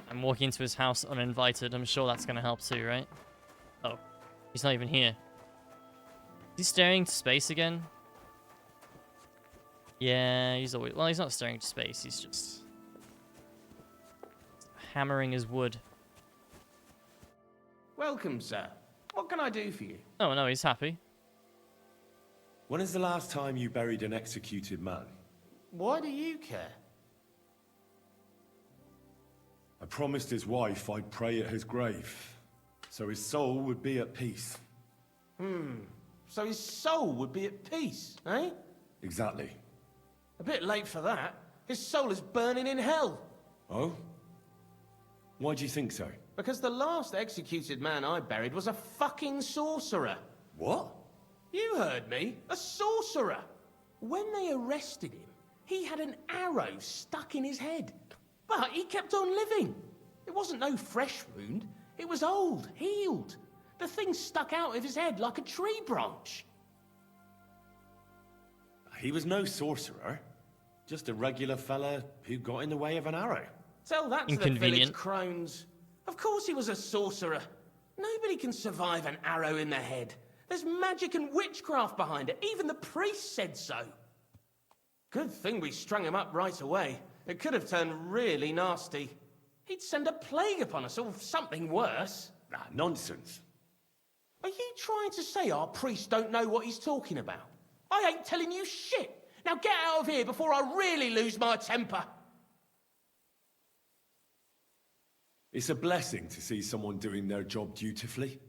I'm walking into his house uninvited. I'm sure that's going to help too, right? Oh, he's not even here. Is he staring to space again? Yeah, he's always... Well, he's not staring to space. He's just hammering his wood. Welcome, sir. What can I do for you? Oh, no, he's happy. When is the last time you buried an executed man? Why do you care? I promised his wife I'd pray at his grave, so his soul would be at peace. So his soul would be at peace, eh? Exactly. A bit late for that. His soul is burning in hell. Oh? Why do you think so? Because the last executed man I buried was a fucking sorcerer. What? You heard me. A sorcerer. When they arrested him, he had an arrow stuck in his head. But he kept on living. It wasn't no fresh wound. It was old, healed. The thing stuck out of his head like a tree branch. He was no sorcerer. Just a regular fella who got in the way of an arrow. Tell that to the village crones. Of course he was a sorcerer. Nobody can survive an arrow in the head. There's magic and witchcraft behind it. Even the priest said so. Good thing we strung him up right away. It could have turned really nasty. He'd send a plague upon us or something worse. Ah, nonsense. Are you trying to say our priest don't know what he's talking about? I ain't telling you shit. Now get out of here before I really lose my temper. It's a blessing to see someone doing their job dutifully.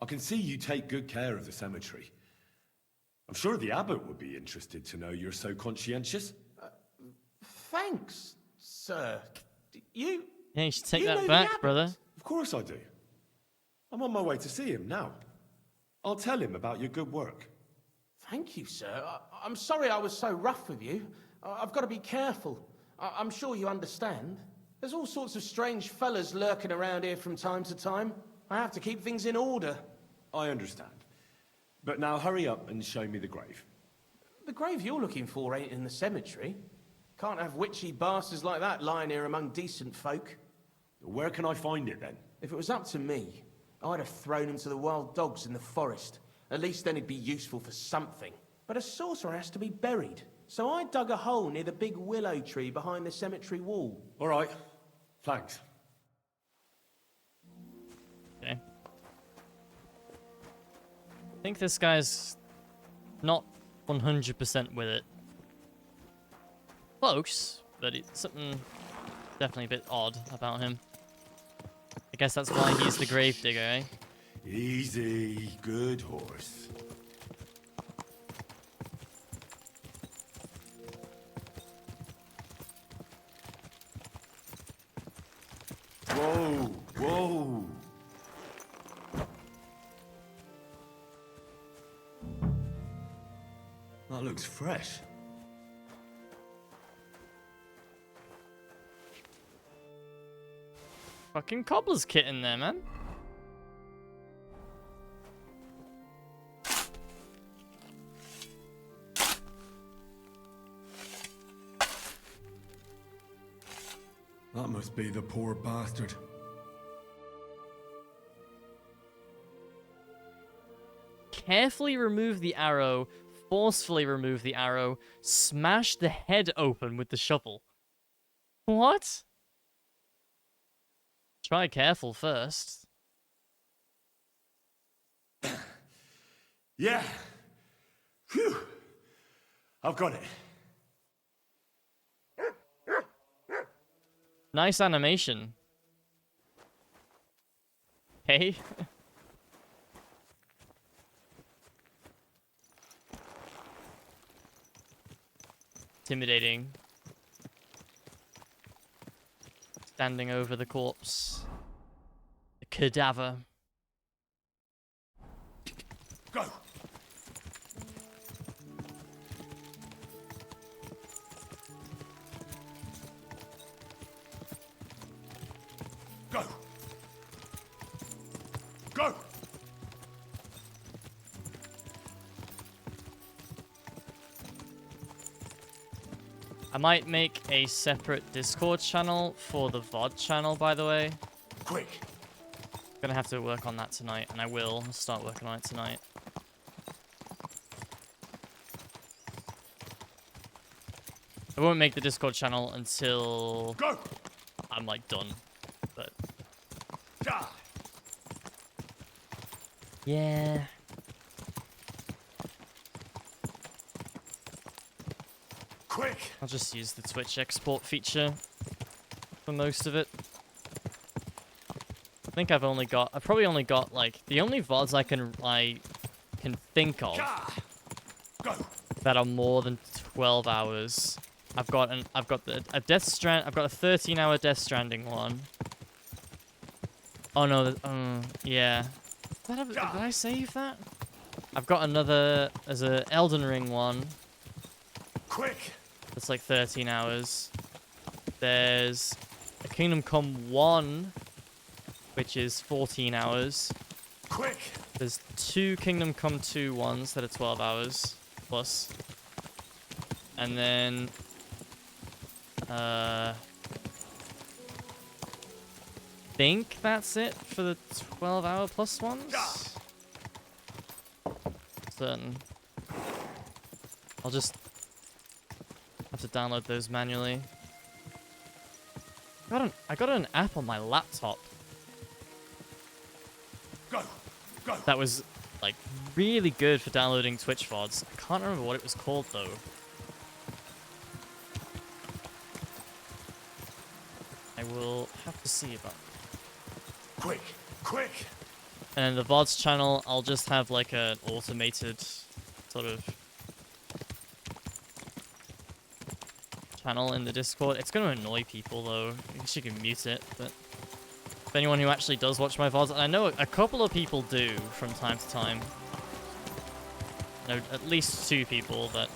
I can see you take good care of the cemetery. I'm sure the abbot would be interested to know you're so conscientious. Thanks, sir. You... Yeah, you should take that back, brother. Of course I do. I'm on my way to see him now. I'll tell him about your good work. Thank you, sir. I'm sorry I was so rough with you. I've got to be careful. I'm sure you understand. There's all sorts of strange fellas lurking around here from time to time. I have to keep things in order. I understand. But now hurry up and show me the grave. The grave you're looking for ain't in the cemetery. Can't have witchy bastards like that lying here among decent folk. Where can I find it then? If it was up to me, I'd have thrown him to the wild dogs in the forest. At least then he'd be useful for something. But a sorcerer has to be buried. So I dug a hole near the big willow tree behind the cemetery wall. All right. Thanks. Okay. I think this guy's not 100% with it. Close, but it's something definitely a bit odd about him. I guess that's why he's the gravedigger, eh? Easy, good horse. Whoa, whoa. looks fresh. Fucking cobbler's kit in there, man. That must be the poor bastard. Carefully remove the arrow, forcefully remove the arrow, smash the head open with the shovel. What? Try careful first. Yeah. Phew. I've got it. Nice animation. Hey. Intimidating. Standing over the corpse. The cadaver. Go. Go. Go. I might make a separate Discord channel for the VOD channel, by the way. Quick. Gonna have to work on that tonight, and I will start working on it tonight. I won't make the Discord channel until I'm like done, but yeah. Quick. I'll just use the Twitch export feature for most of it. I think I've probably only got like the only VODs I can think of that are more than 12 hours. I've got a 13-hour Death Stranding one. Oh no, yeah. Did I save that? I've got another as a Elden Ring one. Quick. That's like 13 hours. There's a Kingdom Come 1, which is 14 hours. Quick. There's 2 Kingdom Come 2 ones that are 12 hours plus. And then think that's it for the 12-hour plus ones. Certain. I'll just have to download those manually. I got an app on my laptop. That was like really good for downloading Twitch VODs. I can't remember what it was called though. I will have to see about it. Quick, quick. And the VODs channel, I'll just have like an automated sort of channel in the Discord. It's going to annoy people though. I guess you can mute it, but if anyone who actually does watch my VODs, and I know a couple of people do from time to time. I know at least 2 people that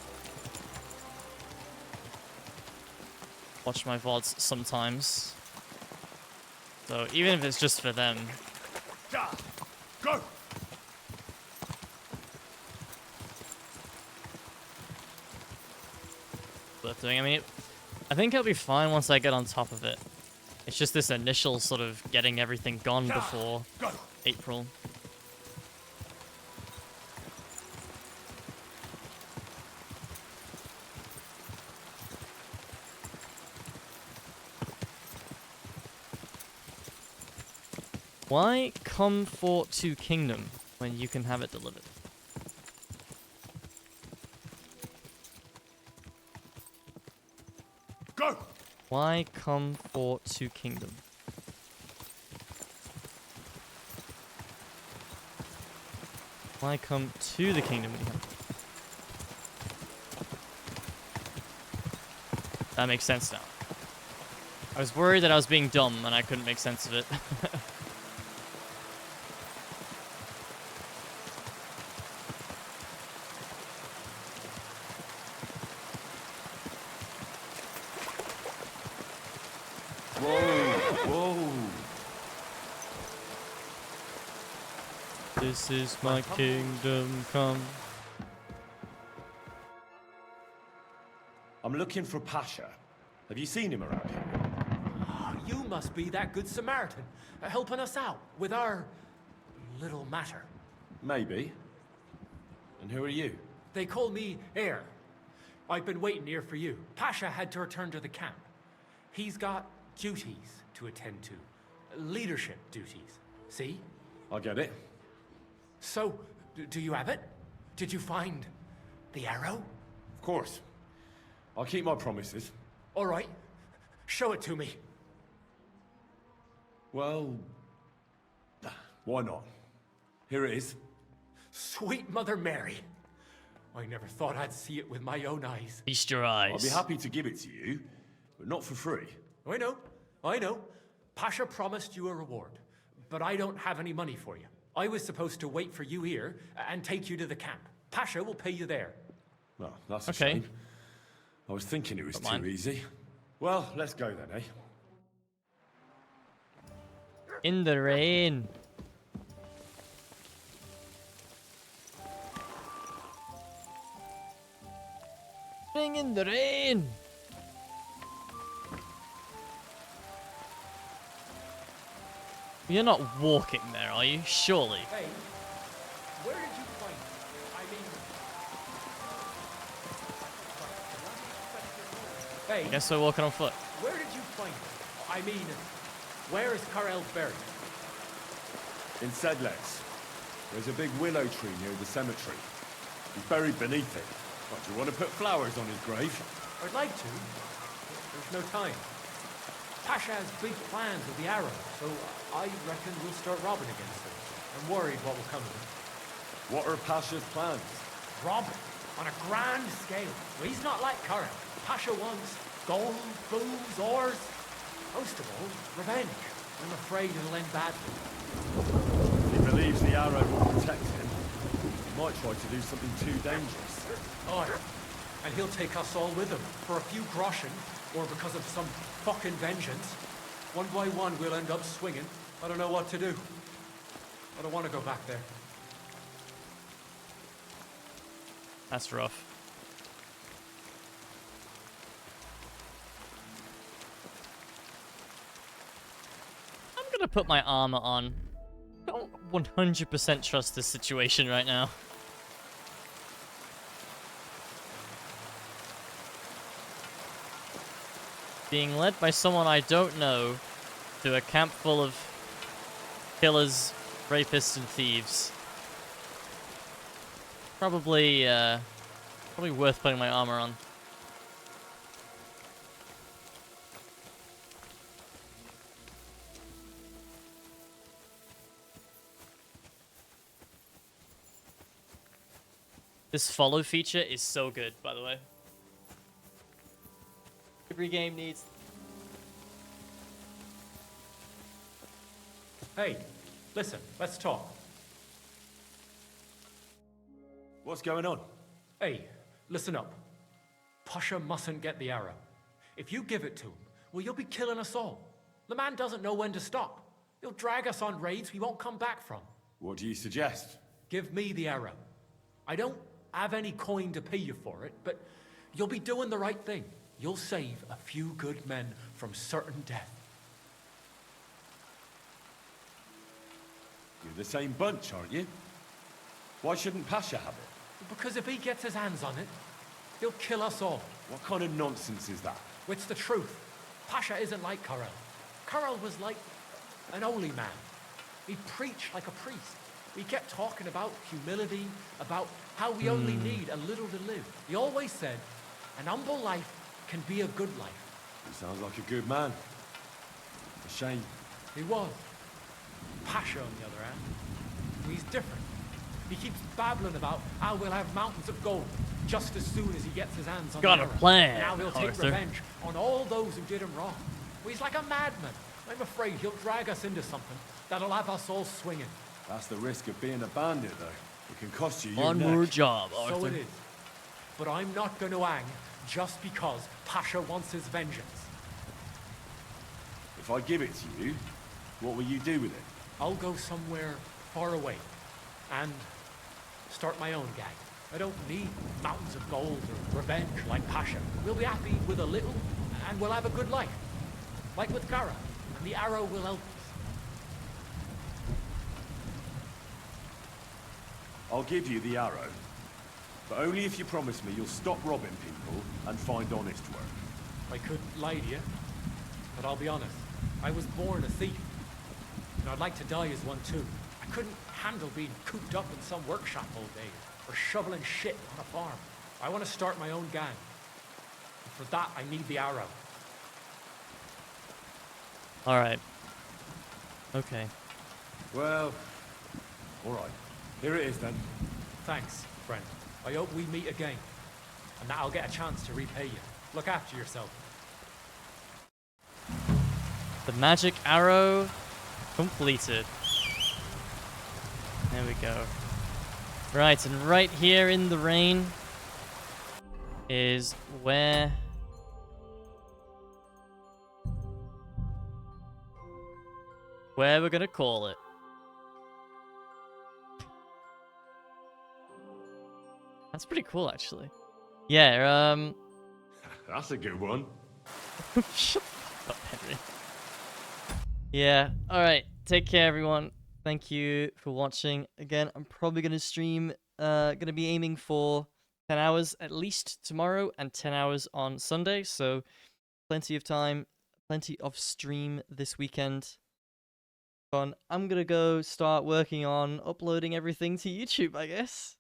watch my VODs sometimes. So even if it's just for them. Go. Worth doing. I mean, I think it'll be fine once I get on top of it. It's just this initial sort of getting everything gone before April. Why come for to Kingdom when you can have it delivered? Go. Why come for to Kingdom? Why come to the kingdom when you have it? That makes sense now. I was worried that I was being dumb and I couldn't make sense of it. Whoa, whoa. This is my kingdom come. I'm looking for Pasha. Have you seen him around here? You must be that good Samaritan, helping us out with our little matter. Maybe. And who are you? They call me Heir. I've been waiting here for you. Pasha had to return to the camp. He's got duties to attend to. Leadership duties. See? I get it. So, do you have it? Did you find the arrow? Of course. I'll keep my promises. All right. Show it to me. Well, why not? Here it is. Sweet Mother Mary. I never thought I'd see it with my own eyes. Feast your eyes. I'll be happy to give it to you, but not for free. I know. Pasha promised you a reward, but I don't have any money for you. I was supposed to wait for you here and take you to the camp. Pasha will pay you there. Well, that's a shame. I was thinking it was too easy. Well, let's go then, eh? In the rain. Sing in the rain. You're not walking there, are you? Surely. Hey, where did you find it? I mean... Hey, I guess we're walking on foot. Where did you find it? I mean, where is Karel buried? In Sedlex. There's a big willow tree near the cemetery. He's buried beneath it. What, do you want to put flowers on his grave? I'd like to. There's no time. Pasha has big plans with the arrow, so I reckon we'll start robbing against him. I'm worried what will come of it. What are Pasha's plans? Robbing on a grand scale. Well, he's not like Karel. Pasha wants gold, booze, ores. Most of all, revenge. I'm afraid it'll end badly. If he believes the arrow will protect him, he might try to do something too dangerous. Oh, and he'll take us all with him for a few groschen, or because of some fucking vengeance. One by one, we'll end up swinging. I don't know what to do. I don't want to go back there. That's rough. I'm gonna put my armor on. I don't 100% trust this situation right now. Being led by someone I don't know to a camp full of killers, rapists, and thieves. Probably worth putting my armor on. This follow feature is so good, by the way. Every game needs. Hey, listen, let's talk. What's going on? Hey, listen up. Pasha mustn't get the arrow. If you give it to him, well, you'll be killing us all. The man doesn't know when to stop. He'll drag us on raids we won't come back from. What do you suggest? Give me the arrow. I don't have any coin to pay you for it, but you'll be doing the right thing. You'll save a few good men from certain death. You're the same bunch, aren't you? Why shouldn't Pasha have it? Because if he gets his hands on it, he'll kill us all. What kind of nonsense is that? It's the truth. Pasha isn't like Karel. Karel was like an holy man. He preached like a priest. He kept talking about humility, about how we only need a little to live. He always said, an humble life can be a good life. He sounds like a good man. A shame. He was. Pasha, on the other hand, he's different. He keeps babbling about how we'll have mountains of gold just as soon as he gets his hands on Got the a arrow. plan, Now he'll take Arthur. revenge on all those who did him wrong. Well, he's like a madman. I'm afraid he'll drag us into something that'll have us all swinging. That's the risk of being a bandit, though. It can cost you your One neck. more job, Arthur. So it is. But I'm not going to hang just because Pasha wants his vengeance. If I give it to you, what will you do with it? I'll go somewhere far away and start my own gang. I don't need mountains of gold or revenge like Pasha. We'll be happy with a little, and we'll have a good life. Like with Gara, and the arrow will help us. I'll give you the arrow, but only if you promise me you'll stop robbing people and find honest work. I could lie to you, but I'll be honest. I was born a thief, and I'd like to die as one too. I couldn't handle being cooped up in some workshop all day, or shoveling shit on a farm. I want to start my own gang. And for that, I need the arrow. Alright. Okay. Well, alright. Here it is then. Thanks, friend. I hope we meet again, and that I'll get a chance to repay you. Look after yourself. The magic arrow completed. There we go. Right, and right here in the rain is where we're gonna call it. That's pretty cool, actually. Yeah, That's a good one. Shut up, Henry. Yeah, alright. Take care, everyone. Thank you for watching. Again, I'm probably going to stream, going to be aiming for 10 hours at least tomorrow and 10 hours on Sunday. So, plenty of time, plenty of stream this weekend. I'm going to go start working on uploading everything to YouTube, I guess.